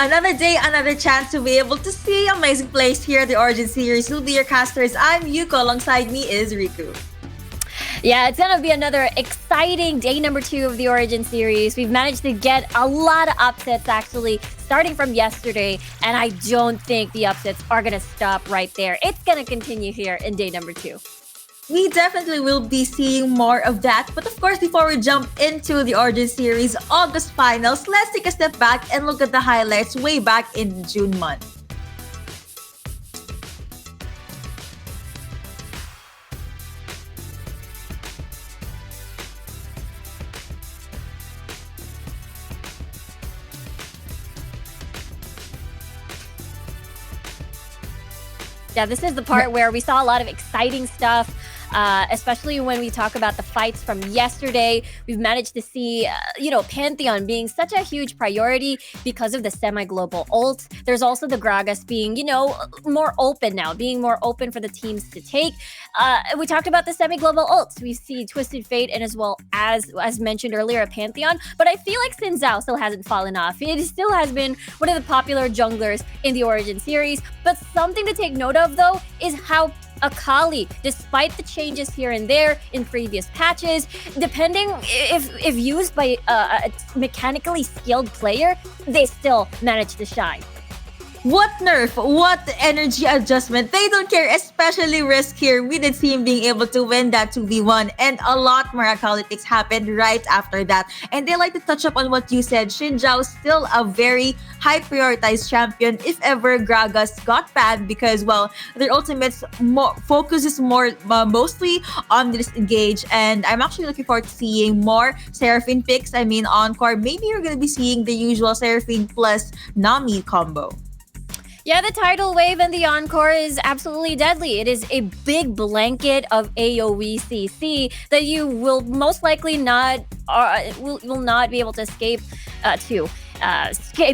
Another day, another chance to be able to see amazing plays here at the Origin Series. We'll be your casters. I'm Yuko. Alongside me is Riku. Yeah, it's going to be another exciting day number 2 of the Origin Series. We've managed to get a lot of upsets, actually, starting from yesterday, and I don't think the upsets are going to stop right there. It's going to continue here in day number 2. We definitely will be seeing more of that. But of course, before we jump into the Origin Series August finals, let's take a step back and look at the highlights way back in June month. Yeah, this is the part where we saw a lot of exciting stuff, especially when we talk about the fights from yesterday. We've managed to see, Pantheon being such a huge priority because of the semi-global ult. There's also the Gragas being, more open now, being more open for the teams to take. We talked about the semi-global ults. We see Twisted Fate and as well as mentioned earlier, a Pantheon. But I feel like Xin Zhao still hasn't fallen off. It still has been one of the popular junglers in the Origin series. But something to take note of, though, is how Akali, despite the changes here and there in previous patches, depending if used by a mechanically skilled player, they still manage to shine. What nerf, what energy adjustment. They don't care, especially Risk here. We did see him being able to win that 2v1, and a lot more Akali picks happened right after that. And they like to touch up on what you said. Xin Zhao still a very high prioritized champion if ever Gragas got banned, because, well, their ultimates focuses more mostly on this engage. And I'm actually looking forward to seeing more Seraphine picks. I mean, Encore, maybe you're going to be seeing the usual Seraphine plus Nami combo. Yeah, the tidal wave and the encore is absolutely deadly. It is a big blanket of AoE CC that you will most likely not will not be able to escape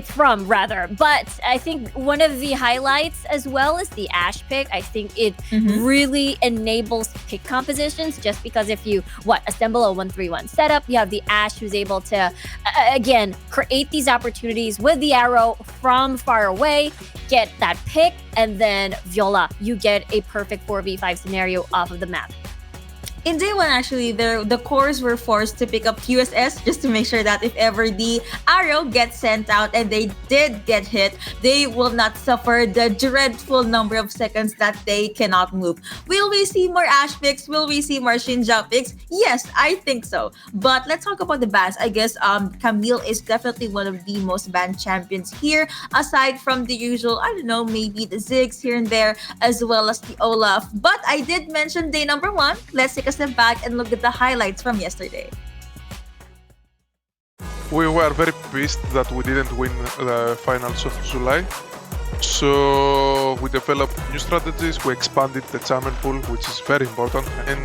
from, rather. But I think one of the highlights as well is the Ashe pick. I think it really enables pick compositions, just because if you assemble a 1-3-1 setup, you have the Ashe who's able to again create these opportunities with the arrow from far away, get that pick, and then Viola, you get a perfect 4v5 scenario off of the map. In day 1, actually, the cores were forced to pick up QSS just to make sure that if ever the arrow gets sent out and they did get hit, they will not suffer the dreadful number of seconds that they cannot move. Will we see more Ashe picks? Will we see more Xin Zhao picks? Yes, I think so. But let's talk about the bans. I guess Camille is definitely one of the most banned champions here, aside from the usual, I don't know, maybe the Ziggs here and there, as well as the Olaf. But I did mention day number 1. Let's take a step back and look at the highlights from yesterday. We were very pissed that we didn't win the finals of July. So we developed new strategies, we expanded the champion pool, which is very important, and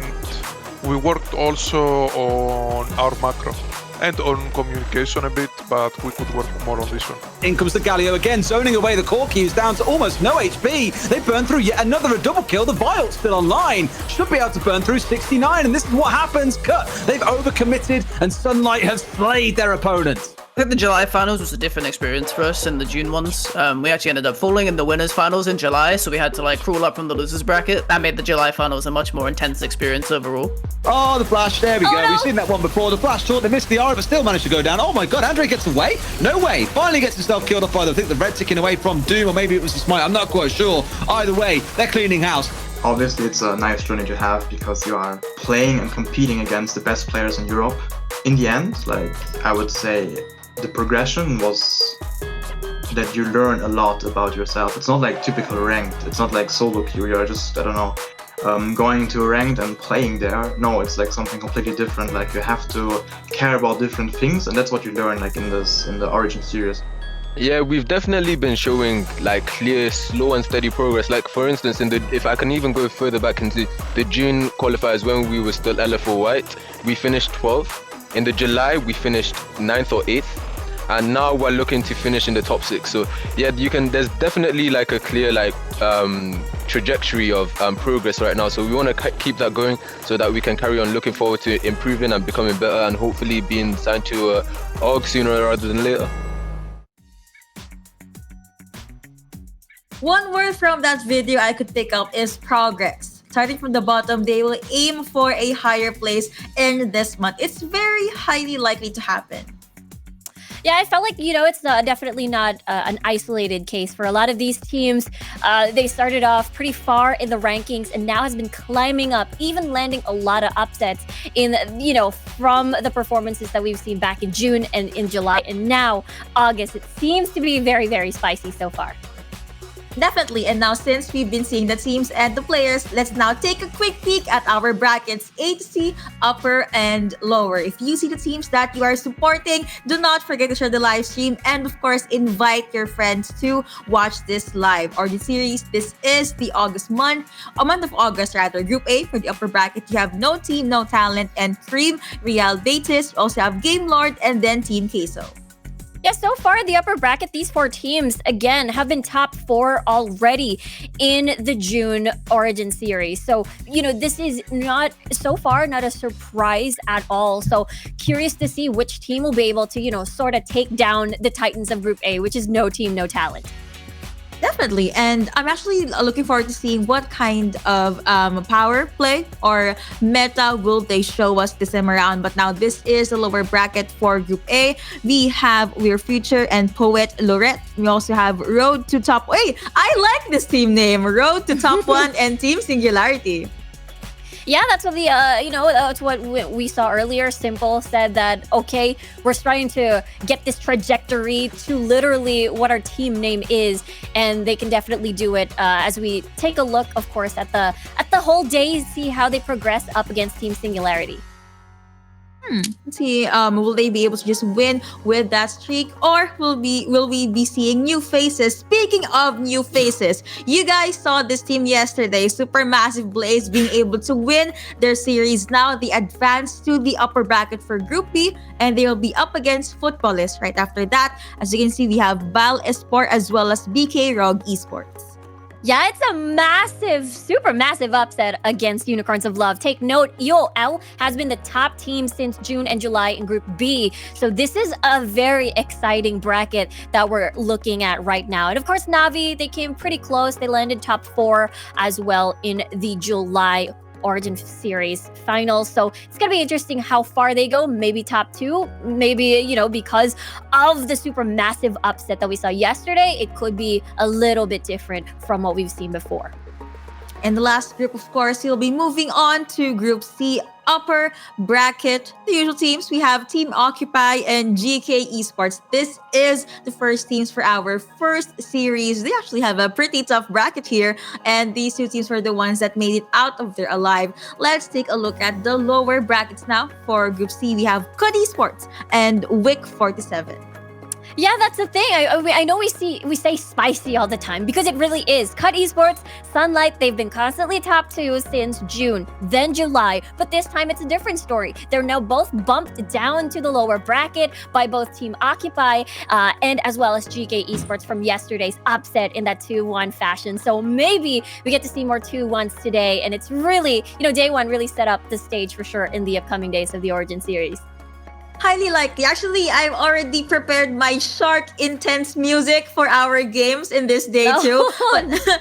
we worked also on our macro and on communication a bit, but we could work more on this one. In comes the Galio again, zoning away the core queues down to almost no HP. They burn through yet another double kill. The Viol's still online. Should be able to burn through 69, and this is what happens. Cut. They've overcommitted, and Sunlight has slayed their opponent. I think the July finals was a different experience for us than the June ones. We actually ended up falling in the winners finals in July, so we had to crawl up from the losers bracket. That made the July finals a much more intense experience overall. Oh, the flash, there we go. No. We've seen that one before. The flash thought they missed the aura, but still managed to go down. Oh my god, Andre gets away? No way. Finally gets himself killed off by I think the red ticking away from Doom, or maybe it was the smite. I'm not quite sure. Either way, they're cleaning house. Obviously, it's a nice journey to have because you are playing and competing against the best players in Europe. In the end, I would say the progression was that you learn a lot about yourself. It's not like typical ranked. It's not like solo queue. You're just, I don't know, going into a ranked and playing there. No, it's something completely different. You have to care about different things, and that's what you learn in the Origin series. Yeah, we've definitely been showing clear, slow and steady progress. For instance, if I can even go further back into the June qualifiers when we were still LFO white, we finished 12th. In the July, we finished 9th or 8th, and now we're looking to finish in the top 6. So yeah, there's definitely a clear trajectory of progress right now. So we want to keep that going so that we can carry on looking forward to improving and becoming better, and hopefully being signed to OG sooner rather than later. One word from that video I could pick up is progress. Starting from the bottom, they will aim for a higher place in this month. It's very highly likely to happen. Yeah, I felt like, it's definitely not an isolated case for a lot of these teams. They started off pretty far in the rankings and now has been climbing up, even landing a lot of upsets from the performances that we've seen back in June and in July and now August. It seems to be very, very spicy so far. Definitely. And now, since we've been seeing the teams and the players, let's now take a quick peek at our brackets A to C, upper and lower. If you see the teams that you are supporting, do not forget to share the live stream and, of course, invite your friends to watch this live or the series. This is the month of August, rather. Group A for the upper bracket, you have No Team, No Talent, and Cream, Real Betis. You also have Game Lord and then Team Queso. Yeah, so far in the upper bracket, these 4 teams, again, have been top 4 already in the June Origin series. So, this is not a surprise at all. So, curious to see which team will be able to, sort of take down the Titans of Group A, which is No Team, No Talent. Definitely. And I'm actually looking forward to seeing what kind of power play or meta will they show us this time around. But now this is the lower bracket for Group A. We have We're Future and Poet Lorette. We also have Road to Top... Wait, I like this team name. Road to Top 1 and Team Singularity. Yeah, that's what that's what we saw earlier. Simple said that, okay, we're trying to get this trajectory to literally what our team name is, and they can definitely do it as we take a look, of course, at the whole day, see how they progress up against Team Singularity. Let's see, will they be able to just win with that streak, or will we be seeing new faces? Speaking of new faces, you guys saw this team yesterday, Supermassive Blaze, being able to win their series. Now they advance to the upper bracket for Group B, and they will be up against Footballist right after that. As you can see, we have Bal Esport as well as BK Rogue Esports. Yeah, it's a massive, super massive upset against Unicorns of Love. Take note, EOL has been the top team since June and July in Group B. So this is a very exciting bracket that we're looking at right now. And of course, Navi, they came pretty close. They landed top 4 as well in the July Origin Series finals. So it's going to be interesting how far they go. Maybe top 2, maybe, because of the super massive upset that we saw yesterday, it could be a little bit different from what we've seen before. And the last group, of course, you'll be moving on to Group C, upper bracket. The usual teams, we have Team Occupy and GK Esports. This is the first teams for our first series. They actually have a pretty tough bracket here, and these 2 teams were the ones that made it out of there alive. Let's take a look at the lower brackets now. For Group C, we have Cud Esports and Wick 47. Yeah, that's the thing. I know we say spicy all the time because it really is. Cud Esports, Sunlight, they've been constantly top 2 since June, then July, but this time it's a different story. They're now both bumped down to the lower bracket by both Team Occupy and as well as GK Esports from yesterday's upset in that 2-1 fashion. So maybe we get to see more 2-1s today, and it's really, day 1 really set up the stage for sure in the upcoming days of the Origin Series. Highly likely. Actually, I've already prepared my shark intense music for our games in this day too. But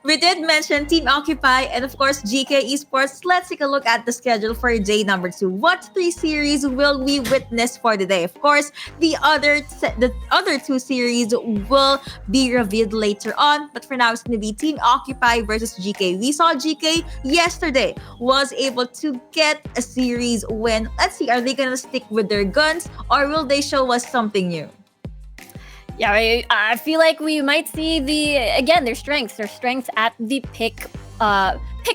we did mention Team Occupy and of course GK Esports. Let's take a look at the schedule for day number 2. What 3 series will we witness for the day? Of course, the other 2 series will be revealed later on. But for now, it's going to be Team Occupy versus GK. We saw GK yesterday was able to get a series win. Let's see, are they going to stick with their guns or will they show us something new? Yeah, I feel like we might see their strengths at the pick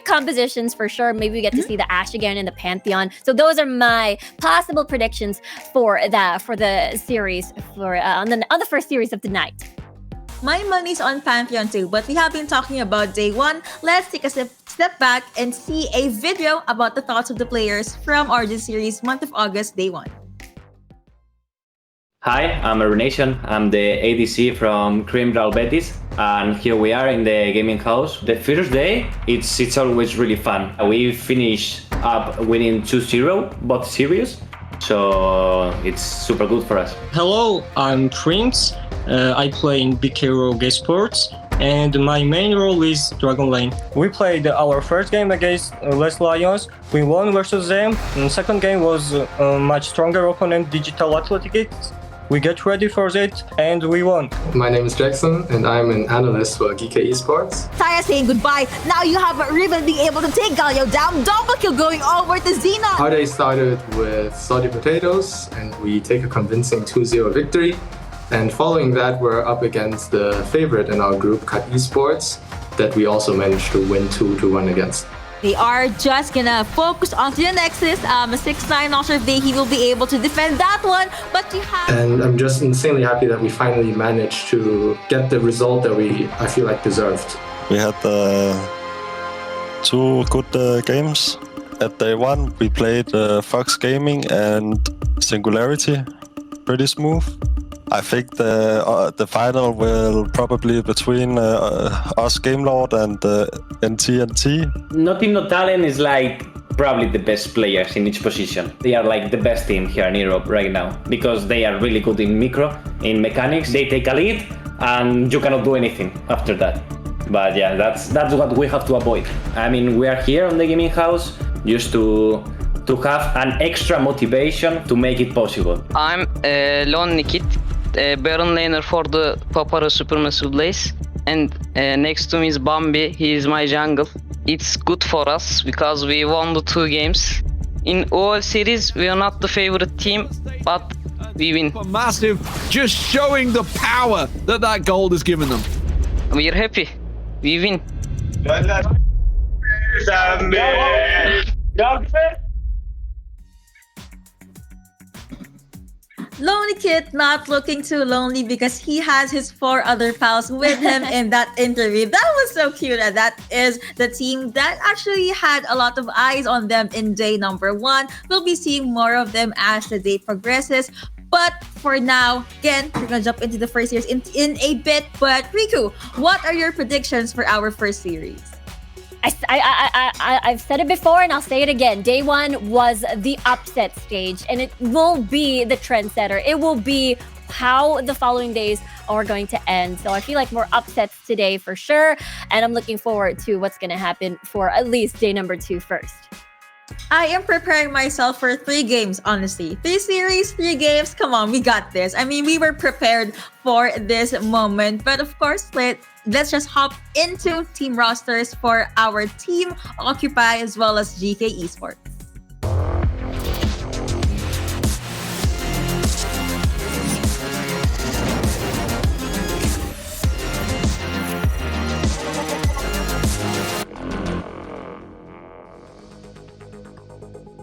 compositions for sure. Maybe we get to see the Ashe again in the Pantheon. So those are my possible predictions for the series on the first series of the night. My money's on Pantheon too, but we have been talking about day 1. Let's take a step back and see a video about the thoughts of the players from Origin Series month of August, day 1. Hi, I'm Arenation. I'm the ADC from Cream Real Betis, and here we are in the gaming house. The first day, it's always really fun. We finish up winning 2-0 both series, so it's super good for us. Hello, I'm Prince. I play in BK Rogue Esports. and my main role is Dragon Lane. We played our first game against Les Lions. We won versus them. And second game was a much stronger opponent, Digital Athletics. We get ready for it, and we won. My name is Jackson, and I'm an analyst for GK Esports. Saya saying goodbye. Now you have Riven being able to take Galio down. Double kill going over to Xena. Our day started with salty potatoes, and we take a convincing 2-0 victory. And following that, we're up against the favorite in our group, Cut Esports, that we also managed to win 2-1 against. They are just gonna focus onto the Nexus. 6ix9ine, not sure if he will be able to defend that one, but you have... And I'm just insanely happy that we finally managed to get the result that I feel like deserved. We had 2 good games. At day 1, we played Fox Gaming and Singularity. Pretty smooth. I think the final will probably between us Gamelord and NTNT. Nottingham Talent is like probably the best players in each position. They are like the best team here in Europe right now because they are really good in micro, in mechanics. They take a lead and you cannot do anything after that. But yeah, that's what we have to avoid. I mean, we are here on the gaming house just to have an extra motivation to make it possible. I'm Lonely Kid, Baron Laner for the Papara Supermassive Blaze, and next to me is Bambi. He is my jungle. It's good for us because we won the 2 games. In all series, we are not the favorite team, but we win. Massive, just showing the power that gold has given them. We are happy. We win. Lonely Kid not looking too lonely because he has his 4 other pals with him in that interview. That was so cute. And that is the team that actually had a lot of eyes on them in day number 1. We'll be seeing more of them as the day progresses. But for now, again, we're going to jump into the first series in a bit. But Riku, what are your predictions for our first series? I've said it before and I'll say it again. Day 1 was the upset stage and it will be the trendsetter. It will be how the following days are going to end. So I feel like more upsets today for sure. And I'm looking forward to what's going to happen for at least day number 2 first. I am preparing myself for 3 games, honestly. 3 series, 3 games. Come on, we got this. I mean, we were prepared for this moment. But of course, let's just hop into team rosters for our team Occupy as well as GK Esports.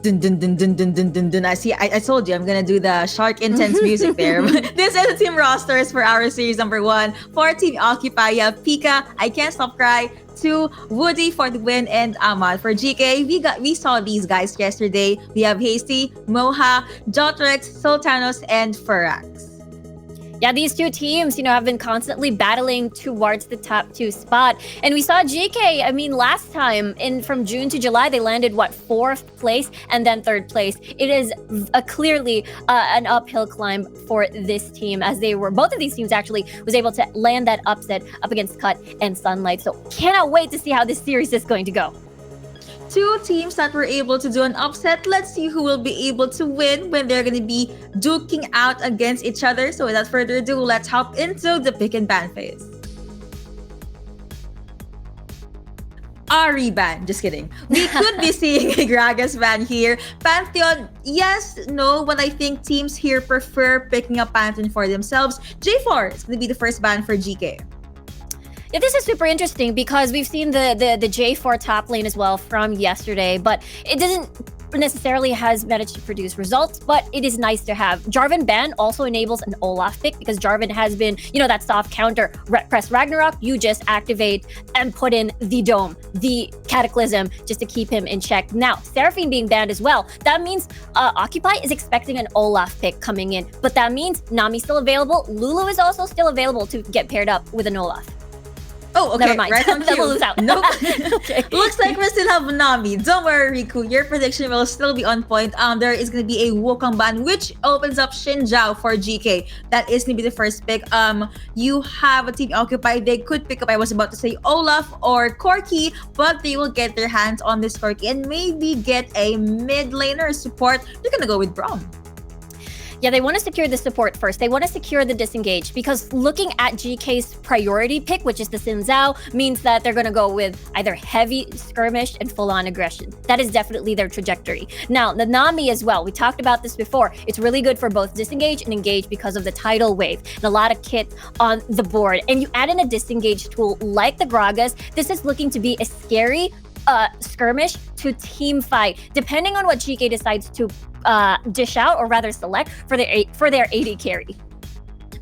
Dun, dun, dun, dun, dun, dun, dun, dun. I told you I'm gonna do the shark intense music there. This is the team rosters for our series number 1. For Team Occupy, you have Pika, I Can't Stop Cry, 2, Woody for the win, and Ahmad. For GK, we saw these guys yesterday. We have Hasty, Moha, Jotrex, Sultanos, and Furax. Yeah, these 2 teams, have been constantly battling towards the top 2 spot. And we saw GK, last time from June to July, they landed 4th place and then 3rd place. It is clearly an uphill climb for this team as both of these teams actually was able to land that upset up against Cut and Sunlight. So cannot wait to see how this series is going to go. 2 teams that were able to do an upset. Let's see who will be able to win when they're going to be duking out against each other. So without further ado, let's hop into the pick and ban phase. Ari ban. Just kidding. We could be seeing a Gragas ban here. Pantheon, yes, no, but I think teams here prefer picking up Pantheon for themselves. J4 is going to be the first ban for GK. Yeah, this is super interesting because we've seen the J4 top lane as well from yesterday, but it doesn't necessarily has managed to produce results, but it is nice to have. Jarvan ban also enables an Olaf pick because Jarvan has been, that soft counter. Press Ragnarok, you just activate and put in the Dome, the Cataclysm, just to keep him in check. Now, Seraphine being banned as well. That means Occupy is expecting an Olaf pick coming in, but that means Nami's still available. Lulu is also still available to get paired up with an Olaf. Oh, okay. Never mind. Right on The cue. Lulu's out. Nope. Okay. Looks like we still have Nami. Don't worry, Riku. Your prediction will still be on point. There is going to be a Wukong ban, which opens up Xin Zhao for GK. That is going to be the first pick. You have a team occupied. They could pick up, I was about to say, Olaf or Corki, but they will get their hands on this Corki and maybe get a mid laner support. They're going to go with Braum. Yeah, they want to secure the support first. They want to secure the disengage because looking at GK's priority pick, which is the Xin Zhao, means that they're going to go with either heavy skirmish and full-on aggression. That is definitely their trajectory. Now, the Nami as well. We talked about this before. It's really good for both disengage and engage because of the tidal wave and a lot of kit on the board. And you add in a disengage tool like the Gragas. This is looking to be a scary skirmish to team fight, depending on what GK decides to dish out, or rather select for their AD carry.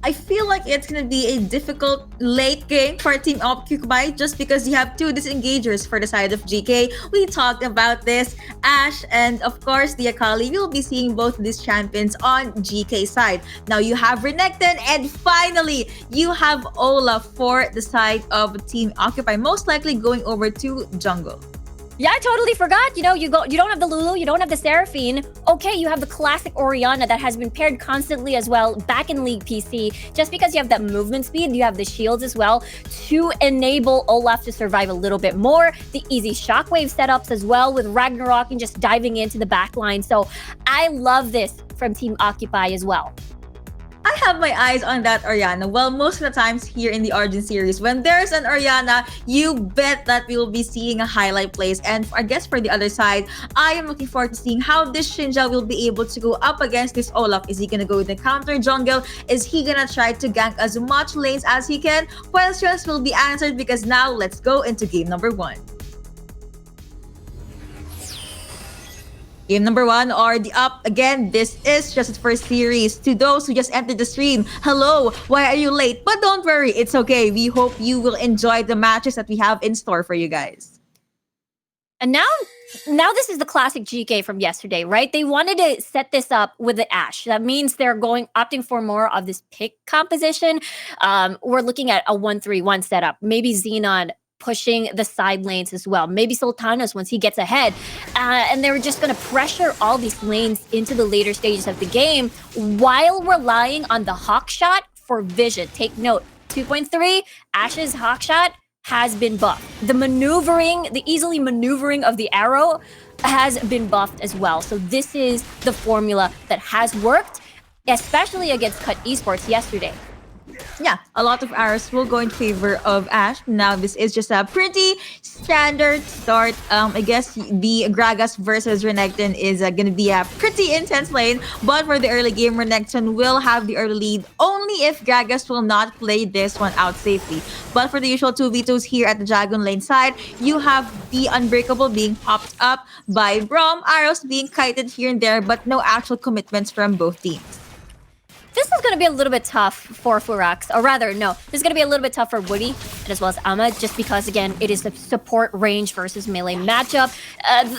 I feel like it's going to be a difficult late game for Team Occupy just because you have two disengagers for the side of GK. We talked about this. Ashe and, of course, the Akali. You'll be seeing both these champions on GK side. Now, you have Renekton, and finally, you have Olaf for the side of Team Occupy, most likely going over to jungle. Yeah, I totally forgot. You know, you don't have the Lulu, you don't have the Seraphine. Okay, you have the classic Orianna that has been paired constantly as well back in League PC. Just because you have that movement speed, you have the shields as well to enable Olaf to survive a little bit more. The easy shockwave setups as well with Ragnarok and just diving into the backline. So I love this from Team Occupy as well. I have my eyes on that Orianna. Well, most of the times here in the Origin series, when there's an Orianna, you bet that we will be seeing a highlight plays. And I guess for the other side, I am looking forward to seeing how this Xin Zhao will be able to go up against this Olaf. Is he gonna go with the counter jungle? Is he gonna try to gank as much lanes as he can? Questions will be answered because now let's go into game number 1. Game number 1 or the up. Again, this is just its first series. To those who just entered the stream, hello, why are you late? But don't worry, it's okay. We hope you will enjoy the matches that we have in store for you guys. And now this is the classic GK from yesterday, right? They wanted to set this up with the Ashe. That means they're opting for more of this pick composition. We're looking at a 1-3-1 setup. Maybe Xenon pushing the side lanes as well. Maybe Sultanas once he gets ahead. And they were just going to pressure all these lanes into the later stages of the game while relying on the hawk shot for vision. Take note, 2.3, Ashe's hawk shot has been buffed. The easily maneuvering of the arrow has been buffed as well. So this is the formula that has worked, especially against Cut Esports yesterday. Yeah, a lot of arrows will go in favor of Ashe. Now, this is just a pretty standard start. I guess the Gragas versus Renekton is going to be a pretty intense lane. But for the early game, Renekton will have the early lead only if Gragas will not play this one out safely. But for the usual 2v2s here at the Dragon lane side, you have the Unbreakable being popped up by Braum, arrows being kited here and there, but no actual commitments from both teams. This is going to be a little bit tough for Furax, or rather, no, this is going to be a little bit tough for Woody and as well as Amma, just because, again, it is a support range versus melee matchup.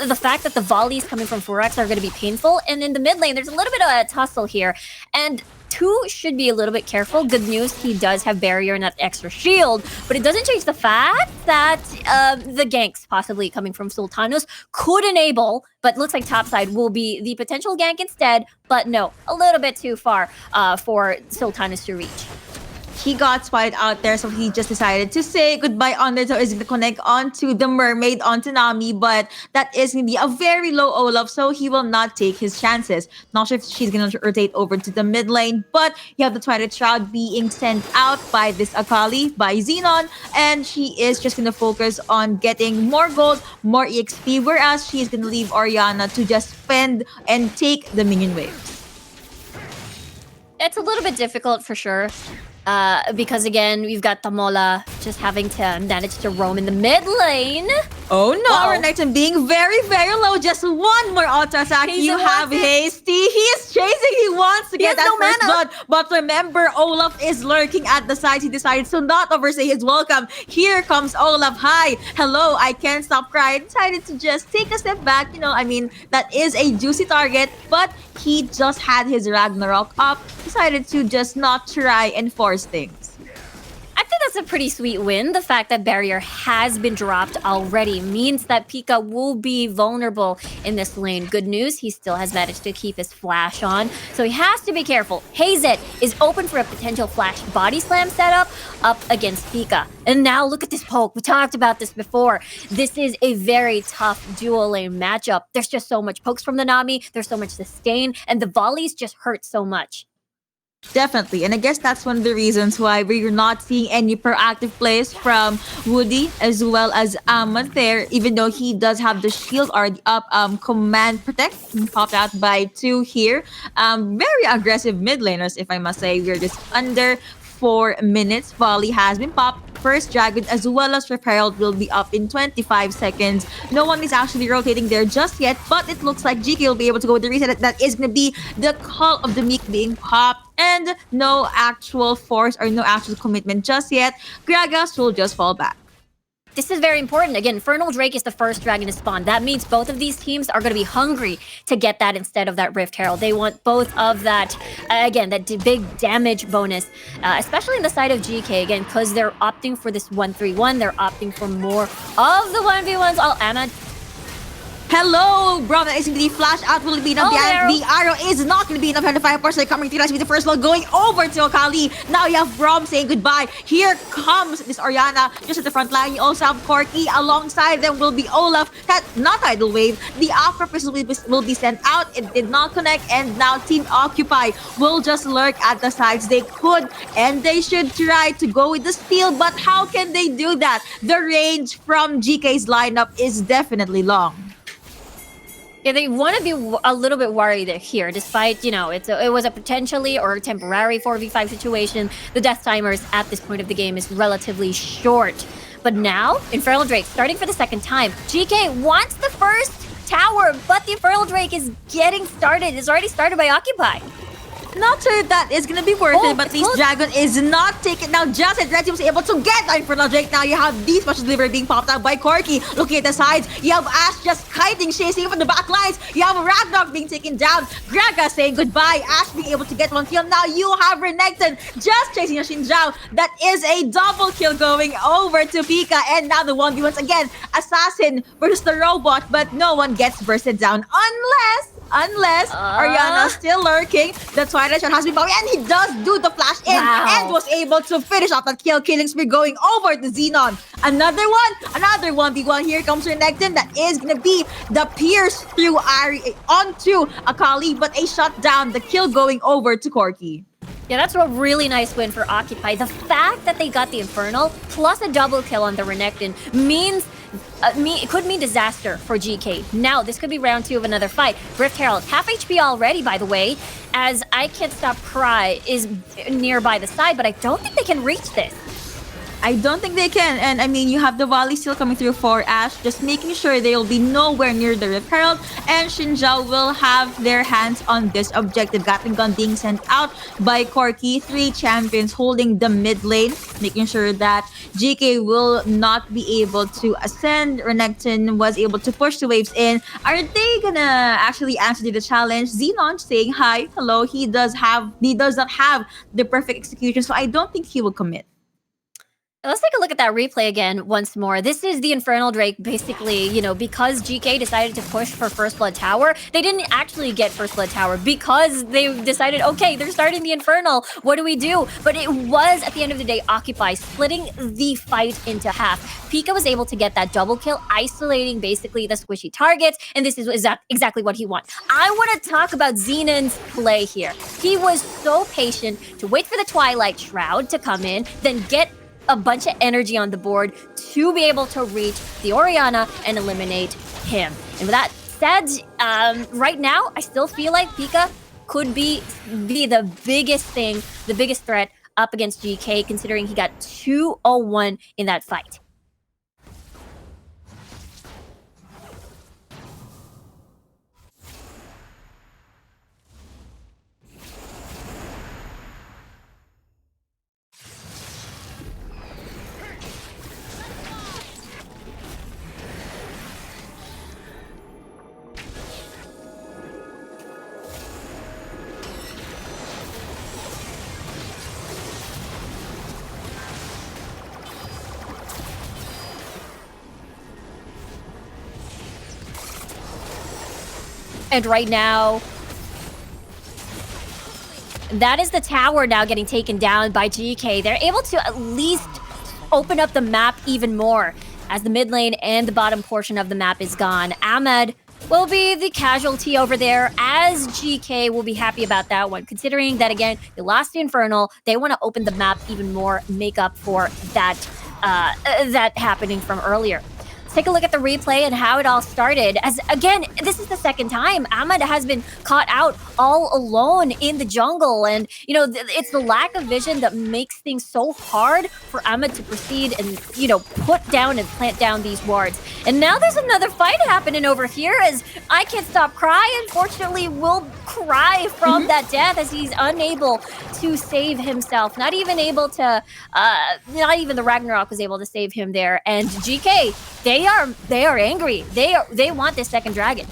The fact that the volleys coming from Furax are going to be painful, and in the mid lane, there's a little bit of a tussle here, and 2 should be a little bit careful. Good news, he does have barrier and that extra shield, but it doesn't change the fact that the ganks possibly coming from Sultanos could enable, but looks like topside will be the potential gank instead, but no, a little bit too far for Sultanos to reach. He got spotted out there, so he just decided to say goodbye. Undertow is going to connect onto the Mermaid, onto Nami, but that is going to be a very low Olaf, so he will not take his chances. Not sure if she's going to rotate over to the mid lane, but you have the Twilight Shroud being sent out by this Akali, by Xenon, and she is just going to focus on getting more gold, more EXP, whereas she is going to leave Orianna to just spend and take the minion waves. It's a little bit difficult for sure. Because again, we've got Tamola just having to manage to roam in the mid lane. Oh no, Wow. Renekton being very, very low. Just one more auto attack. You have Hasty. He is chasing. He wants to get that first blood. But remember, Olaf is lurking at the side. He decided to not overstay his welcome. Here comes Olaf. Hi. Hello. I can't stop crying. Decided to just take a step back. You know, I mean, that is a juicy target. But he just had his Ragnarok up. Decided to just not try and force things. I think that's that's a pretty sweet win. The fact that barrier has been dropped already means that Pika will be vulnerable in this lane. Good news, he still has managed to keep his flash on, so he has to be careful. Hazet is open for a potential flash body slam setup up against Pika. And now look at this poke. We talked about this before. This is a very tough dual lane matchup. There's just so much pokes from the Nami, there's so much sustain, and the volleys just hurt so much. Definitely. And I guess that's one of the reasons why we're not seeing any proactive plays from Woody as well as Ahmad there, even though he does have the shield already up. Command Protect popped out by 2 here. Very aggressive mid laners, if I must say. We're just under 4 minutes. Volley has been popped. First Dragon as well as Rift Herald will be up in 25 seconds. No one is actually rotating there just yet, but it looks like GK will be able to go with the reset. That is going to be the Call of the Meek being popped, and no actual force or no actual commitment just yet. Gragas will just fall back. This is very important. Again, Infernal Drake is the first dragon to spawn. That means both of these teams are going to be hungry to get that instead of that Rift Herald. They want both of that, again, that big damage bonus, especially in the side of GK, again, because they're opting for this 1-3-1. They're opting for more of the 1v1s. Oh, Ahmad. Hello, bro. That is going to be flash out. Will it be enough? The arrow is not going to be enough. 105% coming to with the first one going over to Akali. Now you have Braum saying goodbye. Here comes this Orianna just at the front line. You also have Corki. Alongside them will be Olaf. Not Tidal Wave. The Aqua Pistol will be sent out. It did not connect. And now Team Occupy will just lurk at the sides. They could and they should try to go with the steal. But how can they do that? The range from GK's lineup is definitely long. Yeah, they want to be a little bit worried here, despite, you know, it was a potentially or temporary 4v5 situation. The death timers at this point of the game is relatively short. But now, Infernal Drake starting for the second time. GK wants the first tower, but the Infernal Drake is getting started. It's already started by Occupy. Not sure if that is going to be worth it, but at least Dragon is not taken. Now, just as Red Team was able to get the Infernal Drake, now you have these special delivery being popped out by Corki. Looking at the sides, you have Ash just kiting, chasing from the back lines. You have Ragnarok being taken down. Gragas saying goodbye. Ash being able to get one kill. Now you have Renekton just chasing a Xin Zhao. That is a double kill going over to Pika. And now the 1v1s again. Assassin versus the robot, but no one gets bursted down unless Orianna still lurking. The Twilight Shot has been powered, and he does do the flash in and was able to finish off that kill. Killing spree going over to Xenon. Another 1v1. Here comes Renekton. That is gonna be the pierce through Ari onto Akali, but a shutdown. The kill going over to Corki. Yeah, that's a really nice win for Occupy. The fact that they got the Infernal plus a double kill on the Renekton means it could mean disaster for GK. Now, this could be round 2 of another fight. Rift Herald, half HP already, by the way, as I Can't Stop Cry is nearby the side, but I don't think they can reach this. I don't think they can. And I mean, you have the volley still coming through for Ash, just making sure they'll be nowhere near the Rift Herald. And Xin Zhao will have their hands on this objective. Gatling gun being sent out by Corki. 3 champions holding the mid lane, making sure that GK will not be able to ascend. Renekton was able to push the waves in. Are they gonna actually answer to the challenge? Xenon saying hi, hello. He does not have the perfect execution, so I don't think he will commit. Let's take a look at that replay again once more. This is the Infernal Drake, basically, you know, because GK decided to push for First Blood Tower. They didn't actually get First Blood Tower because they decided, okay, they're starting the Infernal. What do we do? But it was, at the end of the day, Occupy splitting the fight into half. Pika was able to get that double kill, isolating basically the squishy targets, and this is exactly what he wants. I want to talk about Xenon's play here. He was so patient to wait for the Twilight Shroud to come in, then get a bunch of energy on the board to be able to reach the Orianna and eliminate him. And with that said, right now, I still feel like Pika could be the biggest thing, the biggest threat up against GK, considering he got 2-0-1 in that fight. And right now, that is the tower now getting taken down by GK. They're able to at least open up the map even more as the mid lane and the bottom portion of the map is gone. Ahmed will be the casualty over there, as GK will be happy about that one, considering that, again, they lost the Infernal. They want to open the map even more, make up for that that happening from earlier. Take a look at the replay and how it all started. As again, this is the second time Ahmed has been caught out all alone in the jungle, and you know it's the lack of vision that makes things so hard for Ahmed to proceed and put down and plant down these wards. And now there's another fight happening over here as I Can't Stop Cry, unfortunately, will cry from that death as he's unable to save himself. Not even able to, not even the Ragnarok was able to save him there. And GK, they are angry. They want this second dragon.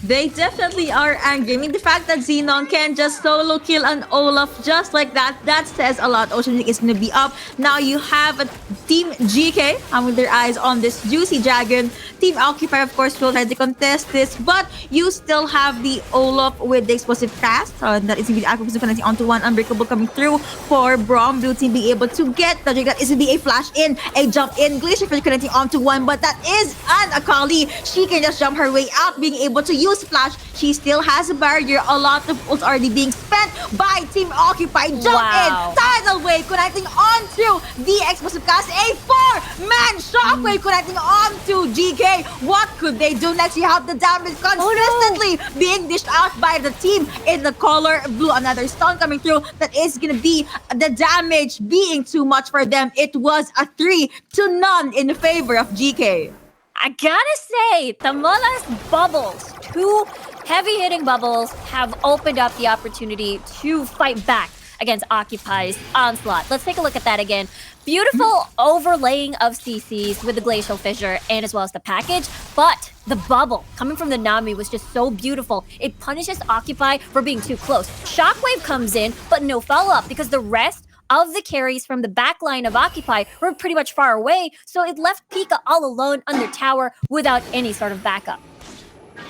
They definitely are angry. I mean, the fact that Xenon can just solo kill an Olaf just like that, that says a lot. Ocean League is going to be up. Now you have a Team GK with their eyes on this juicy dragon. Team Occupy, of course, will try to contest this, but you still have the Olaf with the explosive cast. That is going to be the Aqua connecting onto one. Unbreakable coming through for Braum. Blue team being able to get the dragon. That is going to be a flash in, a jump in. Glacier Fish connecting onto one, but that is an Akali. She can just jump her way out, being able to use Flash. She still has a barrier. A lot of ults already being spent by Team Occupy. Jump in, tidal wave connecting onto the explosive cast. A 4-man shockwave connecting onto GK. What could they do next? You have the damage consistently being dished out by the team in the color blue. Another stun coming through. That is gonna be the damage being too much for them. It was a 3-0 in favor of GK. I gotta say, Tamala's bubbles, 2 heavy-hitting bubbles, have opened up the opportunity to fight back against Occupy's onslaught. Let's take a look at that again. Beautiful overlaying of CCs with the Glacial Fissure and as well as the package, but the bubble coming from the Nami was just so beautiful. It punishes Occupy for being too close. Shockwave comes in, but no follow-up because the rest of the carries from the backline of Occupy were pretty much far away, so it left Pika all alone under tower without any sort of backup.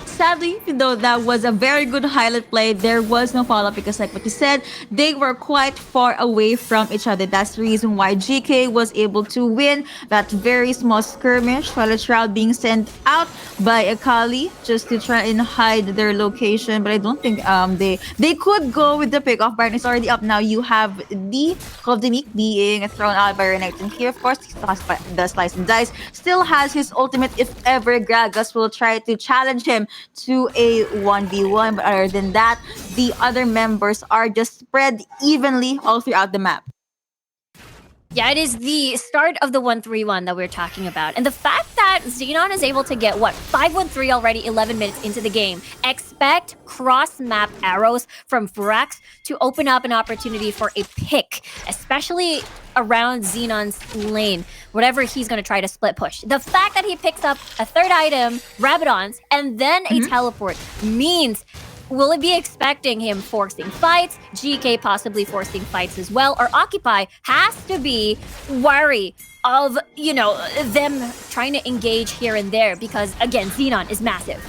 Sadly, even though that was a very good highlight play, there was no follow-up because like what you said, they were quite far away from each other. That's the reason why GK was able to win that very small skirmish. Twilight Shroud being sent out by Akali just to try and hide their location, but I don't think they could go with the pick-off. Baron is already up now. You have the Call of the Meek being thrown out by Renekton, and here of course he still has the Slice and Dice, still has his ultimate if ever Gragas will try to challenge him to a 1v1, but other than that, the other members are just spread evenly all throughout the map. Yeah, it is the start of the 1-3-1 that we're talking about. And the fact that Xenon is able to get, 5-1-3 already 11 minutes into the game. Expect cross-map arrows from Furax to open up an opportunity for a pick, especially around Xenon's lane, whatever he's going to try to split push. The fact that he picks up a third item, Rabadons, and then a teleport means, will it be expecting him forcing fights, GK possibly forcing fights as well, or Occupy has to be wary of, them trying to engage here and there because, again, Xenon is massive.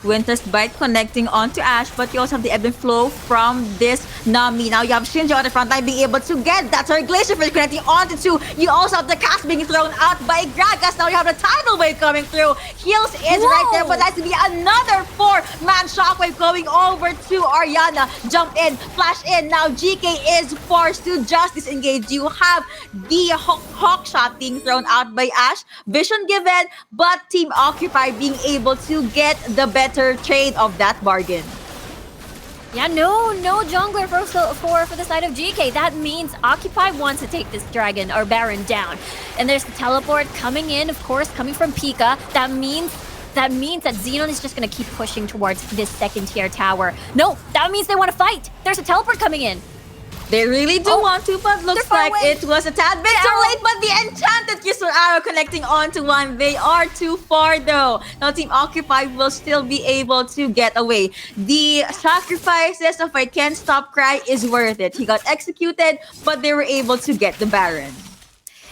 Winter's Bite connecting onto Ashe, but you also have the ebb and flow from this Nami. Now you have Shinji on the front line being able to get that Glacier Fish connecting onto 2. You also have the cast being thrown out by Gragas. Now you have the tidal wave coming through. Heals is right there, but that's to be another 4-man shockwave going over to Orianna. Jump in, flash in. Now GK is forced to just disengage. You have the Hawk Shot being thrown out by Ashe. Vision given, but Team Occupy being able to get the better trade of that bargain. Yeah, no jungler for the side of GK. That means Occupy wants to take this dragon or Baron down. And there's the teleport coming in, of course, coming from Pika. That means that Xenon is just going to keep pushing towards this second tier tower. No, that means they want to fight. There's a teleport coming in. They really do want to, but looks like it was a tad bit too late. But the enchanted crystal arrow connecting onto one. They are too far though. Now Team Occupy will still be able to get away. The sacrifices of I Can't Stop Cry is worth it. He got executed, but they were able to get the Baron.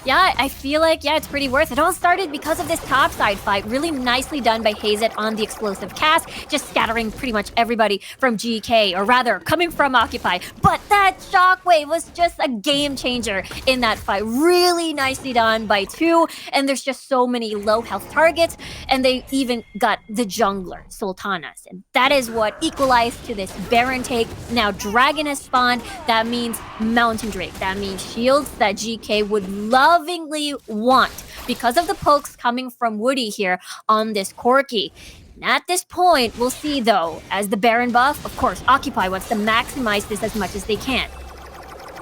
Yeah, I feel like, it's pretty worth it. It all started because of this topside fight. Really nicely done by Hazet on the explosive cast, just scattering pretty much everybody from GK, or rather, coming from Occupy. But that shockwave was just a game changer in that fight. Really nicely done by two, and there's just so many low health targets, and they even got the jungler, Sultanas. And that is what equalized to this Baron take. Now Dragon has spawned. That means Mountain Drake. That means shields that GK would lovingly want because of the pokes coming from Woody here on this Corki. And at this point, we'll see though, as the Baron buff, of course, Occupy wants to maximize this as much as they can.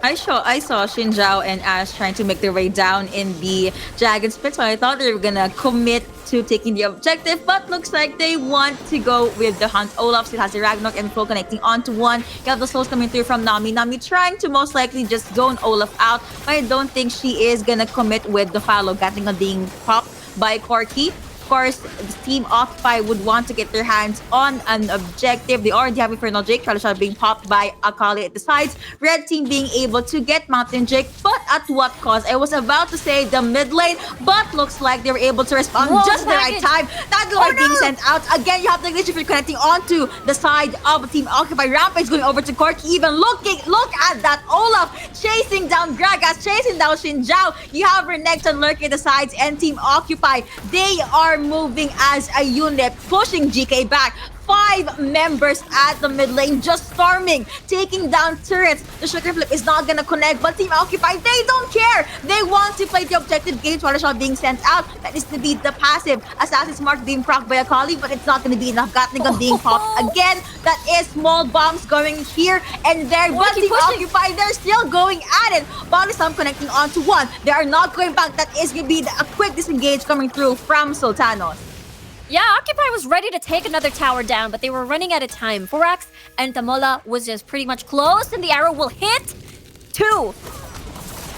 I saw Xin Zhao and Ash trying to make their way down in the Dragon's Pit, so I thought they were gonna commit to taking the objective, but looks like they want to go with the hunt. Olaf still has the Ragnarok and Flo connecting onto one. You have the souls coming through from Nami. Nami trying to most likely just zone Olaf out, but I don't think she is gonna commit with the follow. Gatling on being popped by Corki. Of course, the team Occupy would want to get their hands on an objective. They already have Infernal Drake. Tralishal being popped by Akali at the sides. Red team being able to get Mountain Drake, but at what cost? I was about to say the mid lane, but looks like they were able to respond just the right time. That Lord being sent out. Again, you have the glitch if you're connecting onto the side of Team Occupy. Rampage going over to Corki. Even look at that Olaf chasing down Gragas, chasing down Xin Zhao. You have Renekton lurking at the sides, and Team Occupy, they are moving as a unit, pushing GK back. 5 members at the mid lane just storming, taking down turrets. The sugar flip is not gonna connect, but Team Occupy, they don't care. They want to play the objective game. Tralishal being sent out. That is to be the passive. Assassin's Mark being procced by Akali, but it's not gonna be enough. Gatling being popped again. That is small bombs going here and there, but Team Occupy, they're still going at it. Balisam connecting onto one. They are not going back. That is gonna be a quick disengage coming through from Sultanos. Yeah, Occupy was ready to take another tower down, but they were running out of time. Forax and Tamola was just pretty much close, and the arrow will hit 2.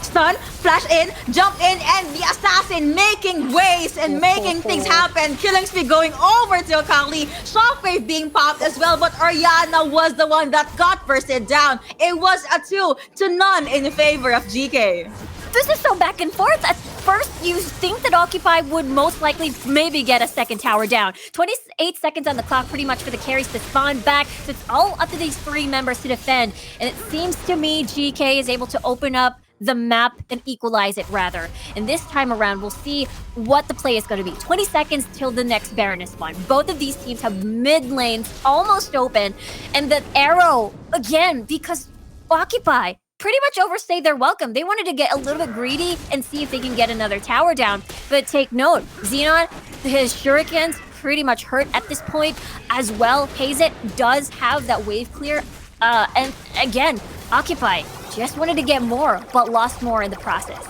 Stun, flash in, jump in, and the assassin making waves and making things happen. Killing spree going over to Akali. Shockwave being popped as well, but Orianna was the one that got bursted down. It was a 2-0 in favor of GK. This is so back and forth. At first, you think that Occupy would most likely maybe get a second tower down. 28 seconds on the clock pretty much for the carries to spawn back. So it's all up to these 3 members to defend. And it seems to me GK is able to open up the map and equalize it rather. And this time around, we'll see what the play is going to be. 20 seconds till the next Baron is spawned. Both of these teams have mid lanes almost open. And the arrow, again, because Occupy pretty much overstayed their welcome. They wanted to get a little bit greedy and see if they can get another tower down. But take note, Xenon, his shurikens pretty much hurt at this point as well. Hazet does have that wave clear. And again, Occupy just wanted to get more, but lost more in the process.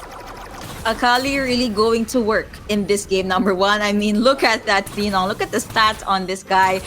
Akali really going to work in this game, number 1. I mean, look at that Xenon. Look at the stats on this guy.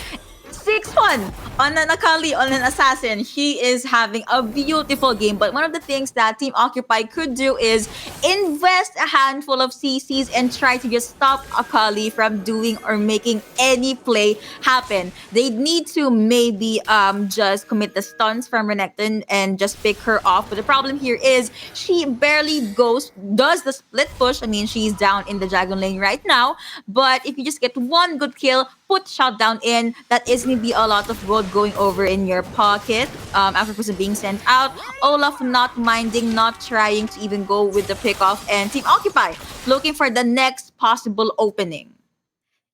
6-1 on an Akali, on an assassin. He is having a beautiful game. But one of the things that Team Occupy could do is invest a handful of CCs and try to just stop Akali from doing or making any play happen. They need to maybe just commit the stuns from Renekton and just pick her off. But the problem here is she barely does the split push. I mean, she's down in the Dragon Lane right now. But if you just get one good kill, put shutdown in, that is going to be a lot of gold going over in your pocket after person being sent out. Olaf not minding, not trying to even go with the pickoff, and Team Occupy looking for the next possible opening.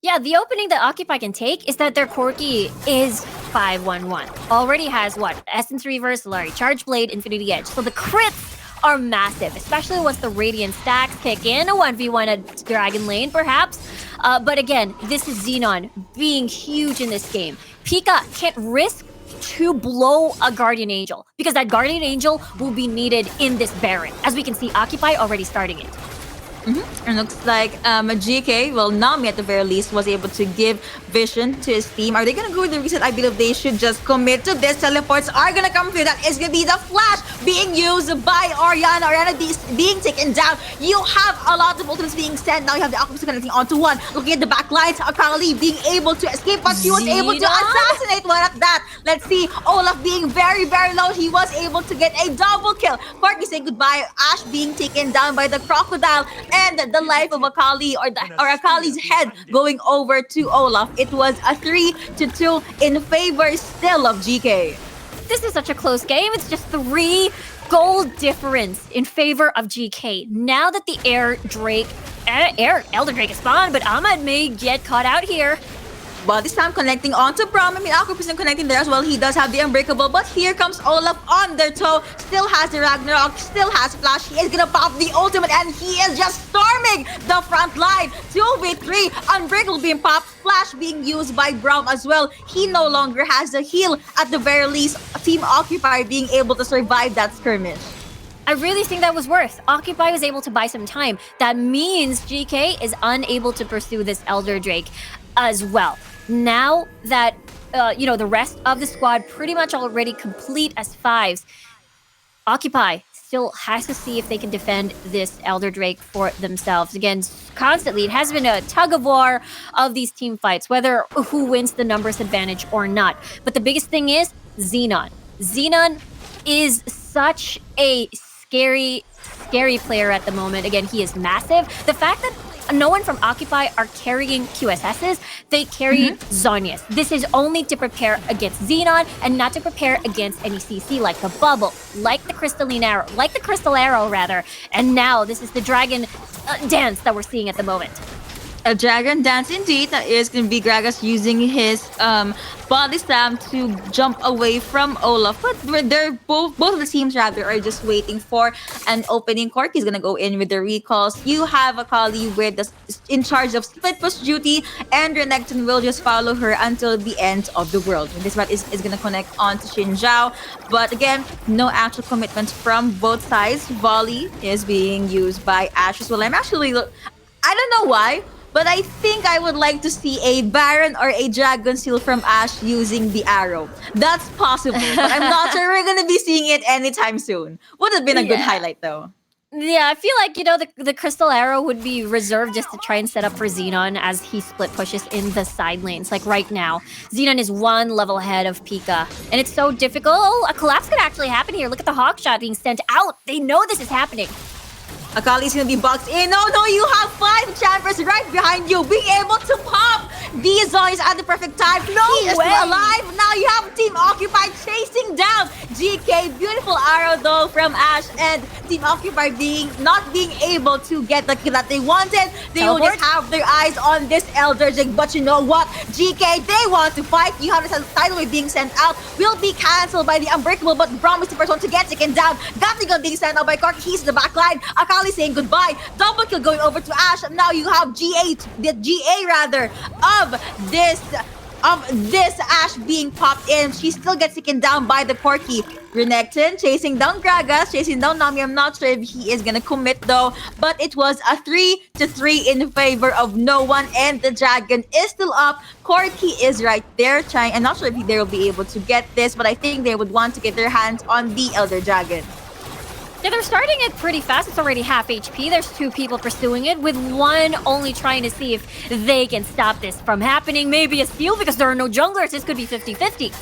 Yeah, the opening that Occupy can take is that their Corki is 5-1-1. Already has what? Essence Reaver, Solari Charge Blade, Infinity Edge. So the crits are massive, especially once the Radiant stacks kick in. A 1v1 at Dragon Lane, perhaps. But again, this is Xenon being huge in this game. Pika can't risk to blow a Guardian Angel, because that Guardian Angel will be needed in this Baron. As we can see, Occupy already starting it. And looks like GK, well, Nami at the very least, was able to give vision to his team. Are they going to go with the reset? I believe they should just commit to this. Teleports are going to come through. That is going to be the flash being used by Orianna. Orianna being taken down. You have a lot of ultimates being sent. Now you have the Octopus connecting onto one. Looking at the back lines, Akali being able to escape, but he was able to assassinate one at that. Let's see, Olaf being very, very low. He was able to get a double kill. Corki saying goodbye. Ash being taken down by the crocodile. And the life of Akali, or Akali's head going over to Olaf. It was a 3-2 in favor still of GK. This is such a close game. It's just 3 gold difference in favor of GK. Now that the Elder Drake is spawned, but Ahmad may get caught out here. Well, this time connecting onto Braum. I mean, Aqua isn't connecting there as well. He does have the Unbreakable, but here comes Olaf on their toe. Still has the Ragnarok, still has Flash. He is gonna pop the ultimate, and he is just storming the front line. 2v3, Unbreakable being popped, Flash being used by Braum as well. He no longer has a heal. At the very least, Team Occupy being able to survive that skirmish. I really think that was worth. Occupy was able to buy some time. That means GK is unable to pursue this Elder Drake as well. Now that, the rest of the squad pretty much already complete as 5s, Occupy still has to see if they can defend this Elder Drake for themselves. Again, constantly, it has been a tug-of-war of these team fights, whether who wins the numbers advantage or not. But the biggest thing is Xenon. Xenon is such a scary player at the moment. Again, he is massive. The fact that no one from Occupy are carrying QSSs, they carry Zhonya's. This is only to prepare against Xenon and not to prepare against any CC like the Bubble, like the Crystal Arrow rather. And now this is the Dragon dance that we're seeing at the moment. A Dragon dance indeed. That is going to be Gragas using his body slam to jump away from Olaf. But they're both of the teams rather are just waiting for an opening. Corki's going to go in with the recalls. You have Akali in charge of split push duty, and Renekton will just follow her until the end of the world. And this one is going to connect on to Xin Zhao. But again, no actual commitment from both sides. Volley is being used by Ashe as well. I don't know why, but I think I would like to see a Baron or a Dragon Seal from Ashe using the arrow. That's possible, but I'm not sure we're going to be seeing it anytime soon. Would have been a good highlight though. Yeah, I feel like, the Crystal Arrow would be reserved just to try and set up for Xenon as he split pushes in the side lanes. Like right now, Xenon is 1 level ahead of Pika. And it's so difficult. A collapse could actually happen here. Look at the Hawk Shot being sent out. They know this is happening. Akali's gonna be boxed in. No, you have 5 Champions right behind you, being able to pop these Zombies at the perfect time. He is still alive. Now you have Team Occupy chasing down GK. Beautiful arrow though from Ashe, and Team Occupy not being able to get the kill that they wanted. They will just have their eyes on this Elder Drake. But you know what? GK, they want to fight. You have this tidal wave being sent out. Will be cancelled by the Unbreakable, but Braum is the first one to get taken down. Gatligan being sent out by Cork. He's the back line. Akali saying goodbye. Double kill going over to Ashe. Now you have the GA rather of this Ashe being popped in. She still gets taken down by the Corki. Renekton chasing down Gragas, chasing down Nami. I'm not sure if he is gonna commit though, but it was a 3-3 in favor of no one, and the Dragon is still up. Corki is right there trying. I'm not sure if they will be able to get this, but I think they would want to get their hands on the Elder Dragon. Yeah, they're starting it pretty fast. It's already half HP. There's 2 people pursuing it, with one only trying to see if they can stop this from happening. Maybe a steal because there are no junglers. This could be 50-50.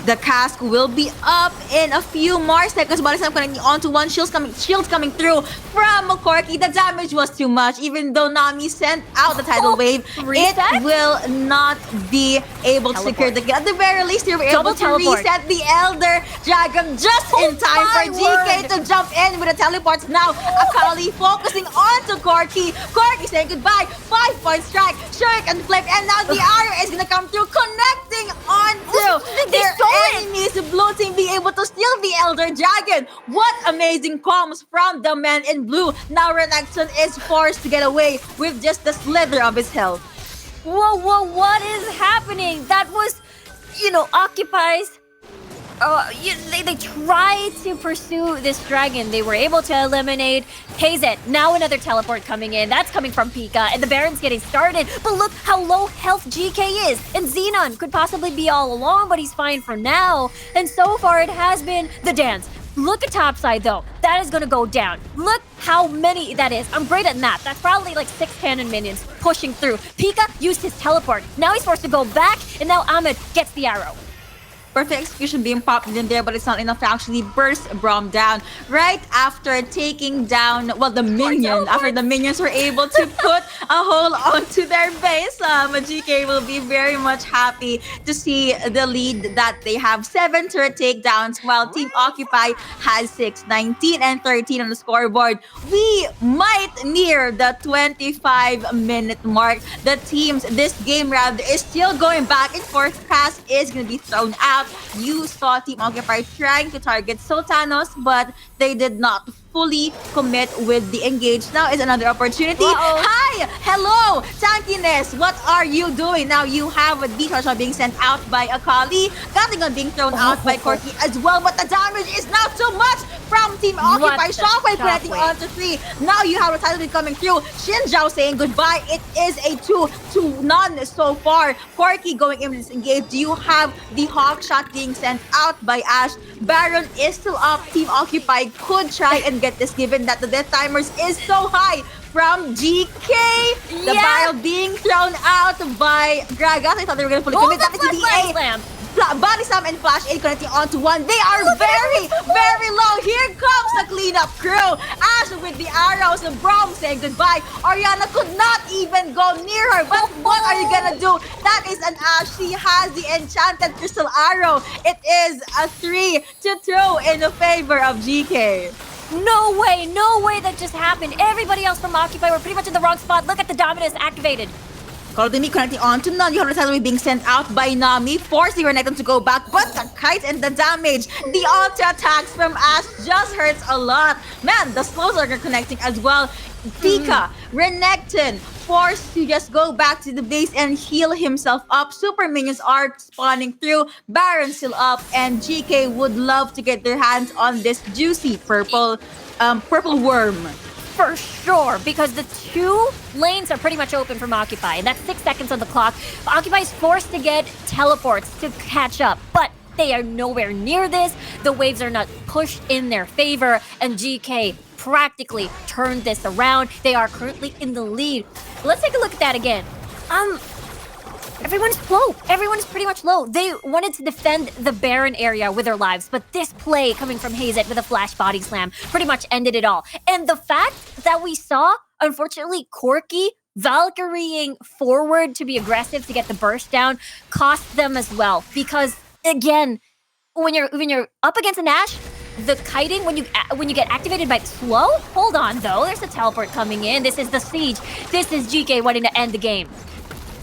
The cask will be up in a few more seconds. But I'm connecting onto one. Shields coming through from Corki. The damage was too much. Even though Nami sent out the tidal wave, it will not be able to secure the kill. At the very least, they were able to reset the Elder Dragon just in time for GK to jump in with the teleports. Now, Akali focusing onto Corki. Corki saying goodbye. 5-point strike. Shuriken flip. And now the arrow is going to come through, connecting onto their enemies. Blue team being able to steal the Elder Dragon. What amazing comms from the man in blue. Now Renekton is forced to get away with just the slither of his health. Whoa, what is happening? That was, Occupy's they tried to pursue this dragon. They were able to eliminate Hazet. Now another teleport coming in. That's coming from Pika, and the Baron's getting started. But look how low health GK is. And Xenon could possibly be all along, but he's fine for now. And so far, it has been the dance. Look at topside, though. That is going to go down. Look how many that is. I'm great at math. That's probably like 6 cannon minions pushing through. Pika used his teleport. Now he's forced to go back, and now Ahmed gets the arrow. Perfect execution being popped in there, but it's not enough to actually burst Braum down. Right after taking down, well, the minion, after the minions were able to put a hole onto their base, GK will be very much happy to see the lead that they have. 7 turret takedowns, while Team Occupy has 6, 19 and 13 on the scoreboard. We might near the 25-minute mark. The teams, this game round is still going back and forth. Pass is going to be thrown out. You saw Team Occupy trying to target Sultanos, but they did not fully commit with the engage. Now is another opportunity. Hi! Hello! Tankiness! What are you doing? Now you have a D-Charge being sent out by Akali. Gatlingon being thrown out by Corki as well, but the damage is not too much from Team Occupy. Shockwave connecting onto 3. Now you have a title coming through. Shinjao saying goodbye. It is a 2-0 so far. Corki going in with this engage. Do you have the Hawk shot being sent out by Ash? Baron is still up. Team Occupy could try and get this, given that the death timers is so high from GK. The barrel being thrown out by Gragas. I thought they were going to fully commit. That is the A. Body Slam and Flash A connecting onto 1. They are very, very low. Here comes the cleanup crew. Ash with the arrows and Braum saying goodbye. Orianna could not even go near her. But what are you gonna do? That is an Ash. She has the enchanted crystal arrow. It is a 3-2 in the favor of GK. No way that just happened. Everybody else from Occupy were pretty much in the wrong spot. Look at the Dominus activated. Caldemy connecting on to None. You have the title being sent out by Nami, forcing Renekton to go back, but the kite and the damage, the ulti attacks from Ash just hurts a lot. Man, the slows are connecting as well. Pika, Renekton, forced to just go back to the base and heal himself up. Super minions are spawning through. Baron still up, and GK would love to get their hands on this juicy purple worm. For sure, because the 2 lanes are pretty much open from Occupy, and that's 6 seconds on the clock. Occupy is forced to get teleports to catch up, but they are nowhere near this. The waves are not pushed in their favor, and GK practically turned this around. They are currently in the lead. Let's take a look at that again. Everyone's low. Everyone's pretty much low. They wanted to defend the Baron area with their lives, but this play coming from Hazet with a flash body slam pretty much ended it all. And the fact that we saw, unfortunately, Corki Valkyrieing forward to be aggressive to get the burst down cost them as well. Because again, when you're up against an Ashe, the kiting, when you get activated by the slow, hold on though, there's a teleport coming in. This is the siege. This is GK wanting to end the game.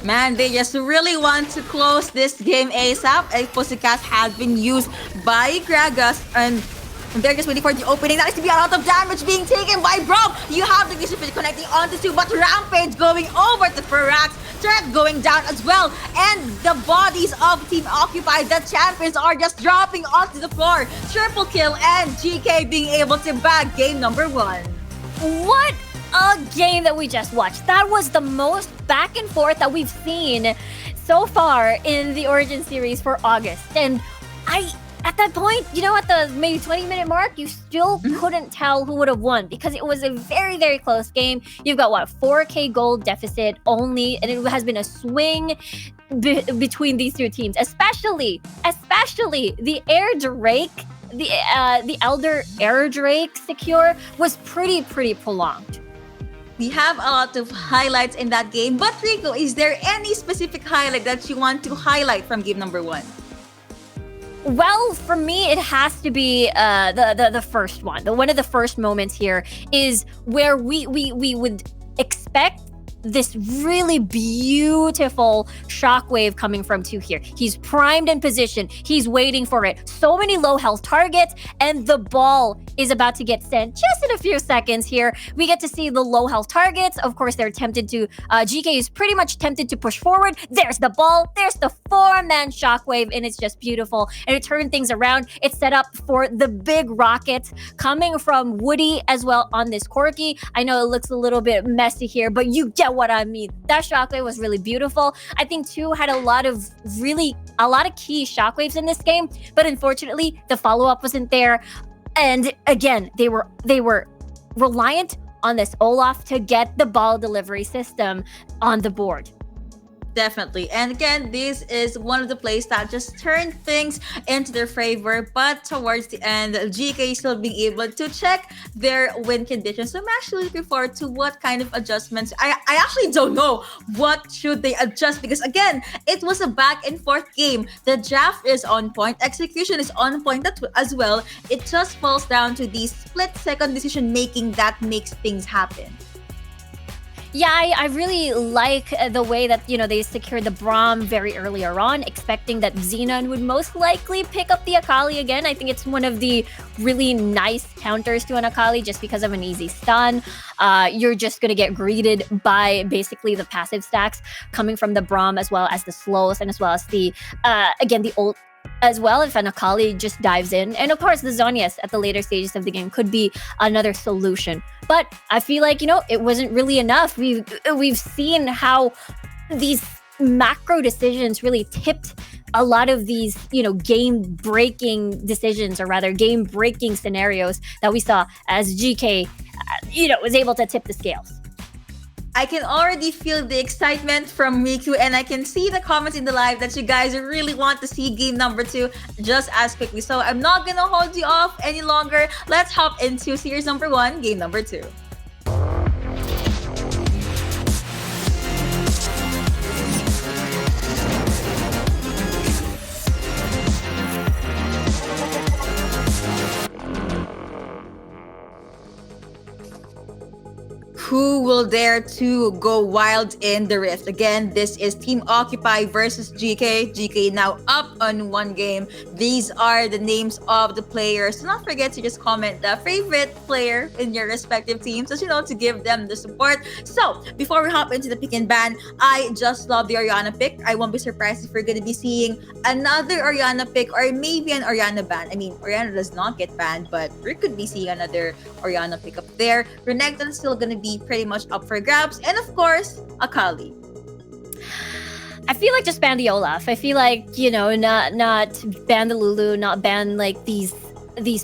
Man, they just really want to close this game ASAP. A Pussycat has been used by Gragas, and they're just waiting for the opening. That is to be a lot of damage being taken by Braum. You have the Giship connecting onto 2, but Rampage going over to Firax. Turret going down as well. And the bodies of Team Occupy, the champions, are just dropping onto the floor. Triple kill, and GK being able to bag game number 1. What a game that we just watched. That was the most back and forth that we've seen so far in the Origin series for August. And at that point, you know, at the maybe 20-minute mark, you still couldn't tell who would have won because it was a very, very close game. You've got, what, 4K gold deficit only, and it has been a swing between these 2 teams, especially the Air Drake, the Elder Air Drake secure was pretty prolonged. We have a lot of highlights in that game, but Rico, is there any specific highlight that you want to highlight from game number 1? Well, for me, it has to be the first one. One of the first moments here is where we would expect this really beautiful shockwave coming from 2 here. He's primed in position. He's waiting for it. So many low health targets, and the ball is about to get sent just in a few seconds here. We get to see the low health targets. Of course, they're tempted to, GK is pretty much tempted to push forward. There's the ball. There's the 4-man shockwave, and it's just beautiful. And it turned things around. It's set up for the big rocket coming from Woody as well on this Corki. I know it looks a little bit messy here, but you get what I mean. That shockwave was really beautiful. I think 2 had a lot of key shockwaves in this game, but unfortunately the follow-up wasn't there. And again, they were reliant on this Olaf to get the ball delivery system on the board. Definitely. And again, this is one of the plays that just turned things into their favor. But towards the end, GK still being able to check their win conditions. So I'm actually looking forward to what kind of adjustments. I actually don't know what should they adjust, because again, it was a back and forth game. The draft is on point. Execution is on point as well. It just falls down to the split-second decision making that makes things happen. Yeah, I really like the way that, they secured the Braum very earlier on, expecting that Xenon would most likely pick up the Akali again. I think it's one of the really nice counters to an Akali just because of an easy stun. You're just going to get greeted by basically the passive stacks coming from the Braum, as well as the slows, and as well as the ult as well, if an Akali just dives in. And of course, the Zhonya's at the later stages of the game could be another solution. But I feel like, it wasn't really enough. We've seen how these macro decisions really tipped a lot of these, game-breaking decisions, or rather game-breaking scenarios that we saw as GK, was able to tip the scales. I can already feel the excitement from Miku, and I can see the comments in the live that you guys really want to see game number 2 just as quickly. So I'm not gonna hold you off any longer. Let's hop into series number 1, game number 2. Who will dare to go wild in the Rift? Again, this is Team Occupy versus GK. GK now up on 1 game. These are the names of the players. Do not forget to just comment the favorite player in your respective teams, just, to give them the support. So, before we hop into the pick and ban, I just love the Orianna pick. I won't be surprised if we're going to be seeing another Orianna pick, or maybe an Orianna ban. I mean, Orianna does not get banned, but we could be seeing another Orianna pick up there. Renekton's still going to be pretty much up for grabs, and of course, Akali. I feel like just ban the Olaf. I feel like, not ban the Lulu, not ban like these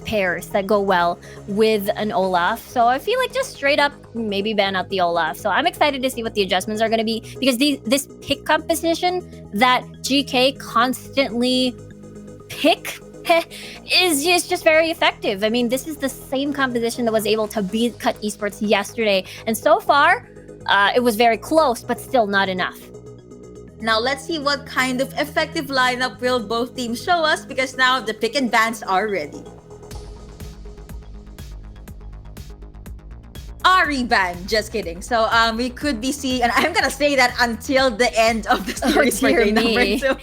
pairs that go well with an Olaf. So I feel like just straight up maybe ban out the Olaf. So I'm excited to see what the adjustments are going to be, because this pick composition that GK constantly pick is just very effective. I mean, this is the same composition that was able to beat Cut Esports yesterday, and so far it was very close, but still not enough. Now let's see what kind of effective lineup will both teams show us, because now the pick and bans are ready. Ahri ban, just kidding. So we could be seeing, and I'm gonna say that until the end of the series for day number 2.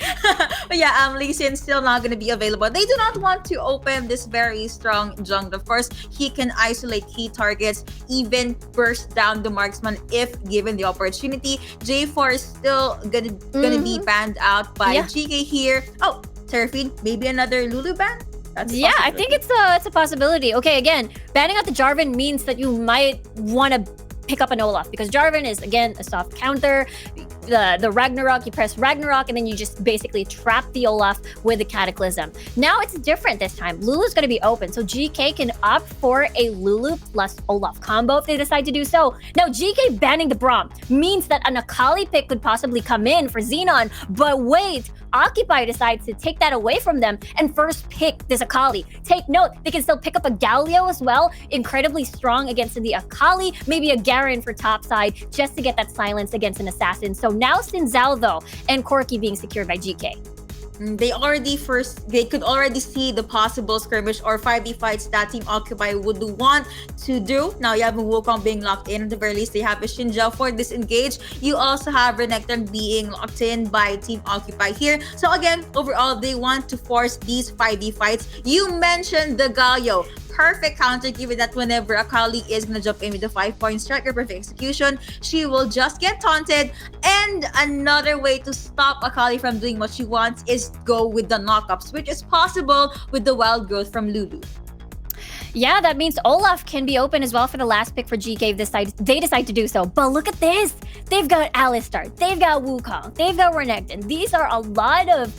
But yeah, Lee Sin's still not gonna be available. They do not want to open this very strong jungler. Of course, he can isolate key targets, even burst down the marksman if given the opportunity. J4 is still gonna be banned out by GK here. Oh, Seraphine, maybe another Lulu ban? Yeah, I think it's a possibility. Okay, again, banning out the Jarvan means that you might want to pick up an Olaf, because Jarvan is, again, a soft counter. The Ragnarok, you press Ragnarok, and then you just basically trap the Olaf with the Cataclysm. Now it's different this time. Lulu's going to be open, so GK can opt for a Lulu plus Olaf combo if they decide to do so. Now, GK banning the Braum means that an Akali pick could possibly come in for Xenon, but wait, Occupy decides to take that away from them and first pick this Akali. Take note, they can still pick up a Galio as well, incredibly strong against the Akali, maybe a Garen for topside, just to get that silence against an assassin. So now Xin Zhao, though, and Corki being secured by GK. They could already see the possible skirmish or 5v fights that Team Occupy would want to do. Now you have Wukong being locked in. At the very least, they have a Xinjiao for disengage. You also have Renekton being locked in by Team Occupy here. So again, overall, they want to force these 5v fights. You mentioned the Galio. Perfect counter, given that whenever Akali is gonna jump in with the 5-point striker, perfect execution, she will just get taunted. And another way to stop Akali from doing what she wants is go with the knockups, which is possible with the wild growth from Lulu. Yeah, that means Olaf can be open as well for the last pick for GK if they decide to do so. But look at this. They've got Alistar. They've got Wukong. They've got Renekton. These are a lot of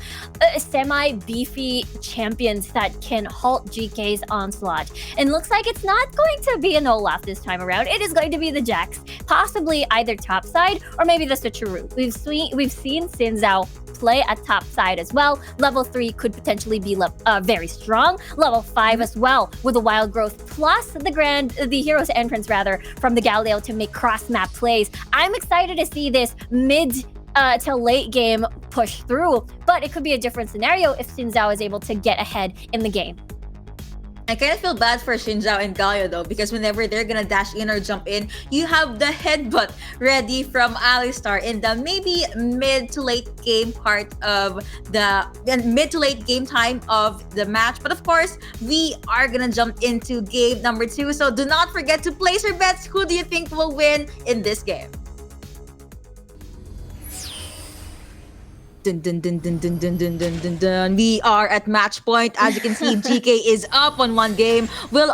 semi-beefy champions that can halt GK's onslaught. And looks like it's not going to be an Olaf this time around. It is going to be the Jax. Possibly either top side or maybe the Switcheroo. We've seen Xin Zhao play at top side as well. Level 3 could potentially be very strong. Level 5 as well with the wild growth plus the hero's entrance from the Galileo to make cross map plays. I'm excited to see this mid to late game push through, but it could be a different scenario if Xin Zhao is able to get ahead in the game. I kind of feel bad for Xinjiao and Galio though, because whenever they're gonna dash in or jump in, you have the headbutt ready from Alistar in the maybe mid to late game part of mid to late game time of the match. But of course, we are gonna jump into game number 2. So do not forget to place your bets. Who do you think will win in this game? Dun, dun, dun, dun, dun, dun, dun, dun, dun, dun. We are at match point. As you can see, GK is up on 1 game. Will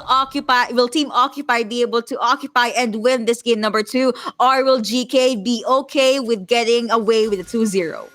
Team Occupy be able to occupy and win this game number 2? Or will GK be okay with getting away with a 2-0?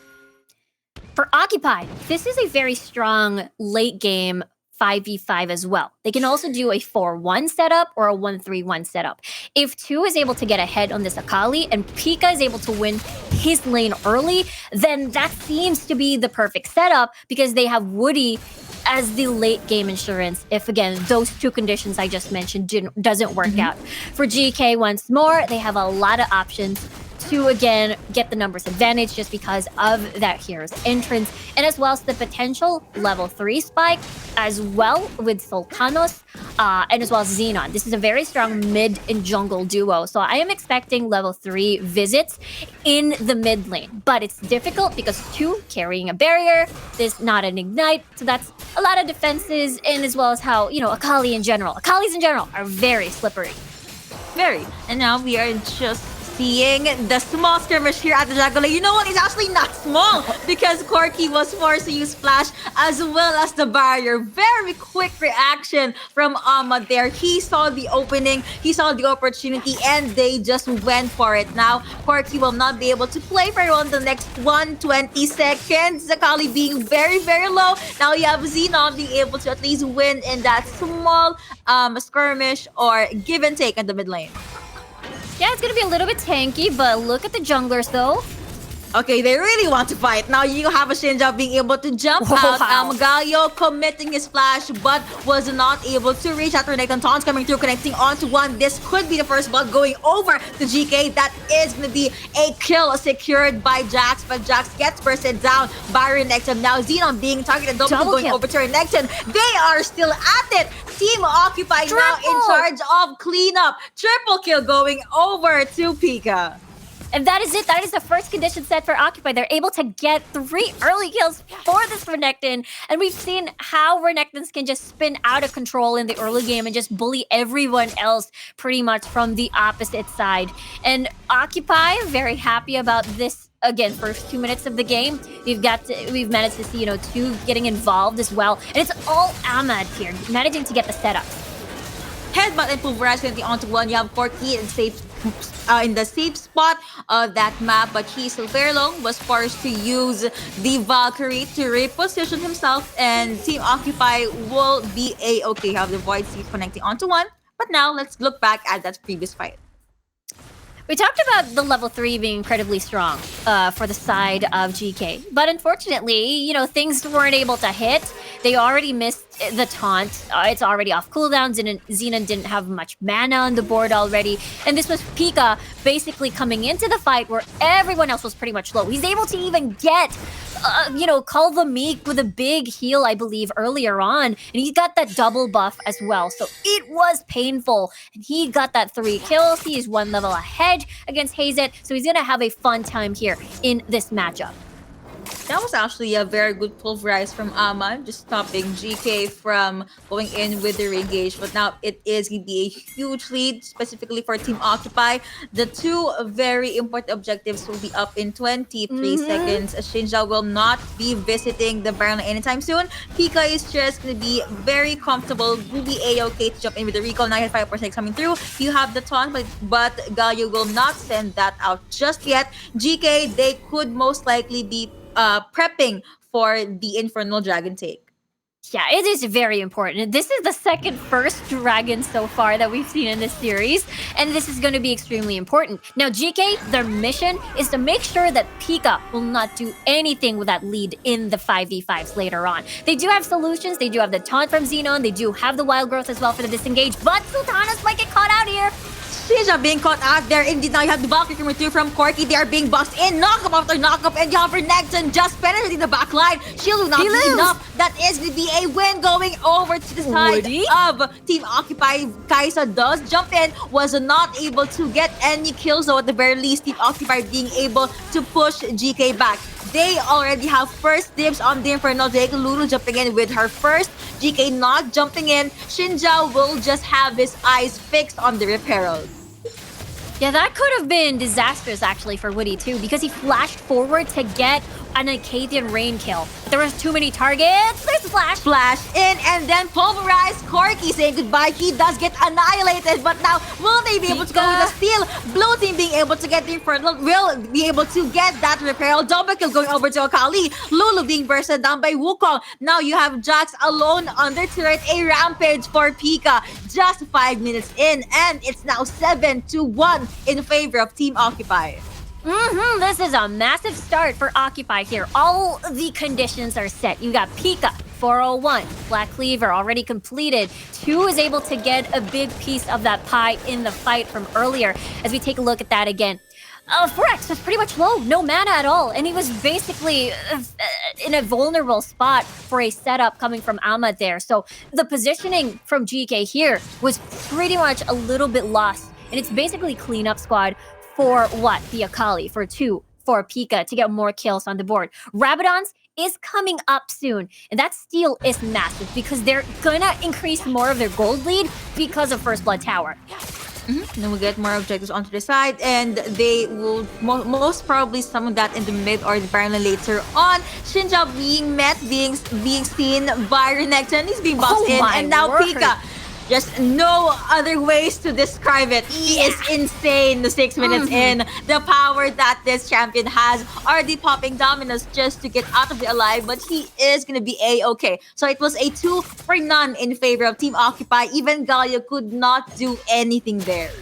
For Occupy, this is a very strong late game 5v5 as well. They can also do a 4-1 setup or a 1-3-1 setup. If 2 is able to get ahead on this Akali and Pika is able to win his lane early, then that seems to be the perfect setup because they have Woody as the late game insurance if, again, those 2 conditions I just mentioned doesn't work out. For GK, once more, they have a lot of options to, again, get the numbers advantage just because of that hero's entrance, and as well as the potential level 3 spike, as well with Sultanos, and as well as Xenon. This is a very strong mid and jungle duo, so I am expecting level 3 visits in the mid lane, but it's difficult because 2 carrying a barrier, there's not an ignite, so that's a lot of defenses, and as well as how, Akali's in general are very slippery. Very. And now we are just seeing the small skirmish here at the jungle. You know what? It's actually not small because Corki was forced to use flash as well as the barrier. Very quick reaction from Ahmad there. He saw the opening, he saw the opportunity, and they just went for it. Now, Corki will not be able to play for on the next 120 seconds. Zakali being very, very low. Now you have Xenon being able to at least win in that small skirmish or give and take in the mid lane. Yeah, it's gonna be a little bit tanky, but look at the junglers though. Okay, they really want to fight. Now you have a Xinjiao being able to jump out. Galio committing his flash, but was not able to reach out. Renekton taunts coming through, connecting onto 1. This could be the first blood going over to GK. That is going to be a kill secured by Jax, but Jax gets bursted down by Renekton. Now Xenon being targeted, double going over to Renekton. They are still at it. Team Occupy now in charge of cleanup. Triple kill going over to Pika. And that is it. That is the first condition set for Occupy. They're able to get 3 early kills for this Renekton. And we've seen how Renektons can just spin out of control in the early game and just bully everyone else pretty much from the opposite side. And Occupy, very happy about this. Again, first 2 minutes of the game, we've managed to see, 2 getting involved as well. And it's all Ahmad here, managing to get the setups. Headbutt and Pulverize getting onto 1. You have Corki in the safe spot of that map, but he still very low, was forced to use the Valkyrie to reposition himself, and Team Occupy will be a-okay. Have the Void Seed connecting onto 1. But now let's look back at that previous fight. We talked about the level 3 being incredibly strong for the side of GK. But unfortunately, things weren't able to hit They already missed the taunt. It's already off cooldown. Xenon didn't have much mana on the board already. And this was Pika basically coming into the fight where everyone else was pretty much low. He's able to even get, Call the Meek with a big heal, I believe, earlier on. And he got that double buff as well. So it was painful. And he got that 3 kills. He is 1 level ahead against Hazet. So he's going to have a fun time here in this matchup. That was actually a very good pulverize from Ama, just stopping GK from going in with the re-engage. But now it is going to be a huge lead, specifically for Team Occupy. The 2 very important objectives will be up in 23 seconds. Shinja will not be visiting the Baron anytime soon. Pika is just going to be very comfortable, will be A-okay to jump in with the recall. 95% coming through. You have the taunt, but Galio will not send that out just yet. GK, they could most likely be prepping for the Infernal Dragon take. Yeah, it is very important. This is the first dragon so far that we've seen in this series, and this is going to be extremely important. Now, GK, their mission is to make sure that Pika will not do anything with that lead in the 5v5s later on. They do have solutions. They do have the taunt from Xenon. They do have the wild growth as well for the disengage, but Sultanas might get caught out here. Shinja being caught out there. Indeed, now you have the Valkyrie coming through from Corki. They are being boxed in. Knockup after knockup. And you have Renekton just penetrating the back line. Shield will not be enough. That is going to be a win going over to the side of Team Occupy. Kaisa does jump in. Was not able to get any kills, though at the very least, Team Occupy being able to push GK back. They already have first dibs on the Infernal Drake. Lulu jumping in with her first. GK not jumping in. Shinja will just have his eyes fixed on the Rip Herald. Yeah, that could have been disastrous actually for Woody too, because he flashed forward to get an Acadian Rain kill. There was too many targets. There's the flash. Flash in and then pulverize. Corki saying goodbye. He does get annihilated, but now will they be able to go with the steal? Blue team being able to get the Infernal will be able to get that repair. Double kill going over to Akali. Lulu being bursted down by Wukong. Now you have Jax alone under turret. A rampage for Pika. Just 5 minutes in, and it's now 7-1 in favor of Team Occupy. This is a massive start for Occupy here. All the conditions are set. You got Pika, 401, Black Cleaver already completed. 2 is able to get a big piece of that pie in the fight from earlier. As we take a look at that again. Forex was pretty much low, no mana at all, and he was basically in a vulnerable spot for a setup coming from Ama there. So the positioning from GK here was pretty much a little bit lost, and it's basically cleanup squad for what? The Akali, for 2, for Pika to get more kills on the board. Rabadon's is coming up soon, and that steal is massive because they're gonna increase more of their gold lead because of First Blood Tower. Then we'll get more objectives onto the side, and they will most probably summon that in the mid or the Baron later on. Shinja being seen by Renekton. He's being boxed in, and now Pika. Just no other ways to describe it. He is insane. The 6 minutes in, the power that this champion has, already popping dominoes just to get out of the alive, but he is gonna be A-okay. So it was a 2-for-none in favor of Team Occupy. Even Galio could not do anything there.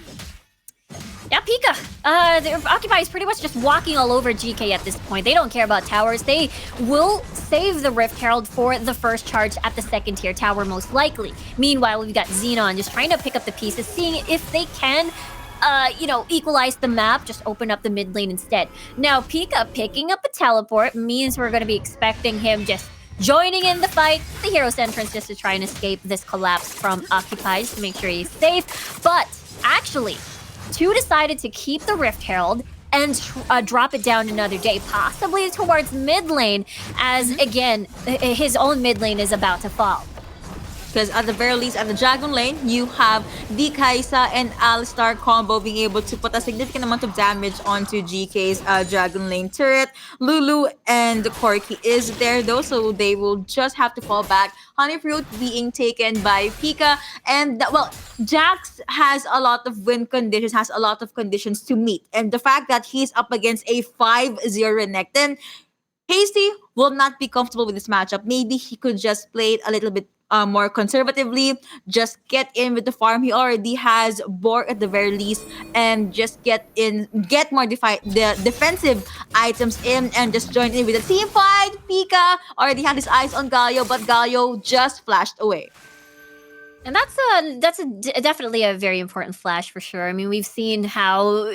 Yeah, Pika. The Occupy is pretty much just walking all over GK at this point. They don't care about towers. They will save the Rift Herald for the first charge at the second tier tower, most likely. Meanwhile, we've got Xenon just trying to pick up the pieces, seeing if they can, equalize the map, just open up the mid lane instead. Now, Pika picking up a teleport means we're going to be expecting him just joining in the fight. The hero's entrance just to try and escape this collapse from Occupy to make sure he's safe. But actually, 2 decided to keep the Rift Herald and drop it down another day, possibly towards mid lane, as again, his own mid lane is about to fall. Because at the very least, at the Dragon lane, you have the Kaisa and Alistar combo being able to put a significant amount of damage onto GK's Dragon lane turret. Lulu and Corki is there though, so they will just have to fall back. Honeyfruit being taken by Pika. And, Jax has a lot of win conditions, has a lot of conditions to meet. And the fact that he's up against a 5-0 Renekton, Hasty will not be comfortable with this matchup. Maybe he could just play it a little bit more conservatively. Just get in with the farm. He already has Borg at the very least, and just get more the defensive items in, and just join in with the team fight. Pika already had his eyes on Galio, but Galio just flashed away. And definitely a very important flash for sure. I mean, we've seen how,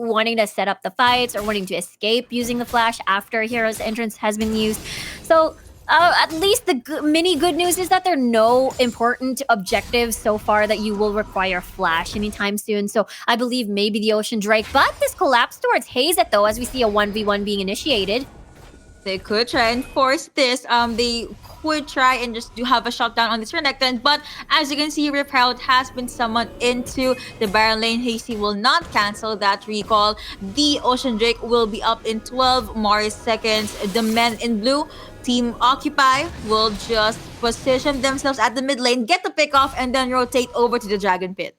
wanting to set up the fights or wanting to escape using the flash after a hero's entrance has been used. So at least the mini good news is that there are no important objectives so far that you will require flash anytime soon. So I believe maybe the Ocean Drake, but this collapse towards Hazet though, as we see a 1v1 being initiated. They could try and force this. They would try and just do have a shutdown on this Renekton, but as you can see, Rip Herald has been summoned into the Baron lane. Hasty will not cancel that recall. The Ocean Drake will be up in 12 more seconds. The men in blue, Team Occupy, will just position themselves at the mid lane, get the pick off, and then rotate over to the Dragon Pit.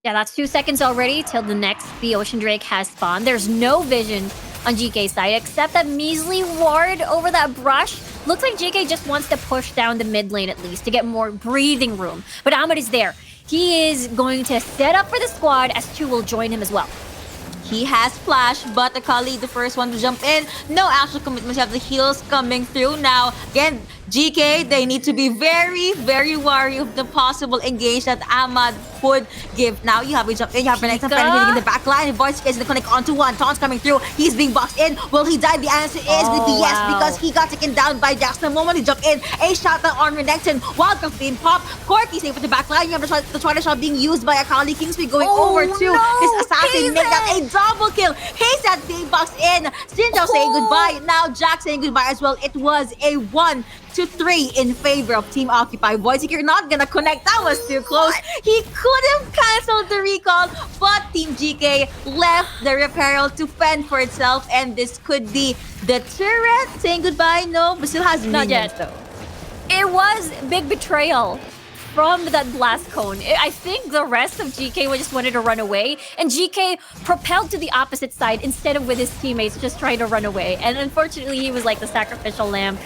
Yeah, that's 2 seconds already till the Ocean Drake has spawned. There's no vision on GK's side, except that measly ward over that brush. Looks like GK just wants to push down the mid lane at least to get more breathing room. But Ahmed is there. He is going to set up for the squad, as Chu will join him as well. He has flash, but Akali, the first one to jump in. No actual commitment. You have the heals coming through. Now, again, GK, they need to be very, very wary of the possible engage that Ahmad would give. Now, you have a jump in. You have Renekton penetrating in the back line. Voice is going to connect onto one. Taunts coming through. He's being boxed in. Will he die? The answer is going to be yes, because he got taken down by Jax. The moment he jumped in, a shot on Renekton. Wildcraft being popped. Corki safe with the back line. You have the Twilight shot being used by Akali. Kingsby going over to his assassin. Make that a double kill. Hazet being boxed in. Sinjo saying goodbye. Now Jax saying goodbye as well. It was a 1-3 in favor of Team Occupy. Voice, you're not gonna connect. That was too close. He could have canceled the recall, but Team GK left the Rip Herald to fend for itself, and this could be the turret saying goodbye. No, but still has not yet though. It was big betrayal from that blast cone. I think the rest of GK just wanted to run away, and GK propelled to the opposite side instead of with his teammates just trying to run away. And unfortunately, he was like the sacrificial lamb.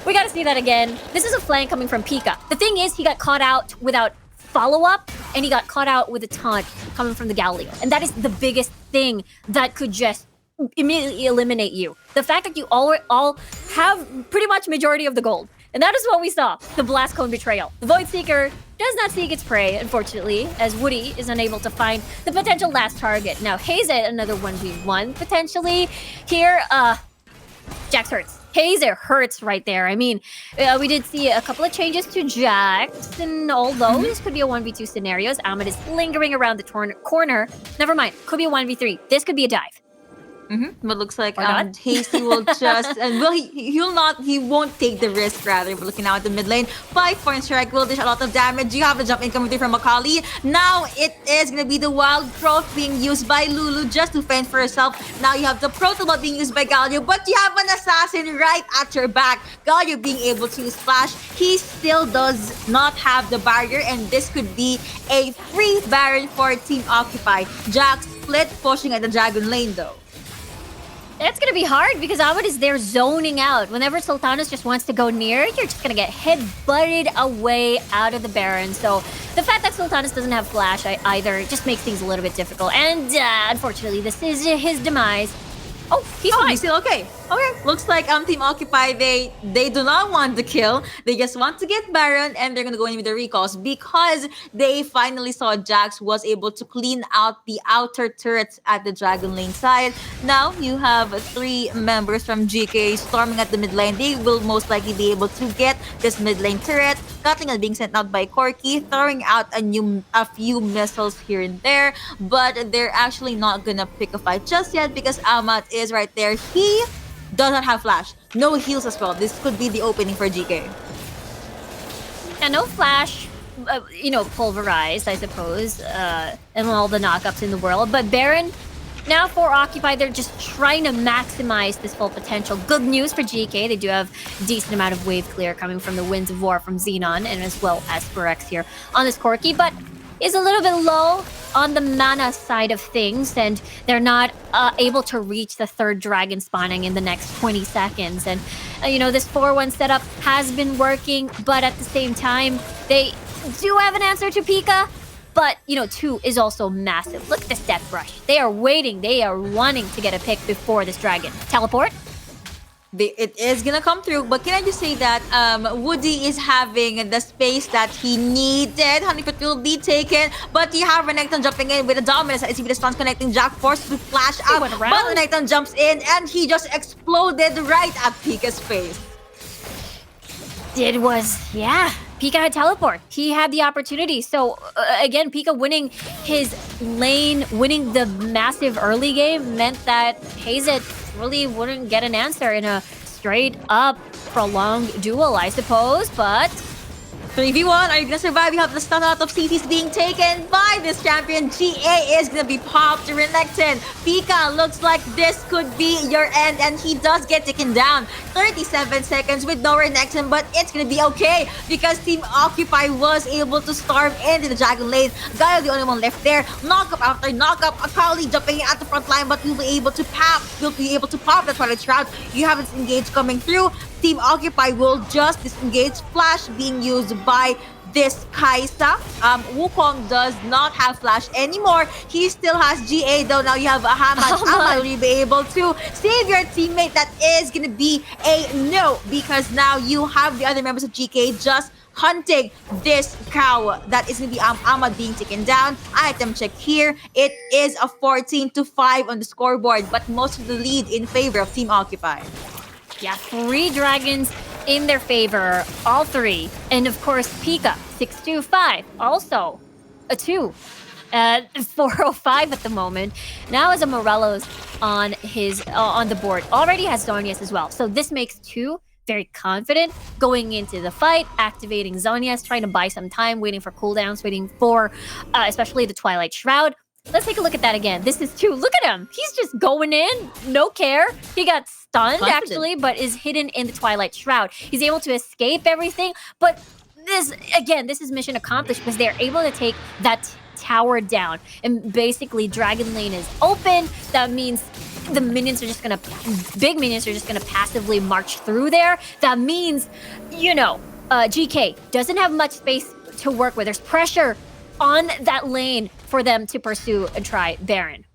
We gotta see that again. This is a flank coming from Pika. The thing is, he got caught out without follow-up, and he got caught out with a taunt coming from the Galio. And that is the biggest thing that could just immediately eliminate you. The fact that you all have pretty much majority of the gold. And that is what we saw, the Blast Cone betrayal. The Void Seeker does not seek its prey, unfortunately, as Woody is unable to find the potential last target. Now, Hazet, another 1v1 potentially. Here, Jax hurts. Hazet hurts right there. I mean, we did see a couple of changes to Jax, and although this could be a 1v2 scenario, Ahmed is lingering around the corner. Never mind, could be a 1v3. This could be a dive. But looks like Hasty will just he won't take the risk rather. But looking now at the mid lane, 5-point strike will dish a lot of damage. You have the jump in coming through from Akali. Now it is gonna be the wild growth being used by Lulu just to fend for herself. Now you have the Protobot being used by Galio, but you have an assassin right at your back. Galio being able to splash. He still does not have the barrier, and this could be a free Baron for Team Occupy. Jax split pushing at the Dragon lane though. It's going to be hard because Ahmed is there zoning out. Whenever Sultanas just wants to go near, you're just going to get head-butted away out of the Baron. So the fact that Sultanas doesn't have flash either just makes things a little bit difficult. And unfortunately, this is his demise. Oh, he's fine. He's still okay. Okay, looks like Team Occupy, they do not want the kill. They just want to get Baron, and they're gonna go in with the recalls because they finally saw Jax was able to clean out the outer turrets at the Dragon lane side. Now you have 3 members from GK storming at the mid lane. They will most likely be able to get this mid lane turret. Gatling is being sent out by Corki, throwing out a few missiles here and there, but they're actually not gonna pick a fight just yet because Ahmad is right there. He does not have flash. No heals as well. This could be the opening for GK. And no flash, pulverized, I suppose, and all the knockups in the world. But Baron, now for Occupy, they're just trying to maximize this full potential. Good news for GK. They do have a decent amount of wave clear coming from the Winds of War from Xenon, and as well as Sperex here on this Corki. But is a little bit low on the mana side of things, and they're not able to reach the third dragon spawning in the next 20 seconds. And, this 4-1 setup has been working, but at the same time, they do have an answer to Pika. But, 2 is also massive. Look at this Death Rush. They are waiting. They are wanting to get a pick before this dragon. Teleport? It is gonna come through, but can I just say that Woody is having the space that he needed. Honeypot will be taken, but you have Renekton jumping in with a dominance. I see the stuns connecting. Jack forced to flash out, but Renekton jumps in and he just exploded right at Pika's face. Pika had teleport. He had the opportunity. So, again, Pika winning his lane, winning the massive early game meant that Hazet really wouldn't get an answer in a straight-up prolonged duel, I suppose, but 3v1, are you gonna survive? You have the stun out of CCs being taken by this champion. GA is gonna be popped. Renekton, Pika, looks like this could be your end, and he does get taken down. 37 seconds with no Renekton, but it's gonna be okay because Team Occupy was able to storm into the dragon lane. Gaio, the only one left there. Knock-up after knock-up. Akali jumping at the front line, but we'll be able to pop the Twilight Shroud. You have this engage coming through. Team Occupy will just disengage. Flash being used by this Kai'Sa. Wukong does not have Flash anymore. He still has GA though. Now you have Hamad. Will you be able to save your teammate? That is going to be a no, because now you have the other members of GK just hunting this cow. That is going to be Ahmad being taken down. Item check here. It is a 14-5 on the scoreboard, but most of the lead in favor of Team Occupy. Yeah, 3 dragons in their favor, all 3. And of course, Pika, 625, also a 2. 405 at the moment. Now is a Morelos on the board. Already has Zhonya's as well. So this makes 2 very confident going into the fight, activating Zhonya's, trying to buy some time, waiting for cooldowns, waiting for especially the Twilight Shroud. Let's take a look at that again. This is 2. Look at him. He's just going in. No care. He got stunned, actually, but is hidden in the Twilight Shroud. He's able to escape everything. But this is mission accomplished because they're able to take that tower down. And basically, Dragon Lane is open. That means the minions are just going to... Big minions are just going to passively march through there. That means, GK doesn't have much space to work with. There's pressure on that lane for them to pursue and try Baron.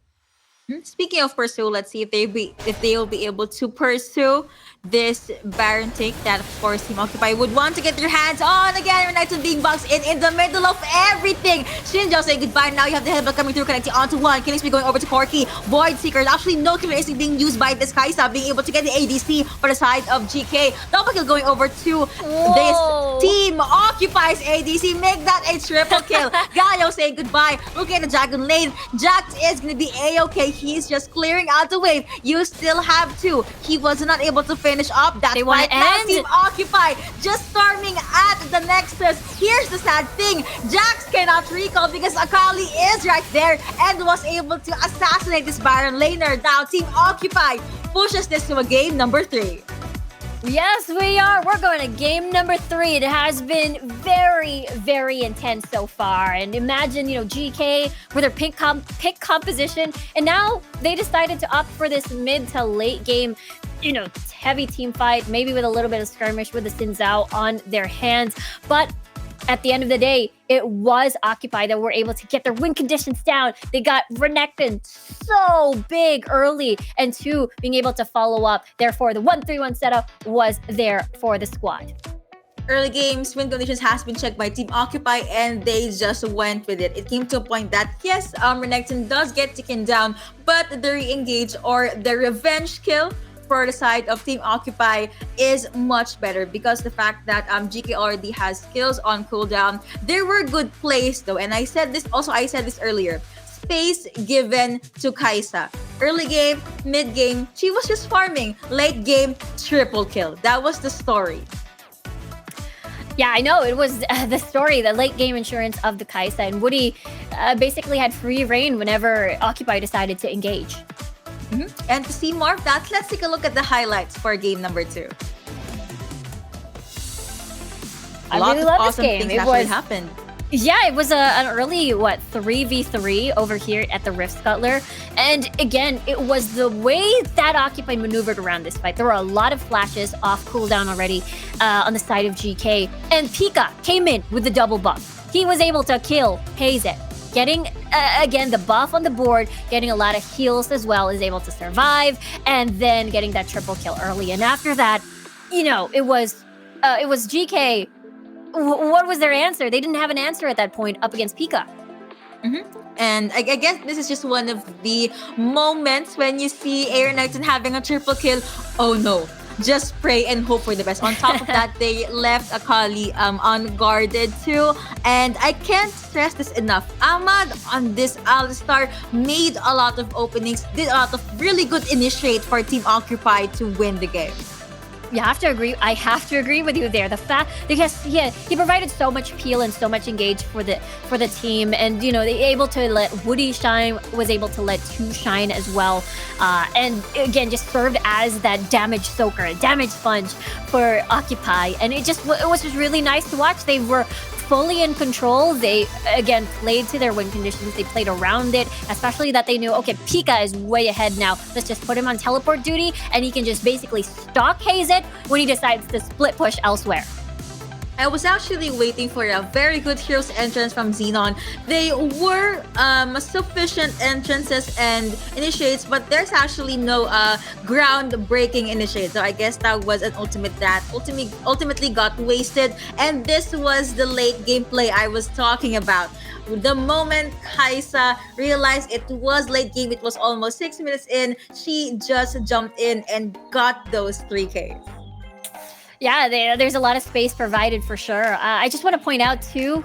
Speaking of pursue, let's see if they will be able to pursue this Baron take that, of course, Team Occupy would want to get their hands on. Again, Renekton being boxed in the middle of everything. Shinjo saying goodbye. Now you have the headbutt coming through, connecting onto one. Kingsby going over to Corki. Void Seekers. Actually, no killer instinct being used by this Kai'Sa, being able to get the ADC for the side of GK. Double kill going over to this Team Occupy's ADC. Make that a triple kill. Gaio saying goodbye. Looking at the Dragon Lane. Jax is going to be A-okay. He's just clearing out the wave. You still have 2. He was not able to finish up that fight. Now Team Occupy just storming at the Nexus. Here's the sad thing. Jax cannot recall because Akali is right there and was able to assassinate this Baron laner. Now Team Occupy pushes this to a game number 3. Yes, we are. We're going to game number 3. It has been very, very intense so far. And imagine, GK with their pick composition. And now they decided to opt for this mid to late game, heavy team fight, maybe with a little bit of skirmish with the Xin Zhao on their hands. But at the end of the day, it was Occupy that were able to get their win conditions down. They got Renekton so big early, and 2 being able to follow up. Therefore, the 1-3-1 setup was there for the squad. Early games, win conditions has been checked by Team Occupy, and they just went with it. It came to a point that, yes, Renekton does get taken down, but the re-engage or the revenge kill for the side of Team Occupy is much better because the fact that GK already has skills on cooldown. There were good plays though, and I said this earlier. Space given to Kai'Sa. Early game, mid game, she was just farming. Late game, triple kill. That was the story. Yeah, I know. It was the story, the late game insurance of the Kai'Sa, and Woody basically had free reign whenever Occupy decided to engage. And to see more of that, let's take a look at the highlights for game number 2. I really love awesome this game. Things actually happened. Yeah, it was an early, 3v3 over here at the Rift Scuttler. And again, it was the way that Occupy maneuvered around this fight. There were a lot of flashes off cooldown already on the side of GK. And Pika came in with the double buff. He was able to kill Hazet. Getting, again, the buff on the board, getting a lot of heals as well, is able to survive, and then getting that triple kill early. And after that, it was GK. What was their answer? They didn't have an answer at that point up against Pika. And I guess this is just one of the moments when you see Aaron Knighton having a triple kill. Oh no. Just pray and hope for the best. On top of that, they left Akali unguarded too. And I can't stress this enough. Ahmad on this Alistar made a lot of openings, did a lot of really good initiate for Team Occupy to win the game. You have to agree. I have to agree with you there. The fact because he provided so much peel and so much engage for the team, and they able to let Woody shine, was able to let Tu shine as well, and again just served as that damage soaker, damage sponge for Occupy, and it was just really nice to watch. They were fully in control. They again played to their win conditions. They played around it, especially that they knew, okay, Pika is way ahead now. Let's just put him on teleport duty, and he can just basically stalk Hazet when he decides to split push elsewhere. I was actually waiting for a very good hero's entrance from Xenon. They were sufficient entrances and initiates, but there's actually no ground-breaking initiate. So I guess that was an ultimate that ultimately got wasted. And this was the late gameplay I was talking about. The moment Kai'Sa realized it was late game, it was almost 6 minutes in, she just jumped in and got those 3Ks. Yeah, there's a lot of space provided for sure. I just want to point out too,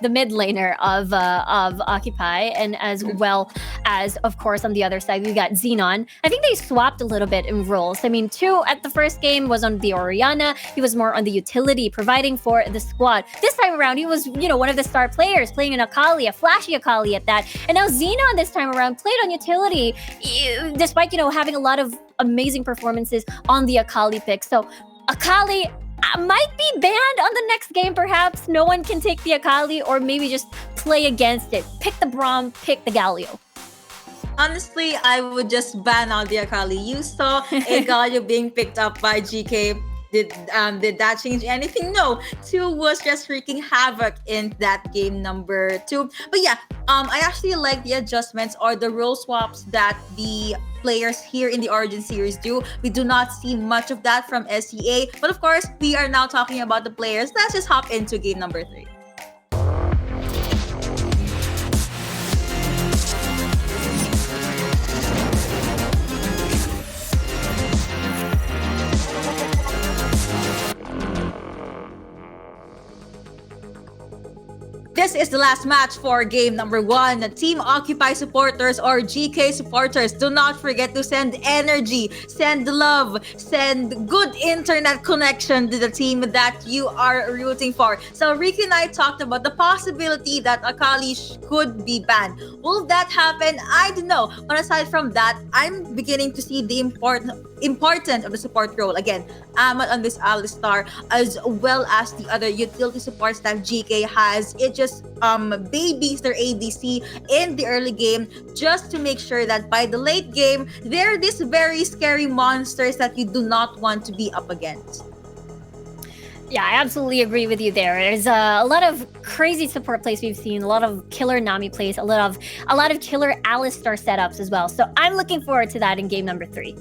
the mid laner of Occupy, and as well as, of course, on the other side we got Xenon. I think they swapped a little bit in roles. I mean, Tu at the first game was on the Orianna. He was more on the utility, providing for the squad. This time around, he was one of the star players, playing an Akali, a flashy Akali at that. And now Xenon this time around played on utility, despite having a lot of amazing performances on the Akali pick. So Akali might be banned on the next game, perhaps. No one can take the Akali, or maybe just play against it. Pick the Braum, pick the Galio. Honestly, I would just ban out the Akali. You saw a Galio being picked up by GK. Did that change anything? No. Tu was just wreaking havoc in that game number 2. But yeah, I actually like the adjustments or the role swaps that the players here in the Origin series do. We do not see much of that from SEA. But of course, we are now talking about the players. Let's just hop into game number 3. This is the last match for game number 1. The Team Occupy supporters or GK supporters, do not forget to send energy, send love, send good internet connection to the team that you are rooting for. So Ricky and I talked about the possibility that Akali could be banned. Will that happen? I don't know. But aside from that, I'm beginning to see the importance of the support role. Again, Ahmad on this Alistar, as well as the other utility supports that GK has. It just babies their ADC in the early game, just to make sure that by the late game, they're these very scary monsters that you do not want to be up against. Yeah, I absolutely agree with you there. There's a lot of crazy support plays we've seen, a lot of killer Nami plays, a lot of killer Alistar setups as well. So I'm looking forward to that in game number 3.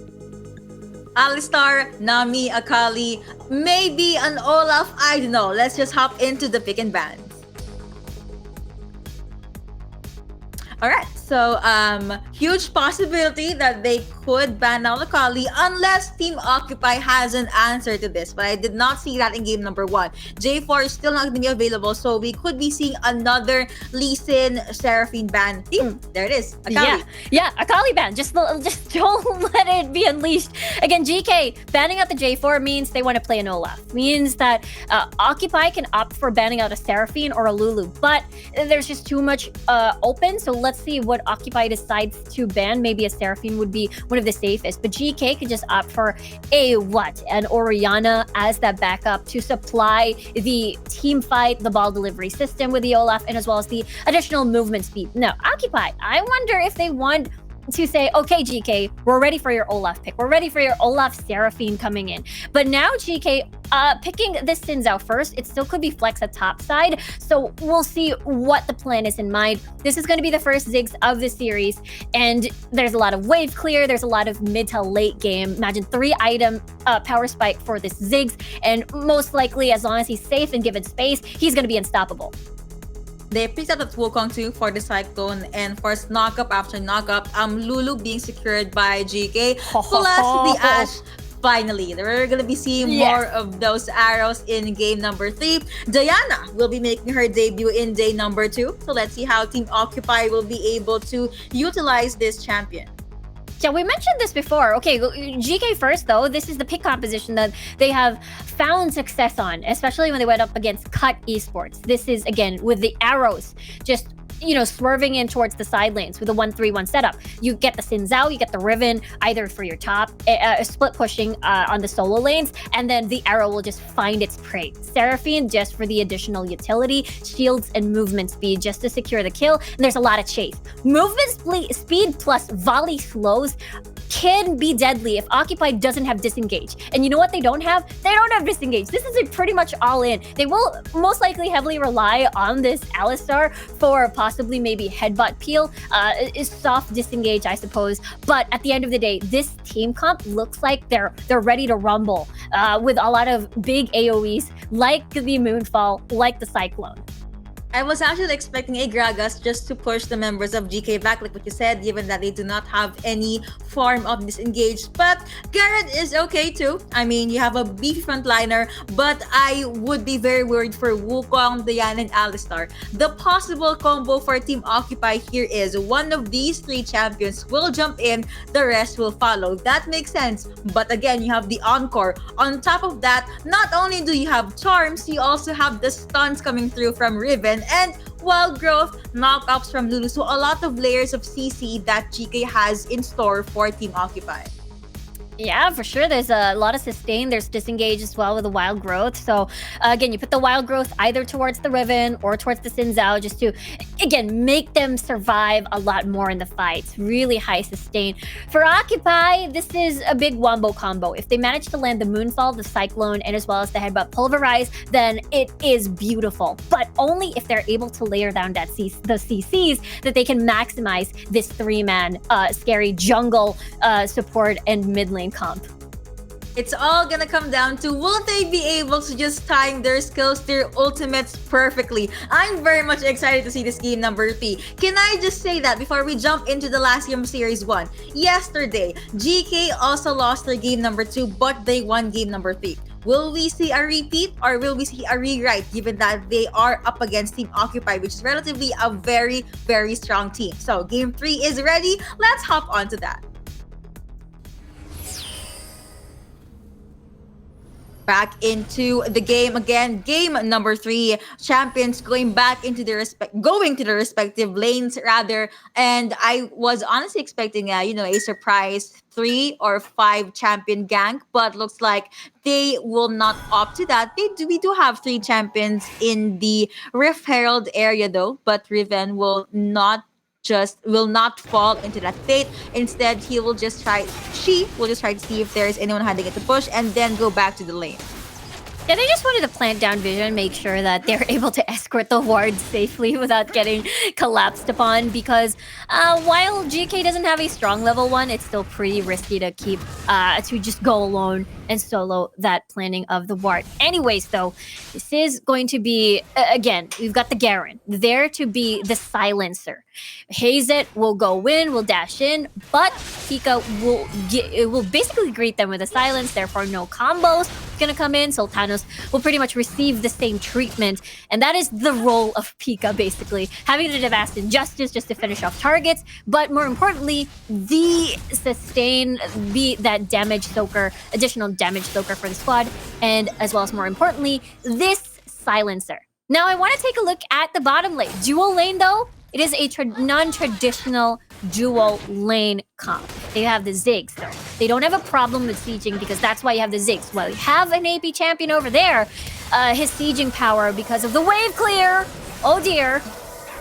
Alistar, Nami, Akali, maybe an Olaf, I don't know. Let's just hop into the pick and ban. All right, so huge possibility that they could ban out Akali unless Team Occupy has an answer to this. But I did not see that in game number 1. J4 is still not going to be available, so we could be seeing another Lee Sin Seraphine ban. There it is, Akali. Yeah, Akali ban. Just don't let it be unleashed. Again, GK banning out the J4 means they want to play an Olaf. Means that Occupy can opt for banning out a Seraphine or a Lulu, but there's just too much open. So let's see what Occupy decides to ban. Maybe a Seraphine would be one of the safest. But GK could just opt for an Orianna as that backup to supply the team fight, the ball delivery system with the Olaf, and as well as the additional movement speed. Now, Occupy, I wonder if they want to say, okay, GK, we're ready for your Olaf pick. We're ready for your Olaf Seraphine coming in. But now GK picking this Xin Zhao first, it still could be flex at top side. So we'll see what the plan is in mind. This is going to be the first Ziggs of the series. And there's a lot of wave clear. There's a lot of mid to late game. Imagine 3-item power spike for this Ziggs. And most likely, as long as he's safe and given space, he's going to be unstoppable. They picked up the Wukong too for the Cyclone, and for knockup after knockup, Lulu being secured by GK, plus the Ashe. Finally, we're gonna be seeing more of those arrows in game number 3. Diana will be making her debut in day number 2, so let's see how Team Occupy will be able to utilize this champion. Yeah, we mentioned this before. Okay, GK first, though. This is the pick composition that they have found success on, especially when they went up against Cut Esports. This is, again, with the arrows just, swerving in towards the side lanes with a 1-3-1 setup. You get the Xin Zhao, you get the Riven, either for your top, split pushing on the solo lanes, and then the arrow will just find its prey. Seraphine just for the additional utility, shields and movement speed just to secure the kill, and there's a lot of chase. Movement speed plus volley slows can be deadly if Occupy doesn't have disengage. And you know what they don't have? They don't have disengage. This is pretty much all in. They will most likely heavily rely on this Alistar for possibly maybe headbutt peel, is soft disengage, I suppose. But at the end of the day, this team comp looks like they're ready to rumble with a lot of big AoEs like the Moonfall, like the Cyclone. I was actually expecting a Gragas just to push the members of GK back, like what you said, given that they do not have any form of disengage. But Garrett is okay too. I mean, you have a beefy frontliner, but I would be very worried for Wukong, Diana, and Alistar. The possible combo for Team Occupy here is one of these 3 champions will jump in, the rest will follow. That makes sense. But again, you have the Encore. On top of that, not only do you have charms, you also have the stuns coming through from Riven, and Wild Growth, knockups from Lulu. So a lot of layers of CC that GK has in store for Team Occupy. Yeah, for sure. There's a lot of sustain. There's disengage as well with the Wild Growth. So again, you put the Wild Growth either towards the Riven or towards the Xin Zhao just to, again, make them survive a lot more in the fights. Really high sustain. For Occupy, this is a big wombo combo. If they manage to land the Moonfall, the Cyclone, and as well as the Headbutt Pulverize, then it is beautiful. But only if they're able to layer down the CCs that they can maximize this 3-man scary jungle support and mid lane comp. It's all gonna come down to, will they be able to just time their skills, their ultimates perfectly? I'm very much excited to see this game number 3. Can I just say that before we jump into the last game of Series 1? Yesterday, GK also lost their game number 2, but they won game number 3. Will we see a repeat or will we see a rewrite, given that they are up against Team Occupy, which is relatively a very, very strong team? So game 3 is ready. Let's hop onto that. Back into the game again. Game number 3. Champions going to their respective lanes rather. And I was honestly expecting a surprise 3 or 5 champion gank, but looks like they will not opt to that. We do have 3 champions in the Rift Herald area though, but Riven will not fall into that fate. Instead, she will just try to see if there's anyone hiding at the bush and then go back to the lane. Yeah, they just wanted to plant down vision, make sure that they're able to escort the wards safely without getting collapsed upon, because while GK doesn't have a strong level 1, it's still pretty risky to keep to just go alone and solo that planning of the ward. Anyways, though, this is going to be, again, we've got the Garen there to be the silencer. Hazet will go in, will dash in, but Pika will basically greet them with a silence, therefore no combos gonna come in. Sultanos will pretty much receive the same treatment, and that is the role of Pika, basically. Having the Devast Injustice just to finish off targets, but more importantly, the sustain, that damage soaker, additional damage soaker for the squad, and as well as more importantly, this silencer. Now I want to take a look at the bottom lane. Dual lane though, it is a non-traditional dual lane comp. They have the Ziggs, though. They don't have a problem with sieging because that's why you have the Ziggs. While you have an AP champion over there, his sieging power because of the wave clear. Oh dear.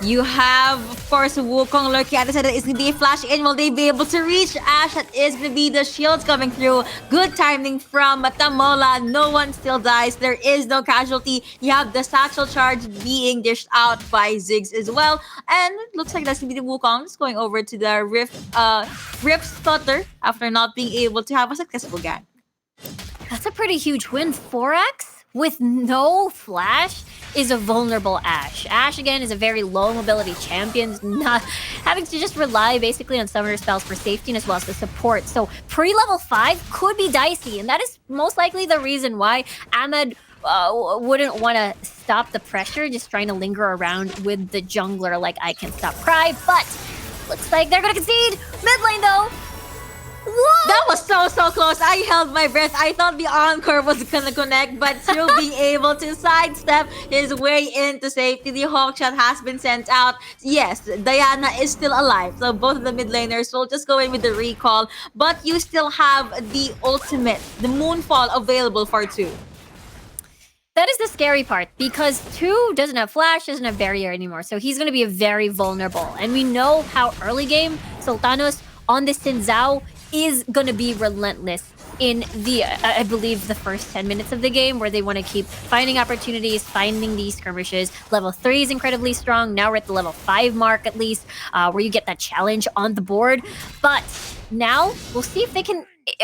You have, of course, Wukong lurking at the side. That is going to be a flash in. Will they be able to reach Ash? That is going to be the shields coming through. Good timing from Tamola. No one still dies. There is no casualty. You have the satchel charge being dished out by Ziggs as well. And it looks like that's going to be the Wukong just going over to the Rift Stutter after not being able to have a successful gang. That's a pretty huge win. 4x with no flash is a vulnerable Ash. Ash, again, is a very low mobility champion, not having to just rely basically on summoner spells for safety and as well as the support. So pre-level 5 could be dicey, and that is most likely the reason why Ahmed wouldn't want to stop the pressure, just trying to linger around with the jungler like I Can Stop Cry, but looks like they're going to concede. Mid lane, though. Whoa! That was so close. I held my breath. I thought the Encore was gonna connect, but still being able to sidestep his way into safety. The Hawkshot has been sent out. Yes, Diana is still alive. So both of the mid laners will just go in with the recall. But you still have the ultimate, the Moonfall available for 2. That is the scary part, because 2 doesn't have flash, doesn't have barrier anymore. So he's going to be very vulnerable. And we know how early game Sultanos on the Xin Zhao is going to be relentless in the, I believe, the first 10 minutes of the game, where they want to keep finding opportunities, finding these skirmishes. Level 3 is incredibly strong. Now we're at the level 5 mark, at least, where you get that challenge on the board. But now we'll see if they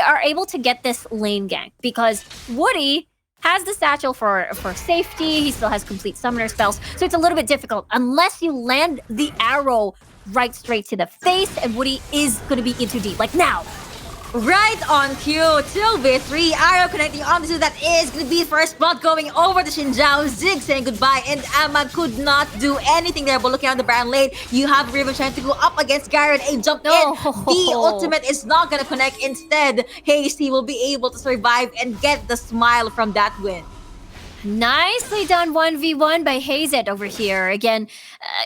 are able to get this lane gank, because Woody has the satchel for safety. He still has complete summoner spells, so it's a little bit difficult unless you land the arrow right straight to the face, and Woody is going to be in too deep, like now. Right on cue, 2v3, arrow connecting onto that is going to be first blood going over to Xin Zhao. Ziggs saying goodbye, and Ahmed could not do anything there, but looking at the Baron lane, you have Riven trying to go up against Garen. A jump in, the ultimate is not going to connect. Instead, Hasty will be able to survive and get the smile from that win. Nicely done 1v1 by Hazet over here. Again,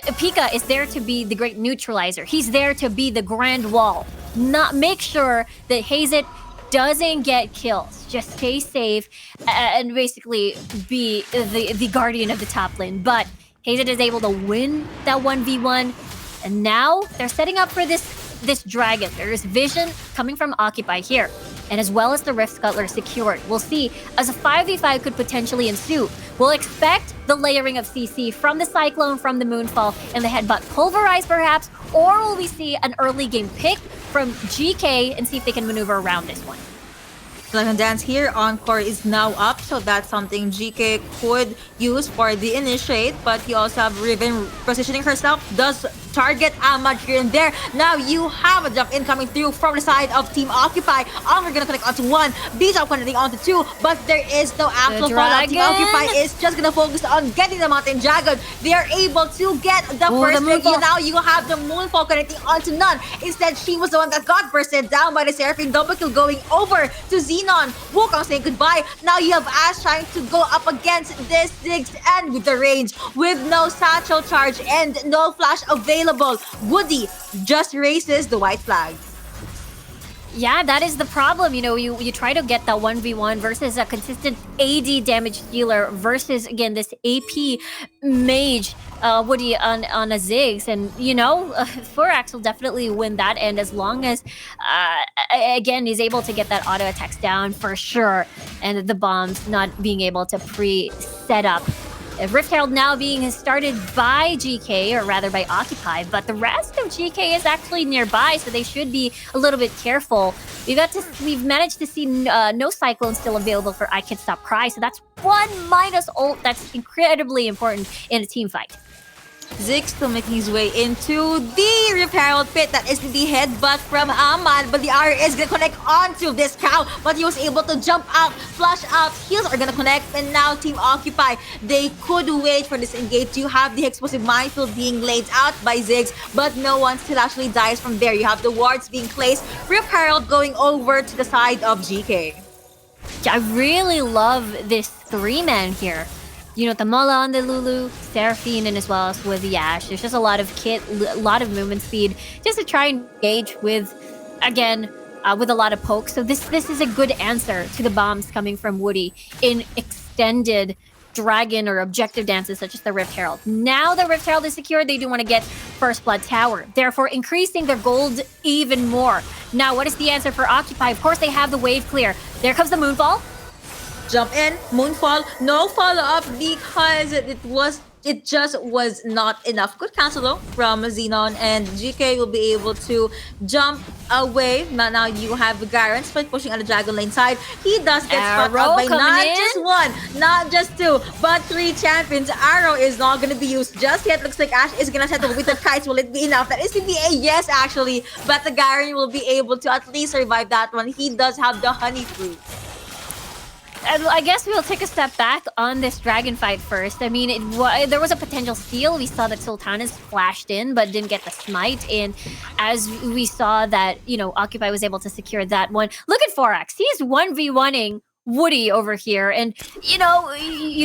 Pika is there to be the great neutralizer. He's there to be the grand wall. Not make sure that Hazet doesn't get kills. Just stay safe and basically be the guardian of the top lane. But Hazet is able to win that 1v1. And now they're setting up for this dragon. There is vision coming from Occupy here, and as well as the Rift Scuttler secured. We'll see as a 5v5 could potentially ensue. We'll expect the layering of CC from the Cyclone, from the Moonfall, and the Headbutt Pulverize perhaps, or will we see an early game pick from GK and see if they can maneuver around this one? Dragon Dance here, Encore is now up, so that's something GK could use for the initiate, but you also have Riven positioning herself, does target Ahmed here and there. Now you have a jump in coming through from the side of Team Occupy. Encore gonna connect onto 1, B-Top connecting onto 2, but there is no actual fallout. Team Occupy is just gonna focus on getting the Mountain Dragon. They are able to get the first pick. Now you have the Moonfall connecting onto None. Instead, she was the one that got bursted down by the Seraphine. Double kill going over to Xenon. Wukong saying goodbye. Now you have Ash trying to go up against this Ziggs, and with the range, with no satchel charge and no flash available, Woody just raises the white flag. Yeah, that is the problem. You know, you try to get that 1v1 versus a consistent AD damage dealer versus, again, this AP mage, Woody on a Ziggs. And, you know, Forax will definitely win that end as long as, again, he's able to get that auto attacks down for sure. And the bombs not being able to pre-set up. Rift Herald now being started by GK, or rather by Occupy, but the rest of GK is actually nearby, so they should be a little bit careful. We've managed to see no Cyclone still available for I Can Stop Cry, so that's 1 minus ult. That's incredibly important in a team fight. Ziggs still making his way into the Rift Herald pit. That is the headbutt from Ahmed, but the R is gonna connect onto this cow, but he was able to jump out, flush out, heals are gonna connect, and now Team Occupy, they could wait for this engage. You have the explosive minefield being laid out by Ziggs, but no one still actually dies from there. You have the wards being placed, Rift Herald going over to the side of GK. I really love this 3-man here. You know, the Mola on the Lulu, Seraphine, and as well as with the Ashe. There's just a lot of kit, a lot of movement speed, just to try and engage with again, with a lot of poke. So this is a good answer to the bombs coming from Woody in extended dragon or objective dances such as the Rift Herald. Now the Rift Herald is secured, they do want to get First Blood Tower, therefore increasing their gold even more. Now, what is the answer for Occupy? Of course, they have the wave clear. There comes the Moonfall. Jump in, Moonfall, no follow-up because it just was not enough. Good cancel though from Xenon, and GK will be able to jump away. Now you have Garen split pushing on the Dragon Lane side. He does get spot out by not just one, not just two, but 3 champions. Arrow is not going to be used just yet. Looks like Ash is going to settle with the kites. Will it be enough? That is to be a yes, actually. But the Garen will be able to at least survive that one. He does have the honey fruit. I guess we'll take a step back on this dragon fight first. I mean, there was a potential steal. We saw that Sultanas flashed in, but didn't get the smite. And as we saw that, Occupy was able to secure that one. Look at Forax. He's 1v1ing Woody over here, and you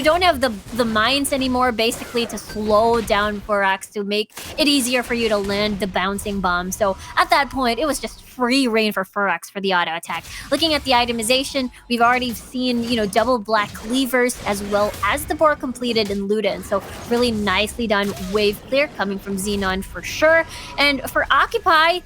don't have the mines anymore basically to slow down Forax to make it easier for you to land the bouncing bomb. So at that point, it was just free reign for Forax for the auto attack. Looking at the itemization, we've already seen double black cleavers as well as the board completed in Luden. So really nicely done wave clear coming from Xenon for sure. And for Occupy,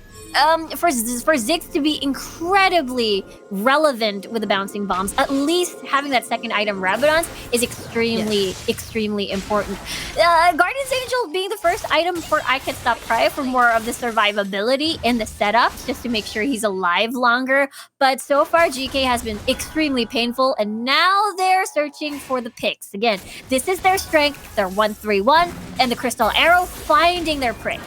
for Ziggs to be incredibly relevant with the bouncing bombs, at least having that second item, Rabadons, is extremely important. Guardian's Angel being the first item for I Can Stop Cry for more of the survivability in the setups, just to make sure he's alive longer. But so far, GK has been extremely painful, and now they're searching for the picks. Again, this is their strength. They're 1-3-1, and the Crystal Arrow finding their prey.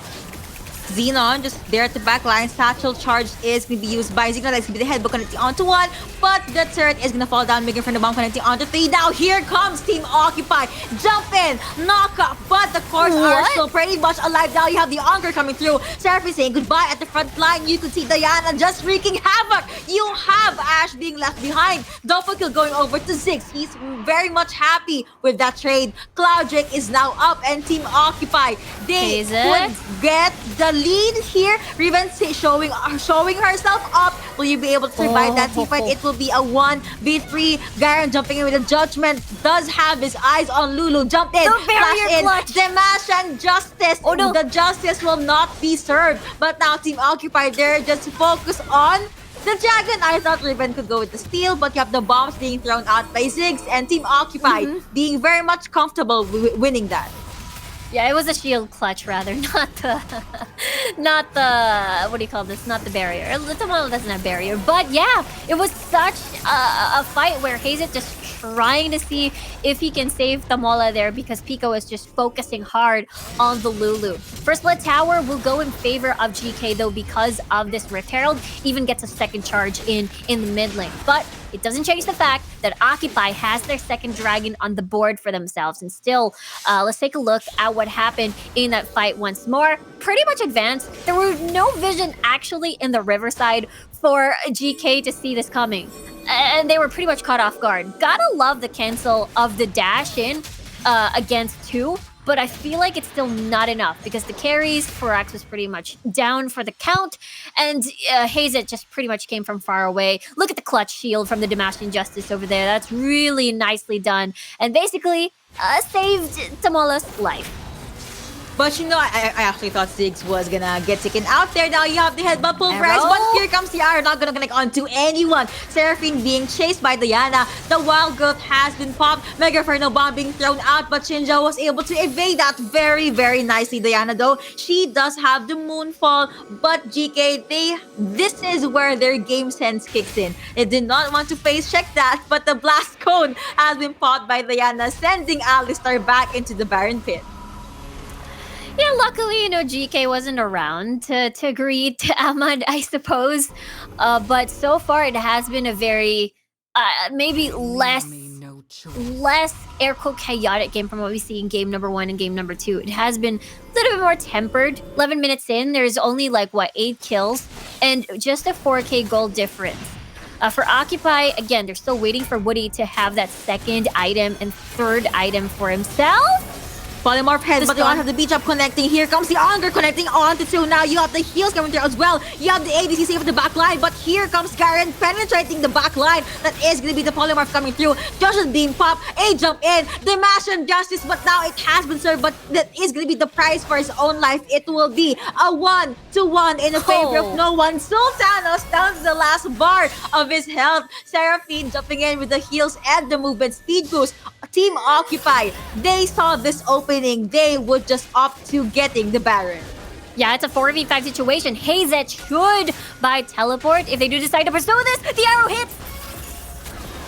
Xenon just there at the back line. Satchel charge is going to be used by Xenon. That's going to be the headbutt connecting onto 1, but the turret is going to fall down, making for the bomb connecting onto 3. Now here comes Team Occupy. Jump in, knock up, but the cores are still pretty much alive. Now you have the Anchor coming through. Seraphine saying goodbye at the front line. You could see Diana just wreaking havoc. You have Ash being left behind. Doppelkill going over to Ziggs. He's very much happy with that trade. Cloud Drake is now up, and Team Occupy, they would get the lead here. Riven showing herself up. Will you be able to survive that team fight? It will be a 1v3. Garen jumping in with a judgment. Does have his eyes on Lulu. Jump in. Flash in. Demash and Justice. Oh no. The Justice will not be served. But now Team Occupy, they're just focus on the Dragon. I thought Riven could go with the steal, but you have the bombs being thrown out by Ziggs, and Team Occupy being very much comfortable winning that. Yeah, it was a shield clutch rather, not the, what do you call this? Not the barrier. Tamola doesn't have barrier, but yeah, it was such a fight where Hazet just trying to see if he can save Tamola there because Pico is just focusing hard on the Lulu. First Blood Tower will go in favor of GK though because of this Rift Herald. Even gets a second charge in the mid lane, but it doesn't change the fact that Occupy has their second dragon on the board for themselves. And still, let's take a look at what happened in that fight once more. Pretty much advanced. There were no vision actually in the Riverside for GK to see this coming. And they were pretty much caught off guard. Gotta love the cancel of the dash in against 2. But I feel like it's still not enough because the carries, Forax was pretty much down for the count, and Hazet just pretty much came from far away. Look at the clutch shield from the Damascene Justice over there. That's really nicely done, and basically saved Tamola's life. But I actually thought Ziggs was gonna get taken out there. Now you have the headbutt pulverize, but here comes the arrow, not gonna connect onto anyone. Seraphine being chased by Diana. The Wild Growth has been popped. Mega Inferno Bomb being thrown out, but Shinja was able to evade that very, very nicely. Diana though, she does have the Moonfall, but GK, this is where their game sense kicks in. They did not want to face check that, but the Blast Cone has been popped by Diana, sending Alistar back into the Baron Pit. Yeah, luckily, GK wasn't around to greet Ahmad, I suppose. But so far, it has been a very, maybe less air-quote chaotic game from what we see in game number 1 and game number 2. It has been a little bit more tempered. 11 minutes in, there's only 8 kills and just a 4k gold difference. For Occupy, again, they're still waiting for Woody to have that second item and third item for himself. Polymorph head, This but they one. don't have the beach up connecting. Here comes the Onger connecting onto 2. Now you have the heals coming through as well. You have the ADC safe at the back line, but here comes Garen penetrating the back line. That is going to be the Polymorph coming through. Josh's beam pop, a jump in, the mash and justice, but now it has been served, but that is going to be the price for his own life. It will be a 1-1 in the favor of no one. Sultanos down to the last bar of his health. Seraphine jumping in with the heals and the movement speed boost. Team Occupy, they saw this opening. They would just opt to getting the Baron. Yeah, it's a 4v5 situation. Hazet should buy teleport if they do decide to pursue this. The arrow hits.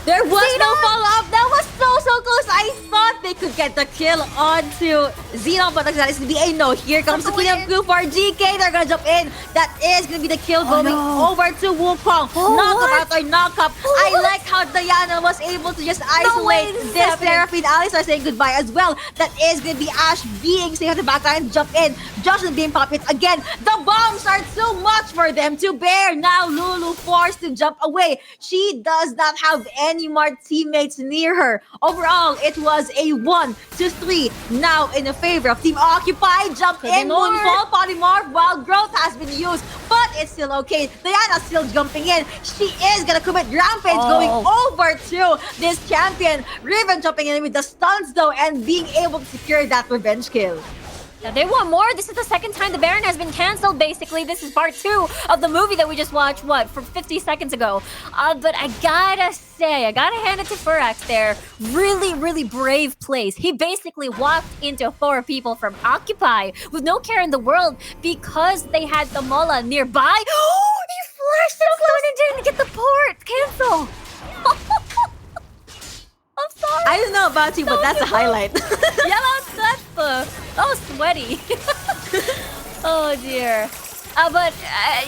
There was no follow-up. That was so close. I thought they could get the kill onto Xenon, but that is going to be a no. Here comes the cleanup crew for GK. They're going to jump in. That is going to be the kill going over to Wukong. Knock-up or knock-up. I like how Diana was able to just isolate this Seraphine. Alistar saying goodbye as well. That is going to be Ashe being safe at the back line. Jump in. Josh and beam pop it again. The bombs are too much for them to bear. Now Lulu forced to jump away. She does not have any more teammates near her. Overall, it was a 1-3 now in the favor of Team Occupy. Jump in, Moonfall, Polymorph, while growth has been used, but it's still okay. Diana's still jumping in. She is gonna commit rampage going over to this champion. Riven jumping in with the stuns though and being able to secure that revenge kill. Now they want more. This is the second time the Baron has been canceled, basically. This is part 2 of the movie that we just watched, for 50 seconds ago. But I gotta say, I gotta hand it to Furax there. Really, really brave plays. He basically walked into 4 people from Occupy with no care in the world because they had the Mola nearby. Oh, he flashed so close and didn't get the port. Cancel. I'm sorry. I don't know about you, but that's a highlight. Yeah, that was sweaty. Oh dear. But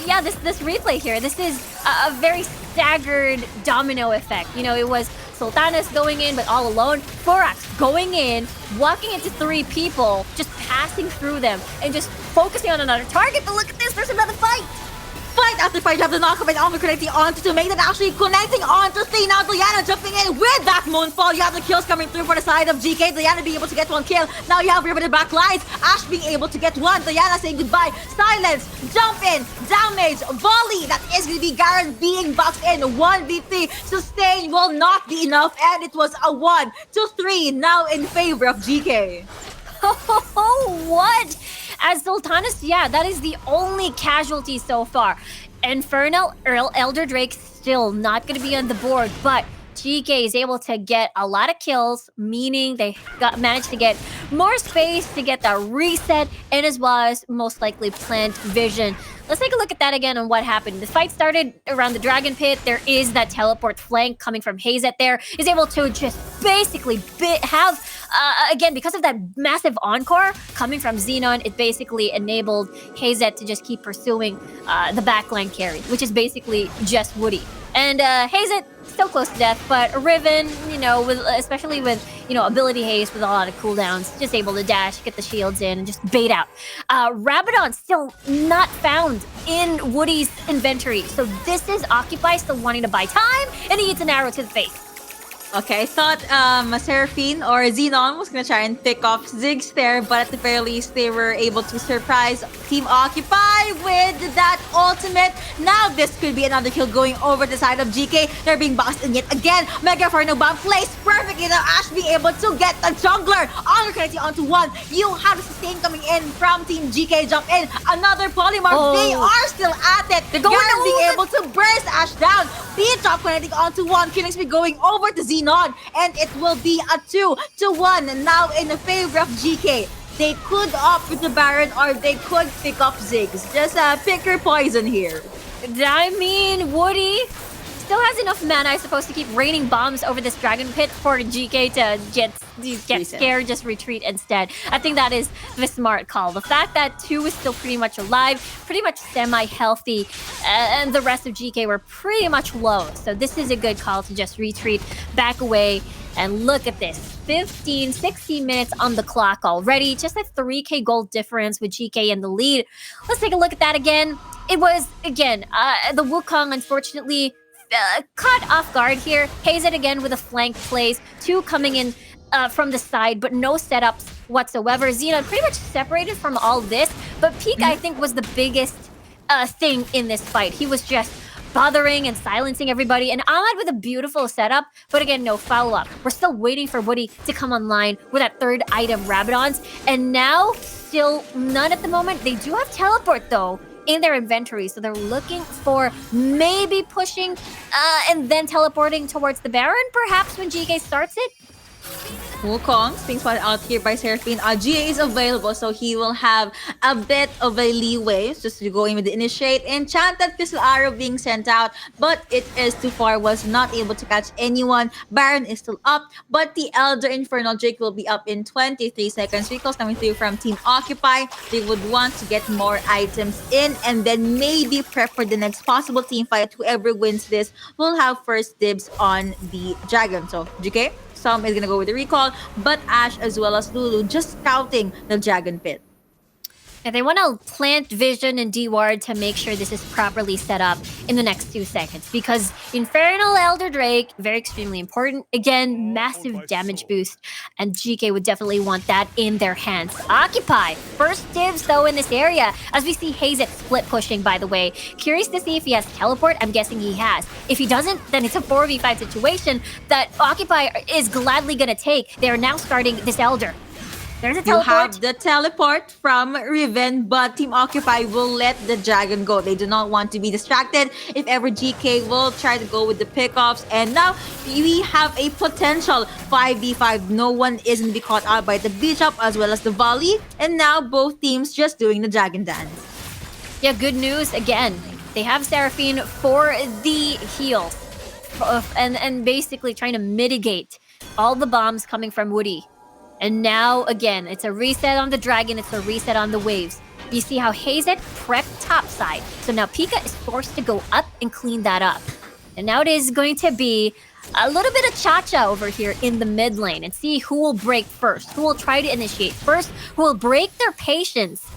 yeah, this replay here, this is a very staggered domino effect. You know, it was Sultanas going in, but all alone. Furax going in, walking into 3 people, just passing through them, and just focusing on another target. But look at this, there's another fight. Fight after fight, you have the knockup and Alma connecting onto 2, make that actually connecting onto 3. Now Diana jumping in with that Moonfall. You have the kills coming through for the side of GK. Diana being able to get 1 kill. Now you have Riven in the back lines. Ashe being able to get 1. Diana saying goodbye. Silence, jump in, damage, volley. That is going to be Garen being boxed in. 1v3. Sustain will not be enough, and it was a 1-3 now in favor of GK. Oh, what? As Sultanas, yeah, that is the only casualty so far. Infernal Elder Drake still not going to be on the board, but GK is able to get a lot of kills, meaning they managed to get more space to get the reset, and as well as most likely plant vision. Let's take a look at that again on what happened. The fight started around the Dragon Pit. There is that teleport flank coming from Hazet there. He's able to just basically have, again, because of that massive encore coming from Xenon, it basically enabled Hazet to just keep pursuing the backline carry, which is basically just Woody. And Hazet still close to death, but Riven, you know, especially with, you know, ability haste with a lot of cooldowns, just able to dash, get the shields in, and just bait out. Rabadon still not found in Woody's inventory, so this is Occupy still wanting to buy time, and he hits an arrow to the face. Okay, I thought Seraphine or Xenon was gonna try and pick off Ziggs there, but at the very least, they were able to surprise Team Occupy with that ultimate. Now this could be another kill going over the side of GK. They're being boxed in yet again. Mega Inferno bomb placed perfectly. Now Ashe being able to get the jungler. Honor connecting onto 1. You have the sustain coming in from Team GK. Jump in. Another Polymorph. They are still at it. They're going being able to burst Ashe down. Beat drop connecting onto 1. Killing spree going over to Xenon, and it will be a 2-1 now in the favor of GK. They could opt with the Baron or they could pick up Ziggs. Just pick your poison here. I mean, Woody still has enough mana, I suppose, to keep raining bombs over this Dragon Pit for GK to get scared, just retreat instead. I think that is the smart call. The fact that 2 is still pretty much alive, pretty much semi-healthy, and the rest of GK were pretty much low. So this is a good call to just retreat, back away, and look at this. 16 minutes on the clock already. Just a 3k gold difference with GK in the lead. Let's take a look at that again. It was, again, the Wukong, unfortunately, caught off guard here. Hazet again with a flank plays. 2 coming in from the side, but no setups whatsoever. Xenon pretty much separated from all this, but Pika, I think, was the biggest thing in this fight. He was just bothering and silencing everybody, and Ahmad with a beautiful setup, but again, no follow-up. We're still waiting for Woody to come online with that third item, Rabadons, and now still none at the moment. They do have teleport though in their inventory, so they're looking for maybe pushing and then teleporting towards the Baron, perhaps when GK starts it. Wukong being spotted out here by Seraphine. GA is available, so he will have a bit of a leeway just to go in with the initiate. Enchanted Crystal Arrow being sent out, but it is too far, was not able to catch anyone. Baron is still up, but the Elder Infernal Drake will be up in 23 seconds. Recalls coming through from Team Occupy. They would want to get more items in and then maybe prep for the next possible team fight. Whoever wins this will have first dibs on the Dragon. So, GK? Some is going to go with the recall, but Ash as well as Lulu just scouting the Dragon Pit. And they want to plant Vision and D-Ward to make sure this is properly set up in the next 2 seconds. Because Infernal Elder Drake, very extremely important. Again, massive damage boost. And GK would definitely want that in their hands. Occupy, first dibs though in this area. As we see Hazet split pushing, by the way. Curious to see if he has teleport. I'm guessing he has. If he doesn't, then it's a 4v5 situation that Occupy is gladly going to take. They are now starting this Elder. There's a teleport. You have the teleport from Riven, but Team Occupy will let the Dragon go. They do not want to be distracted if ever GK will try to go with the pickoffs. And now we have a potential 5v5. No one is going to be caught out by the Bishop as well as the Volley. And now both teams just doing the Dragon Dance. Yeah, good news again. They have Seraphine for the heal. And basically trying to mitigate all the bombs coming from Woody. And now, again, it's a reset on the Dragon, it's a reset on the waves. You see how Hazet prepped topside. So now Pika is forced to go up and clean that up. And now it is going to be a little bit of cha-cha over here in the mid lane and see who will break first, who will try to initiate first, who will break their patience.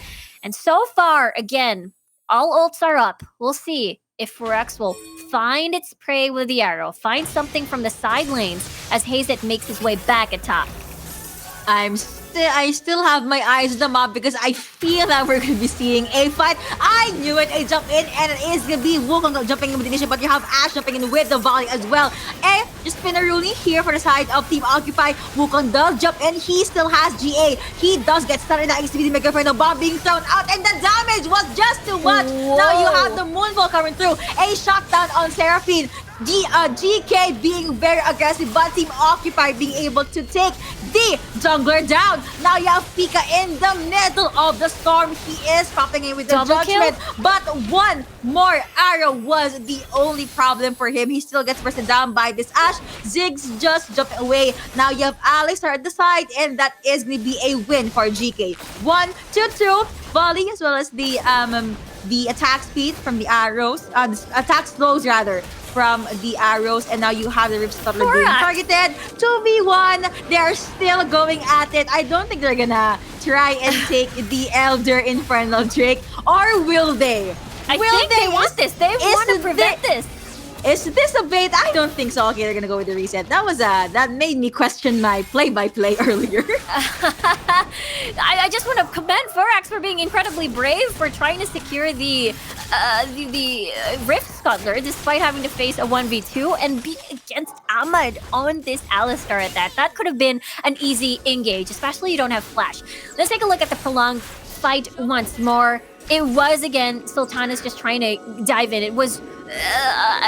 And so far, again, all ults are up. We'll see if Forex will find its prey with the arrow, find something from the side lanes as Hazet makes his way back atop. I still have my eyes on the map because I feel that we're going to be seeing a fight. I knew it, a jump in, and it is going to be Wukong jumping in with the initiative, but you have Ash jumping in with the volley as well. And just Spinaroonie here for the side of Team Occupy. Wukong does jump in, he still has GA. He does get stunned in the XTB Mega for the bomb being thrown out, and the damage was just too much. Whoa. Now you have the Moonfall coming through. A shotdown on Seraphine. GK being very aggressive, but Team Occupy being able to take the jungler down. Now you have Pika in the middle of the storm. He is popping in with the Double judgment, kill? but one more arrow was the only problem for him. He still gets pressed down by this Ash. Ziggs just jumping away. Now you have Alex at the side, and that is going to be a win for GK. 1-2-2 volley as well as the attack speed from the arrows, attack slows rather, from the arrows, and now you have the Rift Scuttler being targeted. 2v1, they're still going at it. I don't think they're gonna try and take the Elder Infernal Drake, or will they? I think they want this. They want to prevent this. Is this a bait? I don't think so. Okay, they're gonna go with the reset. That made me question my play-by-play earlier. I just want to commend Forax for being incredibly brave for trying to secure the Rift Scuttler despite having to face a 1v2 and be against Ahmad on this Alistar at that. That could have been an easy engage, especially you don't have flash. Let's take a look at the prolonged fight once more. It was, again, Sultanas just trying to dive in. It was,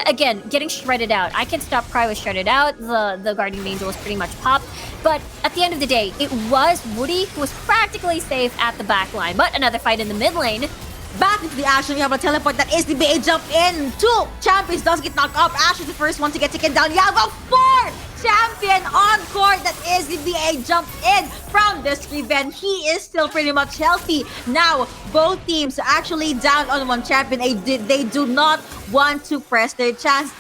again, getting shredded out. I Can Stop Cry was shredded out. The Guardian Angel was pretty much popped. But at the end of the day, it was Woody who was practically safe at the back line. But another fight in the mid lane. Back into the action, we have a teleport that is the bait jump in. 2 champions does get knocked off. Ash is the first one to get taken down. You have a 4 champion on court that is the BA jump in from this Riven. He is still pretty much healthy. Now, both teams are actually down on 1 champion. They do not want to press their chances.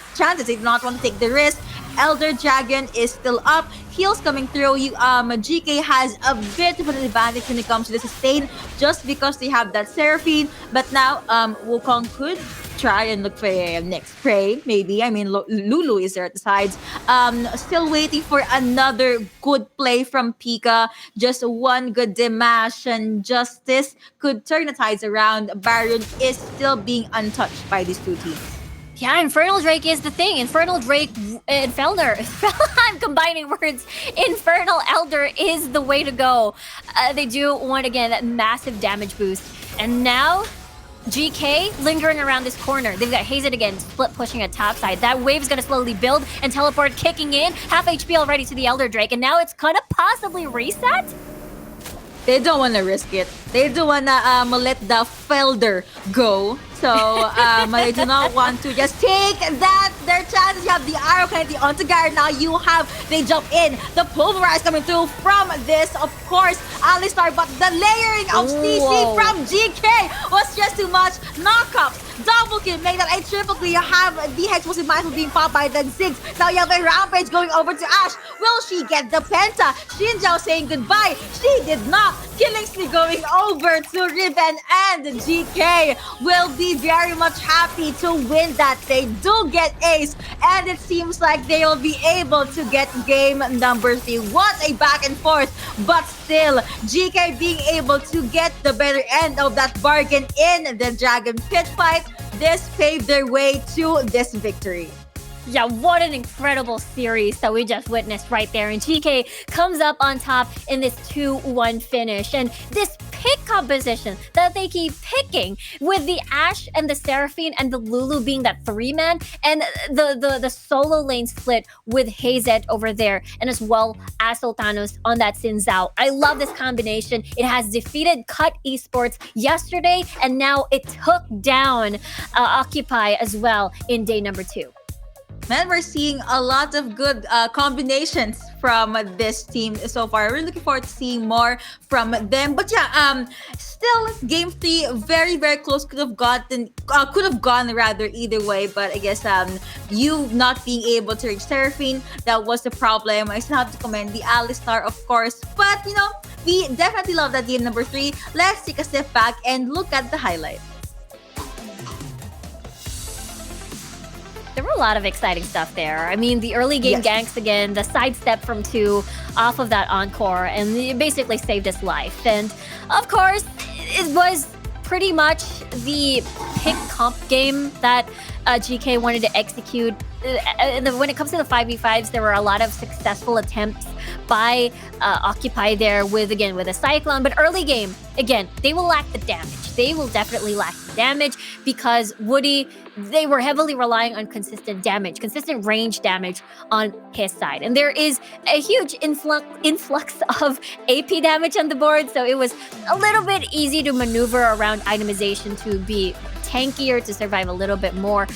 They do not want to take the risk. Elder Dragon is still up. Heals coming through. GK has a bit of an advantage when it comes to the sustain just because they have that Seraphine. But now, Wukong could try and look for a next prey, maybe. I mean, Lulu is there at the sides. Still waiting for another good play from Pika. Just one good Dimash and Justice could turn the tides around. Baron is still being untouched by these two teams. Yeah, Infernal Drake is the thing. Infernal Drake and Felner. I'm combining words. Infernal Elder is the way to go. They do want, again, that massive damage boost. And now, GK lingering around this corner. They've got Hazed again, split pushing at top side. That wave's gonna slowly build and teleport kicking in. Half HP already to the Elder Drake. And now it's gonna possibly reset? They don't want to risk it. They don't want to let the Felder go. So they do not want to just take their chances. You have the arrow connecting onto Garen. Now they jump in. The Pulverize coming through from this, of course, Alistar. But the layering of CC from GK was just too much. Knockups, double kill, make that a triple kill. You have the Explosive Mantle being popped by the Ziggs. Now you have a Rampage going over to Ashe. Will she get the Penta? Xin Zhao saying goodbye. She did not. Killingsley going over to Riven, and GK will be very much happy to win that. They do get ace, and it seems like they will be able to get game number 3. What a back and forth, but still, GK being able to get the better end of that bargain in the Dragon Pit fight. This paved their way to this victory. Yeah, what an incredible series that we just witnessed right there. And GK comes up on top in this 2-1 finish. And this pick composition that they keep picking with the Ashe and the Seraphine and the Lulu being that 3-man, and the solo lane split with Hazed over there, and as well as Sultanos on that Xin Zhao. I love this combination. It has defeated Cut Esports yesterday, and now it took down Occupy as well in day number 2. Man, we're seeing a lot of good combinations from this team so far. We're looking forward to seeing more from them. But yeah, still game 3 very, very close. Could have gone rather either way. But I guess you not being able to reach Seraphine, that was the problem. I still have to commend the Alistar, of course. But you know, we definitely love that game number 3. Let's take a step back and look at the highlights. There were a lot of exciting stuff there. I mean, the early game ganks again, the sidestep from 2 off of that Encore, and it basically saved his life. And of course, it was pretty much the pick comp game that GK wanted to execute. When it comes to the 5v5s, there were a lot of successful attempts by Occupy there with a Cyclone. But early game, again, they will lack the damage. They will definitely lack the damage because Woody, they were heavily relying on consistent range damage on his side. And there is a huge influx of AP damage on the board, so it was a little bit easy to maneuver around itemization to be tankier, to survive a little bit more,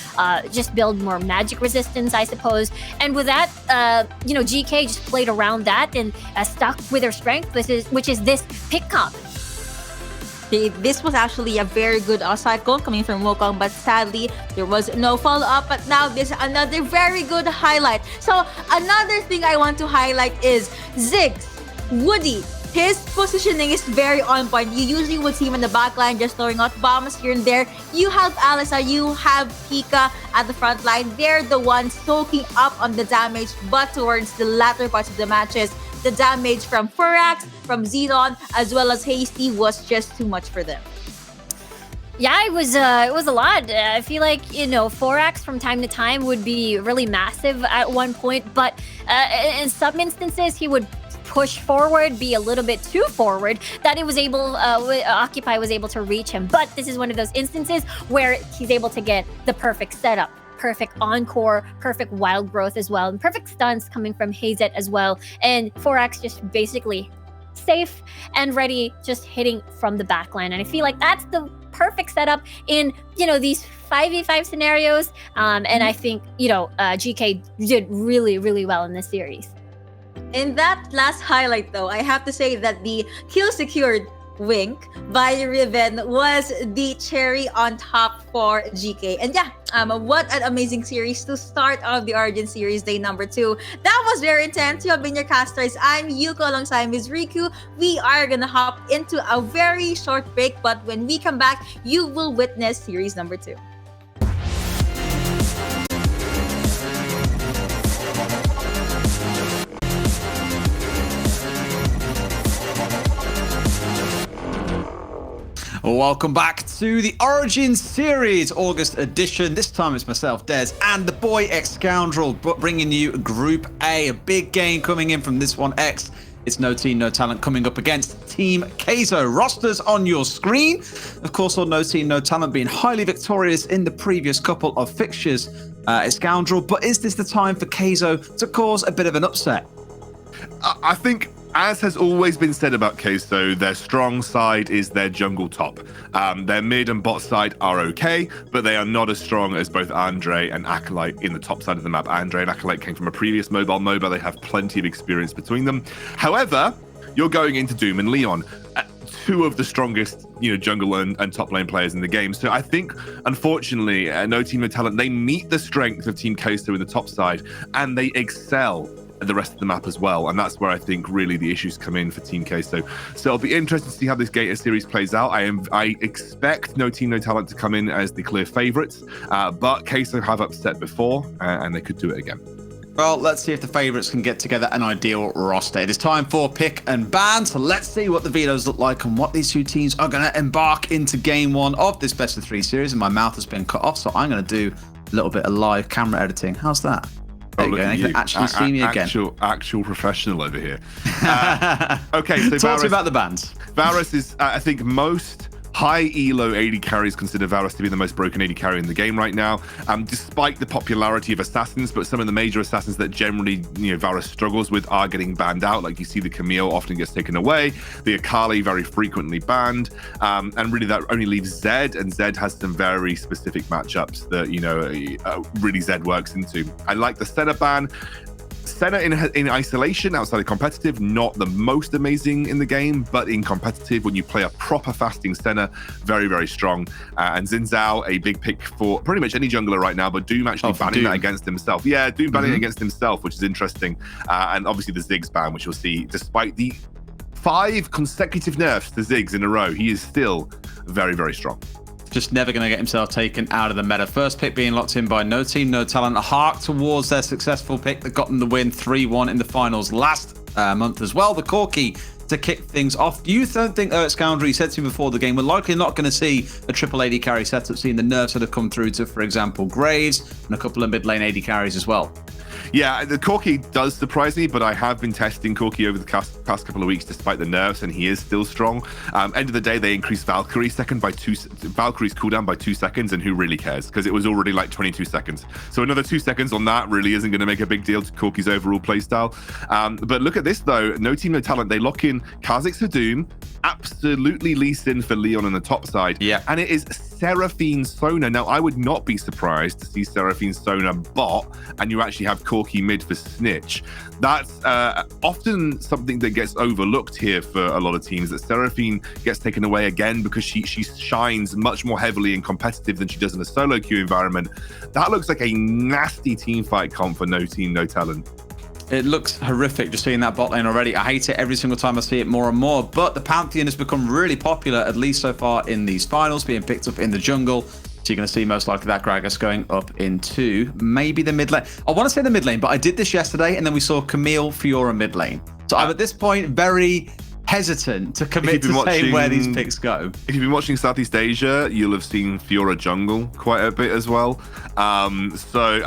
just build more magic resistance, I suppose. And with that, GK just played around that and stuck with their strength, which is this pick comp. This was actually a very good cycle coming from Wukong, but sadly, there was no follow-up. But now this is another very good highlight. So another thing I want to highlight is Ziggs, Woody. His positioning is very on point. You usually would see him in the back line just throwing out bombs here and there. You have Alistar, you have Pika at the front line. They're the ones soaking up on the damage, but towards the latter parts of the matches, the damage from Furax, from Xenon, as well as Hasty was just too much for them. Yeah, it was a lot. I feel like, Furax from time to time would be really massive at one point, but in some instances he would push forward, be a little bit too forward, that Occupy was able to reach him. But this is one of those instances where he's able to get the perfect setup. Perfect Encore, perfect Wild Growth as well, and perfect stuns coming from Hazed as well. And Furax just basically safe and ready, just hitting from the backline. And I feel like that's the perfect setup in, these 5v5 scenarios. And I think, GK did really, really well in this series. In that last highlight, though, I have to say that the kill secured wink by Riven was the cherry on top for GK. And yeah, what an amazing series to start off the Origin series day number 2. That was very intense. You have been your casters. I'm Yuko alongside Ms. Riku. We are gonna hop into a very short break, but when we come back, you will witness series number 2. Welcome back to the Origin Series August edition. This time it's myself, Des, and the boy X-Scoundrel bringing you Group A. A big game coming in from this one, X. It's No Team, No Talent coming up against Team Kayzo. Rosters on your screen. Of course, all No Team, No Talent being highly victorious in the previous couple of fixtures. X-Scoundrel, but is this the time for Kayzo to cause a bit of an upset? I think, as has always been said about Kayzo, their strong side is their jungle top. Their mid and bot side are okay, but they are not as strong as both Andre and Acolyte in the top side of the map. Andre and Acolyte came from a previous mobile MOBA. They have plenty of experience between them. However, you're going into Doom and Leon, two of the strongest, jungle and top lane players in the game. So I think, unfortunately, No Team, No Talent, they meet the strength of Team Kayzo in the top side, and they excel at the rest of the map as well. And that's where I think really the issues come in for Team Kayzo. So it'll be interesting to see how this Gator series plays out. I expect No Team, No Talent to come in as the clear favourites, but Kayzo have upset before, and they could do it again. Well, let's see if the favourites can get together an ideal roster. It is time for pick and ban, so let's see what the vetoes look like and what these two teams are going to embark into game one of this best of 3 series. And my mouth has been cut off, so I'm going to do a little bit of live camera editing. How's that? There you go. You can actually see me again. Actual professional over here. Okay, so talk to me about the bans. Varus is, I think, most high elo AD carries consider Varus to be the most broken AD carry in the game right now, despite the popularity of assassins. But some of the major assassins that generally Varus struggles with are getting banned out. Like you see the Camille often gets taken away, the Akali very frequently banned, and really that only leaves Zed, and Zed has some very specific matchups that really Zed works into. I like the Senna ban. Senna in isolation, outside of competitive, not the most amazing in the game, but in competitive, when you play a proper fasting Senna, very, very strong. And Xin Zhao, a big pick for pretty much any jungler right now, but Doom actually banning that against himself. Yeah, Doom banning against himself, which is interesting. And obviously the Ziggs ban, which you'll see, despite the 5 consecutive nerfs to Ziggs in a row, he is still very, very strong. Just never going to get himself taken out of the meta. First pick being locked in by No Team, No Talent. A hark towards their successful pick that got them the win 3-1 in the finals last month as well. The Corki to kick things off. Do you think, Scoundrel, you said to me before the game, we're likely not going to see a triple AD carry setup, seeing the nerfs that have come through to, for example, Graves and a couple of mid lane AD carries as well? Yeah, the Corki does surprise me, but I have been testing Corki over the past couple of weeks despite the nerfs, and he is still strong. End of the day, they increased Valkyrie's cooldown by 2 seconds, and who really cares? Because it was already like 22 seconds. So another 2 seconds on that really isn't going to make a big deal to Corki's overall playstyle. But look at this, though. No Team, No Talent. They lock in Kha'Zix for Doom, absolutely Lee Sin for Leon on the top side. Yeah. And it is Seraphine Sona. Now, I would not be surprised to see Seraphine Sona bot, and you actually have Corki mid for Snitch. That's often something that gets overlooked here for a lot of teams, that Seraphine gets taken away again because she shines much more heavily in competitive than she does in a solo queue environment. That looks like a nasty team fight comp for No Team, No Talent. It looks horrific just seeing that bot lane already. I hate it every single time I see it more and more, but the Pantheon has become really popular, at least so far in these finals, being picked up in the jungle. So you're going to see most likely that Gragas going up into maybe the mid lane. I want to say the mid lane, but I did this yesterday, and then we saw Camille Fiora mid lane. So I'm at this point very hesitant to commit to saying where these picks go. If you've been watching Southeast Asia, you'll have seen Fiora jungle quite a bit as well. So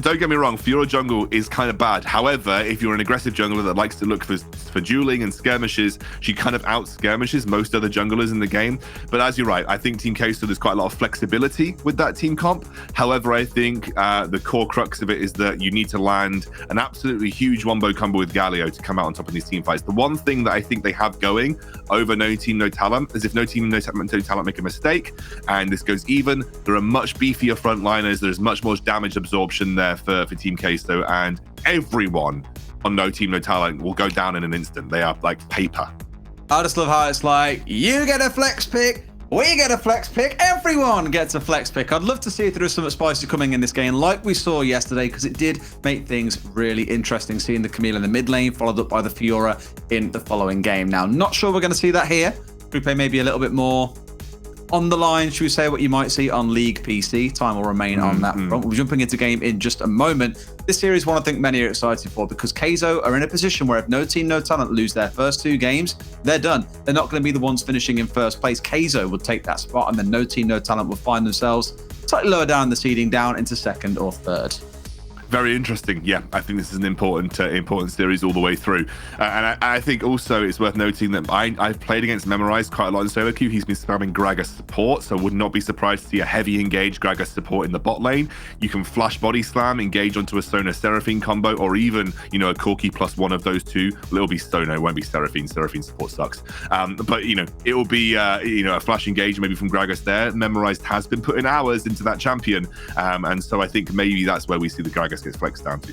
don't get me wrong, Fiora jungle is kind of bad. However, if you're an aggressive jungler that likes to look for dueling and skirmishes, she kind of out skirmishes most other junglers in the game. But as you're right, I think Team Kayzo, there's quite a lot of flexibility with that team comp. However, I think the core crux of it is that you need to land an absolutely huge wombo combo with Galio to come out on top of these team fights. The one thing that I think they have going over No Team, No Talent is if No Team, No Talent make a mistake and this goes even, there are much beefier frontliners. There's much more damage absorption there for Team Kayzo, and everyone on No Team, No Talent will go down in an instant. They are like paper. I just love how it's like, you get a flex pick, we get a flex pick, everyone gets a flex pick. I'd love to see if there is something spicy coming in this game like we saw yesterday, because it did make things really interesting, seeing the Camille in the mid lane followed up by the Fiora in the following game. Now, not sure we're going to see that here. Group A maybe a little bit more on the line, should we say, what you might see on League PC. Time will remain on that front. We'll be jumping into game in just a moment. This series, one I think many are excited for, because Kaizo are in a position where if No Team, No Talent lose their first 2 games, they're done. They're not going to be the ones finishing in first place. Kaizo would take that spot, and then No Team, No Talent will find themselves slightly lower down the seeding, down into second or third. Very interesting. Yeah, I think this is an important series all the way through. And I think also it's worth noting that I've played against Memorize quite a lot in solo queue. He's been spamming Gragas support, so would not be surprised to see a heavy engage Gragas support in the bot lane. You can flash body slam, engage onto a Sona Seraphine combo, or even, you know, a Corki plus one of those two. Well, it'll be Sona, it won't be Seraphine. Seraphine support sucks. But, you know, it will be, you know, a flash engage maybe from Gragas there. Memorized has been putting hours into that champion. And so I think maybe that's where we see the Gragas gets flexed down to.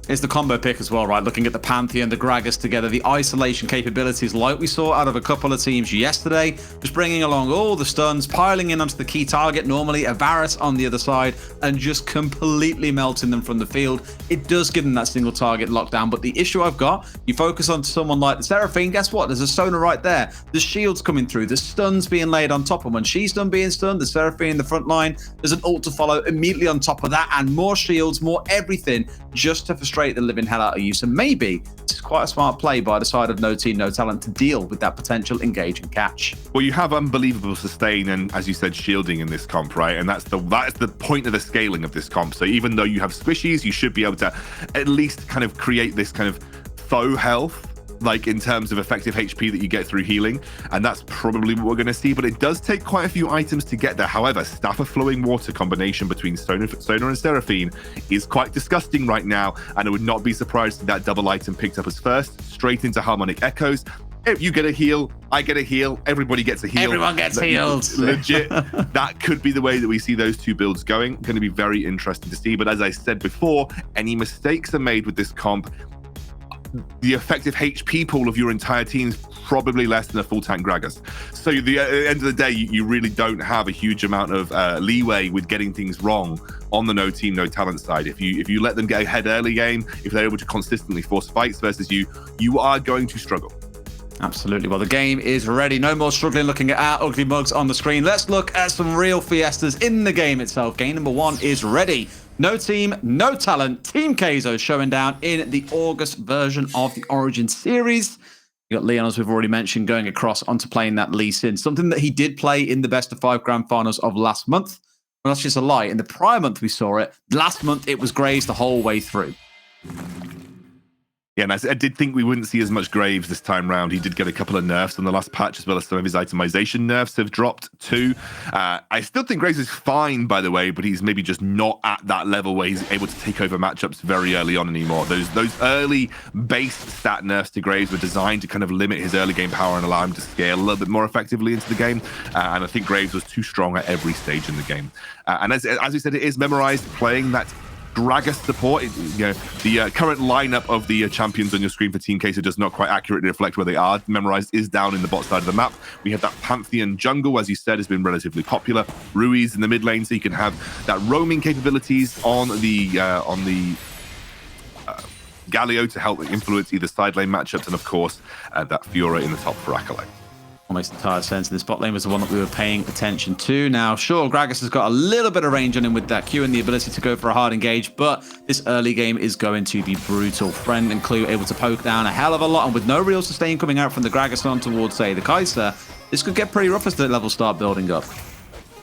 It's the combo pick as well, right? Looking at the Pantheon, the Gragas together, the isolation capabilities like we saw out of a couple of teams yesterday, just bringing along all the stuns, piling in onto the key target, normally a Varus on the other side, and just completely melting them from the field. It does give them that single target lockdown, but the issue I've got, you focus on someone like the Seraphine, guess what? There's a Sona right there. The shields coming through, the stuns being laid on top, and when she's done being stunned, the Seraphine in the front line, there's an ult to follow immediately on top of that, and more shields, more everything, just to frustrate the living hell out of you. So maybe it's quite a smart play by the side of No Team, No Talent to deal with that potential engage and catch. Well, you have unbelievable sustain and, as you said, shielding in this comp, right? And that's the point of the scaling of this comp. So even though you have squishies, you should be able to at least kind of create this kind of faux health, like in terms of effective HP that you get through healing, and that's probably what we're going to see. But it does take quite a few items to get there. However, Staff of Flowing Water combination between Sona and Seraphine is quite disgusting right now, and I would not be surprised to see that double item picked up as first, straight into Harmonic Echoes. If you get a heal, I get a heal, everybody gets a heal. Everyone gets healed. Legit. That could be the way that we see those two builds going. Going to be very interesting to see. But as I said before, any mistakes are made with this comp, the effective HP pool of your entire team is probably less than a full tank Gragas. So at the end of the day, you really don't have a huge amount of leeway with getting things wrong on the No Team, No Talent side. If you let them get ahead early game, if they're able to consistently force fights versus you, you are going to struggle. Absolutely. Well, the game is ready. No more struggling looking at our ugly mugs on the screen. Let's look at some real fiestas in the game itself. Game number 1 is ready. No Team, No Talent. Team Kaizo showing down in the August version of the Origin series. You got Leon, as we've already mentioned, going across onto playing that Lee Sin, something that he did play in the best of 5 grand finals of last month. Well, that's just a lie. In the prior month we saw it. Last month it was Graves the whole way through. Yeah, and I did think we wouldn't see as much Graves this time round. He did get a couple of nerfs on the last patch, as well as some of his itemization nerfs have dropped too. I still think Graves is fine, by the way, but he's maybe just not at that level where he's able to take over matchups very early on anymore. Those early base stat nerfs to Graves were designed to kind of limit his early game power and allow him to scale a little bit more effectively into the game. And I think Graves was too strong at every stage in the game. And as we said, it is Memorized playing that Gragas support. You know, the current lineup of the champions on your screen for Team Kaizo does not quite accurately reflect where they are. Memorized is down in the bot side of the map. We have that Pantheon jungle, as you said, has been relatively popular. Ruiz in the mid lane, so you can have that roaming capabilities on the Galio to help influence either side lane matchups, and of course that Fiora in the top for Acolyte. Makes entire sense. And this bot lane was the one that we were paying attention to. Now, sure, Gragas has got a little bit of range on him with that Q and the ability to go for a hard engage, but this early game is going to be brutal. Friend and Clue able to poke down a hell of a lot, and with no real sustain coming out from the Gragas on towards, say, the Kai'Sa, this could get pretty rough as the levels start building up.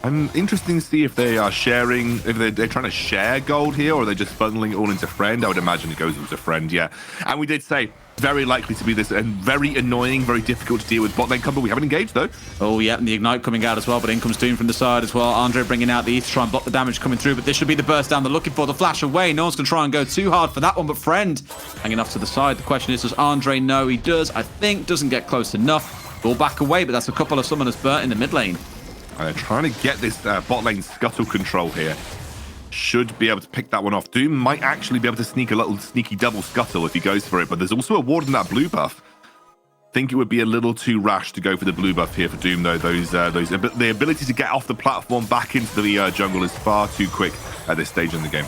I'm interested to see if they are sharing, if they're trying to share gold here, or are they just funneling it all into Friend? I would imagine it goes into Friend, yeah. And we did say, very likely to be this, and very annoying, very difficult to deal with bot lane combo. We haven't engaged, though. Oh, yeah, and the Ignite coming out as well, but in comes Doom from the side as well. Andre bringing out the E to try and block the damage coming through, but this should be the burst down they're looking for. The flash away. No one's going to try and go too hard for that one, but Friend hanging off to the side. The question is, does Andre know? He does, I think. Doesn't get close enough. Will back away, but that's a couple of summoners burnt in the mid lane. And they're trying to get this bot lane scuttle control here. Should be able to pick that one off. Doom might actually be able to sneak a little sneaky double scuttle if he goes for it, but there's also a ward in that blue buff. Think it would be a little too rash to go for the blue buff here for Doom, though. The ability to get off the platform back into the jungle is far too quick at this stage in the game.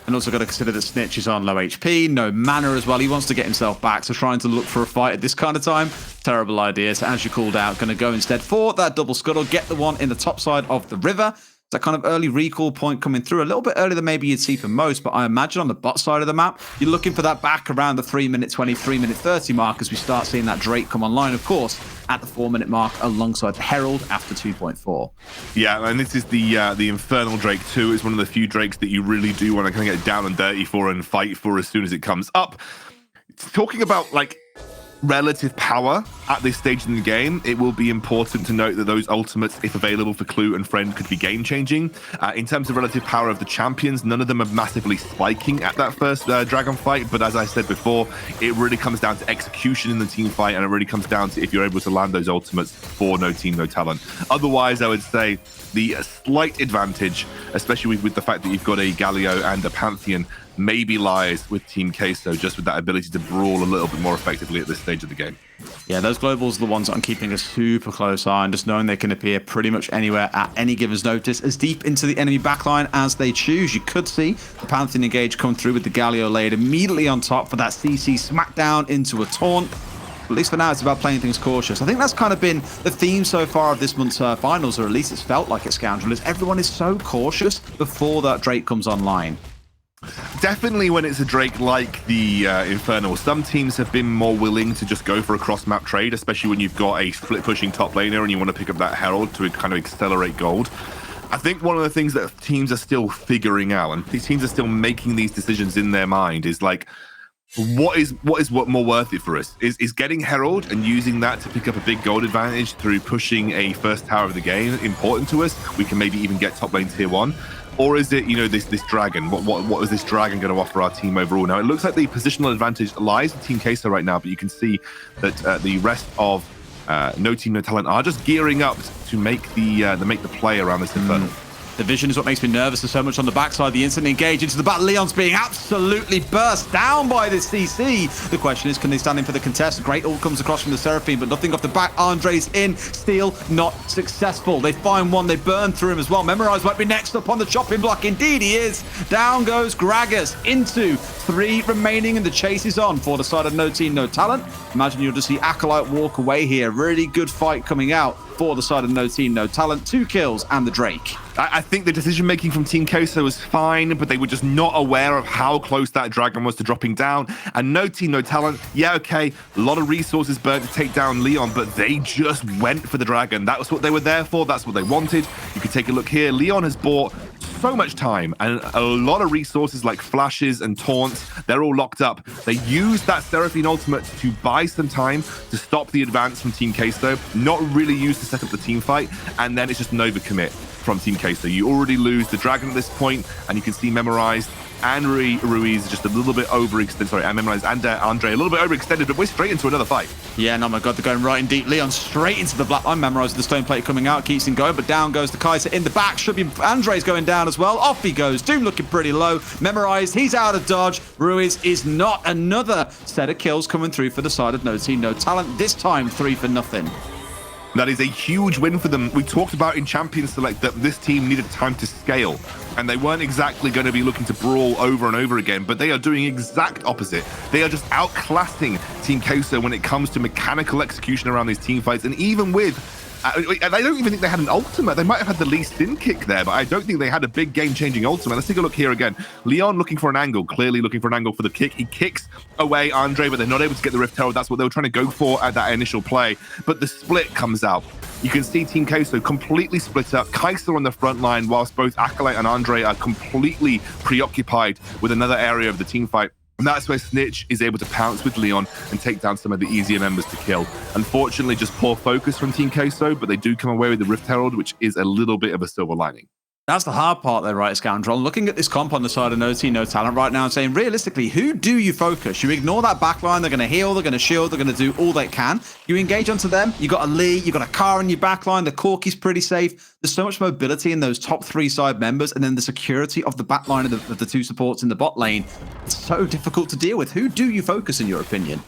And also got to consider that Snitch is on low HP, no mana as well. He wants to get himself back, so trying to look for a fight at this kind of time Terrible idea. So as you called out, going to go instead for that double scuttle, get the one in the top side of the river. That kind of early recall point coming through a little bit earlier than maybe you'd see for most, but I imagine on the bot side of the map, you're looking for that back around the 3-minute 20, 3-minute 30 mark as we start seeing that Drake come online, of course, at the 4-minute mark alongside the Herald after 2.4. Yeah, and this is the Infernal Drake 2. It's one of the few Drakes that you really do want to kind of get down and dirty for and fight for as soon as it comes up. Talking about, like, relative power at this stage in the game, it will be important to note that those ultimates, if available for Clue and Friend, could be game-changing. In terms of relative power of the champions, none of them are massively spiking at that first Dragon fight, but as I said before, it really comes down to execution in the team fight, and it really comes down to if you're able to land those ultimates for No Team, No Talent. Otherwise, I would say the slight advantage, especially with the fact that you've got a Galio and a Pantheon, maybe lies with Team Queso, just with that ability to brawl a little bit more effectively at this stage of the game. Yeah, those globals are the ones that I'm keeping a super close eye on, just knowing they can appear pretty much anywhere at any given notice, as deep into the enemy backline as they choose. You could see the Pantheon engage come through with the Galio laid immediately on top for that CC smackdown into a taunt. At least for now, it's about playing things cautious. I think that's kind of been the theme so far of this month's finals, or at least it's felt like it, Scoundrel, is everyone is so cautious before that Drake comes online. Definitely when it's a Drake like the Infernal, some teams have been more willing to just go for a cross-map trade, especially when you've got a split-pushing top laner and you want to pick up that Herald to kind of accelerate gold. I think one of the things that teams are still figuring out, and these teams are still making these decisions in their mind, is like, what is more worth it for us? Is getting Herald and using that to pick up a big gold advantage through pushing a first tower of the game important to us? We can maybe even get top lane tier 1. Or is it, you know, this dragon? What is this dragon going to offer our team overall? Now, it looks like the positional advantage lies with Team Queso right now, but you can see that the rest of No Team, No Talent are just gearing up to make the play around this Infernal. The vision is what makes me nervous. There's so much on the backside. The instant engage into the battle. Leon's being absolutely burst down by this CC. The question is, can they stand in for the contest? Great ult comes across from the Seraphine, but nothing off the back. Andre's in. Steal not successful. They find one. They burn through him as well. Memorize might be next up on the chopping block. Indeed, he is. Down goes Gragas into 3 remaining, and the chase is on for the side of No Team, No Talent. Imagine you'll just see Acolyte walk away here. Really good fight coming out for the side of No Team, No Talent. 2 kills and the Drake. I think the decision-making from Team Queso was fine, but they were just not aware of how close that dragon was to dropping down. And No Team, No Talent, yeah, okay, a lot of resources burnt to take down Leon, but they just went for the dragon. That was what they were there for. That's what they wanted. You can take a look here. Leon has bought so much time and a lot of resources like flashes and taunts. They're all locked up. They used that Seraphine ultimate to buy some time to stop the advance from Team Queso, not really used to set up the team fight, and then it's just an overcommit from Team Queso. You already lose the dragon at this point, and you can see Memorized and Ruiz just a little bit overextended. Sorry, and Memorized and Andre a little bit overextended, but we're straight into another fight. Yeah, and oh my god, they're going right in deep. Leon straight into the black line. Memorized with the stone plate coming out, keeps him going, but down goes the Kaiser in the back. Should be Andre's going down as well. Off he goes. Doom looking pretty low. Memorized, he's out of dodge. Ruiz is not. Another set of kills coming through for the side of No Team, No Talent. This time 3 for nothing. That is a huge win for them. We talked about in Champion Select that this team needed time to scale, and they weren't exactly going to be looking to brawl over and over again, but they are doing exact opposite. They are just outclassing Team Queso when it comes to mechanical execution around these team fights, and even with I don't even think they had an ultimate. They might have had the Lee Sin kick there, but I don't think they had a big game-changing ultimate. Let's take a look here again. Leon looking for an angle, clearly looking for an angle for the kick. He kicks away Andre, but they're not able to get the Rift Herald. That's what they were trying to go for at that initial play. But the split comes out. You can see Team Queso completely split up. Kaiser on the front line, whilst both Acolyte and Andre are completely preoccupied with another area of the team fight. And that's where Snitch is able to pounce with Leon and take down some of the easier members to kill. Unfortunately, just poor focus from Team Queso, but they do come away with the Rift Herald, which is a little bit of a silver lining. That's the hard part there, right, Scoundrel? Looking at this comp on the side of No Team, No Talent right now and saying, realistically, who do you focus? You ignore that backline, they're going to heal, they're going to shield, they're going to do all they can. You engage onto them, you got a Lee, you got a Car in your backline, the Corki's pretty safe. There's so much mobility in those top 3 side members, and then the security of the backline of the 2 supports in the bot lane. It's so difficult to deal with. Who do you focus, in your opinion?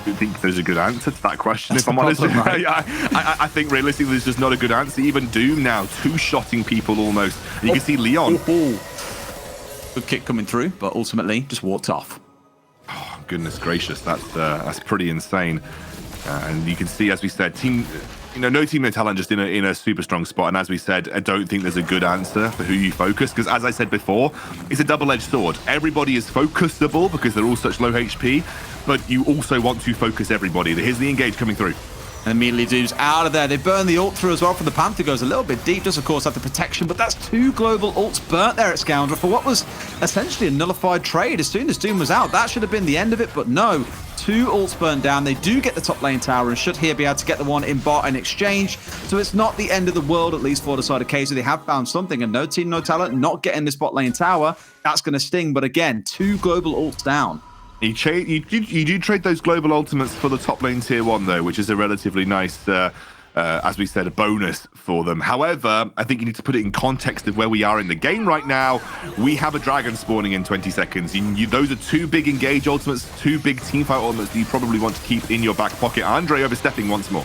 I think there's a good answer to that question, if I'm honest. Right? I think realistically there's just not a good answer. Even Doom now, 2-shotting people almost. And you can see Leon. Good kick coming through, but ultimately just walked off. Oh, goodness gracious, that's pretty insane. And you can see, as we said, no team, no talent, just in a super strong spot. And as we said, I don't think there's a good answer for who you focus, because as I said before, it's a double-edged sword. Everybody is focusable because they're all such low HP, but you also want to focus everybody. Here's the engage coming through. And immediately Doom's out of there. They burn the ult through as well from the Panther. Goes a little bit deep, does of course have the protection, but that's 2 global ults burnt there at Scoundrel for what was essentially a nullified trade. As soon as Doom was out, that should have been the end of it, but no. 2 ults burnt down. They do get the top lane tower and should here be able to get the one in bot in exchange. So it's not the end of the world, at least for the side of KZO. They have found something, and no team, no talent, not getting this bot lane tower. That's going to sting, but again, 2 global ults down. You do trade those global ultimates for the top lane tier 1, though, which is a relatively nice, as we said, a bonus for them. However, I think you need to put it in context of where we are in the game right now. We have a dragon spawning in 20 seconds. Those are 2 big engage ultimates, 2 big teamfight ultimates that you probably want to keep in your back pocket. Andre overstepping once more.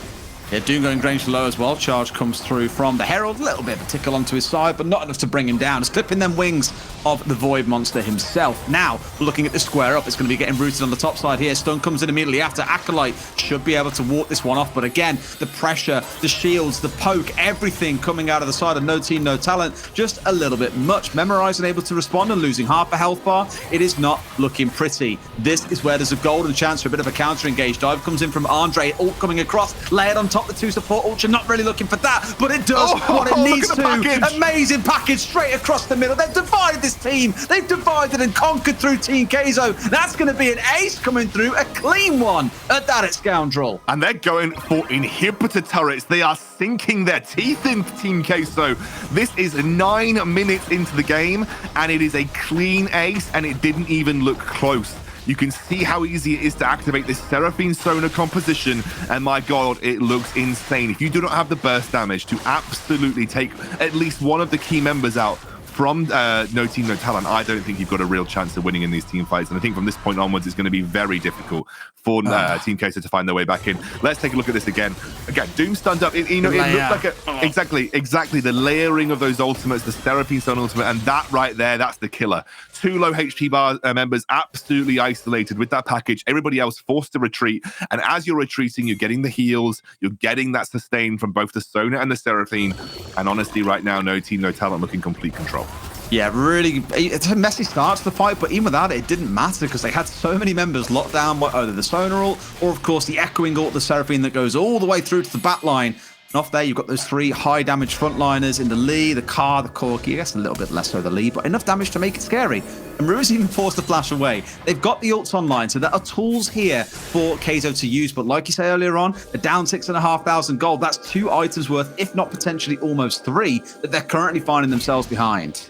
Yeah, Doom going range low as well. Charge comes through from the Herald. A little bit of a tickle onto his side, but not enough to bring him down. It's clipping them wings of the Void Monster himself. Now, looking at the square up, it's going to be getting rooted on the top side here. Stun comes in immediately after. Acolyte should be able to walk this one off, but again, the pressure, the shields, the poke, everything coming out of the side of no team, no talent, just a little bit much. Memorize unable to respond and losing half a health bar. It is not looking pretty. This is where there's a golden chance for a bit of a counter engage. Dive comes in from Andre, ult coming across, layered on top the 2 support ultra. Not really looking for that, but it does what it needs to. Amazing package straight across the middle. They've divided this team. They've divided and conquered through Team KZO. That's going to be an ace coming through, a clean one at that at Scoundrel. And they're going for inhibitor turrets. They are sinking their teeth in Team KZO. This is 9 minutes into the game, and it is a clean ace, and it didn't even look close. You can see how easy it is to activate this Seraphine Sona composition, and my god, it looks insane. If you do not have the burst damage to absolutely take at least one of the key members out from No Team, No Talent, I don't think you've got a real chance of winning in these team fights. And I think from this point onwards, it's going to be very difficult for Team KZO to find their way back in. Let's take a look at this again. Again, Doom stunned up. It looked like exactly the layering of those ultimates, the Seraphine Sun ultimate, and that right there, that's the killer. 2 low HP bar members absolutely isolated with that package. Everybody else forced to retreat. And as you're retreating, you're getting the heals, you're getting that sustain from both the Sona and the Seraphine. And honestly, right now, No Team, No Talent looking complete control. Yeah, really, it's a messy start to the fight, but even without it, it didn't matter because they had so many members locked down by either the Sona ult or, of course, the Echoing ult, the Seraphine that goes all the way through to the back line. And off there, you've got those 3 high-damage frontliners in the Lee, the Car, the Corki. I guess a little bit less so the Lee, but enough damage to make it scary. And Rui's even forced to flash away. They've got the ults online, so there are tools here for KZO to use. But like you say earlier on, they're down 6,500 gold. That's 2 items worth, if not potentially almost 3, that they're currently finding themselves behind.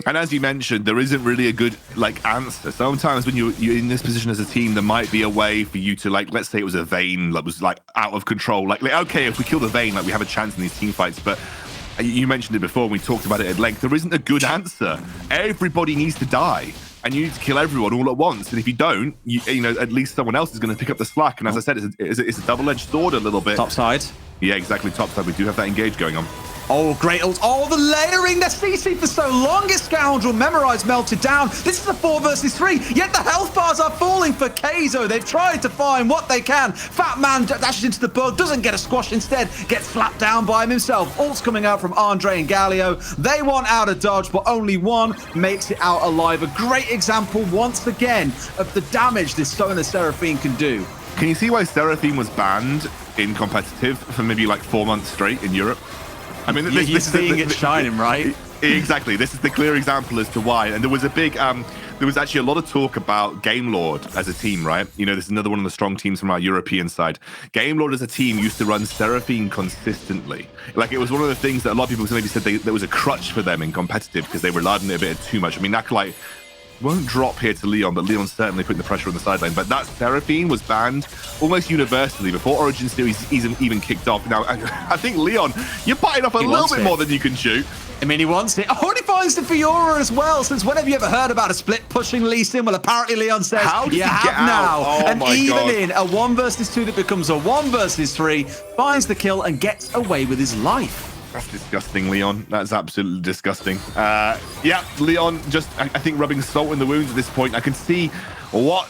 And as you mentioned, there isn't really a good answer. Sometimes when you're in this position as a team, there might be a way for you to let's say it was a Vayne that was out of control. Okay, if we kill the Vayne, we have a chance in these team fights. But you mentioned it before, and we talked about it at length. There isn't a good answer. Everybody needs to die, and you need to kill everyone all at once. And if you don't, at least someone else is going to pick up the slack. And as I said, it's a double-edged sword a little bit. Top side. Yeah, exactly. Top side. We do have that engage going on. Oh, great ult. Oh, the layering. They're CC for so long. It's Scoundrel. Memorize melted down. This is a 4 versus 3. Yet the health bars are falling for KZO. They've tried to find what they can. Fat Man dashes into the bug. Doesn't get a squash. Instead, gets slapped down by him himself. Ult's coming out from Andre and Galio. They want out of dodge, but only one makes it out alive. A great example, once again, of the damage this Sona Seraphine can do. Can you see why Seraphine was banned in competitive for maybe 4 months straight in Europe? I mean, you're seeing it shining, right? Exactly. This is the clear example as to why. And there was a big, there was actually a lot of talk about Gamelord as a team, right? This is another one of the strong teams from our European side. Gamelord as a team used to run Seraphine consistently. It was one of the things that a lot of people maybe said there was a crutch for them in competitive because they relied on it a bit too much. I mean, Acolyte won't drop here to Leon, but Leon's certainly putting the pressure on the sideline. But that Seraphine was banned almost universally before Origin Series even kicked off. Now, I think, Leon, you're biting off a little bit more than you can chew. I mean, he wants it. Oh, he finds the Fiora as well. Since when have you ever heard about a split pushing Lee Sin? Well, apparently Leon says, how did you he have get now. Out? Oh, and my even God. in a 1 versus 2 that becomes a 1 versus 3, finds the kill and gets away with his life. That's disgusting, Leon. That's absolutely disgusting. Yeah, Leon just, I think, rubbing salt in the wounds at this point. I can see what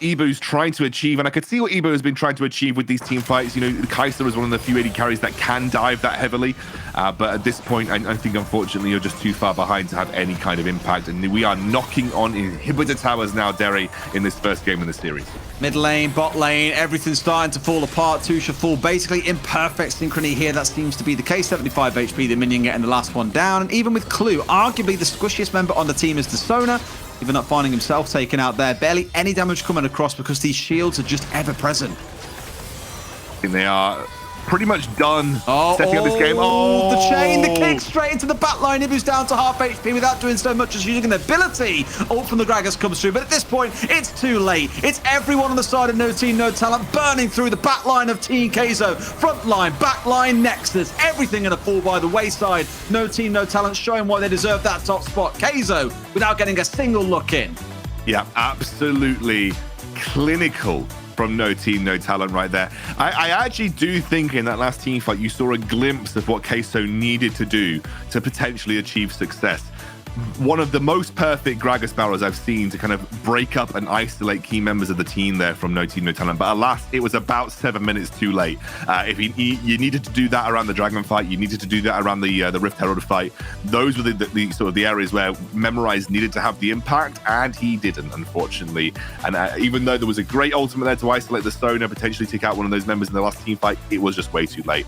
Ebu's trying to achieve, and I could see what Ebu has been trying to achieve with these team fights. You know, Kai'Sa is one of the few AD carries that can dive that heavily, but at this point, I think unfortunately you're just too far behind to have any kind of impact, and we are knocking on inhibitor towers now, Derry, in this first game in the series. Mid lane, bot lane, everything's starting to fall apart. Tusha full, basically in perfect synchrony here. That seems to be the case. 75 HP, the minion getting the last one down. And even with Clue, arguably the squishiest member on the team is the Sona, even not finding himself taken out there. Barely any damage coming across because these shields are just ever present. And they are pretty much done setting up this game. Oh, the chain, the kick straight into the back line. Ibu's down to half HP without doing so much as using an ability. Ult from the Gragas comes through, but at this point, it's too late. It's everyone on the side of No Team, No Talent burning through the back line of Team Kai'Sa. Front line, back line, Nexus, everything gonna fall by the wayside. No Team, No Talent showing why they deserve that top spot. Kai'Sa without getting a single look in. Yeah, absolutely clinical from No Team, No Talent right there. I actually do think in that last team fight, you saw a glimpse of what Kai'Sa needed to do to potentially achieve success. One of the most perfect Gragas barrels I've seen to kind of break up and isolate key members of the team there from No Team, No Talent. But alas, it was about 7 minutes too late. If you needed to do that around the Dragon fight, you needed to do that around the Rift Herald fight. Those were the sort of the areas where Memorize needed to have the impact, and he didn't, unfortunately. And even though there was a great ultimate there to isolate the Sona, potentially take out one of those members in the last team fight, it was just way too late.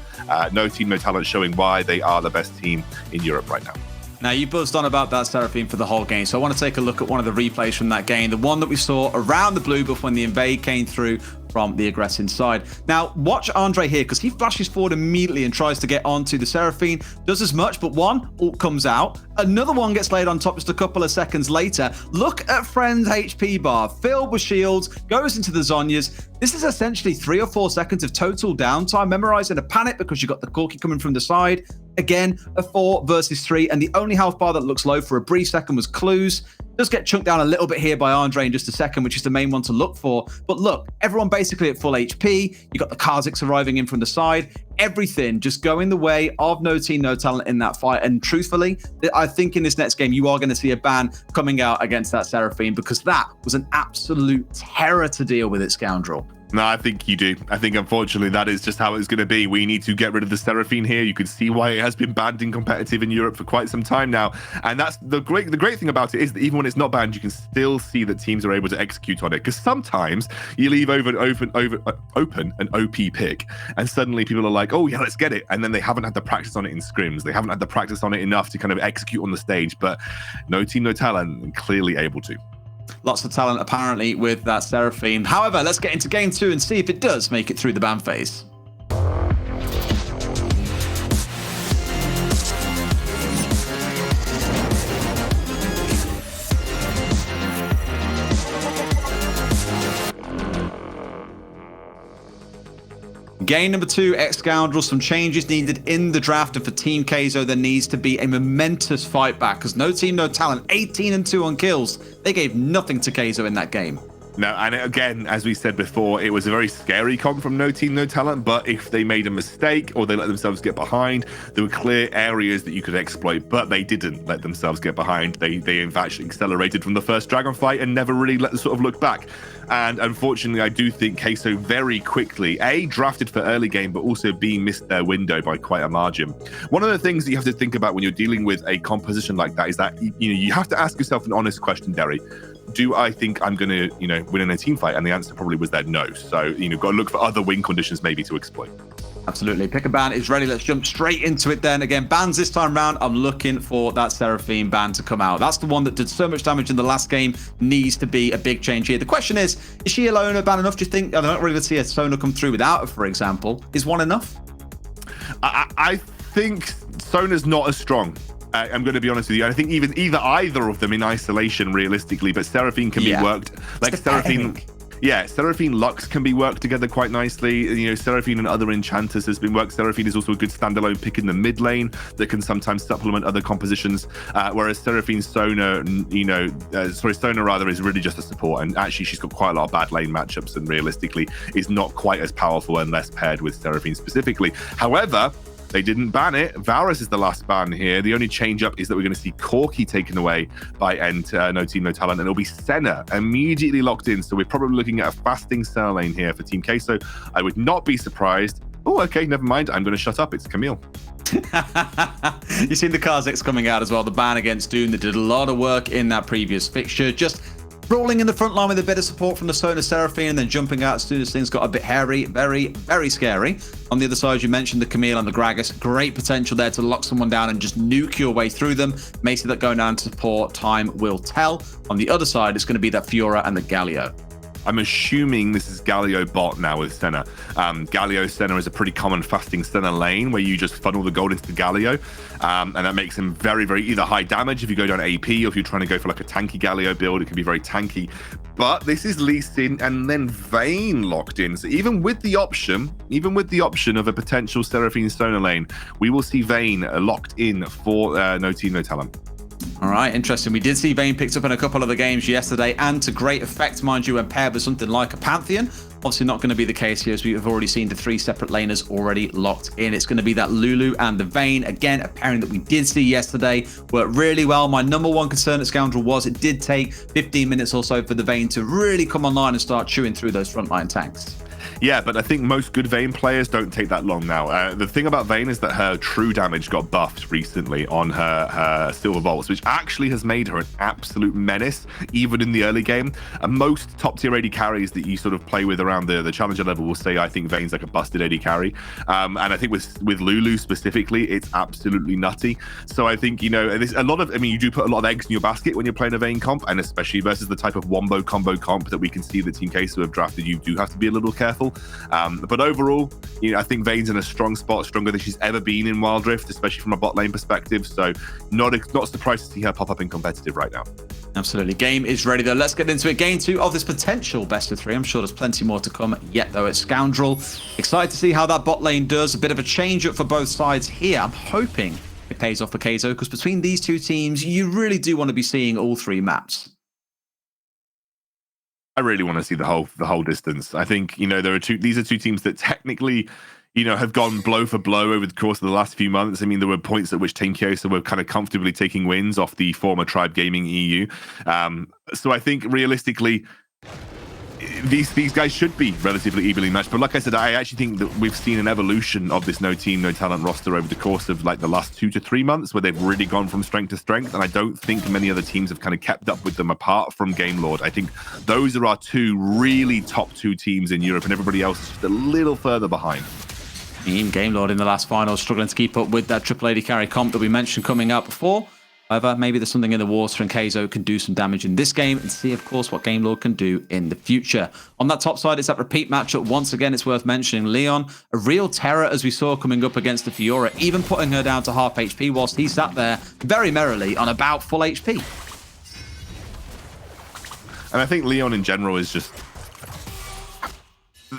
No Team, No Talent showing why they are the best team in Europe right now. Now, you buzzed on about that Seraphine for the whole game, so I want to take a look at one of the replays from that game, the one that we saw around the blue buff when the invade came through from the aggressing side. Now, watch Andre here, because he flashes forward immediately and tries to get onto the Seraphine, does as much, but one ult comes out, another one gets laid on top just a couple of seconds later. Look at Friend's HP bar, filled with shields, goes into the Zhonya's. This is essentially 3 or 4 seconds of total downtime. Memorize in a panic because you've got the Corki coming from the side. Again, a 4 versus 3, and the only health bar that looks low for a brief second was Clue's. Does get chunked down a little bit here by Andre in just a second, which is the main one to look for. But look, everyone basically at full HP. You got the Kha'Zix arriving in from the side. Everything just going the way of No Team, No Talent in that fight. And truthfully, I think in this next game, you are going to see a ban coming out against that Seraphine, because that was an absolute terror to deal with, it, Scoundrel. No, I think you do. I think, unfortunately, that is just how it's going to be. We need to get rid of the Seraphine here. You can see why it has been banned in competitive in Europe for quite some time now. And that's the great thing about it is that even when it's not banned, you can still see that teams are able to execute on it. Because sometimes you leave open an OP pick, and suddenly people are like, oh, yeah, let's get it. And then they haven't had the practice on it in scrims. They haven't had the practice on it enough to kind of execute on the stage. But No Team, No Talent, clearly able to. Lots of talent, apparently, with that Seraphine. However, let's get into game 2 and see if it does make it through the ban phase. Game number 2, X-Scoundrel, some changes needed in the draft, and for Team Kai'Sa, there needs to be a momentous fight back, because No Team, No Talent, 18-2 on kills. They gave nothing to Kai'Sa in that game. No, and again, as we said before, it was a very scary comp from No Team, No Talent, but if they made a mistake or they let themselves get behind, there were clear areas that you could exploit, but they didn't let themselves get behind. They in fact accelerated from the first Dragon fight and never really look back. And unfortunately, I do think Kai'Sa very quickly, A, drafted for early game, but also B, missed their window by quite a margin. One of the things that you have to think about when you're dealing with a composition like that is that you have to ask yourself an honest question, Derry. Do I think I'm going to, win in a team fight? And the answer probably was that no. So, got to look for other win conditions maybe to exploit. Absolutely. Pick a ban is ready. Let's jump straight into it then. Again, bans this time round. I'm looking for that Seraphine ban to come out. That's the one that did so much damage in the last game. Needs to be a big change here. The question is she alone a ban enough? Do you think? I don't really see a Sona come through without her, for example. Is one enough? I think Sona's not as strong. I'm going to be honest with you. I think either of them in isolation, realistically, but Seraphine can be worked. Like Seraphine, Seraphine Lux can be worked together quite nicely. Seraphine and other enchanters has been worked. Seraphine is also a good standalone pick in the mid lane that can sometimes supplement other compositions. Whereas Seraphine Sona, Sona rather, is really just a support. And actually, she's got quite a lot of bad lane matchups, and realistically, is not quite as powerful unless paired with Seraphine specifically. However, They didn't ban it. Varus is the last ban here. The only change up is that we're going to see Corki taken away by No Team No Talent, and it'll be Senna immediately locked in. So we're probably looking at a fasting Senna lane here for Team Queso. I would not be surprised. Oh, okay, never mind. I'm going to shut up. It's Camille. You've seen the Kha'Zix coming out as well, the ban against Doom that did a lot of work in that previous fixture. Just rolling in the front line with a bit of support from the Sona Seraphine and then jumping out as soon as things got a bit hairy. Very, very scary. On the other side, you mentioned the Camille and the Gragas. Great potential there to lock someone down and just nuke your way through them. May see that going down to support. Time will tell. On the other side, it's going to be that Fiora and the Galio. I'm assuming this is Galio bot now with Senna. Galio Senna is a pretty common fasting Senna lane where you just funnel the gold into the Galio. And that makes him very, very either high damage if you go down AP, or if you're trying to go for like a tanky Galio build, it can be very tanky. But this is Lee Sin and then Vayne locked in. So even with the option of a potential Seraphine Sona lane, we will see Vayne locked in for No Team No Talent. All right, interesting. We did see Vayne picked up in a couple of the games yesterday, and to great effect, mind you, when paired with something like a Pantheon. Obviously not going to be the case here, as we have already seen the 3 separate laners already locked in. It's going to be that Lulu and the Vayne. Again, a pairing that we did see yesterday worked really well. My number one concern at Scoundrel was it did take 15 minutes or so for the Vayne to really come online and start chewing through those frontline tanks. Yeah, but I think most good Vayne players don't take that long now. The thing about Vayne is that her true damage got buffed recently on her Silver Bolts, which actually has made her an absolute menace, even in the early game. And most top tier AD carries that you sort of play with around the challenger level will say, I think Vayne's like a busted AD carry. And I think with Lulu specifically, it's absolutely nutty. So I think, you know, there's a lot of, I mean, you do put a lot of eggs in your basket when you're playing a Vayne comp, and especially versus the type of wombo combo comp that we can see the Team Queso have drafted, you do have to be a little careful. But overall, you know, I think Vayne's in a strong spot, stronger than she's ever been in Wild Rift, especially from a bot lane perspective. So not surprised to see her pop up in competitive right now. Absolutely. Game is ready, though. Let's get into it. Game 2 of this potential best of 3. I'm sure there's plenty more to come yet, though, at Scoundrel. Excited to see how that bot lane does. A bit of a change up for both sides here. I'm hoping it pays off for Queso, because between these two teams, you really do want to be seeing all 3 maps. I really want to see the whole distance. I think, you know, these are two teams that technically, you know, have gone blow for blow over the course of the last few months. I mean, there were points at which Team Queso were kind of comfortably taking wins off the former Tribe Gaming EU. So I think realistically, these guys should be relatively evenly matched. But like I said, I actually think that we've seen an evolution of this No Team No Talent roster over the course of like the last 2 to 3 months, where they've really gone from strength to strength. And I don't think many other teams have kind of kept up with them apart from Gamelord. I think those are our 2 really top 2 teams in Europe, and everybody else is just a little further behind. Team Gamelord in the last final, struggling to keep up with that triple AD carry comp that we mentioned coming up before. However, maybe there's something in the water and Queso can do some damage in this game, and see, of course, what Gamelord can do in the future. On that top side, it's that repeat matchup. Once again, it's worth mentioning Leon, a real terror as we saw coming up against the Fiora, even putting her down to half HP whilst he sat there very merrily on about full HP. And I think Leon in general is just...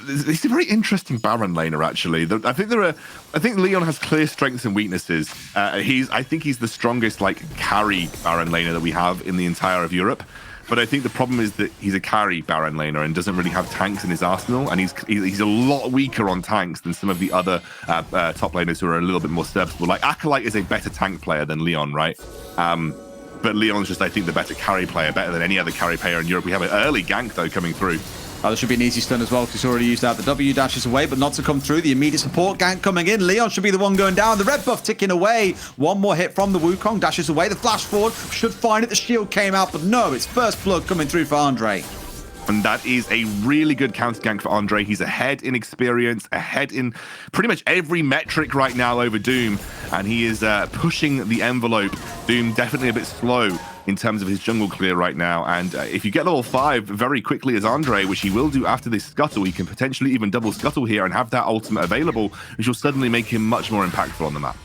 He's a very interesting Baron laner, actually. I think Leon has clear strengths and weaknesses. I think he's the strongest like carry Baron laner that we have in the entire of Europe. But I think the problem is that he's a carry Baron laner and doesn't really have tanks in his arsenal, and he's a lot weaker on tanks than some of the other top laners who are a little bit more serviceable. Like Acolyte is a better tank player than Leon, right? But Leon's just, I think, the better carry player, better than any other carry player in Europe. We have an early gank though coming through. There should be an easy stun as well, because he's already used out the W, dashes away, but not to come through. The immediate support gank coming in. Leon should be the one going down. The red buff ticking away. One more hit from the Wukong, dashes away. The flash forward should find it. The shield came out, but no, it's first blood coming through for Andre. And that is a really good counter gank for Andre. He's ahead in experience, ahead in pretty much every metric right now over Doom, and he is pushing the envelope. Doom definitely a bit slow in terms of his jungle clear right now, and if you get level 5 very quickly as Andre, which he will do after this scuttle, he can potentially even double scuttle here and have that ultimate available, which will suddenly make him much more impactful on the map.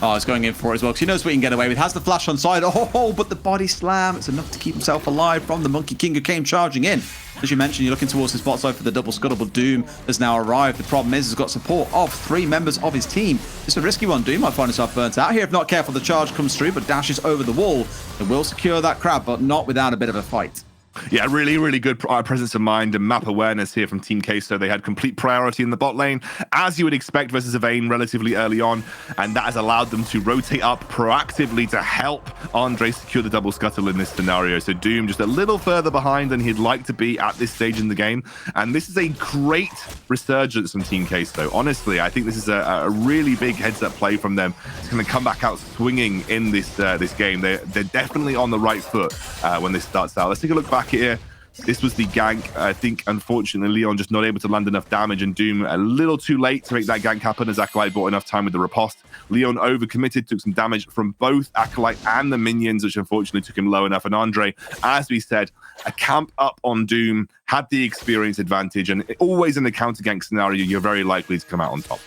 Oh, he's going in for it as well, because he knows what he can get away with. Has the flash on side. Oh, but the body slam. It's enough to keep himself alive from the Monkey King who came charging in. As you mentioned, you're looking towards his bot side for the double scuttle, but Doom has now arrived. The problem is he's got support of 3 members of his team. It's a risky one. Doom might find himself burnt out here if not careful. The charge comes through, but dashes over the wall. It will secure that crab, but not without a bit of a fight. Yeah, really, really good presence of mind and map awareness here from Team Queso. They had complete priority in the bot lane, as you would expect versus a Vayne relatively early on, and that has allowed them to rotate up proactively to help Andre secure the double scuttle in this scenario. So Doom just a little further behind than he'd like to be at this stage in the game, and this is a great resurgence from Team Queso. Honestly, I think this is a really big heads-up play from them. It's going to come back out swinging in this game. They're definitely on the right foot when this starts out. Let's take a look back here. This was the gank. I think, unfortunately, Leon just not able to land enough damage, and Doom a little too late to make that gank happen, as Acolyte bought enough time with the riposte. Leon overcommitted, took some damage from both Acolyte and the minions, which unfortunately took him low enough. And Andre, as we said, a camp up on Doom, had the experience advantage, and always in the counter gank scenario, you're very likely to come out on top.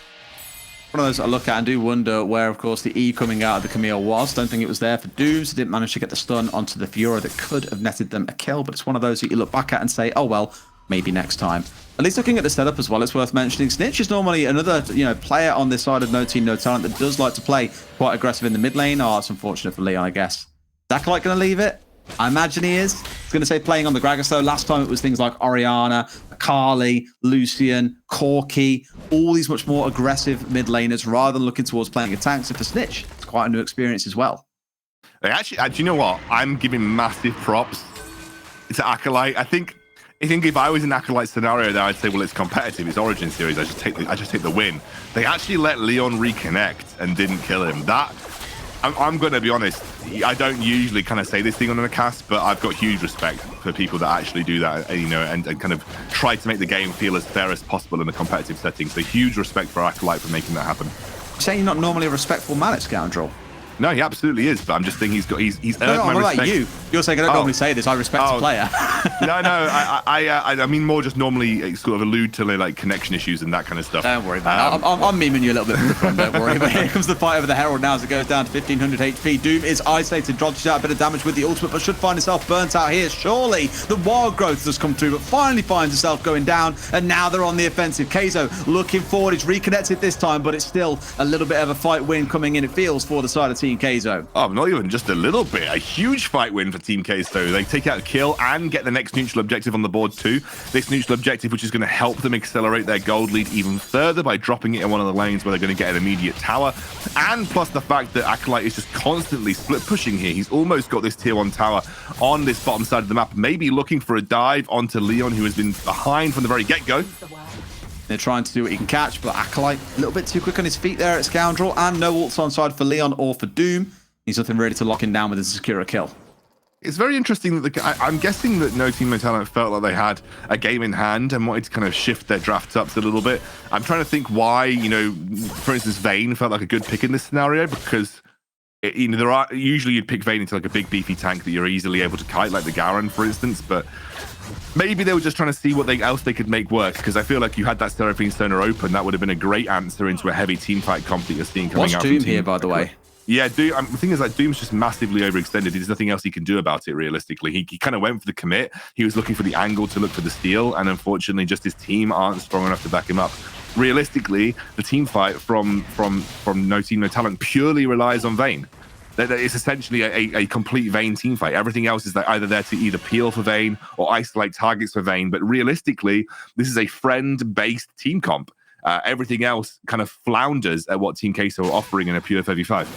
One of those I look at and do wonder where, of course, the E coming out of the Camille was. Don't think it was there for Dooms. Didn't manage to get the stun onto the Fiora that could have netted them a kill, but it's one of those that you look back at and say, oh, well, maybe next time. At least looking at the setup as well, it's worth mentioning. Snitch is normally another, player on this side of No Team, No Talent that does like to play quite aggressive in the mid lane. Oh, it's unfortunate for Leon, I guess. Is Acolyte going to leave it? I imagine he is. He's going to say playing on the Gragas, though. Last time it was things like Orianna, Akali, Lucian, Corki, all these much more aggressive mid laners rather than looking towards playing a tank. So for Snitch, it's quite a new experience as well. They actually, do you know what? I'm giving massive props to Acolyte. I think if I was in Acolyte scenario there, I'd say, well, it's competitive, it's Origin Series, I just take the win. They actually let Leon reconnect and didn't kill him. That, I'm going to be honest, I don't usually kind of say this thing on a cast, but I've got huge respect for people that actually do that, and kind of try to make the game feel as fair as possible in a competitive setting. So huge respect for Acolyte for making that happen. You're saying you're not normally a respectful man at Scoundrel? No, he absolutely is, but I'm just thinking he's earned my what respect. about you? You're saying I don't normally say this. I respect a player. No, I mean more just normally sort of allude to like connection issues and that kind of stuff. Don't worry about it. I'm memeing you a little bit from the front, don't worry. But here comes the fight over the Herald now as it goes down to 1500 HP. Doom is isolated, dodges out a bit of damage with the ultimate, but should find himself burnt out here. Surely the wild growth has come through, but finally finds himself going down, and now they're on the offensive. Keizo looking forward. He's reconnected this time, but it's still a little bit of a fight win coming in, it feels, for the side of Team Keizo. Oh, not even just a little bit. A huge fight win for Team Queso. They take out a kill and get the next neutral objective on the board too. This neutral objective, which is going to help them accelerate their gold lead even further by dropping it in one of the lanes where they're going to get an immediate tower. And plus the fact that Acolyte is just constantly split pushing here. He's almost got this tier 1 tower on this bottom side of the map, maybe looking for a dive onto Leon, who has been behind from the very get-go. They're trying to do what he can catch, but Acolyte a little bit too quick on his feet there at Scoundrel, and no ults on side for Leon or for Doom. He's nothing really to lock him down with his secure kill. It's very interesting that I'm guessing that No Team No Talent felt like they had a game in hand and wanted to kind of shift their draft ups a little bit. I'm trying to think why, for instance, Vayne felt like a good pick in this scenario, because there are usually you'd pick Vayne into like a big beefy tank that you're easily able to kite, like the Garen, for instance, but maybe they were just trying to see what else they could make work, because I feel like you had that Seraphine Stoner open. That would have been a great answer into a heavy team fight comp that you're seeing coming out. What's Doom here, by the way? Yeah, Doom, the thing is, like, Doom's just massively overextended. There's nothing else he can do about it, realistically. He kind of went for the commit. He was looking for the angle to look for the steal, and unfortunately, just his team aren't strong enough to back him up. Realistically, the team fight from No Team No Talent purely relies on Vayne. It's essentially a complete Vayne team fight. Everything else is either there to either peel for Vayne or isolate targets for Vayne. But realistically, this is a friend-based team comp. Everything else kind of flounders at what Team Queso are offering in a pure 35.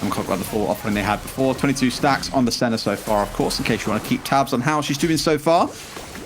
I'm quite about the full offering they had before. 22 stacks on the center so far, of course, in case you want to keep tabs on how she's doing so far.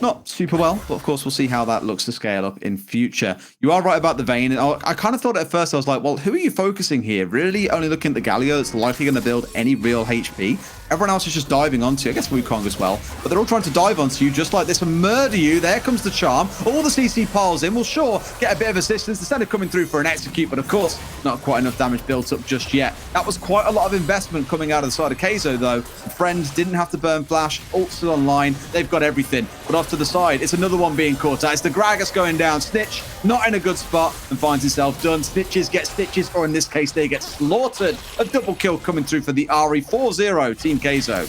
Not super well, but of course we'll see how that looks to scale up in future. You are right about the Vayne. I kind of thought at first, I was like, well, who are you focusing here? Really only looking at the Galio that's likely going to build any real HP? Everyone else is just diving onto you. I guess Wukong as well. But they're all trying to dive onto you just like this and murder you. There comes the charm. All the CC piles in. We'll sure get a bit of assistance instead of coming through for an execute. But of course, not quite enough damage built up just yet. That was quite a lot of investment coming out of the side of Keizo, though. Friends didn't have to burn flash. Ult still online. They've got everything. But off to the side, it's another one being caught out. It's the Gragas going down. Snitch not in a good spot and finds himself done. Snitches get stitches, or in this case, they get slaughtered. A double kill coming through for the Ahri. 4-0 Team Keizo.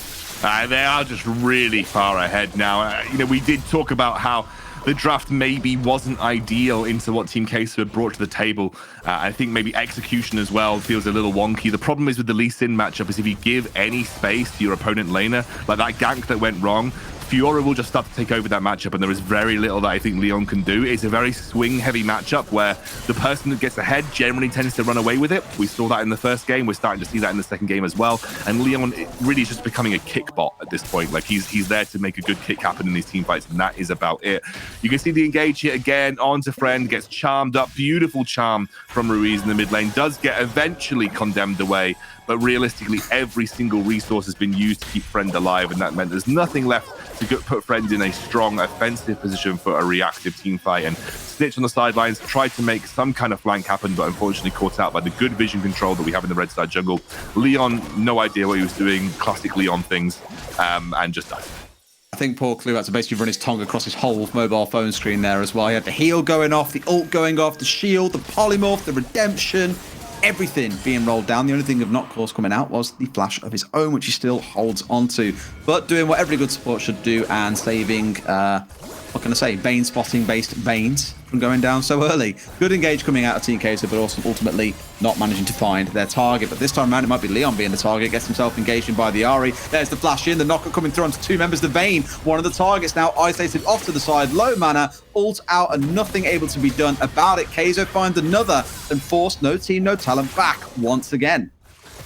They are just really far ahead now. We did talk about how the draft maybe wasn't ideal into what Team Queso had brought to the table. I think maybe execution as well feels a little wonky. The problem is with the Lee Sin matchup is if you give any space to your opponent laner, like that gank that went wrong, Fiora will just start to take over that matchup, and there is very little that I think Leon can do. It's a very swing-heavy matchup where the person that gets ahead generally tends to run away with it. We saw that in the first game. We're starting to see that in the second game as well. And Leon really is just becoming a kick bot at this point. Like, he's there to make a good kick happen in these team fights, and that is about it. You can see the engage here again onto Friend, gets charmed up. Beautiful charm from Ruiz in the mid lane. Does get eventually condemned away, but realistically, every single resource has been used to keep Friend alive, and that meant there's nothing left to put Friend in a strong offensive position for a reactive team fight. And Snitch on the sidelines tried to make some kind of flank happen, but unfortunately caught out by the good vision control that we have in the red side jungle. Leon, no idea what he was doing, classic Leon things, and just died. I think poor Clue had to basically run his tongue across his whole mobile phone screen there as well. He had the heal going off, the ult going off, the shield, the polymorph, the redemption, everything being rolled down. The only thing of not, of course, coming out was the flash of his own, which he still holds onto. But doing what every good support should do and saving, what can I say, Bane spotting based Banes from going down so early. Good engage coming out of Team Kaiser, but also ultimately not managing to find their target. But this time around, it might be Leon being the target. Gets himself engaged in by the Ahri. There's the flash in, the knocker coming through onto two members of the Vayne. One of the targets now isolated off to the side. Low mana, ult out, and nothing able to be done about it. Kaizo finds another and forced No Team, No Talent back once again.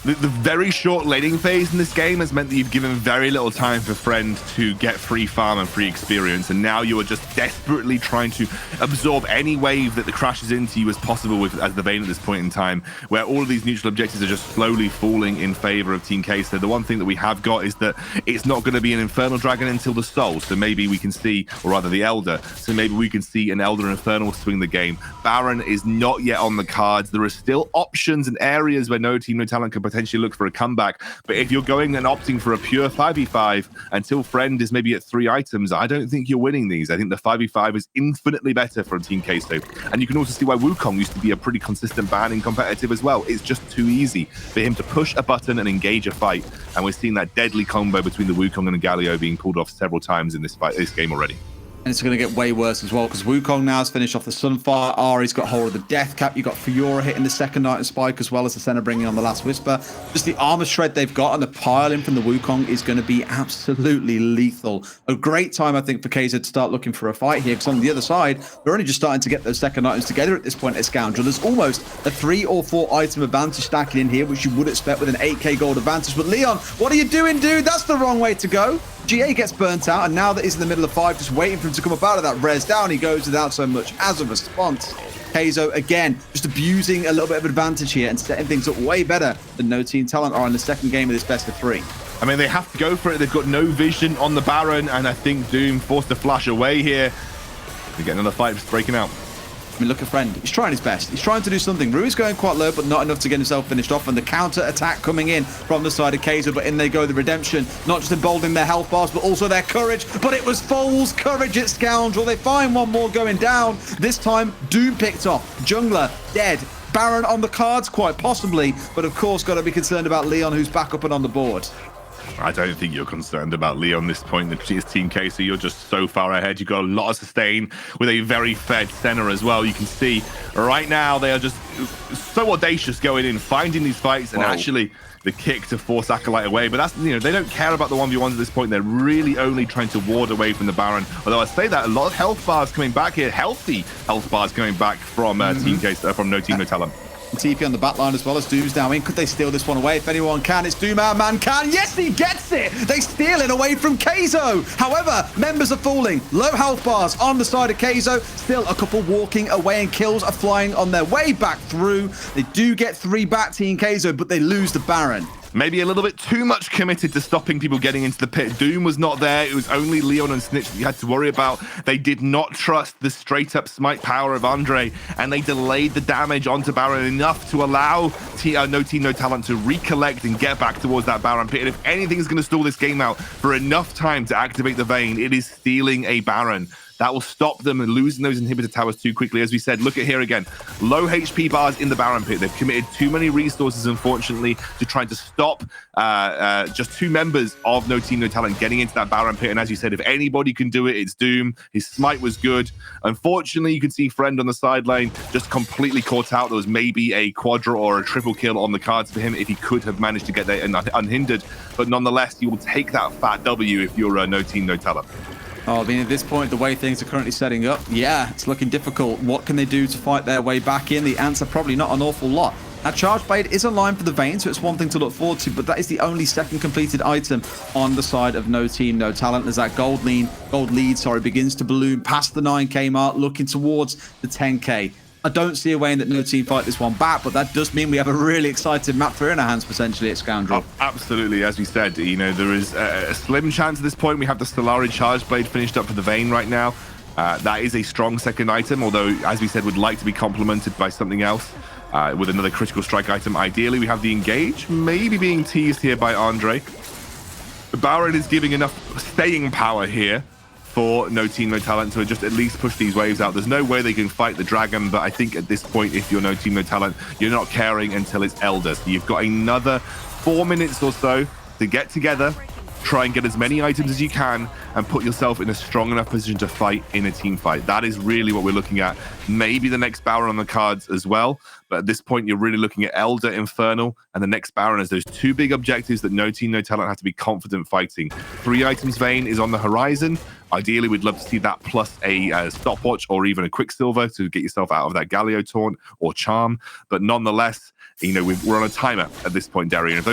The very short laning phase in this game has meant that you've given very little time for Friend to get free farm and free experience, and now you are just desperately trying to absorb any wave that crashes into you as possible as the Vayne at this point in time, where all of these neutral objectives are just slowly falling in favor of Team K. So the one thing that we have got is that it's not going to be an Infernal Dragon until the Soul, so maybe we can see, or rather the Elder, so maybe we can see an Elder Infernal swing the game. Baron is not yet on the cards. There are still options and areas where No Team, No Talent can potentially look for a comeback, but if you're going and opting for a pure 5v5 until Friend is maybe at 3 items, I don't think you're winning these. I think the 5v5 is infinitely better for Team K-Sto, and you can also see why Wukong used to be a pretty consistent ban in competitive as well. It's just too easy for him to push a button and engage a fight, and we're seeing that deadly combo between the Wukong and the Galio being pulled off several times in this game already. And it's going to get way worse as well, because Wukong now has finished off the Sunfire. Ahri's got hold of the Death Cap. You've got Fiora hitting the second item spike, as well as the center bringing on the last Whisper. Just the armor shred they've got and the pile in from the Wukong is going to be absolutely lethal. A great time, I think, for KZ to start looking for a fight here, because on the other side, they're only just starting to get those second items together at this point at Scoundrel. There's almost a 3 or 4 item advantage stacking in here, which you would expect with an 8k gold advantage. But Leon, what are you doing, dude? That's the wrong way to go. GA gets burnt out, and now that he's in the middle of 5, just waiting for him to come up out of that res down, he goes without so much as a response. Kaizo, again, just abusing a little bit of advantage here and setting things up way better than No Team Talent are in the second game of this best of 3. I mean, they have to go for it. They've got no vision on the Baron, and I think Doom forced to flash away here. We get another fight just breaking out. I mean, look at Friend. He's trying his best. He's trying to do something. Rui's going quite low, but not enough to get himself finished off. And the counter attack coming in from the side of Kaizo, but in they go. The redemption, not just emboldening their health bars, but also their courage. But it was Fool's courage at Scoundrel. They find one more going down. This time, Doom picked off. Jungler dead. Baron on the cards, quite possibly. But of course, got to be concerned about Leon, who's back up and on the board. I don't think you're concerned about Leon this point. It's Team K, so you're just so far ahead. You've got a lot of sustain with a very fed center as well. You can see right now they are just so audacious going in, finding these fights, and actually the kick to force Acolyte away. But that's, they don't care about the 1v1s at this point. They're really only trying to ward away from the Baron. Although I say that, a lot of health bars coming back here, healthy health bars coming back from Team K, from No Team No Talent. TP on the back line as well as Doom's now in. Could they steal this one away? If anyone can, it's Doom. Our man can. Yes, he gets it. They steal it away from Kaizo. However, members are falling. Low health bars on the side of Kaizo. Still a couple walking away, and kills are flying on their way back through. They do get 3 back, Team Kaizo, but they lose the Baron. Maybe a little bit too much committed to stopping people getting into the pit. Doom was not there. It was only Leon and Snitch that you had to worry about. They did not trust the straight-up smite power of Andre, and they delayed the damage onto Baron enough to allow No Team, No Talent to recollect and get back towards that Baron pit. And if anything is going to stall this game out for enough time to activate the Vayne, it is stealing a Baron. that will stop them and losing those inhibitor towers too quickly. As we said, look at here again. Low HP bars in the Baron pit. They've committed too many resources, unfortunately, to trying to stop just 2 members of No Team No Talent getting into that Baron pit. And as you said, if anybody can do it, it's Doom. His smite was good. Unfortunately, you can see Friend on the side lane just completely caught out. There was maybe a quadra or a triple kill on the cards for him if he could have managed to get there unhindered. But nonetheless, you will take that fat W if you're No Team No Talent. Oh, I mean, at this point, the way things are currently setting up, yeah, it's looking difficult. What can they do to fight their way back in? The answer, probably not an awful lot. Now, Charge Blade is a line for the Vayne, so it's one thing to look forward to, but that is the only second completed item on the side of No Team No Talent as that gold lead, begins to balloon past the 9k mark, looking towards the 10k. I don't see a way in that No Team fight this one back, but that does mean we have a really exciting map 3 in our hands, potentially, at Scoundrel. Oh, absolutely. As we said, you know, there is a slim chance at this point. We have the Stellaris Charge Blade finished up for the Vayne right now. That is a strong second item, although, as we said, would like to be complemented by something else with another critical strike item. Ideally, we have the Engage, maybe being teased here by Andre. Baron is giving enough staying power here for No Team No Talent to just at least push these waves out. There's no way they can fight the Dragon, but I think at this point, if you're No Team No Talent, you're not caring until it's Elder. So you've got another 4 minutes or so to get together, try and get as many items as you can, and put yourself in a strong enough position to fight in a team fight. That is really what we're looking at. Maybe the next Baron on the cards as well, but at this point, you're really looking at Elder, Infernal, and the next Baron as those 2 big objectives that No Team No Talent have to be confident fighting. 3 items Vayne is on the horizon. Ideally, we'd love to see that plus a stopwatch or even a Quicksilver to get yourself out of that Galio taunt or charm. But nonetheless, you know, we're on a timer at this point, Darian. If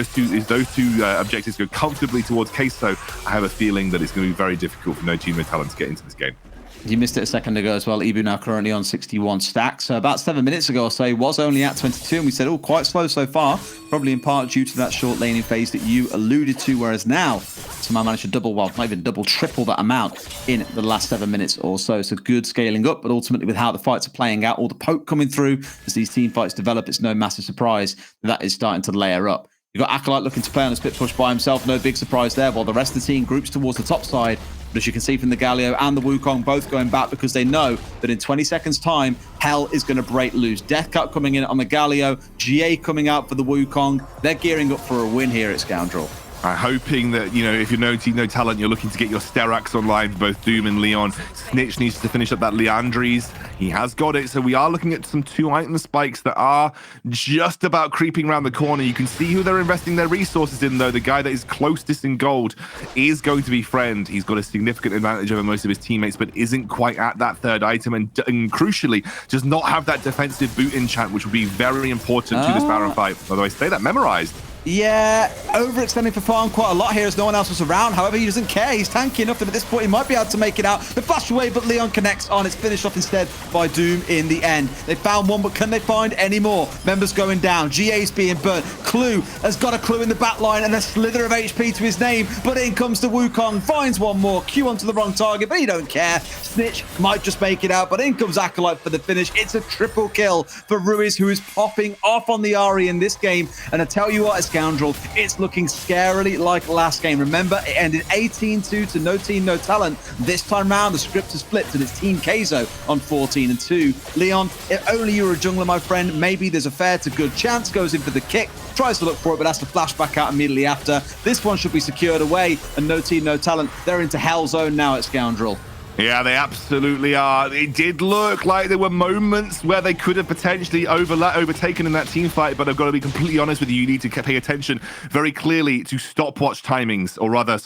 those two objectives go comfortably towards Queso, I have a feeling that it's going to be very difficult for No Team No Talent to get into this game. You missed it a second ago as well. Ibu now currently on 61 stacks. So about 7 minutes ago or so, he was only at 22, and we said, oh, quite slow so far, probably in part due to that short laning phase that you alluded to, whereas now, somehow managed to double, well, not even double, triple that amount in the last 7 minutes or so. So good scaling up, but ultimately with how the fights are playing out, all the poke coming through as these team fights develop, it's no massive surprise that is starting to layer up. You've got Acolyte looking to play on a split push by himself, no big surprise there, while the rest of the team groups towards the top side. But as you can see from the Galio and the Wukong both going back because they know that in 20 seconds time, hell is going to break loose. Deathcut coming in on the Galio, GA coming out for the Wukong. They're gearing up for a win here at Scoundrel. Hoping that, you know, if you're No Team No Talent, you're looking to get your Sterax online for both Doom and Leon. Snitch needs to finish up that Leandries. He has got it. So we are looking at some 2 item spikes that are just about creeping around the corner. You can see who they're investing their resources in, though. The guy that is closest in gold is going to be Friend. He's got a significant advantage over most of his teammates, but isn't quite at that 3rd item. And crucially, does not have that defensive boot enchant, which will be very important to this Baron fight. Although I say that memorized. Yeah, overextending for farm quite a lot here as no one else was around. However, he doesn't care. He's tanky enough that at this point he might be able to make it out. The flash away, but Leon connects on. It's finished off instead by Doom in the end. They found one, but can they find any more? Members going down. GA's being burnt. Clue has got a clue in the back line and a slither of HP to his name, but in comes the Wukong. Finds one more. Q onto the wrong target, but he don't care. Snitch might just make it out, but in comes Acolyte for the finish. It's a triple kill for Ruiz, who is popping off on the Ahri in this game. And I tell you what, Scoundrel, it's looking scarily like last game. Remember, it ended 18-2 to No Team No Talent. This time round, the script has flipped and it's Team Kaizo on 14-2. Leon, if only you were a jungler, my friend, maybe there's a fair to good chance. Goes in for the kick, tries to look for it, but has to flash back out immediately after. This one should be secured away, and No Team No Talent, they're into hell zone now at Scoundrel. Yeah, they absolutely are. It did look like there were moments where they could have potentially overtaken in that team fight, but I've got to be completely honest with you. You need to pay attention very clearly to stopwatch timings, or rather,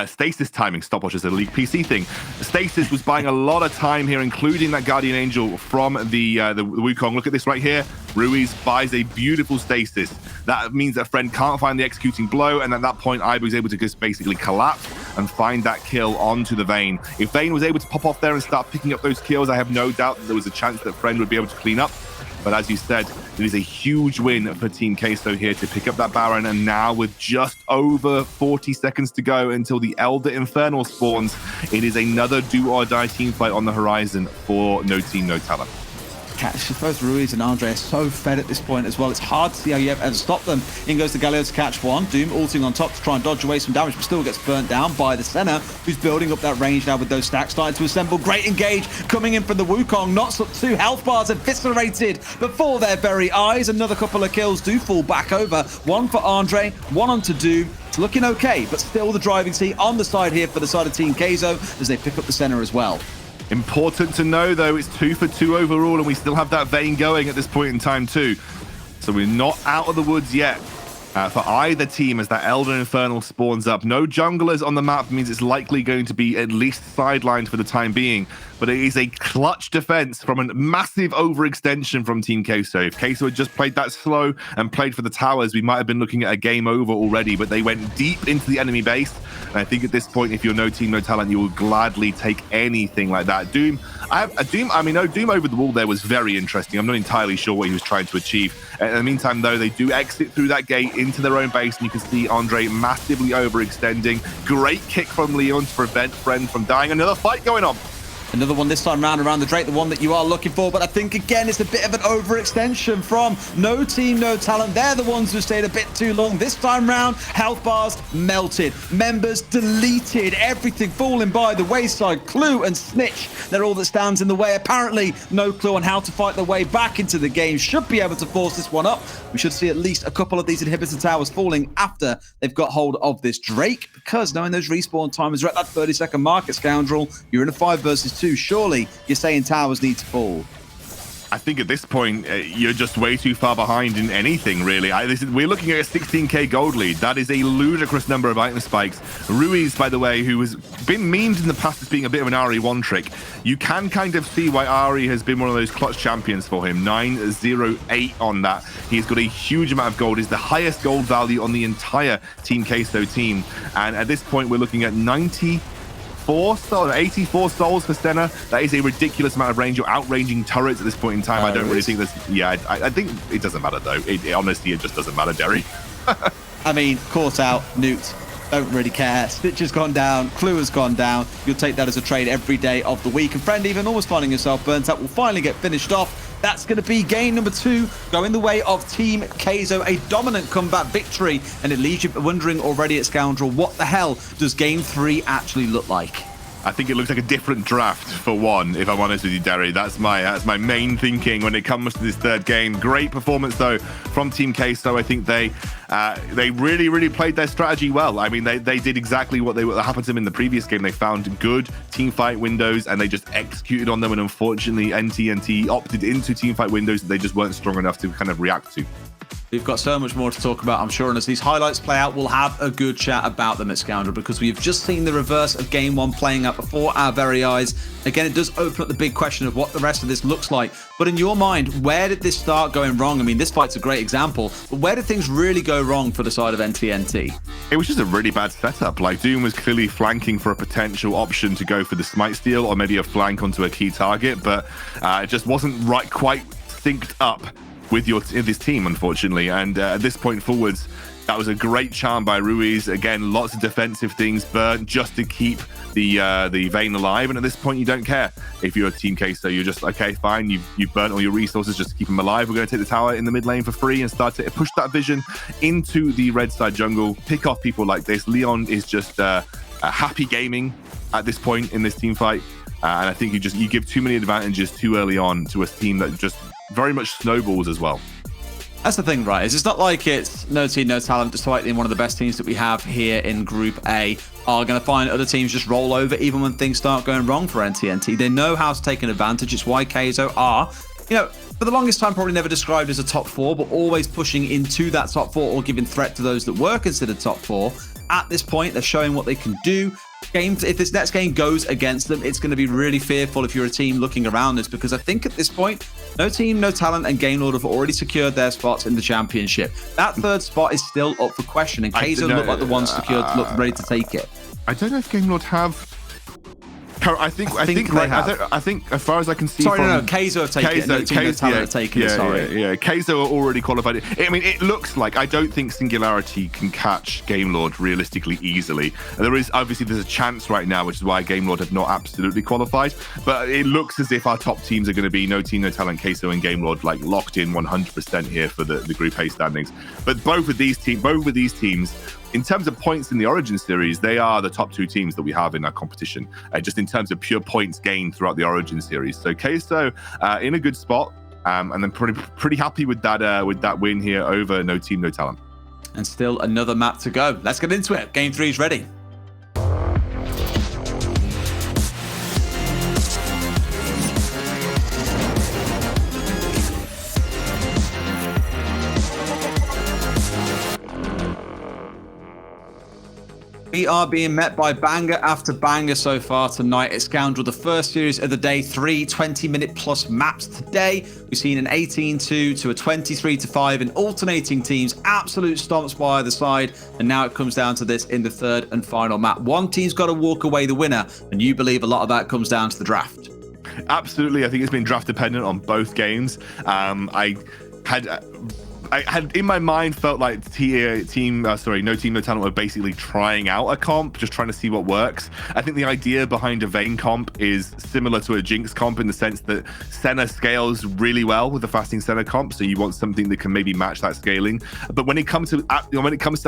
stasis timing. Stopwatch is a League PC thing. Stasis was buying a lot of time here, including that Guardian Angel from the Wukong. Look at this right here. Ruiz buys a beautiful stasis. That means that Friend can't find the executing blow, and at that point, Ibu is able to just basically collapse and find that kill onto the Vayne. If Vayne was able to pop off there and start picking up those kills, I have no doubt that there was a chance that Friend would be able to clean up. But as you said, it is a huge win for Team Queso here to pick up that Baron, and now with just over 40 seconds to go until the Elder Infernal spawns, it is another do-or-die team fight on the horizon for No Team No Talent. Both Ruiz and Andre are so fed at this point as well. It's hard to see how you ever stop them. In goes the Galio to catch one. Doom ulting on top to try and dodge away some damage, but still gets burnt down by the Senna, who's building up that range now with those stacks starting to assemble. Great engage coming in from the Wukong. Knocks up 2 health bars eviscerated before their very eyes. Another couple of kills do fall back over. One for Andre, one onto Doom. It's looking okay, but still the driving seat on the side here for the side of Team Kaizo as they pick up the Senna as well. Important to know, though, it's 2 for 2 overall, and we still have that Vayne going at this point in time, too. So we're not out of the woods yet for either team as that Elder Infernal spawns up. No junglers on the map means it's likely going to be at least sidelined for the time being, but it is a clutch defense from a massive overextension from Team Kaizo. If Kaizo had just played that slow and played for the towers, we might have been looking at a game over already, but they went deep into the enemy base. And I think at this point, if you're no team, no talent, you will gladly take anything like that. Doom over the wall there was very interesting. I'm not entirely sure what he was trying to achieve. In the meantime, though, they do exit through that gate into their own base, and you can see Andre massively overextending. Great kick from Leon to prevent Friend from dying. Another fight going on. Another one this time round around the Drake, the one that you are looking for. But I think, again, it's a bit of an overextension from no team, no talent. They're the ones who stayed a bit too long. This time round, health bars melted. Members deleted. Everything falling by the wayside. Clue and Snitch, they're all that stands in the way. Apparently, no clue on how to fight their way back into the game. Should be able to force this one up. We should see at least a couple of these inhibitor towers falling after they've got hold of this Drake. Because knowing those respawn timers are at that 30-second mark at Scoundrel, you're in a 5 versus 2. Surely you're saying towers need to fall. I think at this point, you're just way too far behind in anything, really. We're looking at a 16k gold lead. That is a ludicrous number of item spikes. Ruiz, by the way, who has been memed in the past as being a bit of an Ahri1 trick. You can kind of see why Ahri has been one of those clutch champions for him. 908 on that. He's got a huge amount of gold. He's the highest gold value on the entire Team Kaizo team. And at this point, we're looking at 84 souls for Senna. That is a ridiculous amount of range. You're outranging turrets at this point in time. I don't really think that's... Yeah, I think it doesn't matter, though. Honestly, it just doesn't matter, Derry. I mean, caught out, Newt. Don't really care. Stitch has gone down. Clue has gone down. You'll take that as a trade every day of the week. And Friend, even almost finding yourself burnt out, will finally get finished off. That's going to be game number 2, going the way of Team Kaizo. A dominant comeback victory. And it leaves you wondering already at Scoundrel, what the hell does game 3 actually look like? I think it looks like a different draft for one, if I'm honest with you, Derry. That's my main thinking when it comes to this third game. Great performance, though, from Team Kaizo. I think they really, really played their strategy well. I mean, they did exactly what happened to them in the previous game. They found good team fight windows, and they just executed on them. And unfortunately, NTNT opted into team fight windows that they just weren't strong enough to kind of react to. We've got so much more to talk about, I'm sure, and as these highlights play out, we'll have a good chat about them at Scoundrel, because we've just seen the reverse of Game 1 playing out before our very eyes. Again, it does open up the big question of what the rest of this looks like. But in your mind, where did this start going wrong? I mean, this fight's a great example, but where did things really go wrong for the side of NTNT? It was just a really bad setup. Like, Doom was clearly flanking for a potential option to go for the Smite Steal or maybe a flank onto a key target, but it just wasn't quite synced up with this team, unfortunately. And at this point forwards, that was a great charm by Ruiz. Again, lots of defensive things burnt just to keep the Vayne alive. And at this point, you don't care if you're a Team Kaizo. You're just, okay, fine, you've burnt all your resources just to keep them alive. We're going to take the tower in the mid lane for free and start to push that vision into the red side jungle, pick off people like this. Leon is just happy gaming at this point in this team fight. And I think you give too many advantages too early on to a team that just very much snowballs as well. That's the thing, right? It's not like it's no team, no talent, despite being one of the best teams that we have here in Group A, are going to find other teams just roll over even when things start going wrong for NTNT. They know how to take an advantage. It's why Kaizo are, for the longest time probably never described as a top 4, but always pushing into that top 4 or giving threat to those that were considered top 4. At this point, they're showing what they can do. If this next game goes against them, it's going to be really fearful if you're a team looking around this, because I think at this point, no team, no talent, and Game Lord have already secured their spots in the championship. That third spot is still up for question, and Kaizo look like the ones secured, look ready to take it. I don't know if Game Lord have I think they have. I think as far as I can see. Sorry, from no. Kaizo have taken it. No Team No Talent have taken it. Sorry. Yeah. Kaizo are already qualified. I mean, it looks like I don't think Singularity can catch Gamelord realistically easily. There's a chance right now, which is why Gamelord have not absolutely qualified. But it looks as if our top teams are going to be No Team No Talent, Kaizo, and Gamelord, like locked in 100% here for the Group A standings. But both of these teams, in terms of points in the Origin series, they are the top 2 teams that we have in our competition, just in terms of pure points gained throughout the Origin series. So Kaizo in a good spot, and then pretty happy with that win here over No Team No Talent. And still another map to go. Let's get into it. Game 3 is ready. We are being met by banger after banger so far tonight. It's Scoundrel, the first series of the day, 3 20-minute plus maps today. We've seen an 18-2 to a 23-5 in alternating teams, absolute stomps by either side. And now it comes down to this in the third and final map. One team's got to walk away the winner, and you believe a lot of that comes down to the draft. Absolutely. I think it's been draft dependent on both games. I had in my mind felt like No Team No Talent were basically trying out a comp, just trying to see what works. I think the idea behind a Vayne comp is similar to a Jinx comp in the sense that Senna scales really well with the fasting Senna comp, so you want something that can maybe match that scaling. But when it comes to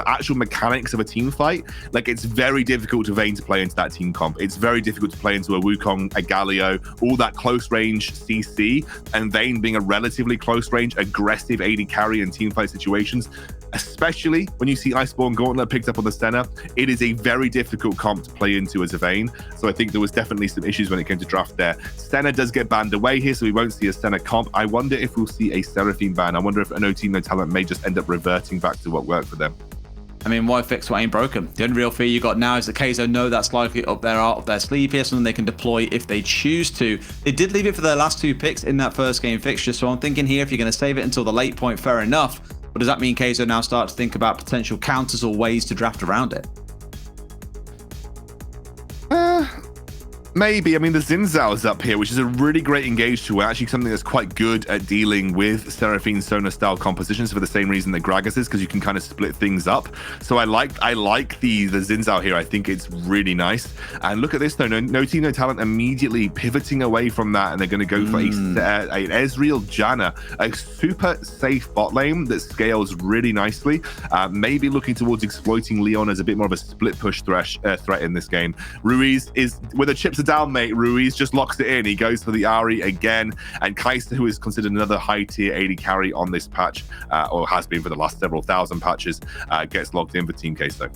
actual mechanics of a team fight, like it's very difficult to Vayne to play into that team comp. It's very difficult to play into a Wukong, a Galio, all that close range CC, and Vayne being a relatively close range aggressive AD carry in team fight situations, especially when you see Iceborne Gauntlet picked up on the Senna. It is a very difficult comp to play into as a Vayne, so I think there was definitely some issues when it came to draft there. Senna does get banned away here, so we won't see a Senna comp. I wonder if we'll see a Seraphine ban. I wonder if No Team No Talent may just end up reverting back to what worked for them. I mean, why fix what ain't broken? The only real fear you got now is that Kaizo know that's likely up their sleeve here, something they can deploy if they choose to. They did leave it for their last 2 picks in that first game fixture, so I'm thinking here, if you're going to save it until the late point, fair enough. But does that mean Kaizo now start to think about potential counters or ways to draft around it? Maybe. I mean, the Xin Zhao is up here, which is a really great engage tool, actually something that's quite good at dealing with Seraphine Sona style compositions for the same reason that Gragas is, because you can kind of split things up. So I like the Xin Zhao here. I think it's really nice. And look at this though, No Team No Talent immediately pivoting away from that, and they're going to go for a Ezreal Janna, a super safe bot lane that scales really nicely. Maybe looking towards exploiting Leon as a bit more of a split push threat in this game. Ruiz is, with the chips down, mate. Ruiz just locks it in. He goes for the Ahri again, and Kai'Sa, who is considered another high tier AD carry on this patch, or has been for the last several thousand patches, gets logged in for Team Kai'Sa.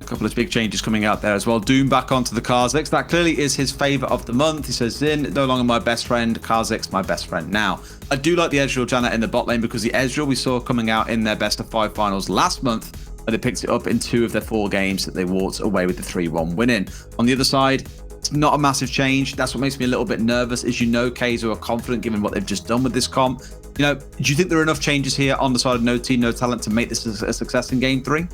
A couple of big changes coming out there as well. Doom back onto the Kha'Zix. That clearly is his favourite of the month. He says, Xin, no longer my best friend. Kha'Zix, my best friend now. I do like the Ezreal Janna in the bot lane, because the Ezreal we saw coming out in their best of 5 finals last month, where they picked it up in 2 of their 4 games that they walked away with the 3-1 winning. On the other side, it's not a massive change. That's what makes me a little bit nervous. As you know, Kai'Sa are confident given what they've just done with this comp. You know, do you think there are enough changes here on the side of No Team No Talent to make this a success in game 3?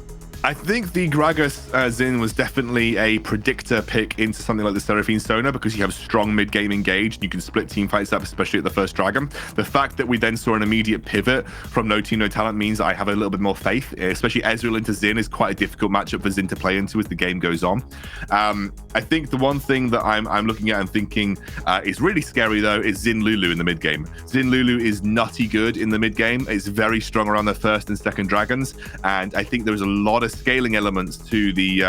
I think the Gragas Xin was definitely a predictor pick into something like the Seraphine Sona, because you have strong mid-game engage and you can split team fights up, especially at the first dragon. The fact that we then saw an immediate pivot from No Team No Talent means I have a little bit more faith, especially Ezreal into Xin is quite a difficult matchup for Xin to play into as the game goes on. I think the one thing that I'm looking at and thinking is really scary though is Xin Lulu in the mid-game. Xin Lulu is nutty good in the mid-game. It's very strong around the first and second dragons, and I think there's a lot of scaling elements to the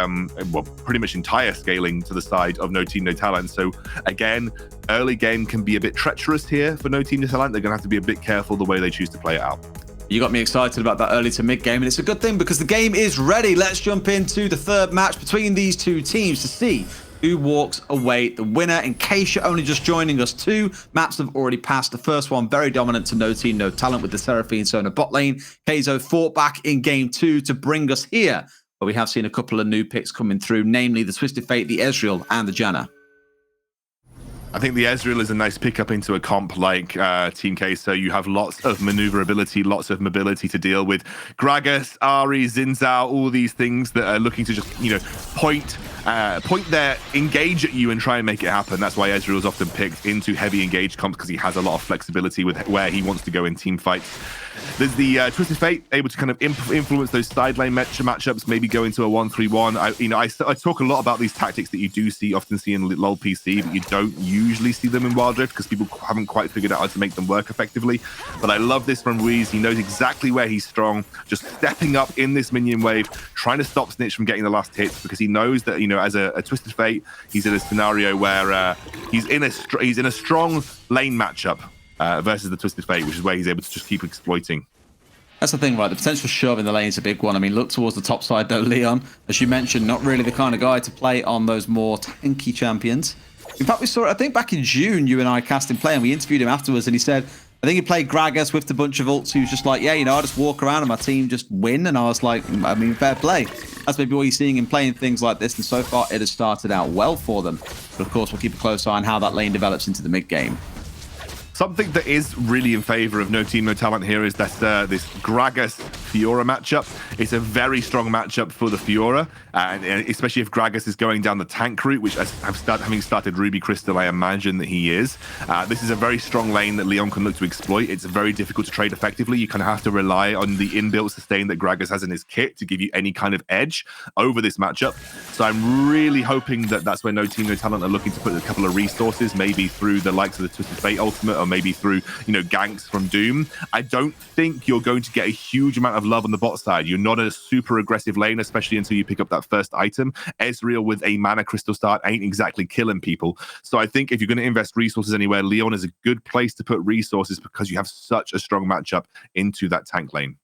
pretty much entire scaling to the side of No Team No Talent. So again, early game can be a bit treacherous here for No Team No Talent. They're gonna have to be a bit careful the way they choose to play it out. You got me excited about that early to mid game, and it's a good thing because the game is ready. Let's jump into the third match between these 2 teams to see who walks away the winner. In case you're only just joining us, 2 maps have already passed. The first one very dominant to No Team No Talent with the Seraphine Sona bot lane. Kai'Sa fought back in game 2 to bring us here, but we have seen a couple of new picks coming through, namely the Twisted Fate, the Ezreal, and the Janna. I think the Ezreal is a nice pickup into a comp like Team Kai'Sa. You have lots of maneuverability, lots of mobility to deal with. Gragas, Ahri, Xin Zhao, all these things that are looking to just, point point their engage at you and try and make it happen. That's why Ezreal's often picked into heavy engage comps, because he has a lot of flexibility with where he wants to go in team fights. There's the Twisted Fate, able to kind of influence those side lane matchups, maybe go into a 1-3-1. I talk a lot about these tactics that you do often see in LoL PC, but you don't usually see them in Wild Rift because people haven't quite figured out how to make them work effectively. But I love this from Ruiz. He knows exactly where he's strong, just stepping up in this minion wave, trying to stop Snitch from getting the last hits, because he knows that, as a Twisted Fate, he's in a scenario where he's in a strong lane matchup. Versus the Twisted Fate, which is where he's able to just keep exploiting. That's the thing, right? The potential shove in the lane is a big one. I mean, look towards the top side, though. Leon, as you mentioned, not really the kind of guy to play on those more tanky champions. In fact, we saw it, I think, back in June, you and I cast him play, and we interviewed him afterwards, and he said, I think he played Gragas with a bunch of ults. He was just like, yeah, I just walk around and my team just win. And I was like, I mean, fair play. That's maybe what you're seeing him playing things like this, and so far it has started out well for them. But of course, we'll keep a close eye on how that lane develops into the mid game. Something that is really in favor of No Team, No Talent here is that this Gragas Fiora matchup. It's a very strong matchup for the Fiora, and especially if Gragas is going down the tank route, which having started Ruby Crystal, I imagine that he is. This is a very strong lane that Leon can look to exploit. It's very difficult to trade effectively. You kind of have to rely on the inbuilt sustain that Gragas has in his kit to give you any kind of edge over this matchup. So I'm really hoping that that's where No Team, No Talent are looking to put a couple of resources, maybe through the likes of the Twisted Fate ultimate, or maybe through, ganks from Doom. I don't think you're going to get a huge amount of love on the bot side. You're not a super aggressive lane, especially until you pick up that first item. Ezreal with a mana crystal start ain't exactly killing people. So I think if you're going to invest resources anywhere, Leon is a good place to put resources, because you have such a strong matchup into that tank lane.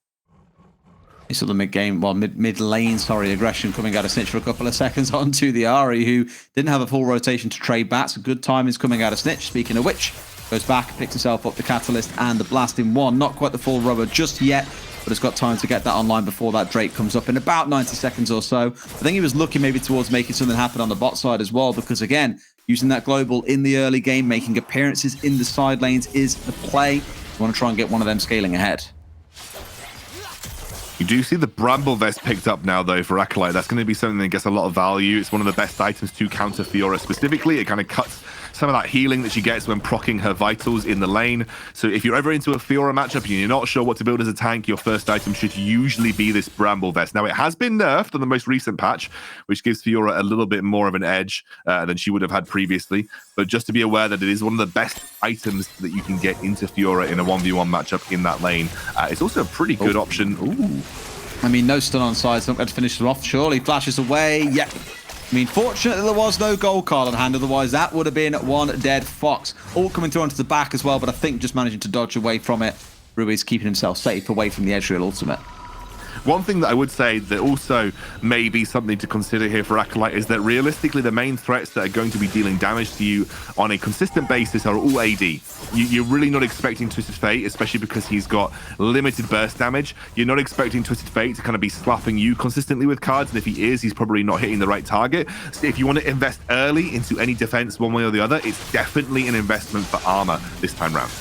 You saw the mid lane, aggression coming out of Snitch for a couple of seconds onto the Ahri, who didn't have a full rotation to trade back. So good timing is coming out of Snitch. Speaking of which, goes back, picks himself up the Catalyst and the Blasting One. Not quite the full rubber just yet, but it's got time to get that online before that Drake comes up in about 90 seconds or so. I think he was looking maybe towards making something happen on the bot side as well, because again, using that global in the early game, making appearances in the side lanes is the play. You want to try and get one of them scaling ahead. You do see the Bramble Vest picked up now, though, for Acolyte. That's going to be something that gets a lot of value. It's one of the best items to counter Fiora specifically. It kind of cuts some of that healing that she gets when proccing her vitals in the lane. So if you're ever into a Fiora matchup and you're not sure what to build as a tank, your first item should usually be this Bramble Vest. Now, it has been nerfed on the most recent patch, which gives Fiora a little bit more of an edge than she would have had previously. But just to be aware that it is one of the best items that you can get into Fiora in a 1v1 matchup in that lane. It's also a pretty good option. Ooh. I mean, no stun on side, so not going to finish them off. Surely flashes away. Yep. I mean, fortunately, there was no gold card on hand. Otherwise, that would have been one dead fox. All coming through onto the back as well, but I think just managing to dodge away from it. Ruiz keeping himself safe away from the Ezreal ultimate. One thing that I would say that also may be something to consider here for Acolyte is that realistically the main threats that are going to be dealing damage to you on a consistent basis are all AD. You're really not expecting Twisted Fate, especially because he's got limited burst damage. You're not expecting Twisted Fate to kind of be slapping you consistently with cards, and if he is, he's probably not hitting the right target. So if you want to invest early into any defense one way or the other, it's definitely an investment for armor this time round.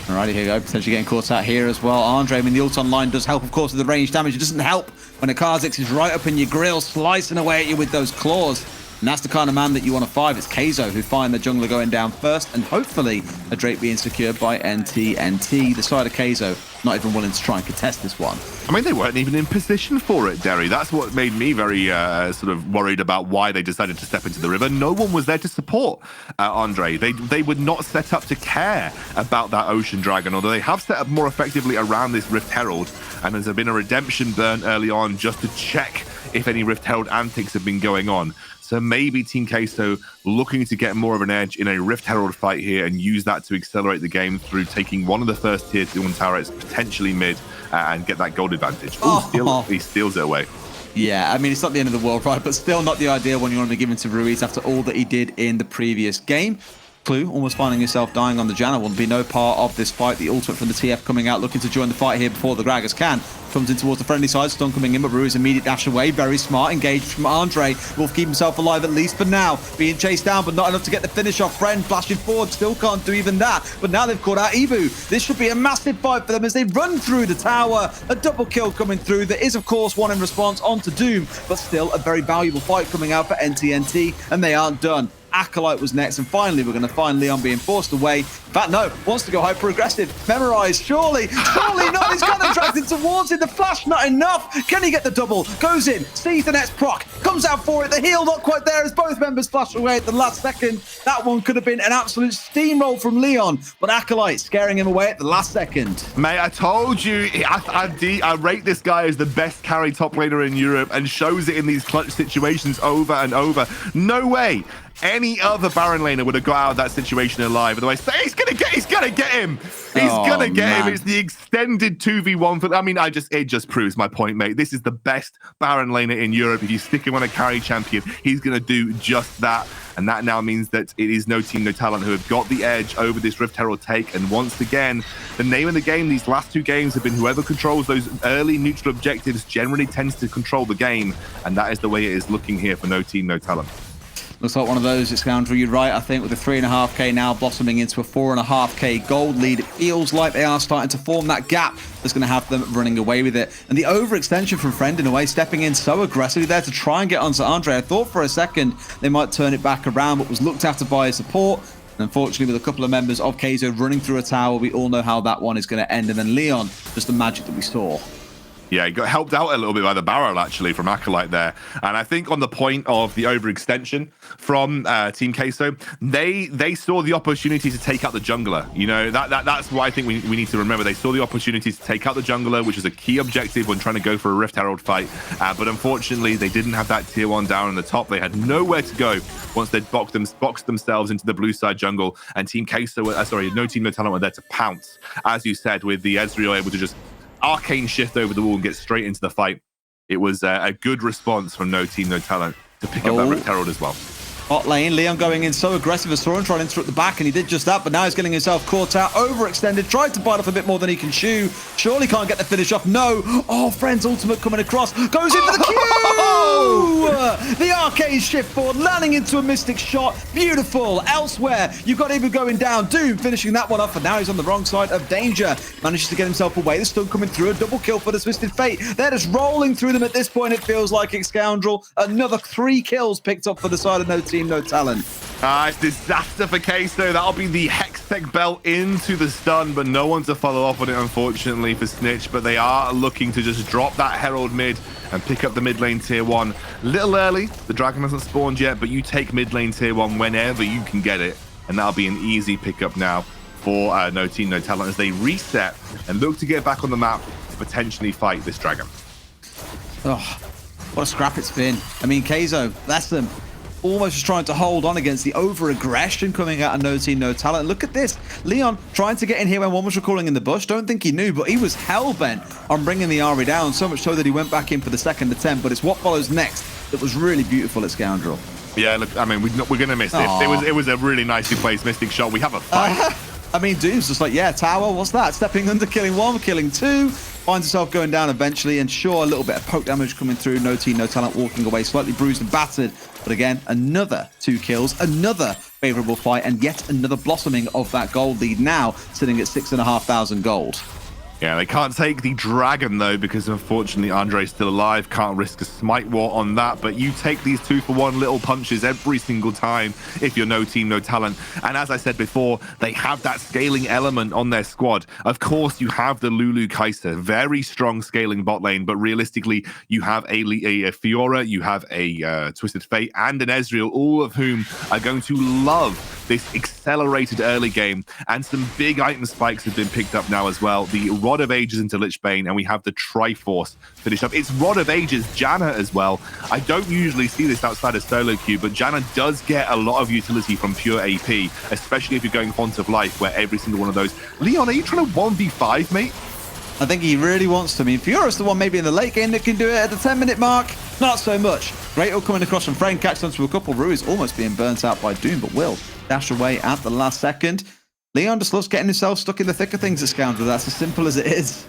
Alrighty, here we go. Potentially getting caught out here as well. Andre, I mean, the ult online does help, of course, with the range damage. It doesn't help when a Kha'Zix is right up in your grill, slicing away at you with those claws. And that's the kind of man that you want to fight. It's Kaizo who find the jungler going down first, and hopefully a Drake being secured by NTNT. The side of Kaizo not even willing to try and contest this one. I mean, they weren't even in position for it, Derry. That's what made me very sort of worried about why they decided to step into the river. No one was there to support Andre. They would not set up to care about that Ocean Dragon, although they have set up more effectively around this Rift Herald. And there's been a redemption burn early on just to check if any Rift Herald antics have been going on. So maybe Team Queso looking to get more of an edge in a Rift Herald fight here and use that to accelerate the game through taking one of the first tier 2 turrets, potentially mid, and get that gold advantage. He steals it away. Yeah, I mean, it's not the end of the world, right? But still not the ideal one you want to be given to Ruiz after all that he did in the previous game. Clue, almost finding yourself dying on the Janna, will be no part of this fight. The ultimate from the TF coming out, looking to join the fight here before the Gragas can. Comes in towards the friendly side. Stun coming in, but Ruiz immediate dash away. Very smart. Engaged from Andre. Wolf keep himself alive at least for now. Being chased down, but not enough to get the finish off. Friend flashing forward. Still can't do even that. But now they've caught out Ebu. This should be a massive fight for them as they run through the tower. A double kill coming through. There is, of course, one in response onto Doom, but still a very valuable fight coming out for NTNT, and they aren't done. Acolyte was next, and finally we're going to find Leon being forced away. In fact, no, wants to go hyper-aggressive. Memorize, surely not. He's kind of dragged towards it. The flash, not enough. Can he get the double? Goes in, sees the next proc, comes out for it. The heal not quite there as both members flash away at the last second. That one could have been an absolute steamroll from Leon, but Acolyte scaring him away at the last second. Mate, I told you, I rate this guy as the best carry top laner in Europe and shows it in these clutch situations over and over. No way any other Baron laner would have got out of that situation alive. Otherwise, he's gonna get him. He's gonna get him. It's the extended 2v1 for. I mean, it just proves my point, mate. This is the best Baron laner in Europe. If you stick him on a carry champion, he's gonna do just that. And that now means that it is No Team, No Talent who have got the edge over this Rift Herald take. And once again, the name of the game these last two games have been whoever controls those early neutral objectives generally tends to control the game. And that is the way it is looking here for No Team, No Talent. Looks like one of those, it's Scoundrel. You're right, I think, with the 3.5k now blossoming into a 4.5k gold lead. It feels like they are starting to form that gap that's going to have them running away with it. And the overextension from Friend, in a way, stepping in so aggressively there to try and get onto Andre. I thought for a second they might turn it back around, but was looked after by his support. And unfortunately, with a couple of members of Kaizo running through a tower, we all know how that one is going to end. And then Leon, just the magic that we saw. Yeah, he got helped out a little bit by the barrel, actually, from Acolyte there. And I think on the point of the overextension from Team Queso, they saw the opportunity to take out the jungler. You know, that's what I think we need to remember. They saw the opportunity to take out the jungler, which is a key objective when trying to go for a Rift Herald fight. But unfortunately, they didn't have that tier 1 down in the top. They had nowhere to go once they'd boxed themselves into the blue side jungle. And Team Queso, No Team, No Talent were there to pounce. As you said, with the Ezreal able to just arcane shift over the wall and get straight into the fight. It was a good response from No Team, No Talent to pick up that Rift Herald as well. Bot lane, Leon going in so aggressive as Thorin trying to interrupt the back, and he did just that, but now he's getting himself caught out, overextended, tried to bite off a bit more than he can chew. Surely can't get the finish off. No. Oh, Friend's ultimate coming across. Goes in for the Q! The arcane shift forward, landing into a Mystic shot. Beautiful. Elsewhere, you've got Ibu going down. Doom finishing that one off, and now he's on the wrong side of danger. Manages to get himself away. The stun coming through. A double kill for the Twisted Fate. They're just rolling through them at this point, it feels like, it's Scoundrel. Another 3 kills picked up for the side of No Team, No Talent. It's disaster for Queso. That'll be the Hextech belt into the stun, but no one to follow up on it, unfortunately, for Snitch. But they are looking to just drop that Herald mid and pick up the mid lane tier 1. Little early. The dragon hasn't spawned yet, but you take mid lane tier 1 whenever you can get it. And that'll be an easy pickup now for No Team, No Talent as they reset and look to get back on the map to potentially fight this dragon. Oh, what a scrap it's been. I mean, Kaizo, that's them. Almost just trying to hold on against the over-aggression coming out of No Team, No Talent. Look at this. Leon trying to get in here when one was recalling in the bush. Don't think he knew, but he was hell-bent on bringing the Ahri down, so much so that he went back in for the second attempt. But it's what follows next that was really beautiful at Scoundrel. Yeah, look, I mean, we're going to miss it. It was a really nicely placed Mystic shot. We have a fight. I mean, Doom's just like, yeah, tower, what's that? Stepping under, killing 1, killing 2. Finds himself going down eventually, and sure, a little bit of poke damage coming through. No Team, No Talent walking away, slightly bruised and battered. But again, another 2 kills, another favorable fight, and yet another blossoming of that gold lead now, sitting at 6,500 gold. Yeah, they can't take the dragon, though, because unfortunately Andre's still alive. Can't risk a smite war on that, but you take these 2-for-1 little punches every single time if you're No Team, No Talent. And as I said before, they have that scaling element on their squad. Of course, you have the Lulu Kai'Sa, very strong scaling bot lane, but realistically, you have a Fiora, you have a Twisted Fate, and an Ezreal, all of whom are going to love this accelerated early game. And some big item spikes have been picked up now as well. The Rod of Ages into Lich Bane, and we have the Triforce finished up. It's Rod of Ages Janna as well. I don't usually see this outside of solo queue, but Janna does get a lot of utility from pure AP, especially if you're going Font of Life, where every single one of those... Leon, are you trying to 1v5, mate? I think he really wants to. I mean, Fiora's the one maybe in the late game that can do it at the 10-minute mark. Not so much. Great all coming across from Friend, catches onto a couple. Ruiz almost being burnt out by Doom, but will dash away at the last second. Leon just loves getting himself stuck in the thick of things at Scoundrel. That's as simple as it is.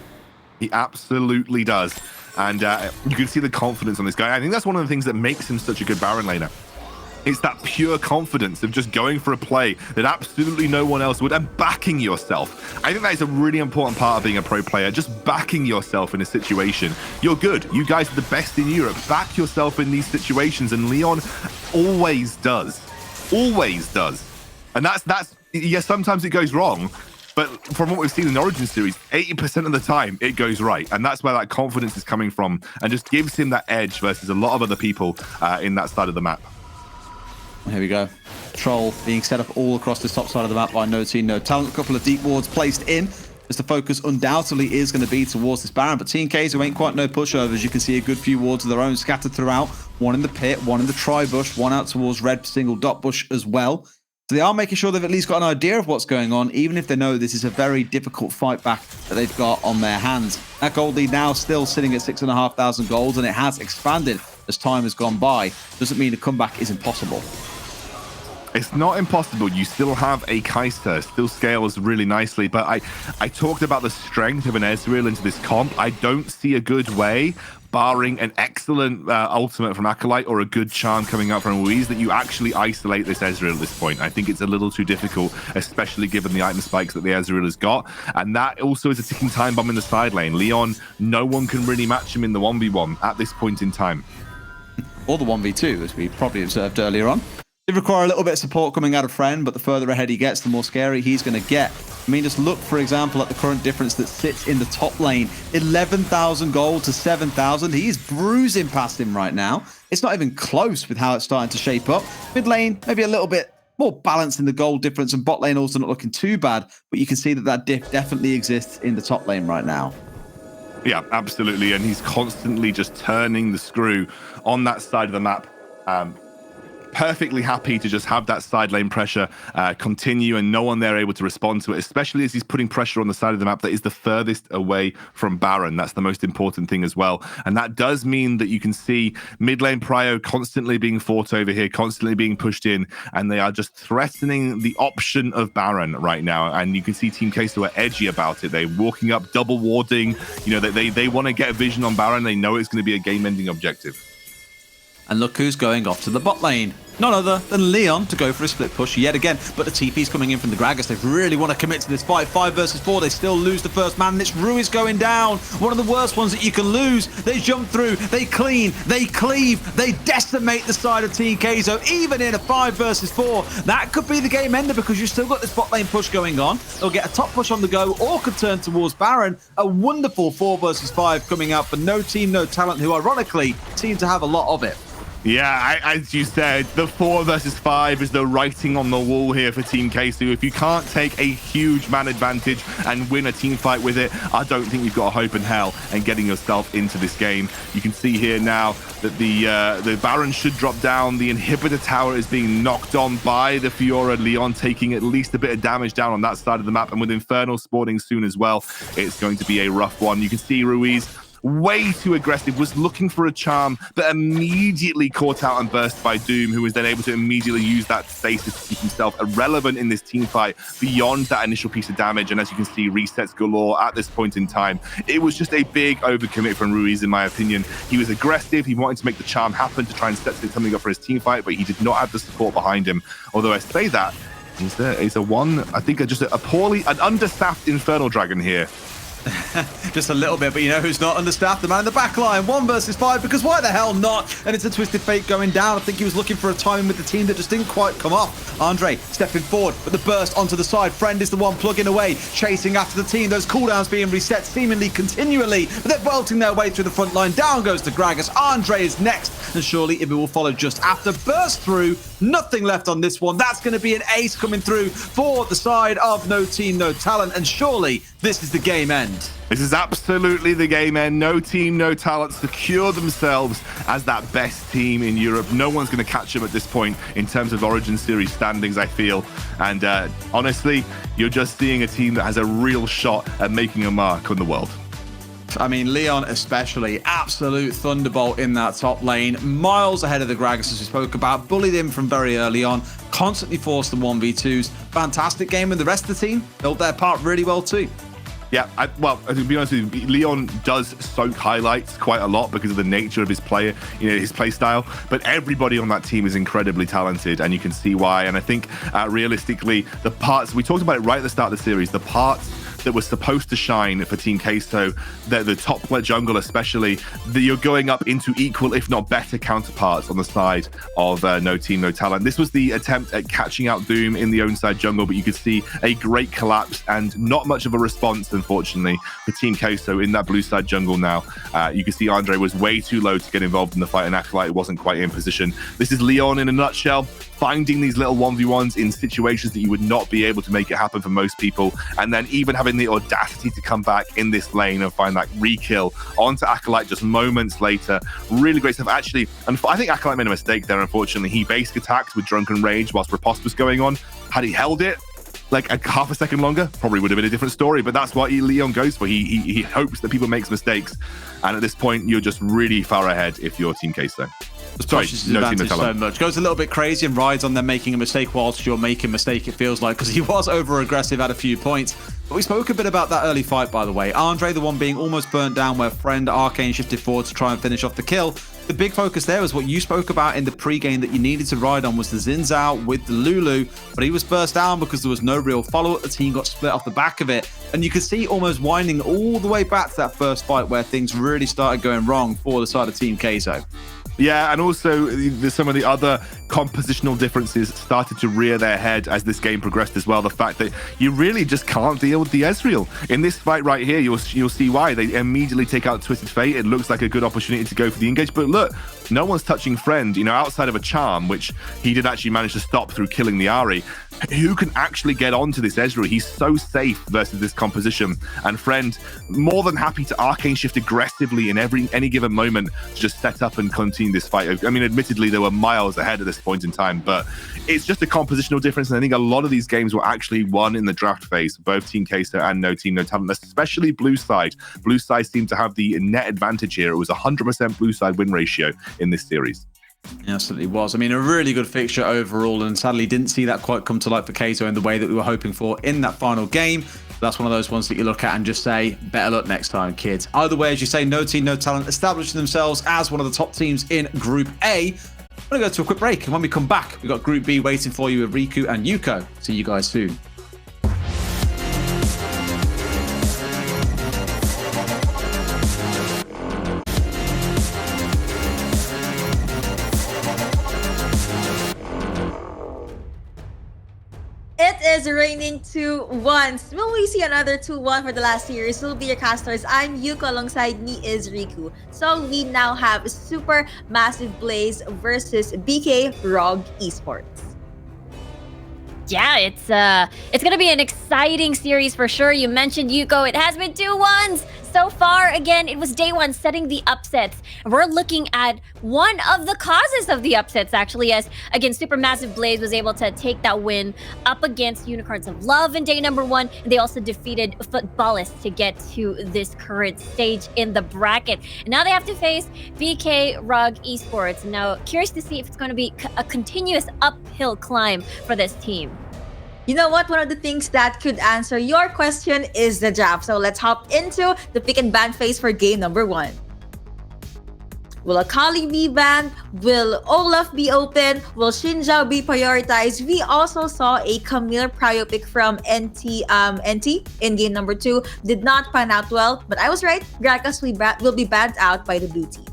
He absolutely does. And you can see the confidence on this guy. I think that's one of the things that makes him such a good Baron laner. It's that pure confidence of just going for a play that absolutely no one else would and backing yourself. I think that is a really important part of being a pro player, just backing yourself in a situation. You're good. You guys are the best in Europe. Back yourself in these situations, and Leon always does. Always does. And that's yeah, sometimes it goes wrong, but from what we've seen in the Origin series, 80% of the time it goes right. And that's where that confidence is coming from and just gives him that edge versus a lot of other people in that side of the map. Here we go. Troll being set up all across this top side of the map by No Team, No Talent. A couple of deep wards placed in, as the focus undoubtedly is going to be towards this Baron. But Team Kaizo ain't quite no pushovers. You can see a good few wards of their own scattered throughout. One in the pit, one in the tri-bush, one out towards red single dot bush as well. So they are making sure they've at least got an idea of what's going on, even if they know this is a very difficult fight back that they've got on their hands. That gold lead now still sitting at 6,500 golds, and it has expanded as time has gone by. Doesn't mean a comeback is impossible. It's not impossible. You still have a Kai'Sa, still scales really nicely, but I talked about the strength of an Ezreal into this comp. I don't see a good way, barring an excellent ultimate from Acolyte or a good charm coming out from Ruiz, that you actually isolate this Ezreal at this point. I think it's a little too difficult, especially given the item spikes that the Ezreal has got. And that also is a ticking time bomb in the side lane. Leon, no one can really match him in the 1v1 at this point in time. Or the 1v2, as we probably observed earlier on. Did require a little bit of support coming out of Friend, but the further ahead he gets, the more scary he's going to get. I mean, just look, for example, at the current difference that sits in the top lane. 11,000 gold to 7,000. He's bruising past him right now. It's not even close with how it's starting to shape up. Mid lane, maybe a little bit more balance in the gold difference, and bot lane also not looking too bad, but you can see that that diff definitely exists in the top lane right now. Yeah, absolutely. And he's constantly just turning the screw on that side of the map. Perfectly happy to just have that side lane pressure continue and no one there able to respond to it, especially as he's putting pressure on the side of the map that is the furthest away from Baron. That's the most important thing as well. And that does mean that you can see mid lane Prio constantly being fought over here, constantly being pushed in, and they are just threatening the option of Baron right now. And you can see Team Kai'Sa are edgy about it. They're walking up, double warding. You know, they want to get a vision on Baron. They know it's going to be a game-ending objective. And look who's going off to the bot lane. None other than Leon to go for a split push yet again. But the TP's coming in from the Gragas. They really want to commit to this fight. 5 versus 4. They still lose the first man. This Ruiz going down. One of the worst ones that you can lose. They jump through. They clean. They cleave. They decimate the side of Team Kai'Sa. Even in a 5 versus 4. That could be the game ender because you've still got this bot lane push going on. They'll get a top push on the go or could turn towards Baron. A wonderful 4 versus 5 coming out for No Team, No Talent, who ironically seem to have a lot of it. Yeah, as you said, the 4 versus 5 is the writing on the wall here for Team Kai'Sa. If you can't take a huge man advantage and win a team fight with it, I don't think you've got a hope in hell and getting yourself into this game. You can see here now that the Baron should drop down. The inhibitor tower is being knocked on by the Fiora. Leon taking at least a bit of damage down on that side of the map, and with Infernal spawning soon as well, it's going to be a rough one. You can see Ruiz way too aggressive, was looking for a charm that immediately caught out and burst by Doom, who was then able to immediately use that stasis to keep himself irrelevant in this team fight beyond that initial piece of damage. And as you can see, resets galore at this point in time. It was just a big overcommit from Ruiz, in my opinion. He was aggressive. He wanted to make the charm happen to try and set something up for his team fight, but he did not have the support behind him. Although I say that, he's a one, I think just an understaffed Infernal Dragon here. Just a little bit, but you know who's not understaffed? The man in the back line. 1 versus 5, because why the hell not? And it's a Twisted Fate going down. I think he was looking for a timing with the team that just didn't quite come off. Andre stepping forward, but the burst onto the side. Friend is the one plugging away, chasing after the team. Those cooldowns being reset seemingly continually, but they're bolting their way through the front line. Down goes the Gragas. Andre is next, and surely Ibi will follow just after. Burst through. Nothing left on this one. That's going to be an ace coming through for the side of No Team, No Talent, and surely this is the game end. This is absolutely the game end. No Team, No Talent secure themselves as that best team in Europe. No one's going to catch them at this point in terms of Origin Series standings, I feel. And honestly, you're just seeing a team that has a real shot at making a mark on the world. I mean, Leon especially, absolute thunderbolt in that top lane, miles ahead of the Gragas, as we spoke about, bullied him from very early on, constantly forced the 1v2s. Fantastic game, and the rest of the team built their part really well too. Yeah, well, to be honest with you, Leon does soak highlights quite a lot because of the nature of his player, his play style. But everybody on that team is incredibly talented, and you can see why. And I think realistically, the parts we talked about it right at the start of the series, the parts that were supposed to shine for Team Queso, the top jungle especially, that you're going up into equal, if not better, counterparts on the side of No Team, No Talent. This was the attempt at catching out Doom in the own side jungle, but you could see a great collapse and not much of a response, unfortunately, for Team Queso in that blue side jungle now. You can see Andre was way too low to get involved in the fight, and Acolyte wasn't quite in position. This is Leon in a nutshell, finding these little 1v1s in situations that you would not be able to make it happen for most people, and then even having the audacity to come back in this lane and find that re-kill onto Acolyte just moments later. Really great stuff. Actually, and I think Acolyte made a mistake there, unfortunately. He basic attacked with Drunken Rage whilst Riposte was going on. Had he held it like a half a second longer, probably would have been a different story, but that's what Leon goes for. He hopes that people make mistakes, and at this point, you're just really far ahead if you're Team Queso. Pushes his advantage so much. Goes a little bit crazy and rides on them making a mistake whilst you're making a mistake, it feels like, because he was over-aggressive at a few points. But we spoke a bit about that early fight, by the way. Andre, the one being almost burnt down where Friend Arcane shifted forward to try and finish off the kill. The big focus there was what you spoke about in the pre-game that you needed to ride on was the Xin Zhao with the Lulu, but he was burst down because there was no real follow-up. The team got split off the back of it, and you could see almost winding all the way back to that first fight where things really started going wrong for the side of Team Queso. Yeah, and also some of the other compositional differences started to rear their head as this game progressed as well. The fact that you really just can't deal with the Ezreal. In this fight right here, you'll see why. They immediately take out Twisted Fate. It looks like a good opportunity to go for the engage. But look, no one's touching Friend, outside of a charm, which he did actually manage to stop through killing the Ahri. Who can actually get onto this Ezreal? He's so safe versus this composition. And Friend, more than happy to Arcane shift aggressively in any given moment to just set up and continue this fight. I mean, admittedly, they were miles ahead at this point in time, but it's just a compositional difference. And I think a lot of these games were actually won in the draft phase, both Team Queso and No Team, No Talent, especially Blue Side. Blue Side seemed to have the net advantage here. It was 100% Blue Side win ratio in this series. It absolutely was. I mean, a really good fixture overall, and sadly didn't see that quite come to light for Queso in the way that we were hoping for in that final game. That's one of those ones that you look at and just say, better luck next time, kids. Either way, as you say, No Team, No Talent establishing themselves as one of the top teams in Group A. We're going to go to a quick break, and when we come back, we've got Group B waiting for you with Riku and Yuko. See you guys soon. It is raining 2-1. Will we see another 2-1 for the last series? We'll be your casters. I'm Yuko, alongside me is Riku. So we now have Super Massive Blaze versus BK Rogue Esports. Yeah, it's gonna be an exciting series for sure. You mentioned Yuko. It has been 2-1s so far. Again, it was day one setting the upsets. We're looking at one of the causes of the upsets, actually, as again, Supermassive Blaze was able to take that win up against Unicorns of Love in day number one. They also defeated Footballists to get to this current stage in the bracket. And now they have to face BK Rogue Esports. Now, curious to see if it's going to be a continuous uphill climb for this team. You know what? One of the things that could answer your question is the draft. So let's hop into the pick and ban phase for game number one. Will Akali be banned? Will Olaf be open? Will Xin Zhao be prioritized? We also saw a Camille prio pick from NT in game number two. Did not pan out well, but I was right. Gragas will be banned out by the blue team.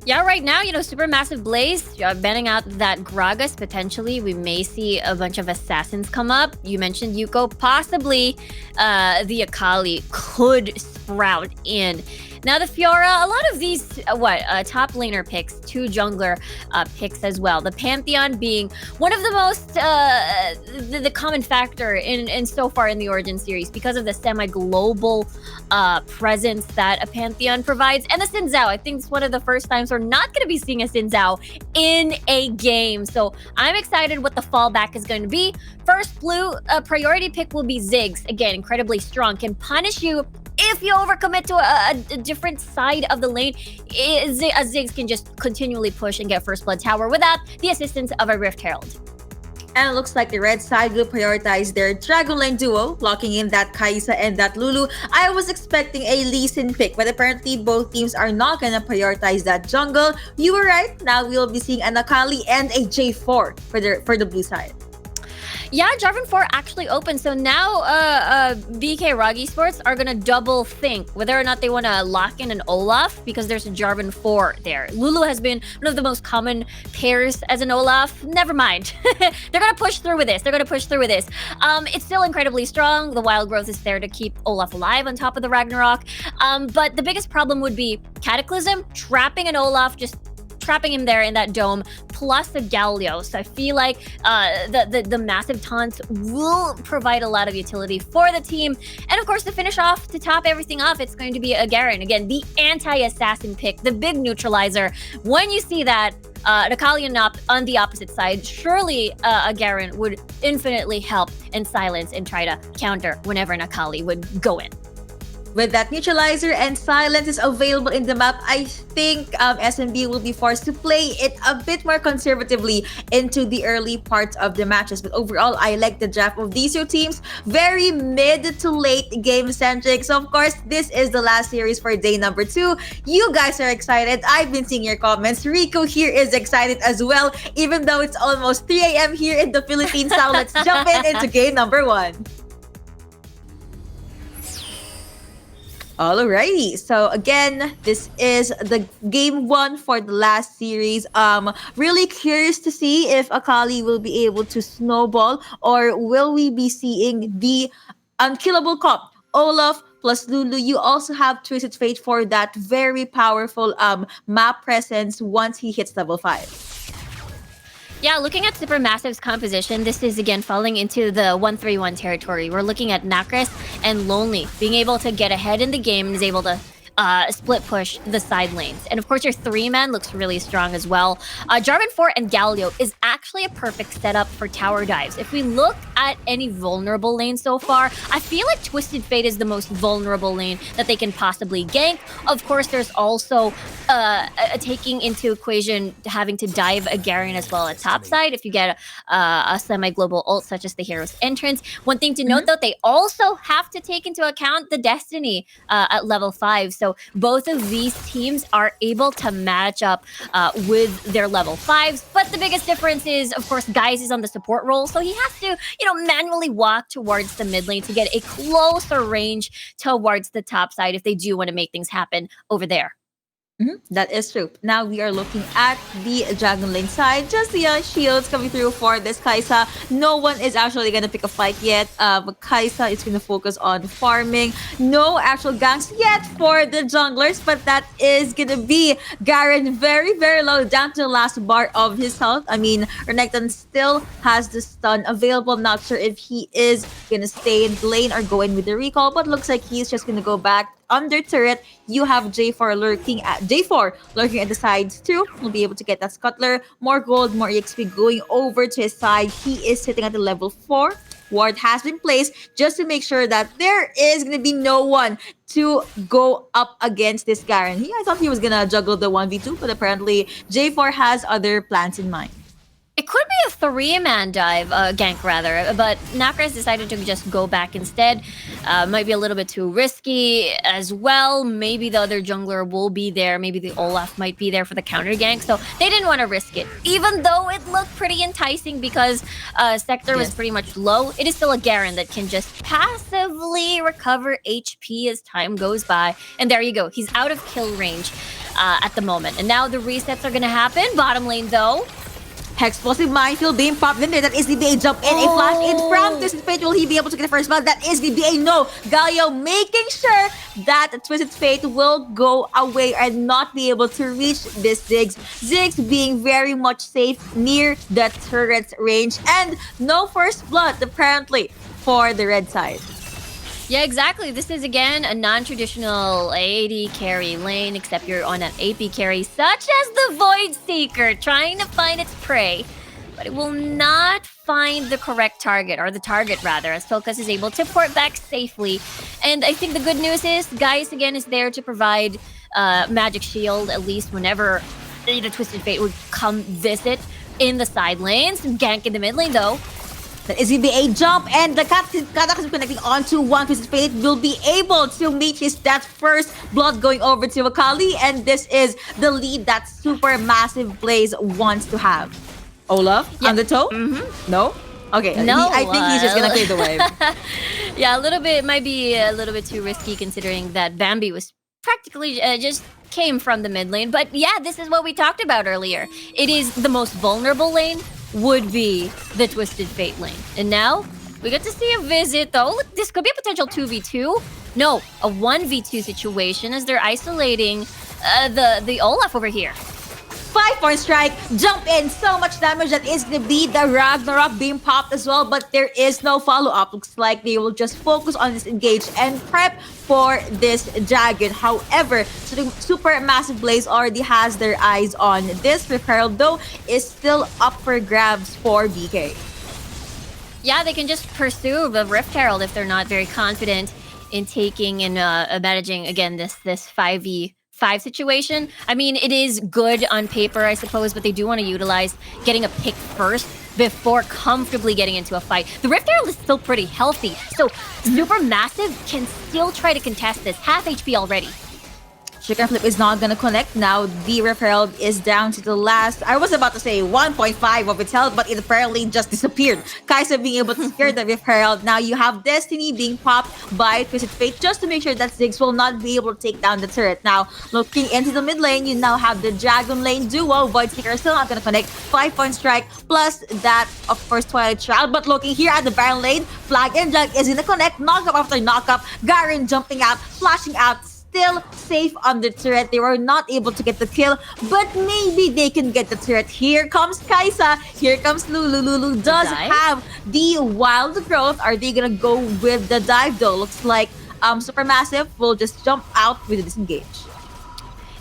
Yeah, right now, Supermassive Blaze, banning out that Gragas, potentially. We may see a bunch of assassins come up. You mentioned Yuko. Possibly the Akali could sprout in. Now, the Fiora, a lot of these, top laner picks, two jungler picks as well. The Pantheon being one of the most, the common factor in so far in the Origin series because of the semi-global presence that a Pantheon provides. And the Xin Zhao, I think it's one of the first times we're not going to be seeing a Xin Zhao in a game. So I'm excited what the fallback is going to be. First blue priority pick will be Ziggs. Again, incredibly strong, can punish you if you overcommit to a different side of the lane. Ziggs can just continually push and get first blood tower without the assistance of a Rift Herald. And it looks like the red side will prioritize their Dragon Lane duo, locking in that Kai'Sa and that Lulu. I was expecting a Lee Sin pick, but apparently both teams are not gonna prioritize that jungle. You were right. Now we'll be seeing an Akali and a J4 for the blue side. Yeah, Jarvan 4 actually opened. So now BK Rog Esports are going to double think whether or not they want to lock in an Olaf because there's a Jarvan 4 there. Lulu has been one of the most common pairs as an Olaf. Never mind. They're going to push through with this. It's still incredibly strong. The wild growth is there to keep Olaf alive on top of the Ragnarok. But the biggest problem would be Cataclysm, trapping an Olaf, just trapping him there in that dome, plus the Galio. So I feel like the massive taunts will provide a lot of utility for the team. And of course, to finish off, to top everything off, it's going to be a Garen. Again, the anti-assassin pick, the big neutralizer. When you see that, Akali on the opposite side, surely a Garen would infinitely help and silence and try to counter whenever an Akali would go in. With that neutralizer and silence is available in the map, I think SMB will be forced to play it a bit more conservatively into the early parts of the matches. But overall, I like the draft of these two teams. Very mid to late game centric. So of course, this is the last series for day number 2. You guys are excited. I've been seeing your comments. Rico here is excited as well, even though it's almost 3 a.m. here in the Philippines. Now let's jump into game number 1. Alrighty, so again, this is the game 1 for the last series. Really curious to see if Akali will be able to snowball, or will we be seeing the unkillable comp, Olaf plus Lulu. You also have Twisted Fate for that very powerful map presence once he hits level 5. Yeah, looking at Supermassive's composition, this is again falling into the 1-3-1 territory. We're looking at Nacris and Lonely being able to get ahead in the game and is able to split push the side lanes. And of course, your 3-man looks really strong as well. Jarvan 4 and Galio is actually a perfect setup for tower dives. If we look at any vulnerable lane so far, I feel like Twisted Fate is the most vulnerable lane that they can possibly gank. Of course, there's also taking into equation having to dive a Garen as well at top side if you get a semi-global ult such as the Hero's Entrance. One thing to note though, they also have to take into account the Destiny at level 5. So both of these teams are able to match up with their level 5s. But the biggest difference is, of course, Guise is on the support role. So he has to, manually walk towards the mid lane to get a closer range towards the top side if they do want to make things happen over there. That is true. Now we are looking at the Dragon Lane side. Just the shields coming through for this Kai'Sa. No one is actually going to pick a fight yet. But Kai'Sa is going to focus on farming. No actual ganks yet for the junglers. But that is going to be Garen very, very low down to the last bar of his health. I mean, Renekton still has the stun available. Not sure if he is going to stay in the lane or go in with the recall. But looks like he's just going to go back under turret. You have J4 lurking at the sides too. We'll be able to get that scuttler, more gold, more EXP going over to his side. He is sitting at the level 4. Ward has been placed just to make sure that there is going to be no one to go up against this Garen. I thought he was going to juggle the 1v2, but apparently J4 has other plans in mind. It could be a 3-man dive, gank rather, but Nacris decided to just go back instead. Might be a little bit too risky as well. Maybe the other jungler will be there. Maybe the Olaf might be there for the counter gank. So they didn't want to risk it. Even though it looked pretty enticing because Sector was pretty much low, it is still a Garen that can just passively recover HP as time goes by. And there you go. He's out of kill range at the moment. And now the resets are going to happen. Bottom lane though. Explosive minefield being popped in there. That is the BA jump in. A flash in from Twisted Fate. Will he be able to get the first blood? That is the BA. No. Galio making sure that Twisted Fate will go away and not be able to reach this Ziggs. Ziggs being very much safe near the turret's range. And no first blood apparently for the red side. Yeah, exactly. This is, again, a non-traditional AD carry lane, except you're on an AP carry, such as the Void Seeker, trying to find its prey. But it will not find the correct target, or the target, rather, as Focus is able to port back safely. And I think the good news is, Guise, again, is there to provide Magic Shield, at least whenever the Twisted Fate would come visit. in the side lanes. Gank in the mid lane though. That is going to be a jump, and the Katak is connecting onto one Twisted Fate. Will be able to meet that first blood going over to Akali, and this is the lead that Super Massive Blaze wants to have. Olaf, on the toe? No? Okay, No, I think he's just going to clear the wave. Yeah, a little bit, might be a little bit too risky considering that Bambi was practically just came from the mid lane. But yeah, this is what we talked about earlier. It is the most vulnerable lane would be the Twisted Fate lane. And now we get to see a visit though. Look, this could be a potential 2v2. No, a 1v2 situation as they're isolating the Olaf over here. 5-point strike, jump in, so much damage that is going to be the Ragnarok being popped as well, but there is no follow-up. Looks like they will just focus on this engage and prep for this Dragon. However, Super Massive Blaze already has their eyes on this. Rift Herald though is still up for grabs for BK. Yeah, they can just pursue the Rift Herald if they're not very confident in taking and managing, again, this 5v5 situation. I mean, it is good on paper, I suppose, but they do want to utilize getting a pick first before comfortably getting into a fight. The Rift Herald is still pretty healthy, so Super Massive can still try to contest this. Half HP already. Chicken Flip is not gonna connect. Now the Rift Herald is down to the last, I was about to say 1.5 of its health, but it apparently just disappeared. Kai'Sa being able to secure the Rift Herald. Now you have Destiny being popped by Twisted Fate just to make sure that Ziggs will not be able to take down the turret. Now looking into the mid lane, you now have the Dragon Lane duo. Voidseeker is still not gonna connect. 5-point strike plus that, of course, Twilight Shroud. But looking here at the Baron lane, Flag and Jug is gonna connect. Knockup after knockup. Garen jumping out, flashing out. Still safe on the turret. They were not able to get the kill, but maybe they can get the turret. Here comes Kai'Sa. Here comes Lulu. Lulu does have the wild growth. Are they gonna go with the dive though? Looks like Supermassive will just jump out with a disengage.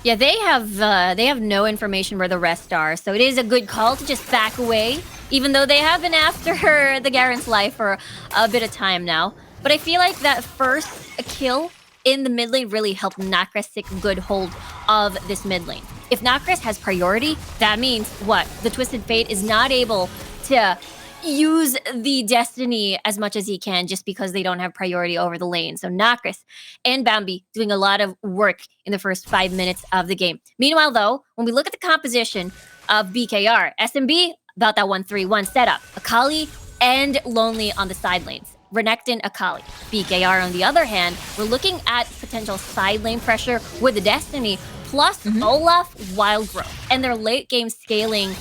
Yeah, they have no information where the rest are, so it is a good call to just back away, even though they have been after the Garen's life for a bit of time now. But I feel like that first kill in the mid lane really helped Nacris take a good hold of this mid lane. If Nacris has priority, that means what? The Twisted Fate is not able to use the Destiny as much as he can just because they don't have priority over the lane. So Nacris and Bambi doing a lot of work in the first 5 minutes of the game. Meanwhile though, when we look at the composition of BKR, SMB, about that 1-3-1 setup. Akali and Lonely on the side lanes. Renekton, Akali. BKR, on the other hand, we're looking at potential side lane pressure with the Destiny, plus Olaf, Wild Growth. And their late game scaling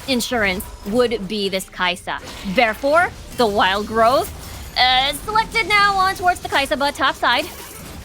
insurance would be this Kai'Sa. Therefore, the Wild Growth selected now on towards the Kai'Sa, but top side.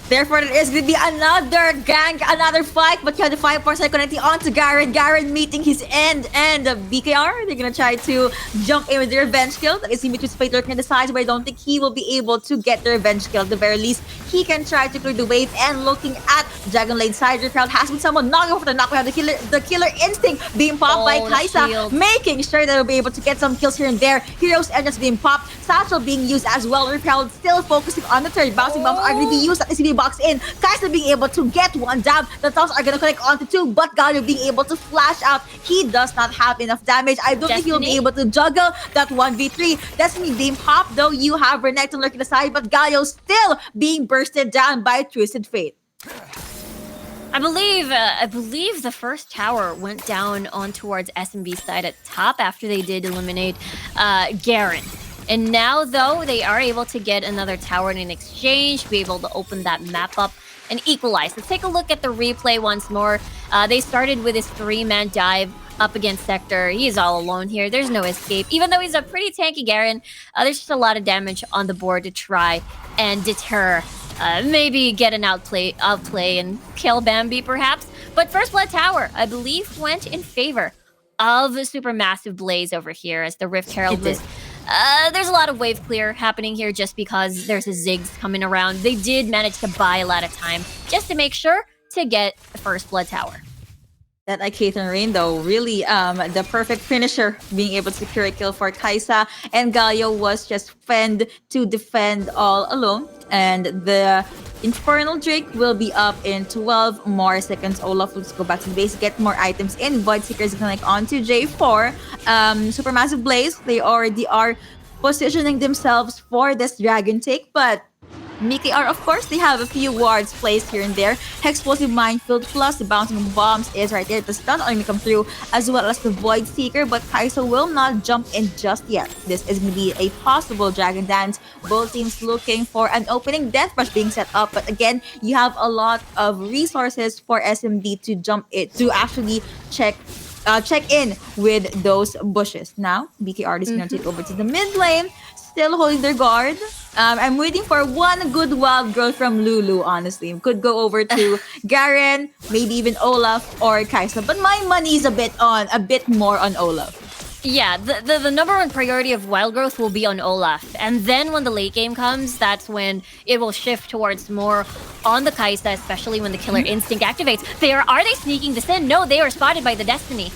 Therefore, there is going to be another gank, another fight, but you have the 5% connecting onto Garen. Garen meeting his end, and BKR, they're going to try to jump in with the revenge kill. That is in between Fate lurking in the sides, but I don't think he will be able to get the revenge kill. At the very least, he can try to clear the wave, and looking at Dragon Lane side, the crowd has been someone knocking for the knock. We have the killer instinct being popped by Kai'Sa, making sure that they'll be able to get some kills here and there. Heroes Engines being popped, Satchel being used as well. The crowd still focusing on the third. Bouncing bombs are going to be used. That is going to be box in. Kai'Sa being able to get one down. The tops are gonna connect onto two, but Galio being able to flash out. He does not have enough damage. I don't think he'll be able to juggle that 1v3. Destiny being popped, though. You have Renekton lurking aside, but Galio still being bursted down by Twisted Fate. I believe the first tower went down on towards SMB side at top after they did eliminate Garen. And now, though, they are able to get another tower in exchange, be able to open that map up and equalize. Let's take a look at the replay once more. They started with his 3-man dive up against Sector. He's all alone here. There's no escape. Even though he's a pretty tanky Garen, there's just a lot of damage on the board to try and deter. Maybe get an outplay and kill Bambi, perhaps. But First Blood Tower, I believe, went in favor of the Supermassive Blaze over here as the Rift Herald was... there's a lot of wave clear happening here just because there's a Ziggs coming around. They did manage to buy a lot of time just to make sure to get the First Blood Tower. That Iketan Rain, though, really the perfect finisher, being able to secure a kill for Kai'Sa, and Galio was just fend to defend all alone. And the Infernal Drake will be up in 12 more seconds. Olaf will just go back to the base, get more items in. Void Seeker is going to connect onto J4. Supermassive Blaze, they already are positioning themselves for this Dragon Take, but BKR, of course, they have a few wards placed here and there. Hexplosive Minefield plus the Bouncing Bombs is right there. The stun only come through, as well as the Void Seeker, but Kai'Sa will not jump in just yet. This is going to be a possible Dragon Dance. Both teams looking for an opening. Death Rush being set up, but again, you have a lot of resources for SMD to jump it, to actually check in with those bushes. Now, BKR is going to take over to the mid lane, still holding their guard. I'm waiting for one good wild growth from Lulu, honestly. Could go over to Garen, maybe even Olaf or Kai'Sa. But my money is a bit more on Olaf. Yeah, the number one priority of wild growth will be on Olaf. And then when the late game comes, that's when it will shift towards more on the Kai'Sa, especially when the killer instinct activates. Are they sneaking this in? No, they are spotted by the Destiny.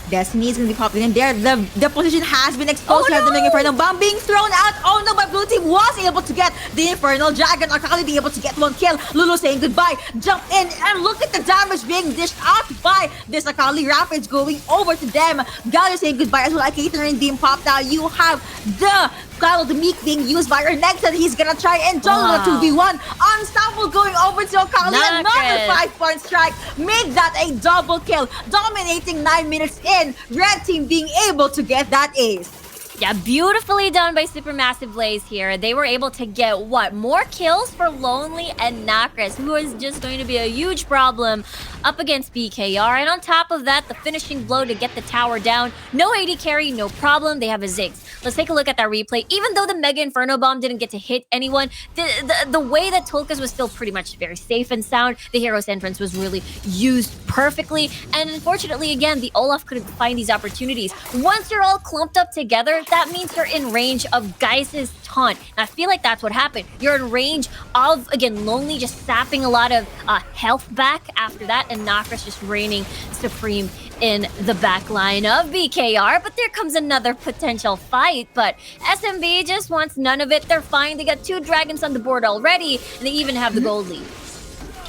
Destiny is going to be popping in there. The position has been exposed. You have the Mega Inferno Bomb being thrown out. Oh no, but Blue Team was able to get the Infernal Dragon. Akali be able to get one kill. Lulu saying goodbye. Jump in and look at the damage being dished out by this Akali Rapids going over to them. Galio saying goodbye as well. Catering being popped out. You have the Kyle the Meek being used by her next, and he's gonna try and juggle the 2v1. Unstoppable going over to Akali. Another 5-point strike. Make that a double kill. Dominating 9 minutes in. Red team being able to get that ace. Yeah, beautifully done by Supermassive Blaze here. They were able to get, more kills for Lonely and Nacris, who is just going to be a huge problem up against BKR. And on top of that, the finishing blow to get the tower down. No AD carry, no problem. They have a Ziggs. Let's take a look at that replay. Even though the Mega Inferno Bomb didn't get to hit anyone, the way that Tulkas was still pretty much very safe and sound. The Hero's Entrance was really used perfectly. And unfortunately, again, the Olaf couldn't find these opportunities. Once you're all clumped up together, that means you're in range of Geis' taunt. And I feel like that's what happened. You're in range of, again, Lonely just sapping a lot of health back after that, and Nacris just reigning supreme in the back line of BKR. But there comes another potential fight, but SMB just wants none of it. They're fine. They got 2 dragons on the board already, and they even have the gold lead.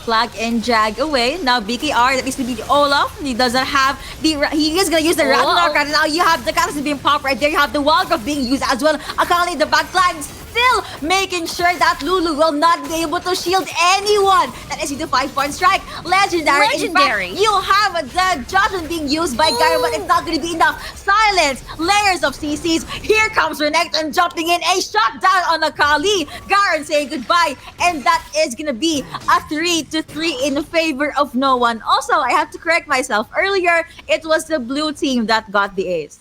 Flag and Jag away. Now BKR, that needs to be Olaf. He doesn't have he is gonna use the Ragnarok, and now you have the Catalyst being popped right there. You have the Wild Growth being used as well. Akali, the back line, still making sure that Lulu will not be able to shield anyone. That is the 5-point strike. Legendary. In fact, you have the Judgment being used by Garen, but it's not gonna be enough. Silence, layers of CCs. Here comes Renekton jumping in. A shutdown on Akali. Garen saying goodbye, and that is gonna be a 3-3 in favor of no one. Also, I have to correct myself. Earlier, it was the blue team that got the ace.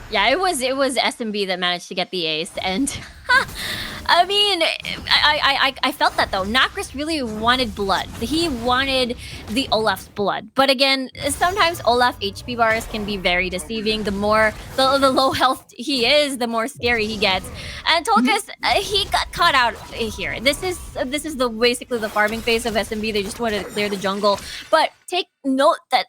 Yeah, it was SMB that managed to get the ace, and I mean, I felt that though. Nacris really wanted blood. He wanted the Olaf's blood. But again, sometimes Olaf HP bars can be very deceiving. The more the low health he is, the more scary he gets. And Tulkas, he got caught out here. This is basically the farming phase of SMB. They just wanted to clear the jungle. But take note that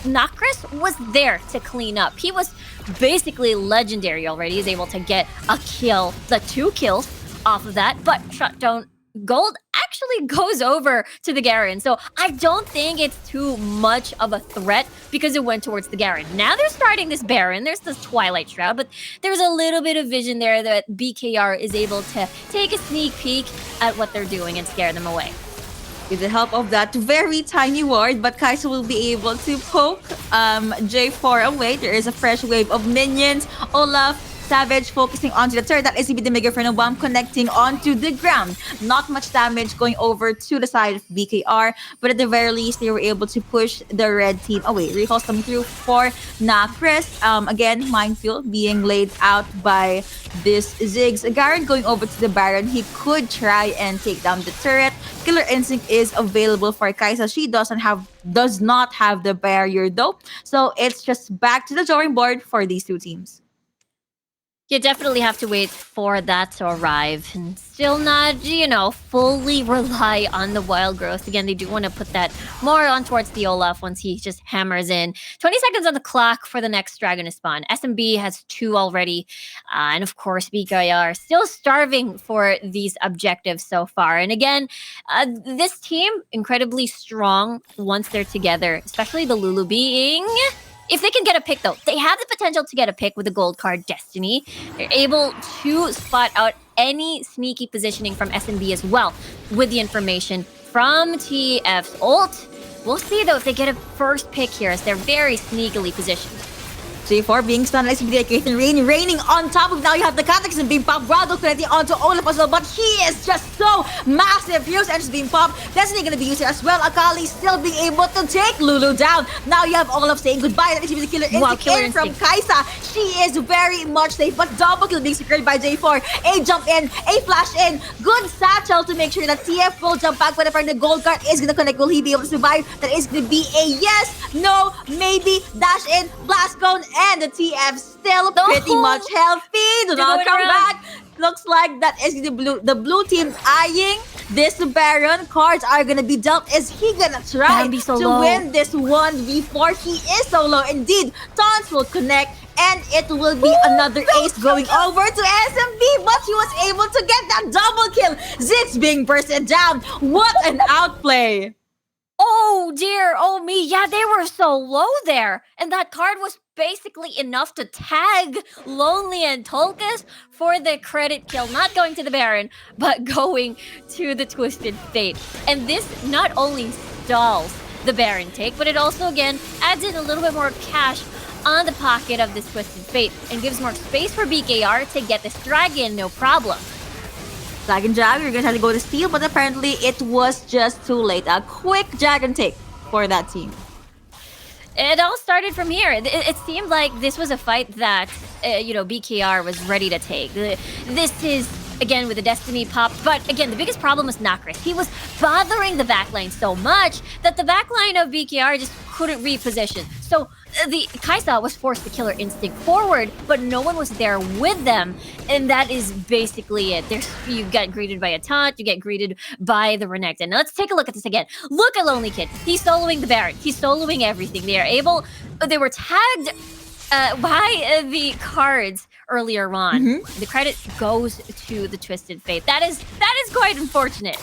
Nacris was there to clean up. He was basically legendary already. He's able to get a kill, the 2 kills off of that, but Shutdown Gold actually goes over to the Garen. So I don't think it's too much of a threat because it went towards the Garen. Now they're starting this Baron. There's this Twilight Shroud, but there's a little bit of vision there that BKR is able to take a sneak peek at what they're doing and scare them away. With the help of that very tiny ward, but Kai'Sa will be able to poke J4 away. There is a fresh wave of minions. Olaf, Savage focusing onto the turret. That is the Mega Inferno Bomb connecting onto the ground. Not much damage going over to the side of BKR, but at the very least, they were able to push the red team away. Recalls coming through for Nacris. Again, Minefield being laid out by this Ziggs. Garen going over to the Baron. He could try and take down the turret. Killer Instinct is available for Kai'Sa. She does not have the barrier though. So it's just back to the drawing board for these 2 teams. You definitely have to wait for that to arrive and still not, fully rely on the wild growth. Again, they do want to put that more on towards the Olaf once he just hammers in. 20 seconds on the clock for the next Dragon to spawn. SMB has 2 already. And of course, BKR still starving for these objectives so far. And again, this team, incredibly strong once they're together, especially the Lulu being... If they can get a pick, though, they have the potential to get a pick with the gold card Destiny. They're able to spot out any sneaky positioning from SMB as well with the information from TF's ult. We'll see, though, if they get a first pick here as they're very sneakily positioned. J4 being stunned, SMB and raining on top of now. You have the Cataclysm being popped, Rado connecting onto Olaf as well, but he is just so massive. Hero's Edge being popped, Destiny gonna be used here as well. Akali still being able to take Lulu down. Now you have Olaf saying goodbye. That is the killer instinct in from Kai'Sa. She is very much safe, but double kill being secured by J4. A jump in, a flash in, good satchel to make sure that TF will jump back whenever the gold card is gonna connect. Will he be able to survive? That is gonna be a yes, no, maybe, dash in, blast cone, and the TF still pretty much healthy. Do not come back. Looks like that is the blue team eyeing this Baron. Cards are gonna be dealt. Is he gonna try to win this 1v4? He is so low. Indeed, taunts will connect. And it will be another ace going over to SMB, but he was able to get that double kill. Ziggs being bursted down. What an outplay. Oh dear, oh me. Yeah, they were so low there. And that card was basically enough to tag Lonely and Tulkas for the credit kill. Not going to the Baron, but going to the Twisted Fate. And this not only stalls the Baron take, but it also, again, adds in a little bit more cash on the pocket of this Twisted Fate and gives more space for BKR to get this Dragon, no problem. Dragon Jag, you're gonna have to go to steal, but apparently it was just too late. A quick Dragon take for that team. It all started from here. It seemed like this was a fight that, BKR was ready to take. This is, again, with the Destiny pop. But again, the biggest problem was Nokris. He was bothering the backline so much that the backline of BKR just couldn't reposition. So the Kai'Sa was forced to Killer Instinct forward, but no one was there with them. And that is basically it. You get greeted by a taunt, you get greeted by the Renekton. Now let's take a look at this again. Look at Lonely Kid. He's soloing the Baron. He's soloing everything. They were tagged by the cards earlier on. The credit goes to the Twisted Fate. That is quite unfortunate.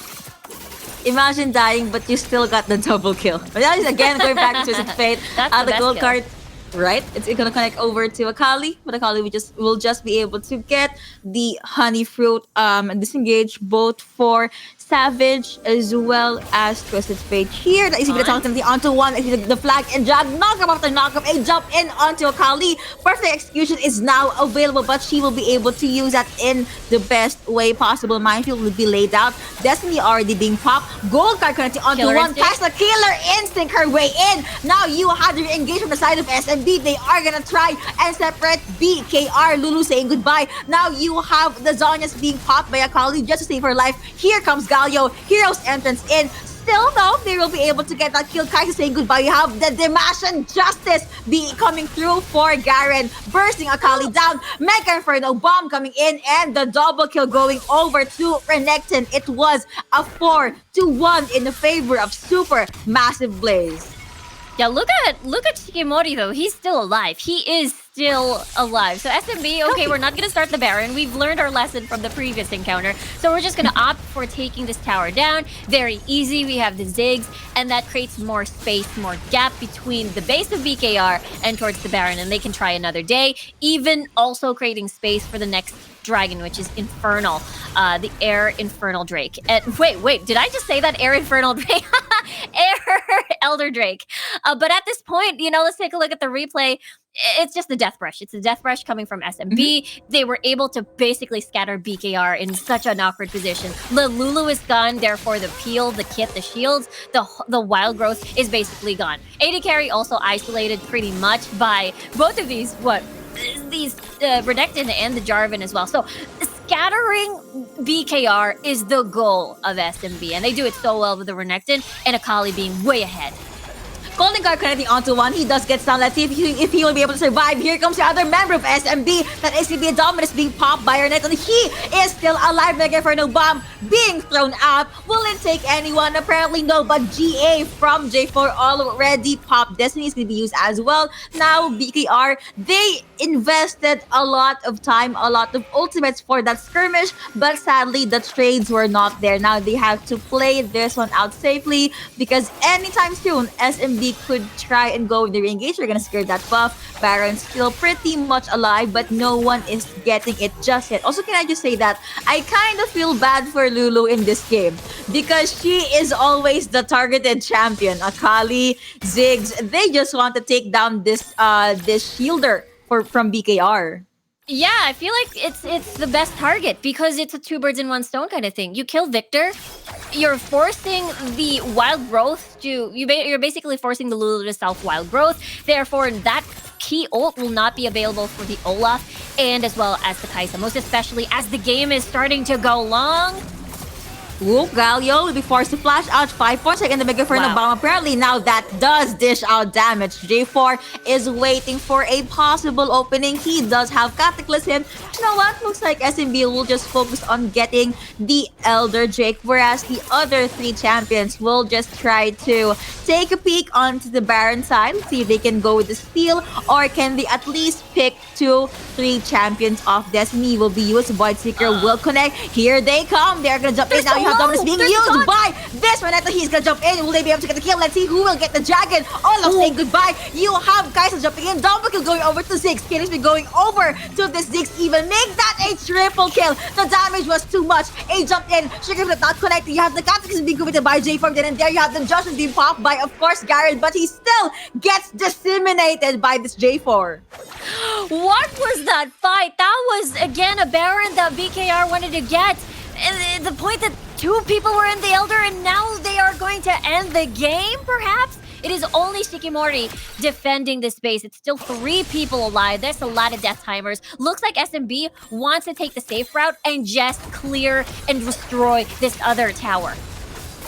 Imagine dying, but you still got the double kill. But that is again going back to Twisted Fate. That's the gold kill. card, right? It's gonna connect over to Akali, but Akali will just be able to get the honey fruit and disengage both for Savage as well as Twisted Fate here. That is going to talk them onto one. The flag and Jag knock after knock up. A jump in onto Akali. Perfect execution is now available, but she will be able to use that in the best way possible. Minefield will be laid out. Destiny already being popped. Gold card connecting onto Killer one. Instinct. Kai'Sa Killer Instinct her way in. Now you had to engage from the side of SMB. They are going to try and separate BKR. Lulu saying goodbye. Now you have the Zhonya's being popped by Akali just to save her life. Here comes Galio. Hero's entrance in. Still though, they will be able to get that kill. Kai'Sa saying goodbye. You have the Damascene Justice coming through for Garen. Bursting Akali down. Mega Inferno bomb coming in. And the double kill going over to Renekton. It was a 4-1 in the favor of Super Massive Blaze. Yeah, look at Shikimori though. He's still alive. He is still alive. So SMB, okay, we're not going to start the Baron. We've learned our lesson from the previous encounter. So we're just going to opt for taking this tower down. Very easy. We have the Ziggs, and that creates more space, more gap between the base of BKR and towards the Baron, and they can try another day, even also creating space for the next dragon, which is Infernal, the Air Infernal Drake. And wait, did I just say that? Air Infernal Drake? Air Elder Drake. But at this point, let's take a look at the replay. It's just the Death Brush. It's a Death Brush coming from SMB. They were able to basically scatter BKR in such an awkward position. The Lulu is gone, therefore the peel, the kit, the shields, the wild growth is basically gone. AD carry also isolated pretty much by both of these, Renekton and the Jarvan as well. So scattering BKR is the goal of SMB, and they do it so well with the Renekton and Akali being way ahead. Golden Guard connecting onto one. He does get stunned. Let's see if he will be able to survive. Here comes the other member of SMB. That SMB Dominus being popped by Renekton. And he is still alive. Mega Inferno Bomb being thrown out. Will it take anyone? Apparently no, but GA from J4 already popped. Destiny is going to be used as well. Now BKR, they invested a lot of time, a lot of ultimates for that skirmish, but sadly the trades were not there. Now they have to play this one out safely because anytime soon SMB could try and go with the re-engage. We're gonna secure that buff. Baron's still pretty much alive, but no one is getting it just yet. Also, can I just say that I kind of feel bad for Lulu in this game because she is always the targeted champion. Akali, Ziggs, they just want to take down this shielder from BKR. Yeah, I feel like it's the best target because it's a two birds in one stone kind of thing. You kill Victor, you're forcing the wild growth you're basically forcing the Lulu to self wild growth. Therefore, that key ult will not be available for the Olaf and as well as the Kai'Sa, most especially as the game is starting to go long. Ooh, Galio will be forced to flash out 5 points against the Mega Inferno Bomb. Apparently now that does dish out damage. J4 is waiting for a possible opening. He does have Cataclysm. You know what? Looks like SMB will just focus on getting the Elder Drake, whereas the other 3 champions will just try to take a peek onto the Baron side, see if they can go with the steal, or can they at least pick 2-3 champions of Destiny will be used. Void Seeker will connect. Here they come. They're gonna jump in now. You have Dominus being used by this Renekton. He's gonna jump in. Will they be able to get the kill? Let's see who will get the dragon. Olaf saying goodbye. You have Kai'Sa jumping in. Double-kill going over to Ziggs. Kirisby going over to this Ziggs. Even make that a triple kill. The damage was too much. A jump in. Sugar Flip not connected. You have the Cataclysm being committed by J4. Then and there you have the Joshua being popped by, of course, Garen. But he still gets disseminated by this J4. What was that fight? That was, again, a Baron that BKR wanted to get. And the point that 2 people were in the Elder and now they are going to end the game, perhaps? It is only Shikimori defending this space. It's still 3 people alive. There's a lot of death timers. Looks like SMB wants to take the safe route and just clear and destroy this other tower.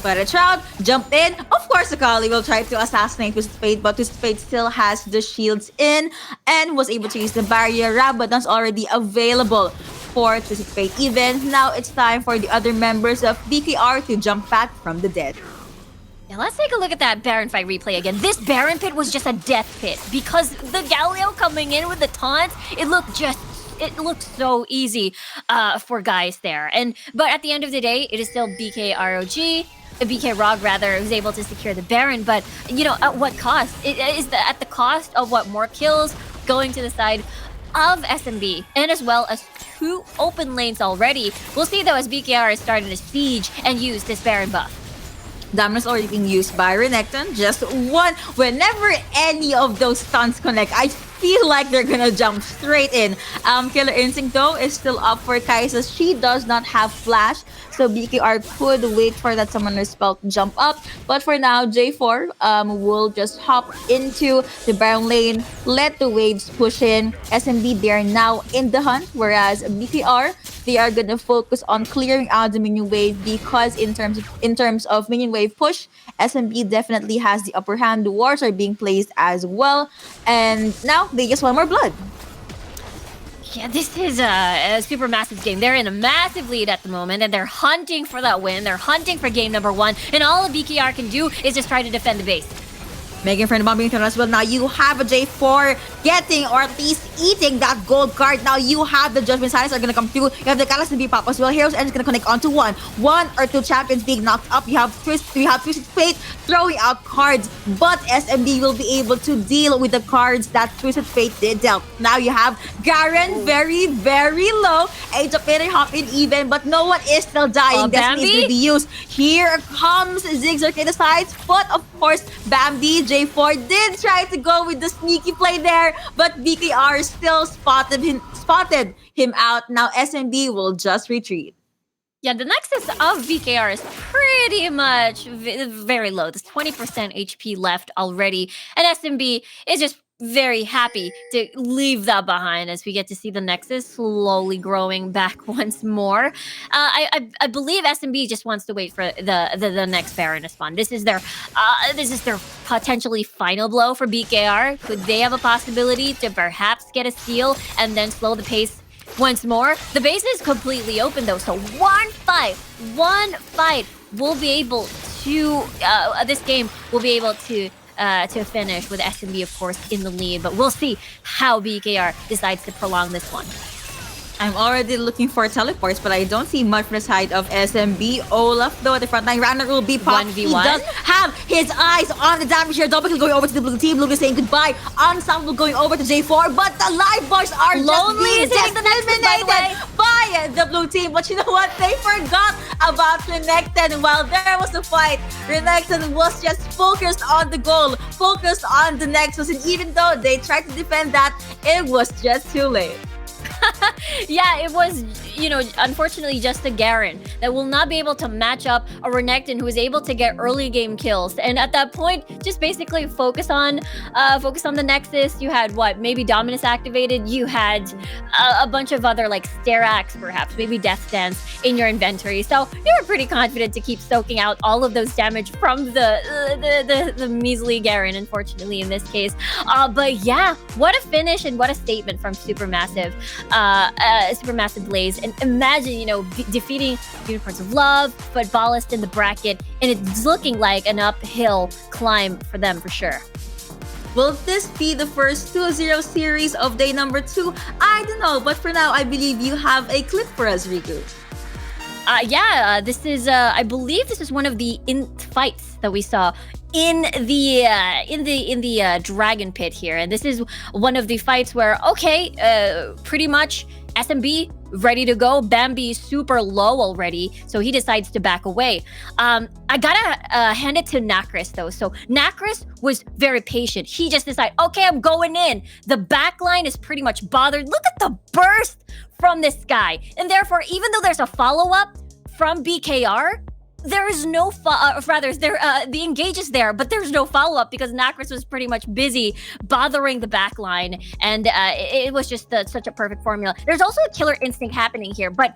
But a Shroud jumped in. Of course, Akali will try to assassinate Twisted Fate, but Twisted Fate still has the shields in and was able to use the barrier. Rabadon's already available for Twisted Fate. Even now, it's time for the other members of BKR to jump back from the dead. Yeah, let's take a look at that Baron fight replay again. This Baron pit was just a death pit because the Galio coming in with the taunts, it looked so easy for guys there. But at the end of the day, it is still BK Rog rather, who's able to secure the Baron. But, you know, at what cost? It is at the cost of what? More kills going to the side of SMB, and as well as 2 open lanes already. We'll see, though, as BKR is starting to siege and use this Baron buff. Dominus already being used by Renekton. Just one. Whenever any of those stuns connect, I feel like they're gonna jump straight in. Killer Instinct, though, is still up for Kai'Sa. She does not have flash, so BKR could wait for that summoner spell to jump up. But for now, J4 will just hop into the Baron lane, let the waves push in. SMB, they are now in the hunt, whereas BKR, they are gonna focus on clearing out the minion wave because in terms of minion wave push, SMB definitely has the upper hand. The wards are being placed as well, and now they just want more blood. Yeah, this is a super massive game. They're in a massive lead at the moment, and they're hunting for that win. They're hunting for game number 1, and all a BKR can do is just try to defend the base. Mega Inferno Bomb being thrown as well. Now you have a J4 getting or at least eating that gold card. Now you have the Judgment Silence are gonna come through. You have the Cataclysm be pop as well. Heroes End is gonna connect onto one or two champions being knocked up. You have Twisted Fate throwing out cards, but SMB will be able to deal with the cards that Twisted Fate did dealt. Now you have Garen very, very low. Age of Fate hop in even, but no one is still dying. Destiny is gonna be used. Here comes Ziggs to the sides, but of course Bambi J4 did try to go with the sneaky play there, but BKR still spotted him out. Now SMB will just retreat. Yeah, the nexus of BKR is pretty much very low. There's 20% HP left already, and SMB is just very happy to leave that behind as we get to see the Nexus slowly growing back once more. I believe SMB just wants to wait for the next Baron to spawn. This is their potentially final blow for BKR. Could they have a possibility to perhaps get a steal and then slow the pace once more? The base is completely open though, so one fight will be able to this game will be able to finish with SMB, of course, in the lead. But we'll see how BKR decides to prolong this one. I'm already looking for teleports, but I don't see much from the side of SMB. Olaf, though, at the front line, Ragnar will be popped. 1v1. He does have his eyes on the damage here. Double kill going over to the blue team. Lucas saying goodbye. Ensemble going over to J4, but the live boys are Lonely just is hitting the Nexus, eliminated by the blue team. But you know what? They forgot about Renekton while there was a fight. Renekton was just focused on the goal, focused on the Nexus, and even though they tried to defend that, it was just too late. Yeah, it was, unfortunately just a Garen that will not be able to match up a Renekton who is able to get early game kills. And at that point, just basically focus on the Nexus. You had maybe Dominus activated. You had a bunch of other like Sterax, perhaps, maybe Death Dance in your inventory. So you were pretty confident to keep soaking out all of those damage from the measly Garen, unfortunately, in this case. But yeah, what a finish and what a statement from Supermassive Blaze. And imagine, defeating Unicorns of Love, but Ballast in the bracket, and it's looking like an uphill climb for them for sure. Will this be the first 2-0 series of day number 2? I don't know, but for now, I believe you have a clip for us, Riku. This is I believe this is one of the fights that we saw in the Dragon Pit here, and this is one of the fights where pretty much SMB ready to go. Bambi super low already, so he decides to back away. I gotta hand it to Nacris though. So Nacris was very patient. He just decided, okay, I'm going in. The backline is pretty much bothered. Look at the burst from this guy, and therefore, even though there's a follow-up from BKR, there is no the engage is there, but there's no follow-up because Nacris was pretty much busy bothering the backline, and it was just such a perfect formula. There's also a killer instinct happening here, but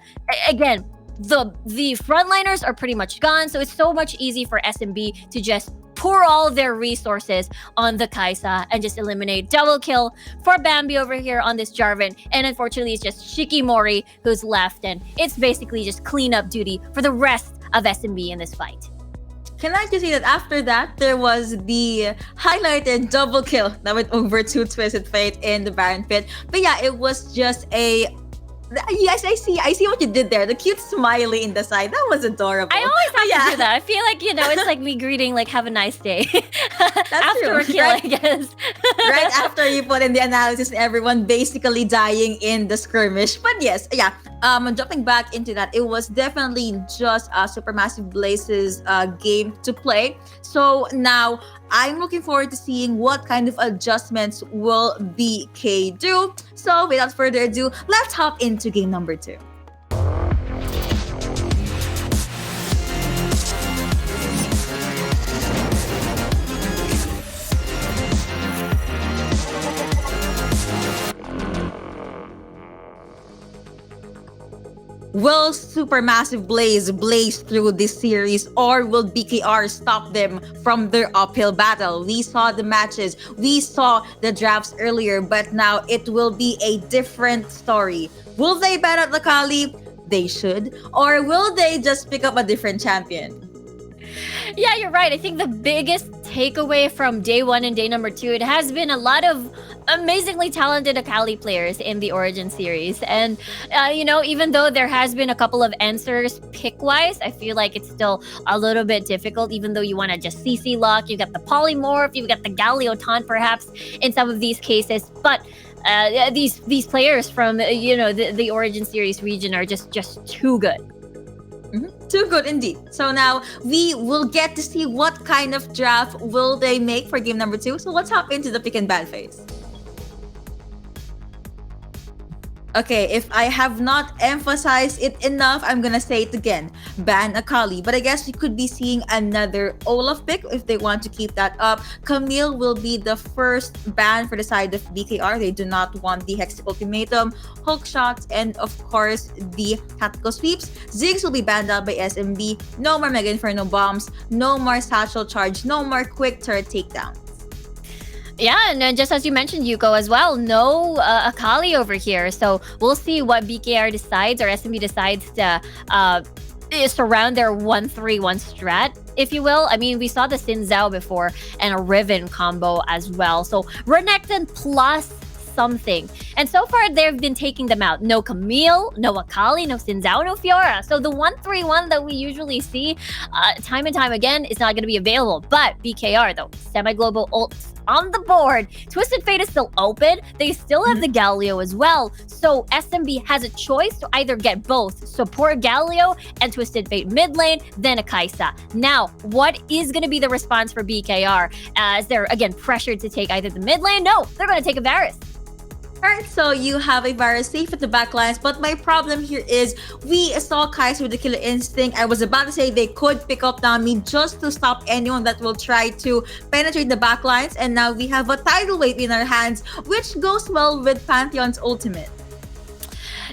again, the frontliners are pretty much gone, so it's so much easy for SMB to just pour all their resources on the Kai'Sa and just eliminate. Double kill for Bambi over here on this Jarvan, and unfortunately it's just Shikimori who's left, and it's basically just cleanup duty for the rest of SMB in this fight. Can I just say that after that, there was the highlighted double kill that went over to Twisted Fate in the Baron Pit. But yeah, it was just a... Yes, I see what you did there. The cute smiley in the side. That was adorable. I always have to do that. I feel like, it's like me greeting, like, have a nice day. After a kill, right? I guess. Right after you put in the analysis, everyone basically dying in the skirmish. But yes, yeah. Jumping back into that, it was definitely just Supermassive Blaze's game to play. So now I'm looking forward to seeing what kind of adjustments will BK do. So without further ado, let's hop into game number 2. Will Supermassive blaze through this series, or will BKR stop them from their uphill battle? We saw the matches, we saw the drafts earlier, but now it will be a different story. Will they bet at Akali? They should. Or will they just pick up a different champion? Yeah, you're right. I think the biggest takeaway from day 1 and day number 2, it has been a lot of amazingly talented Akali players in the Origin series. And, even though there has been a couple of answers pick-wise, I feel like it's still a little bit difficult, even though you want to just CC lock, you got the Polymorph, you got the Galio taunt perhaps in some of these cases. But these players from, the Origin series region are just too good. Mm-hmm. Too good indeed. So now we will get to see what kind of draft will they make for game number 2. So let's hop into the pick and ban phase. Okay, if I have not emphasized it enough, I'm gonna say it again. Ban Akali. But I guess we could be seeing another Olaf pick if they want to keep that up. Camille will be the first ban for the side of BKR. They do not want the Hextech Ultimatum, hook shots, and of course the tactical sweeps. Ziggs will be banned out by SMB. No more Mega Inferno bombs. No more satchel charge. No more quick turret takedown. Yeah, and just as you mentioned, Yuko, as well, no Akali over here. So we'll see what BKR decides or SMB decides to surround their 1-3-1 strat, if you will. I mean, we saw the Xin Zhao before and a Riven combo as well. So Renekton plus something. And so far, they've been taking them out. No Camille, no Akali, no Xin Zhao, no Fiora. So the 1-3-1 that we usually see time and time again is not going to be available. But BKR, though, semi-global ults on the board. Twisted Fate is still open. They still have the Galio as well. So SMB has a choice to either get both support Galio and Twisted Fate mid lane, then a Kai'Sa. Now, what is going to be the response for BKR as they're, again, pressured to take either the mid lane? No, they're going to take a Varus. Alright, so you have a Varus safe at the backlines, but my problem here is we saw Kai'Sa with the Killer Instinct. I was about to say they could pick up Nami just to stop anyone that will try to penetrate the backlines, and now we have a tidal wave in our hands, which goes well with Pantheon's ultimate.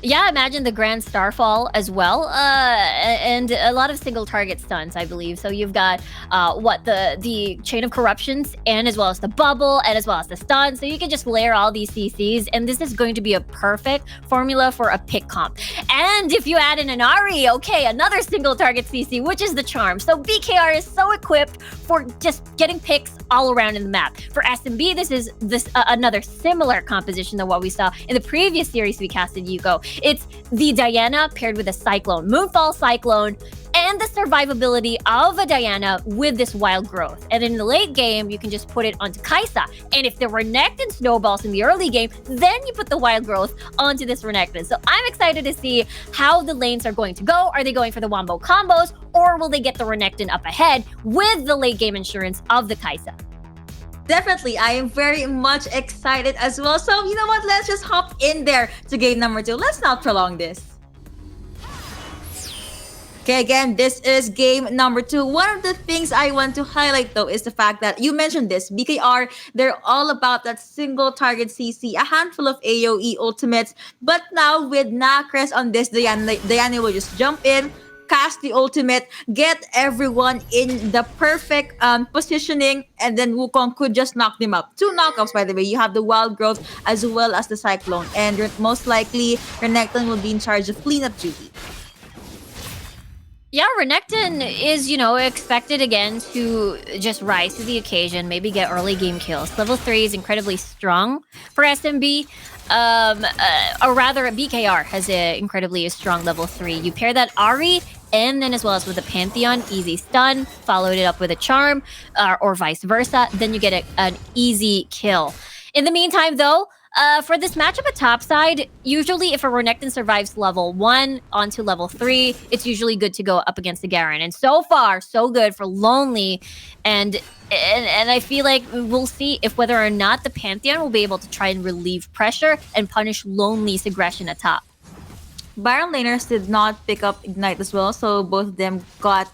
Yeah, imagine the Grand Starfall as well, and a lot of single target stuns, I believe. So you've got the Chain of Corruptions, and as well as the Bubble, and as well as the stun. So you can just layer all these CCs, and this is going to be a perfect formula for a pick comp. And if you add in an Ahri, okay, another single target CC, which is the Charm. So BKR is so equipped for just getting picks all around in the map. For SMB, this is another similar composition than what we saw in the previous series we casted, Yuko. It's the Diana paired with a Cyclone, Moonfall Cyclone, and the survivability of a Diana with this wild growth. And in the late game, you can just put it onto Kai'Sa. And if there were Renekton snowballs in the early game, then you put the wild growth onto this Renekton. So I'm excited to see how the lanes are going to go. Are they going for the Wombo combos, or will they get the Renekton up ahead with the late game insurance of the Kai'Sa? Definitely, I am very much excited as well. So you know what? Let's just hop in there to game number 2. Let's not prolong this. Okay, again, this is game number 2. One of the things I want to highlight though is the fact that you mentioned this, BKR, they're all about that single target CC, a handful of AoE ultimates. But now with Nacres on this, Diana will just jump in, cast the ultimate, get everyone in the perfect positioning, and then Wukong could just knock them up. 2 knockouts, by the way. You have the Wild Growth as well as the Cyclone, and most likely Renekton will be in charge of cleanup duty. Yeah, Renekton is, expected again to just rise to the occasion, maybe get early game kills. Level 3 is incredibly strong for SMB. Or rather, BKR has an incredibly strong level 3. You pair that Ahri, and then as well as with a Pantheon, easy stun, followed it up with a Charm, or vice versa, then you get an easy kill. In the meantime, though, for this matchup at topside, usually if a Renekton survives level 1 onto level 3, it's usually good to go up against the Garen. And so far, so good for Lonely. And I feel like we'll see if whether or not the Pantheon will be able to try and relieve pressure and punish Lonely's aggression at top. Baron laners did not pick up Ignite as well, so both of them got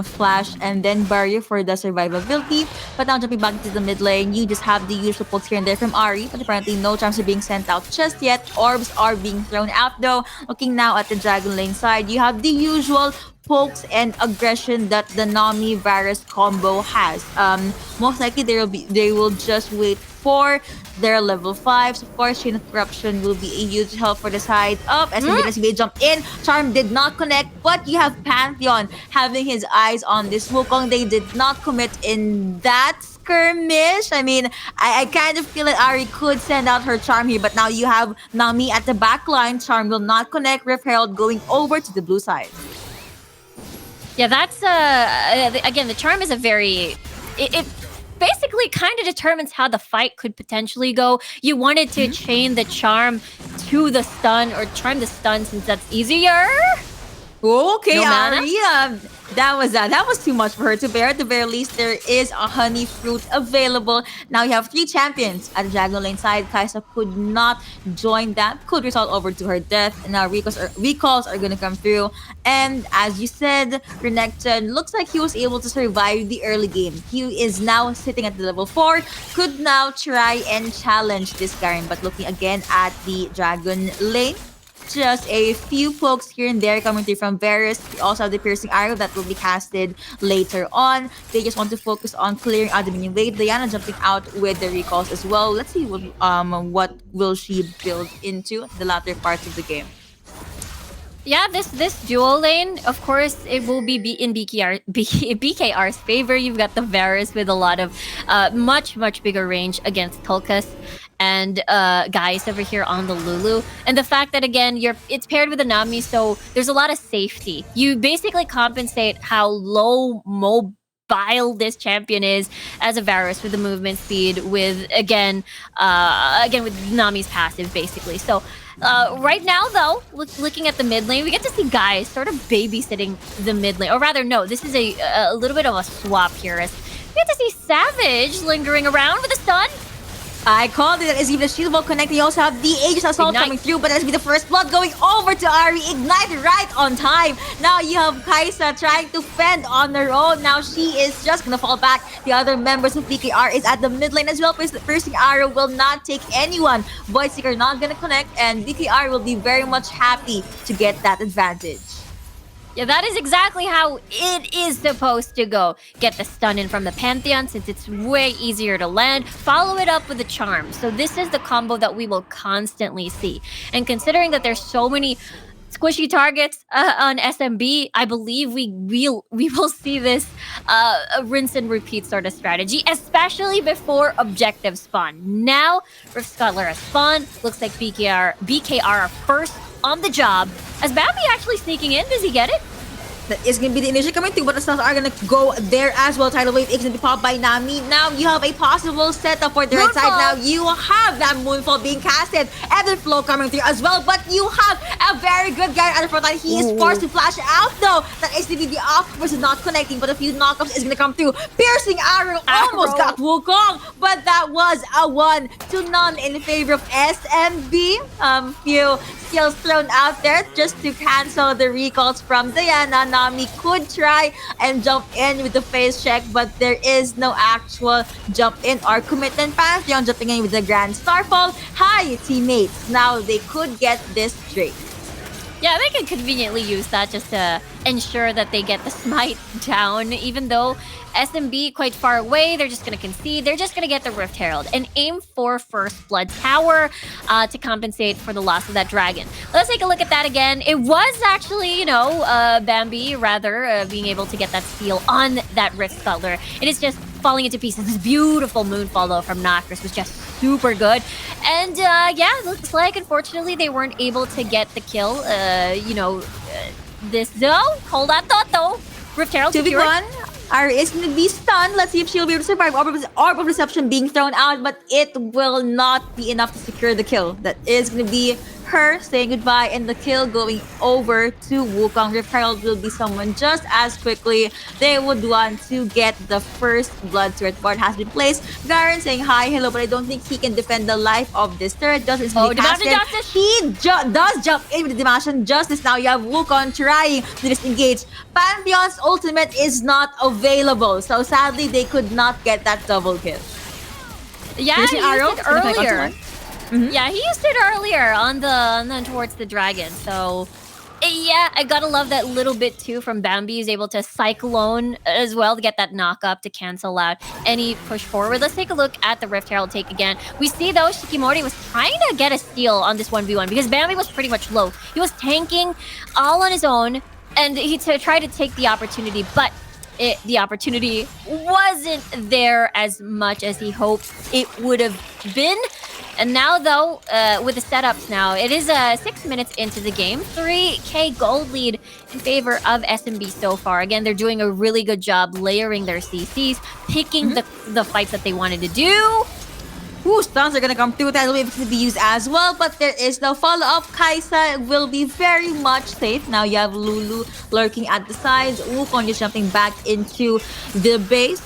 Flash and then Barrier for the survivability. But now jumping back into the mid lane, you just have the usual pulls here and there from Ahri, but apparently no charms are being sent out just yet. Orbs are being thrown out though. Looking now at the Dragon lane side, you have the usual pokes and aggression that the Nami Varus combo has. Most likely they will just wait for their level 5s. Of course, Chain of Corruption will be a huge help for the side of SMB. Jump in. Charm did not connect, but you have Pantheon having his eyes on this Wukong. They did not commit in that skirmish. I mean, I kind of feel that Ahri could send out her Charm here, but now you have Nami at the back line. Charm will not connect. Rift Herald going over to the blue side. Yeah, that's again, the Charm is a very it basically kind of determines how the fight could potentially go. You wanted to chain the Charm to the stun, or charm the stun since that's easier. Okay, no Ahri, That was too much for her to bear. At the very least, there is a honey fruit available. Now you have 3 champions at the diagonal lane side. Kai'Sa could not join that. Could result over to her death. And now recalls are going to come through. And as you said, Renekton looks like he was able to survive the early game. He is now sitting at the level 4. Could now try and challenge this Garen. But looking again at the dragon lane, just a few pokes here and there coming through from Varus. We also have the piercing arrow that will be casted later on. They just want to focus on clearing out the minion wave. Diana jumping out with the recalls as well. Let's see what will she build into the latter parts of the game. Yeah, this dual lane, of course, it will be in BKR's favor. You've got the Varus with a lot of much bigger range against Tulkas and guys over here on the Lulu. And the fact that, again, it's paired with a Nami, so there's a lot of safety. You basically compensate how low mobile this champion is as a Varus with the movement speed, with again with Nami's passive, basically. So right now, though, looking at the mid lane, we get to see guys sort of babysitting the mid lane. Or rather, no, this is a little bit of a swap here. As we get to see Savage lingering around with a stun. I called it. That is even the shield wall connecting. You also have the Aegis Assault coming through, but that's be the first blood going over to Ahri. Ignite right on time. Now you have Kai'Sa trying to fend on her own. Now she is just gonna fall back. The other members of BKR is at the mid lane as well. Piercing arrow will not take anyone. Voidseeker not gonna connect, and BKR will be very much happy to get that advantage. Yeah, that is exactly how it is supposed to go. Get the stun in from the Pantheon since it's way easier to land. Follow it up with the charm. So this is the combo that we will constantly see. And considering that there's so many squishy targets on SMB, I believe we will see this a rinse and repeat sort of strategy, especially before objective spawn. Now, Rift Scuttler has spawned. Looks like BKR are first on the job. As Bambi actually sneaking in, does he get it? That is going to be the initial coming through, but the stuns are going to go there as well. Tidal Wave is going to be popped by Nami. Now you have a possible setup for the right side. Now you have that Moonfall being casted. Evan Flow coming through as well, but you have a very good guy at the front line. He is forced to flash out though. That SCV, the Octopus is not connecting, but a few knockups is going to come through. Piercing arrow almost got Wukong, but that was a 1-0 in favor of SMB. Few skills thrown out there just to cancel the recalls from Diana. Nami could try and jump in with the face check, but there is no actual jump in or commitment. Pantheon jumping in with the Grand Starfall. Hi, teammates. Now they could get this straight. Yeah, they can conveniently use that just to ensure that they get the smite down, even though SMB quite far away. They're just going to concede. They're just going to get the Rift Herald and aim for First Blood Tower to compensate for the loss of that dragon. Let's take a look at that again. It was actually, Bambi, rather, being able to get that steal on that Rift Scuttler. It is just falling into pieces. This beautiful Moonfall, though, from Noctis was just super good. And, yeah, looks like, unfortunately, they weren't able to get the kill. This, though, hold that thought, though. Rift Herald secured. 2v1. Ahri is going to be stunned. Let's see if she'll be able to survive. Orb of Reception being thrown out, but it will not be enough to secure the kill. That is going to be her saying goodbye, and the kill going over to Wukong. Rift Herald will be someone just as quickly they would want to get the first blood turret. Board has been placed. Garen saying hi, hello, but I don't think he can defend the life of this turret. Justice Justice! He does jump in with the Dimension Justice. Now you have Wukong trying to disengage. Pantheon's ultimate is not available, so sadly they could not get that double kill. Yeah, he used it earlier. Yeah, he used it earlier on the towards the dragon. So, yeah, I gotta love that little bit too from Bambi. He's able to Cyclone as well to get that knock up to cancel out any push forward. Let's take a look at the Rift Herald take again. We see though Shikimori was trying to get a steal on this 1v1 because Bambi was pretty much low. He was tanking all on his own, and he tried to take the opportunity, but the opportunity wasn't there as much as he hoped it would have been. And now, though, with the setups now, it is 6 minutes into the game. 3K gold lead in favor of SMB so far. Again, they're doing a really good job layering their CCs, picking the fights that they wanted to do. Ooh, stuns are gonna come through. Tidal Wave can be used as well, but there is no follow-up. Kai'Sa will be very much safe. Now you have Lulu lurking at the sides. Wukong just jumping back into the base.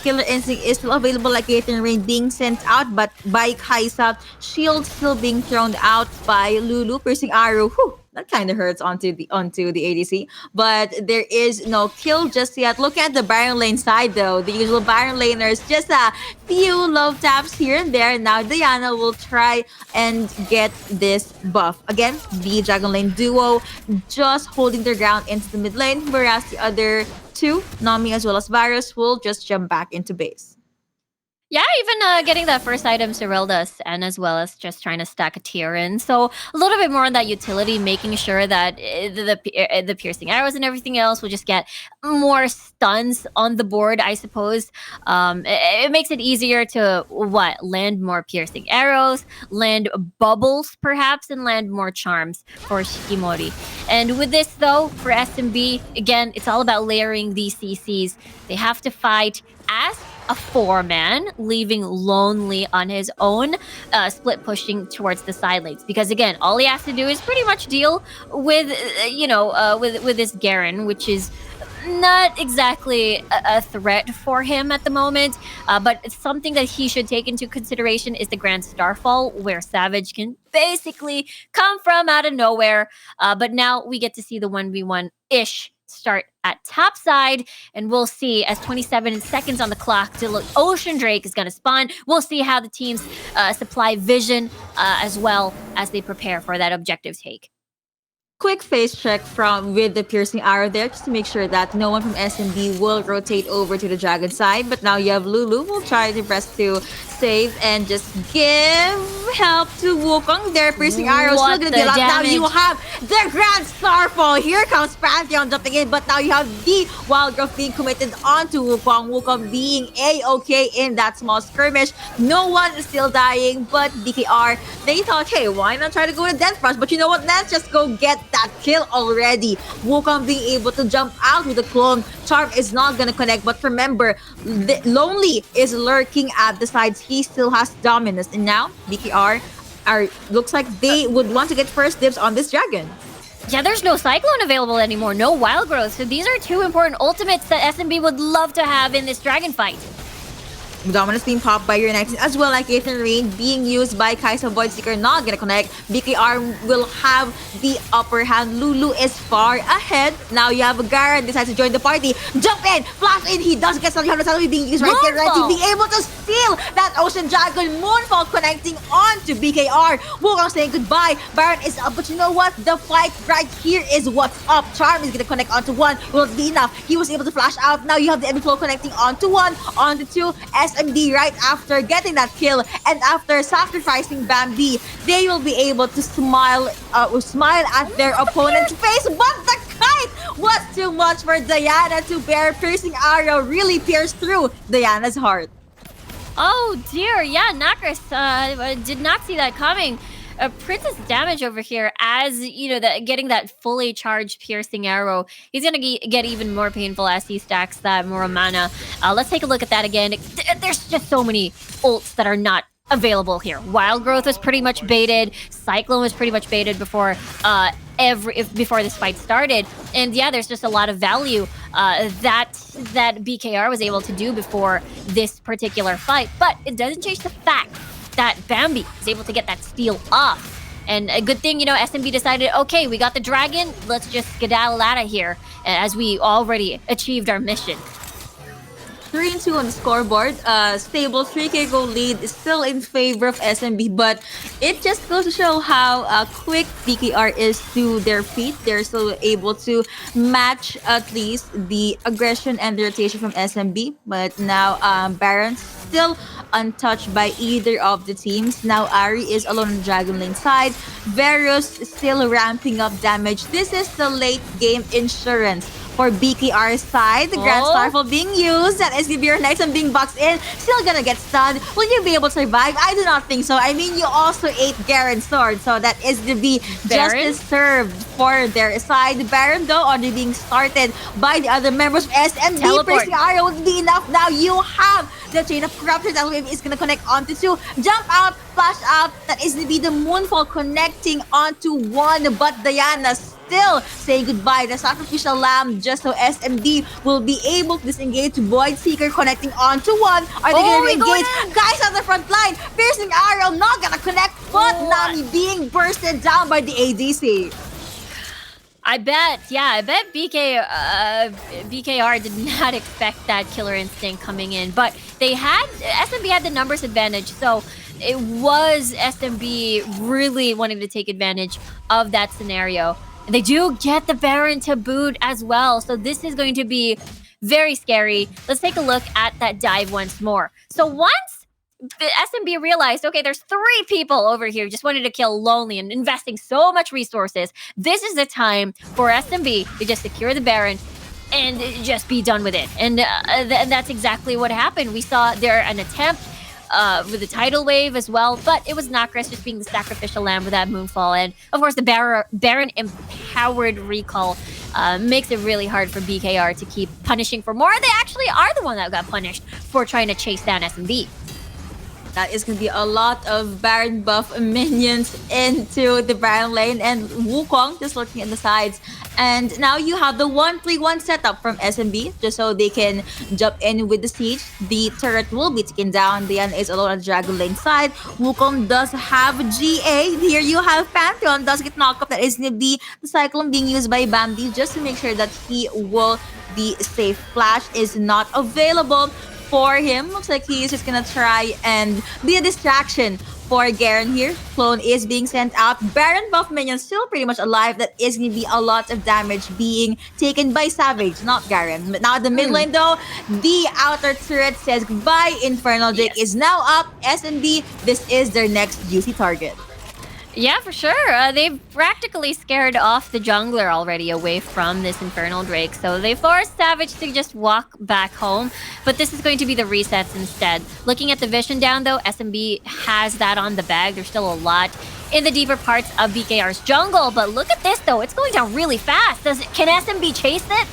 Killer Instinct is still available, like Aether Rain being sent out, but by Kai'Sa, shield still being thrown out by Lulu. Piercing Arrow, whew, that kind of hurts onto the ADC, but there is no kill just yet. Look at the Baron lane side though. The usual Baron laners, just a few love taps here and there. Now Diana will try and get this buff. Again, the Dragon Lane duo just holding their ground into the mid lane, whereas the other two, Nami as well as Varus, will just jump back into base. Yeah, even getting that first item Cyril does, and as well as just trying to stack a Tyrion. So a little bit more on that utility, making sure that the piercing arrows and everything else will just get more stuns on the board, I suppose. It makes it easier to, land more piercing arrows, land bubbles perhaps, and land more charms for Shikimori. And with this though, for SMB, again, it's all about layering these CCs. They have to fight as a 4-man, leaving Lonely on his own, split pushing towards the side lanes. Because again, all he has to do is pretty much deal with, with this Garen, which is not exactly a threat for him at the moment. But it's something that he should take into consideration is the Grand Starfall, where Savage can basically come from out of nowhere. But now we get to see the 1v1-ish start at top side, and we'll see as 27 seconds on the clock till Ocean Drake is going to spawn. We'll see how the teams supply vision as well as they prepare for that objective take. Quick face check with the piercing arrow there, just to make sure that no one from SMB will rotate over to the dragon side. But now you have Lulu who will try to press to save and just give help to Wukong. Their piercing arrow is still gonna be a lot. Now you have the Grand Starfall. Here comes Pantheon jumping in, but now you have the Wild Growth being committed onto Wukong. Wukong being A-okay in that small skirmish. No one is still dying, but BKR, they thought, hey, why not try to go to Death Frost? But you know what? Let's just go get that kill already. Wukong being able to jump out with a clone. Charm is not gonna connect, but remember, Lonely is lurking at the sides. He still has dominance, and now BKR looks like they would want to get first dibs on this dragon. Yeah, there's no Cyclone available anymore, no Wild Growth. So these are two important ultimates that SMB would love to have in this dragon fight. Dominance being popped by United, as well like Aether Rain being used by Kai'Sa. Voidseeker not gonna connect. BKR will have the upper hand. Lulu is far ahead. Now you have Garen decides to join the party. Jump in, flash in. He does get something. Suddenly being used right there, right to be able to steal that Ocean Dragon. Moonfall connecting onto BKR. Wukong saying goodbye. Baron is up, but you know what? The fight right here is what's up. Charm is gonna connect onto one. Will it be enough? He was able to flash out. Now you have the Ebony Flow connecting onto one, onto two. SMD right after getting that kill and after sacrificing Bambi, they will be able to smile at their opponent's face, but the kite was too much for Diana to bear. Piercing arrow really pierced through Diana's heart. Oh dear, yeah, Nacris did not see that coming. Princess damage over here, as getting that fully charged piercing arrow, he's gonna get even more painful as he stacks that more mana. Let's take a look at that again. There's just so many ults that are not available here. Wild Growth was pretty much baited. Cyclone was pretty much baited before before this fight started. And yeah, there's just a lot of value that BKR was able to do before this particular fight. But it doesn't change the fact that Bambi is able to get that steal off. And a good thing, SMB decided, okay, we got the dragon, let's just skedaddle out of here, as we already achieved our mission. 3-2 on the scoreboard. Stable 3k goal lead is still in favor of SMB, but it just goes to show how quick BKR is to their feet. They're still able to match at least the aggression and the rotation from SMB, but now Baron still untouched by either of the teams. Now Ari is alone on the Dragon Lane side. Varus still ramping up damage. This is the late game insurance for BKR's side. The Grand Starfall being used. That is going to be your Knights and being boxed in. Still gonna get stunned. Will you be able to survive? I do not think so. I mean, you also ate Garen's sword, so that is to be justice served for their side. Baron, though, already being started by the other members of SMD. Piercing arrow would be enough. Now you have the Chain of Corruption. That wave is gonna connect onto 2. Jump out, flash out. That is to be the Moonfall connecting onto 1, but Diana still saying goodbye. The Sacrificial Lamb, just so SMD will be able to disengage. Void Seeker connecting onto 1. Are they gonna re-engage? Guys on the front line. Piercing arrow not gonna connect, but Nami being bursted down by the ADC. I bet BKR did not expect that Killer Instinct coming in, but SMB had the numbers advantage, so it was SMB really wanting to take advantage of that scenario. And they do get the Baron to boot as well, so this is going to be very scary. Let's take a look at that dive once more. So once the SMB realized, okay, there's 3 people over here just wanted to kill Lonely and investing so much resources. This is the time for SMB to just secure the Baron and just be done with it. And that's exactly what happened. We saw there an attempt with the tidal wave as well, but it was Nacris just being the Sacrificial Lamb with that Moonfall. And of course, the Baron empowered recall makes it really hard for BKR to keep punishing for more. They actually are the one that got punished for trying to chase down SMB. That is going to be a lot of Baron buff minions into the Baron lane, and Wukong just lurking in the sides. And now you have the 1-3-1 setup from SMB, just so they can jump in with the siege. The turret will be taken down. Diana is alone on the Dragon lane side. Wukong does have GA. Here you have Pantheon, does get knocked up. That is going to be the Cyclone being used by Bambi just to make sure that he will be safe. Flash is not available for him. Looks like he is just gonna try and be a distraction for Garen here. Clone is being sent out. Baron buff minion still pretty much alive. That is gonna be a lot of damage being taken by Savage, not Garen. But now at the mid lane though, the outer turret says goodbye. Infernal Drake is now up. SMB, this is their next juicy target. Yeah, for sure. They've practically scared off the jungler already away from this Infernal Drake. So they forced Savage to just walk back home. But this is going to be the resets instead. Looking at the vision down though, SMB has that on the bag. There's still a lot in the deeper parts of BKR's jungle. But look at this though. It's going down really fast. Can SMB chase it?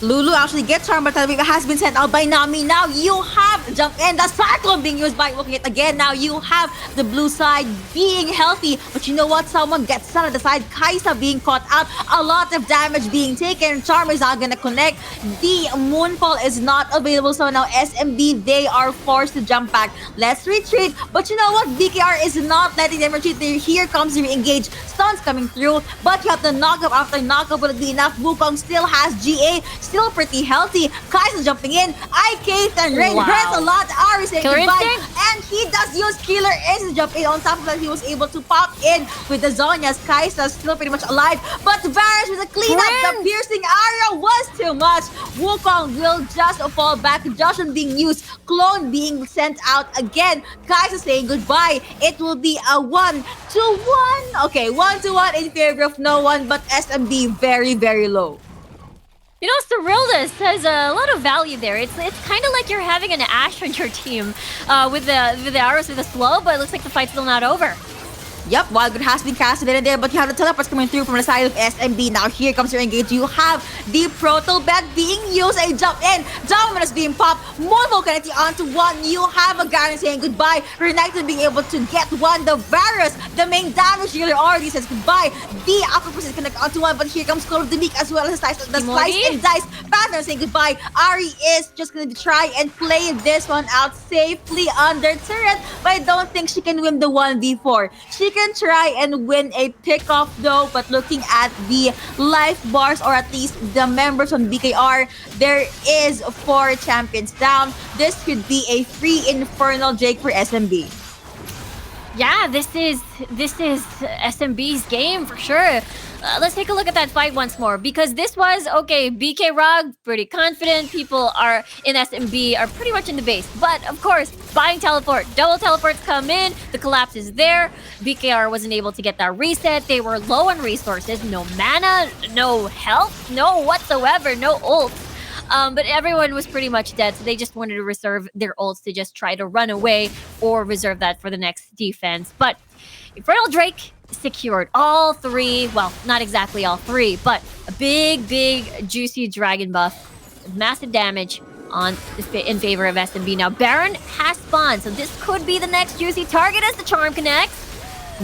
Lulu actually gets harmed, but it has been sent out by Nami. Now you have jump in. The Cyclone being used by Looking it again. Now you have the blue side being healthy. But you know what? Someone gets stunned at the side. Kai'Sa being caught out. A lot of damage being taken. Charm is not gonna connect. The Moonfall is not available. So now SMB, they are forced to jump back. Let's retreat. But you know what? BKR is not letting them retreat. Here comes the re-engage. Stuns coming through. But you have the knockup after knockup. Will it be enough? Wukong still has GA. Still pretty healthy. Kai'Sa jumping in. IK and Rain hurts a lot. Ari saying goodbye. And he does use Killer Instinct jump in. On top of that, he was able to pop in with the Zhonya's. Kai'Sa still pretty much alive. But Varus with a cleanup. The piercing arrow was too much. Wukong will just fall back. Joshua being used. Clone being sent out again. Kai'Sa saying goodbye. It will be a 1-1. Okay, 1-1 in favor of no one, but SMB very, very low. You know, Cerildus has a lot of value there. It's kind of like you're having an Ashe on your team with the arrows with the slow, but it looks like the fight's still not over. Yep, Wildwood has been casted in there, but you have the teleports coming through from the side of SMB. Now here comes your engage. You have the Proto Bed being used. A jump in. Dominus being popped. Moonfall connecting onto 1. You have a Garen saying goodbye. Renekton being able to get 1. The Varus, the main damage dealer, already says goodbye. The Octopus is connected onto 1, but here comes Clone of the Meek as well as the Slice and Dice. Panther saying goodbye. Ari is just going to try and play this one out safely under turret, but I don't think she can win the 1v4. She can try and win a pick-off though, but looking at the life bars, or at least the members from BKR, there is 4 champions down. This could be a free Infernal Drake for SMB. Yeah, this is SMB's game for sure. Let's take a look at that fight once more, because this was okay. BK Rog pretty confident. People are in SMB are pretty much in the base, but of course, buying teleport, double teleports come in. The collapse is there. BKR wasn't able to get that reset. They were low on resources, no mana, no health, no whatsoever, no ults. But everyone was pretty much dead, so they just wanted to reserve their ults to just try to run away or reserve that for the next defense. But Infernal Drake secured all three, well, not exactly all three, but a big, juicy dragon buff, massive damage in favor of SMB. Now, Baron has spawned, so this could be the next juicy target as the Charm connects.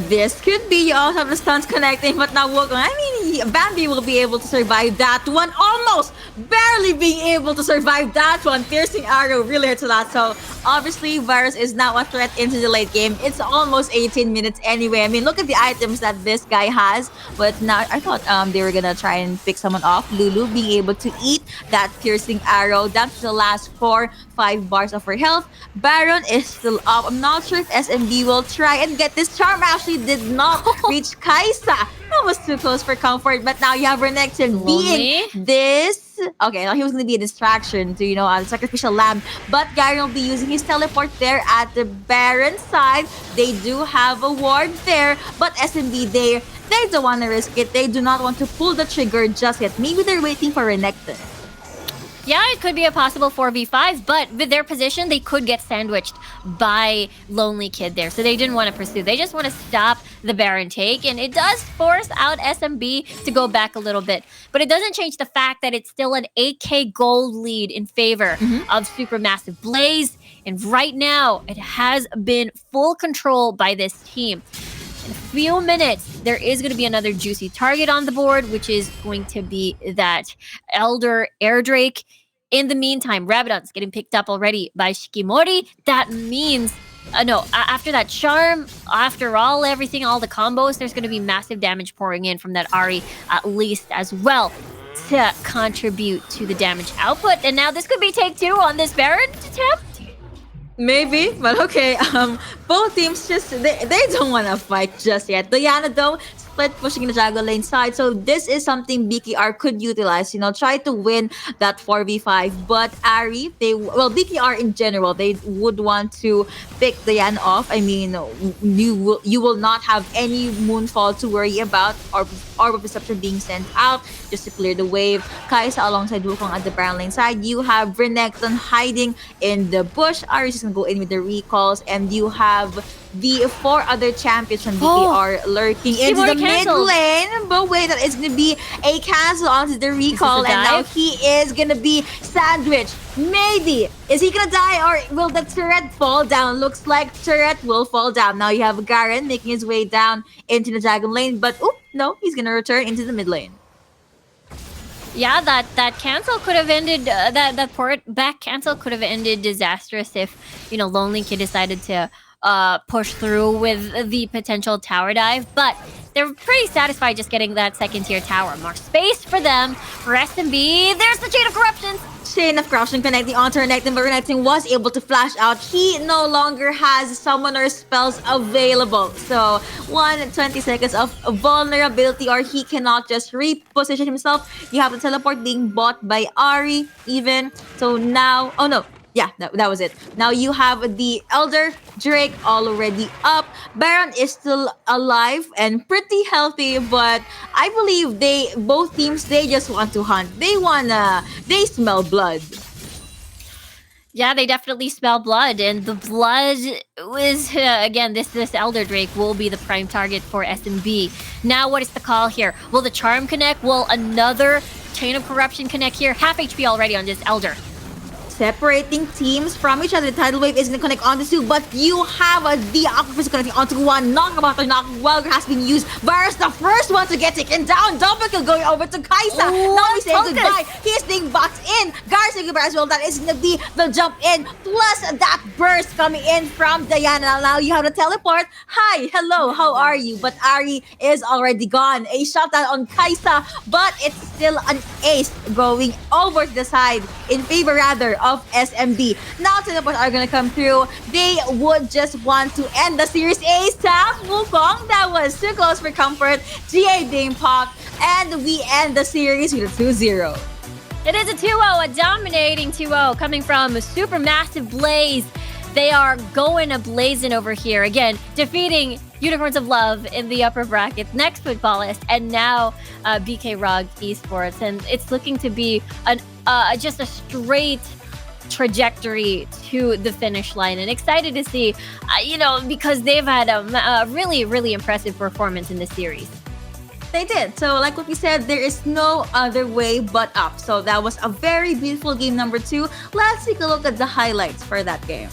This could be. You also have the stuns connecting, but now Wukong, Bambi will be able to survive that one. Almost barely being able to survive that one. Piercing arrow really hurts a lot. So obviously Varus is now a threat into the late game. It's almost 18 minutes anyway. I mean, look at the items that this guy has. But now I thought they were gonna try and pick someone off. Lulu being able to eat that piercing arrow down to the last 4-5 bars of her health. Baron is still up. I'm not sure if SMB will try and get this charm. Actually did not reach Kai'Sa. That was too close for comfort. But now you have Renekton being this. Okay, now he was going to be a distraction to, the sacrificial lamb. But Garen will be using his teleport there at the Baron side. They do have a ward there. But SMB, they don't want to risk it. They do not want to pull the trigger just yet. Maybe they're waiting for Renekton. Yeah, it could be a possible 4v5, but with their position, they could get sandwiched by Lonely Kid there. So they didn't want to pursue. They just want to stop the Baron take, and it does force out SMB to go back a little bit. But it doesn't change the fact that it's still an 8k gold lead in favor of Supermassive Blaze. And right now, it has been full control by this team. In a few minutes, there is going to be another juicy target on the board, which is going to be that Elder Airdrake. In the meantime, Rabadon's getting picked up already by Shikimori. That means, after that charm, after everything, all the combos, there's going to be massive damage pouring in from that Ahri at least as well to contribute to the damage output. And now this could be take 2 on this Baron attempt. Maybe, but okay. Both teams they don't want to fight just yet. Diana though split pushing the jungle lane side, so this is something BKR could utilize. Try to win that 4v5. But Ahri, BKR in general, they would want to pick Diana off. I mean, you will not have any Moonfall to worry about, or Orb of Deception being sent out just to clear the wave. Kai'Sa alongside Wukong at the Baron lane side. You have Renekton hiding in the bush. Ahri is gonna go in with the recalls, and you have the 4 other champions from BKR lurking into the mid lane. But wait, that is gonna be a cancel onto the recall, and now he is gonna be sandwiched. Maybe. Is he gonna die, or will the turret fall down? Looks like turret will fall down. Now you have Garen making his way down into the dragon lane, but no, he's gonna return into the mid lane. Yeah, that cancel could have ended, that port back cancel could have ended disastrous if, Lonely Kid decided to push through with the potential tower dive. But they're pretty satisfied just getting that second tier tower. More space for them. For SMB, there's the Chain of Corruption. Chain of Corruption connecting onto Renekton, but Renekton was able to flash out. He no longer has summoner spells available. So 20 seconds of vulnerability, or he cannot just reposition himself. You have the teleport being bought by Ahri even. So now, yeah, that was it. Now you have the Elder Drake already up. Baron is still alive and pretty healthy, but I believe both teams, they just want to hunt. They smell blood. Yeah, they definitely smell blood, and the blood was, again, this Elder Drake will be the prime target for SMB. Now, what is the call here? Will the Charm connect? Will another Chain of Corruption connect here? Half HP already on this Elder. Separating teams from each other. The tidal wave is going to connect onto 2, but you have the Aquaphis connecting onto 1. Knockup after knockup. Welger has been used. Varus, the first one to get taken down. Double kill going over to Kai'Sa. Now he's saying goodbye. He's being boxed in. Gar's saying goodbye as well. That is going to be the jump in. Plus that burst coming in from Diana. Now you have the teleport. Hi, hello, how are you? But Ahri is already gone. A shutdown on Kai'Sa, but it's still an ace going over to the side in favor rather of of SMB. Now Singapore are gonna come through. They would just want to end the series ASAP. Wukong, that was too close for comfort. GA Dingpok, and we end the series with a 2-0. It is a 2-0, a dominating 2-0 coming from Supermassive Blaze. They are going a blazing over here. Again, defeating Unicorns of Love in the upper bracket, next Footballist, and now BK Rog Esports. And it's looking to be just a straight trajectory to the finish line. And excited to see, because they've had a really, really impressive performance in this series. They did. So like what we said, there is no other way but up. So that was a very beautiful game number 2. Let's take a look at the highlights for that game.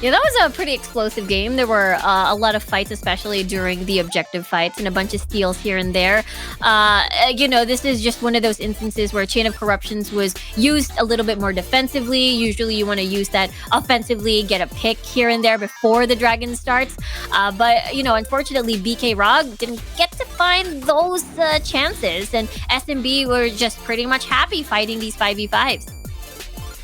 Yeah, that was a pretty explosive game. There were a lot of fights, especially during the objective fights, and a bunch of steals here and there. This is just one of those instances where Chain of Corruptions was used a little bit more defensively. Usually you want to use that offensively, get a pick here and there before the Dragon starts. But unfortunately, BK Rog didn't get to find those chances, and SMB were just pretty much happy fighting these 5v5s.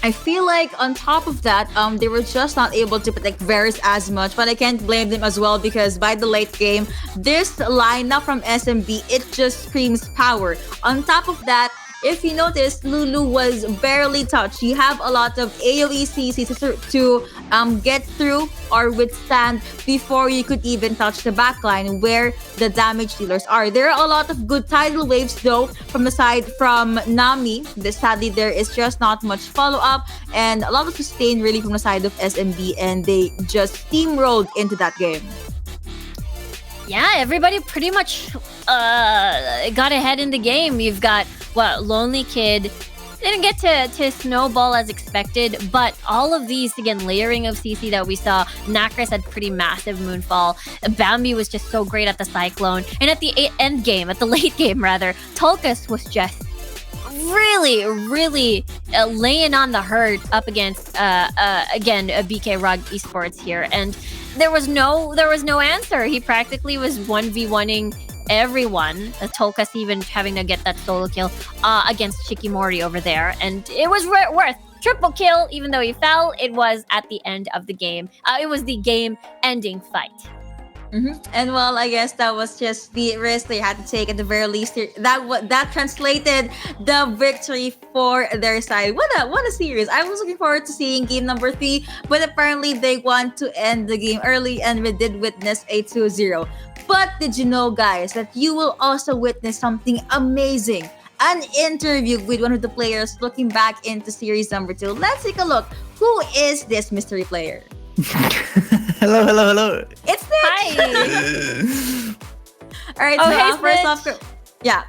I feel like on top of that, they were just not able to protect Varus as much, but I can't blame them as well because by the late game, this lineup from SMB, it just screams power. On top of that, if you notice, Lulu was barely touched. You have a lot of AoE CCs to get through or withstand before you could even touch the backline where the damage dealers are. There are a lot of good tidal waves though from the side from Nami. Sadly, there is just not much follow-up and a lot of sustain really from the side of SMB, and they just steamrolled into that game. Yeah, everybody pretty much got ahead in the game. You've got, Lonely Kid didn't get to snowball as expected, but all of these, again, layering of CC that we saw, Nacris had pretty massive Moonfall. Bambi was just so great at the Cyclone. And at the late game, Tulkas was just really, really laying on the hurt up against, again, BK Rog Esports here. And there was no answer. He practically was 1v1ing everyone. Tulkas even having to get that solo kill against Shikimori over there. And it was worth triple kill, even though he fell. It was at the end of the game. It was the game-ending fight. And well, I guess that was just the risk they had to take at the very least. That translated the victory for their side. What a series! I was looking forward to seeing game number 3, but apparently they want to end the game early, and we did witness a 2-0. But did you know, guys, that you will also witness something amazing? An interview with one of the players looking back into series number 2. Let's take a look. Who is this mystery player? Hello. It's Nick. Hi. All right. Oh, so first off, yeah.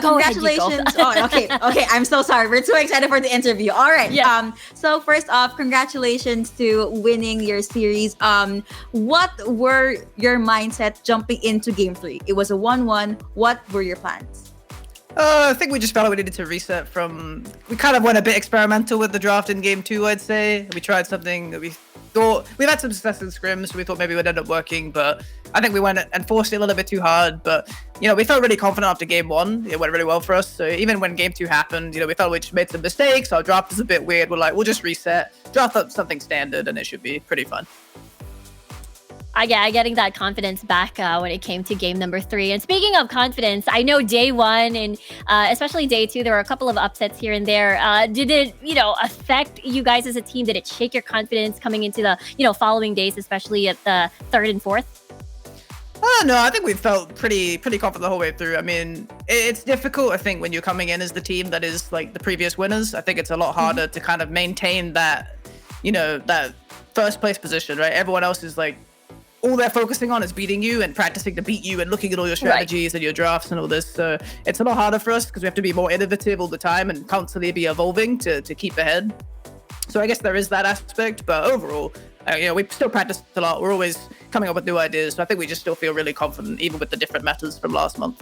Congratulations. Okay. I'm so sorry. We're too excited for the interview. All right. Yeah. So first off, congratulations to winning your series. What were your mindset jumping into game 3? It was a 1-1. What were your plans? I think we just felt like we needed to reset from... We kind of went a bit experimental with the draft in game 2, I'd say. We tried something that we thought... We've had some success in scrims, so we thought maybe it would end up working, but I think we went and forced it a little bit too hard. But, we felt really confident after game 1. It went really well for us. So even when game 2 happened, we felt we just made some mistakes. Our draft was a bit weird. We're like, we'll just reset, draft up something standard, and it should be pretty fun. Getting that confidence back when it came to game number 3. And speaking of confidence, I know day 1 and especially day 2, there were a couple of upsets here and there. Did it, affect you guys as a team? Did it shake your confidence coming into the, following days, especially at the 3rd and 4th? No, I think we felt pretty confident the whole way through. I mean, it's difficult, I think, when you're coming in as the team that is like the previous winners. I think it's a lot harder to kind of maintain that, that first place position, right? Everyone else is like, all they're focusing on is beating you and practicing to beat you and looking at all your strategies and your drafts and all this. So it's a lot harder for us because we have to be more innovative all the time and constantly be evolving to keep ahead. So I guess there is that aspect, but overall, we still practice a lot. We're always coming up with new ideas. So I think we just still feel really confident, even with the different matters from last month.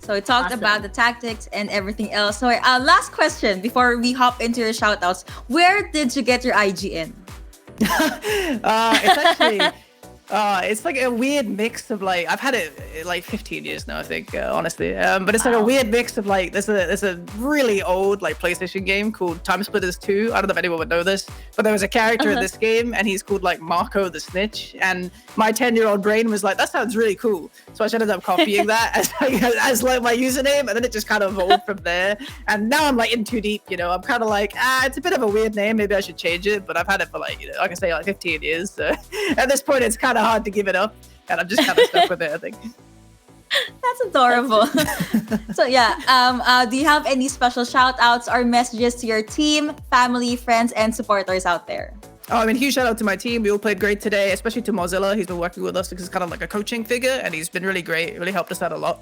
So we talked about the tactics and everything else. So last question before we hop into your shoutouts. Where did you get your IG in? It's actually... It's like a weird mix of like I've had it like 15 years now, I think, honestly. But it's like a weird mix of like there's a really old like PlayStation game called Time Splitters 2. I don't know if anyone would know this, but there was a character in this game and he's called like Marco the Snitch. And my 10-year-old brain was like, that sounds really cool. So I ended up copying that as like my username, and then it just kind of evolved from there. And now I'm like in too deep, you know. I'm kind of like, it's a bit of a weird name. Maybe I should change it. But I've had it for like, like I say, like 15 years. So at this point, it's kind of hard to give it up, and I'm just kind of stuck with it, I think. That's adorable. So yeah, do you have any special shout outs or messages to your team, family, friends, and supporters out there? Oh, I mean, huge shout out to my team. We all played great today, especially to Mozilla. He's been working with us because it's kind of like a coaching figure, and he's been really great. Really helped us out a lot.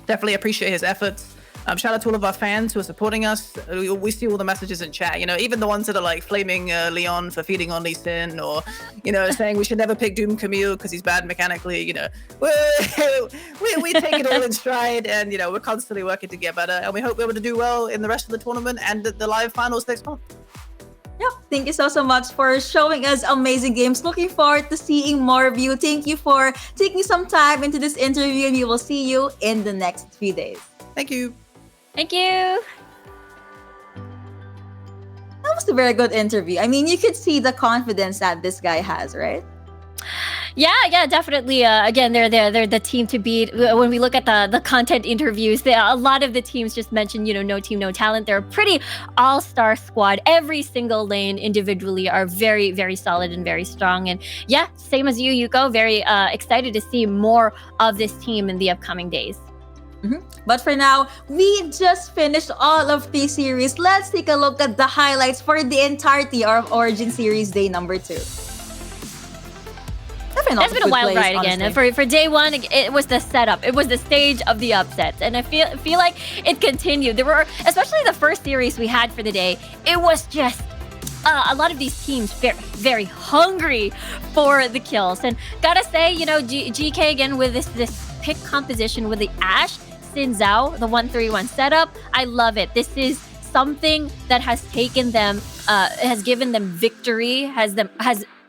Definitely appreciate his efforts. Shout out to all of our fans who are supporting us. We see all the messages in chat, you know, even the ones that are like flaming Leon for feeding on Lee Sin, or, you know, saying we should never pick Doom Camille because he's bad mechanically, you know. We take it all in stride, and, you know, we're constantly working to get better, and we hope we're able to do well in the rest of the tournament and the live finals next month. Yep. Thank you so much for showing us amazing games. Looking forward to seeing more of you. Thank you for taking some time into this interview, and we will see you in the next few days. Thank you. Thank you. That was a very good interview. I mean, you could see the confidence that this guy has, right? Yeah, definitely. Again, they're the team to beat. When we look at the content interviews, a lot of the teams just mentioned, you know, no team, no talent. They're a pretty all-star squad. Every single lane individually are very, very solid and very strong. And yeah, same as you, Yuko. Very excited to see more of this team in the upcoming days. But for now, we just finished all of the series. Let's take a look at the highlights for the entirety of Origin Series Day number 2. It's been a wild ride again. For day one, it was the setup. It was the stage of the upsets, and I feel like it continued. There were, especially the first series we had for the day, it was just a lot of these teams very, very hungry for the kills. And gotta say, you know, GK again with this pick composition with the Ashe, Xin Zhao, the 1-3-1 setup. I love it. This is something that has taken them, has given them victory, has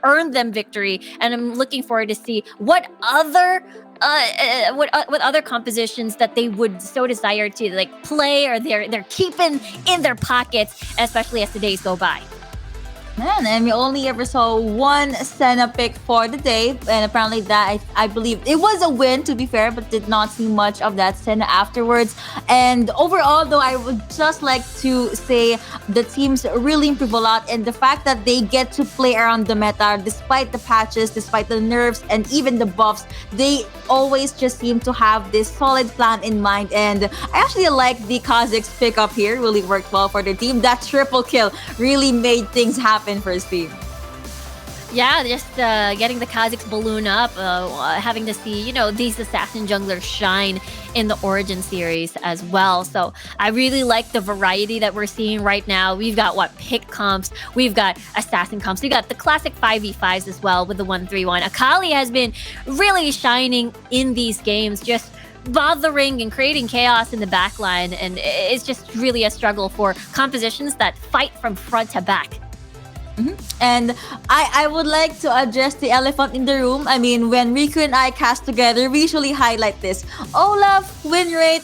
earned them victory, and I'm looking forward to see what other compositions that they would so desire to like play, or they're keeping in their pockets, especially as the days go by. Man, and we only ever saw one Senna pick for the day, and apparently that I believe it was a win, to be fair, but did not see much of that Senna afterwards. And overall, though, I would just like to say the teams really improve a lot, and the fact that they get to play around the meta, despite the patches, despite the nerfs, and even the buffs, they always just seem to have this solid plan in mind. And I actually like the Kha'Zix pick up here. Really worked well for the team. That triple kill really made things happen for his team. Yeah, just getting the Kha'Zix balloon up, having to see, you know, these assassin junglers shine in the Origin series as well. So I really like the variety that we're seeing right now. We've got pick comps, we've got assassin comps, we got the classic 5v5s as well with the 1-3-1. Akali has been really shining in these games, just bothering and creating chaos in the backline, and it's just really a struggle for compositions that fight from front to back. And I would like to address the elephant in the room. I mean, when Riku and I cast together, we usually highlight this. Olaf win rate,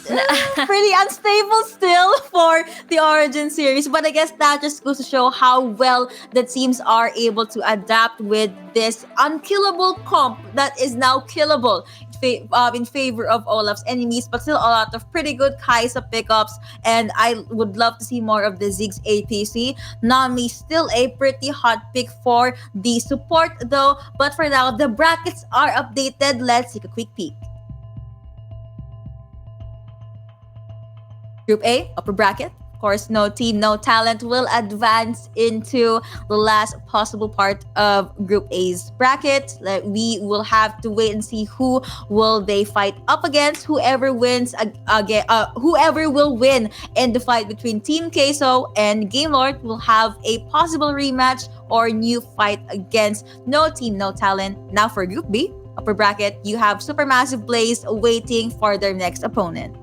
pretty unstable still for the Origin series. But I guess that just goes to show how well the teams are able to adapt with this unkillable comp that is now killable in favor of Olaf's enemies, but still a lot of pretty good Kai'Sa pickups, and I would love to see more of the Ziggs APC. Nami still a pretty hot pick for the support though, but for now, the brackets are updated. Let's take a quick peek. Group A, upper bracket. Of course, no team, no talent will advance into the last possible part of Group A's bracket. We will have to wait and see who will they fight up against. Whoever wins whoever will win in the fight between Team Queso and Gamelord will have a possible rematch or new fight against no team, no talent. Now for Group B, upper bracket, you have Supermassive Blaze waiting for their next opponent.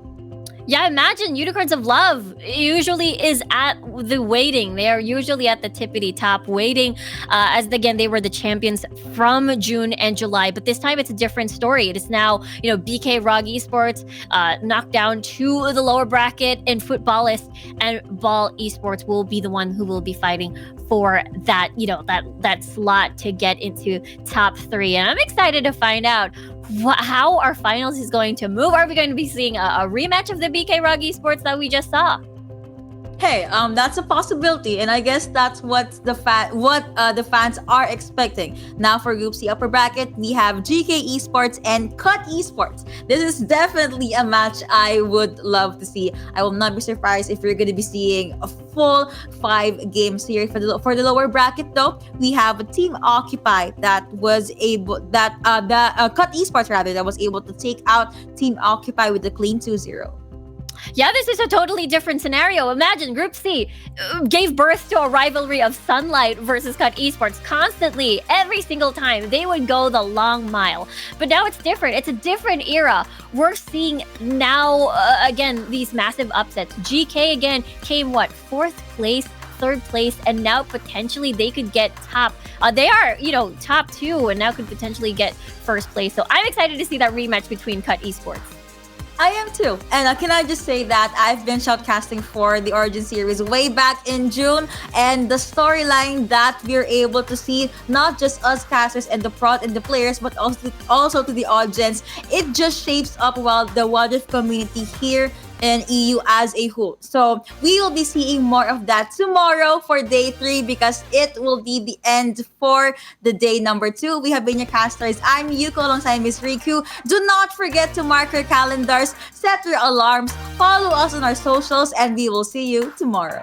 Yeah, imagine Unicorns of Love usually is at the waiting. They are usually at the tippity top waiting as, again, they were the champions from June and July. But this time it's a different story. It is now, BK Rog Esports knocked down to the lower bracket, and Footballist and Ball Esports will be the one who will be fighting for that, that slot to get into top 3. And I'm excited to find out how our finals is going to move. Are we going to be seeing a rematch of the BK Rog Esports that we just saw? Hey, that's a possibility, and I guess that's what the fans are expecting. Now for Group C upper bracket, we have GK Esports and Cut Esports. This is definitely a match I would love to see. I will not be surprised if we're going to be seeing a full 5-game series for the lower bracket. Though we have a Team Occupy that was able Cut Esports that was able to take out Team Occupy with a clean 2-0. Yeah, this is a totally different scenario. Imagine Group C gave birth to a rivalry of Sunlight versus Cut Esports constantly. Every single time they would go the long mile. But now it's different. It's a different era. We're seeing now, again, these massive upsets. GK again came, 4th place, 3rd place, and now potentially they could get top. They are, top 2 and now could potentially get 1st place. So I'm excited to see that rematch between Cut Esports. I am too. And can I just say that I've been shoutcasting for the Origin series way back in June, and the storyline that we're able to see, not just us casters and the prod and the players, but also to the audience, it just shapes up the What If community here in EU as a whole. So we will be seeing more of that tomorrow for day 3, because it will be the end for the day number 2. We have been your casters. I'm Yuko alongside Miss Riku. Do not forget to mark your calendars, set your alarms, follow us on our socials, and we will see you tomorrow.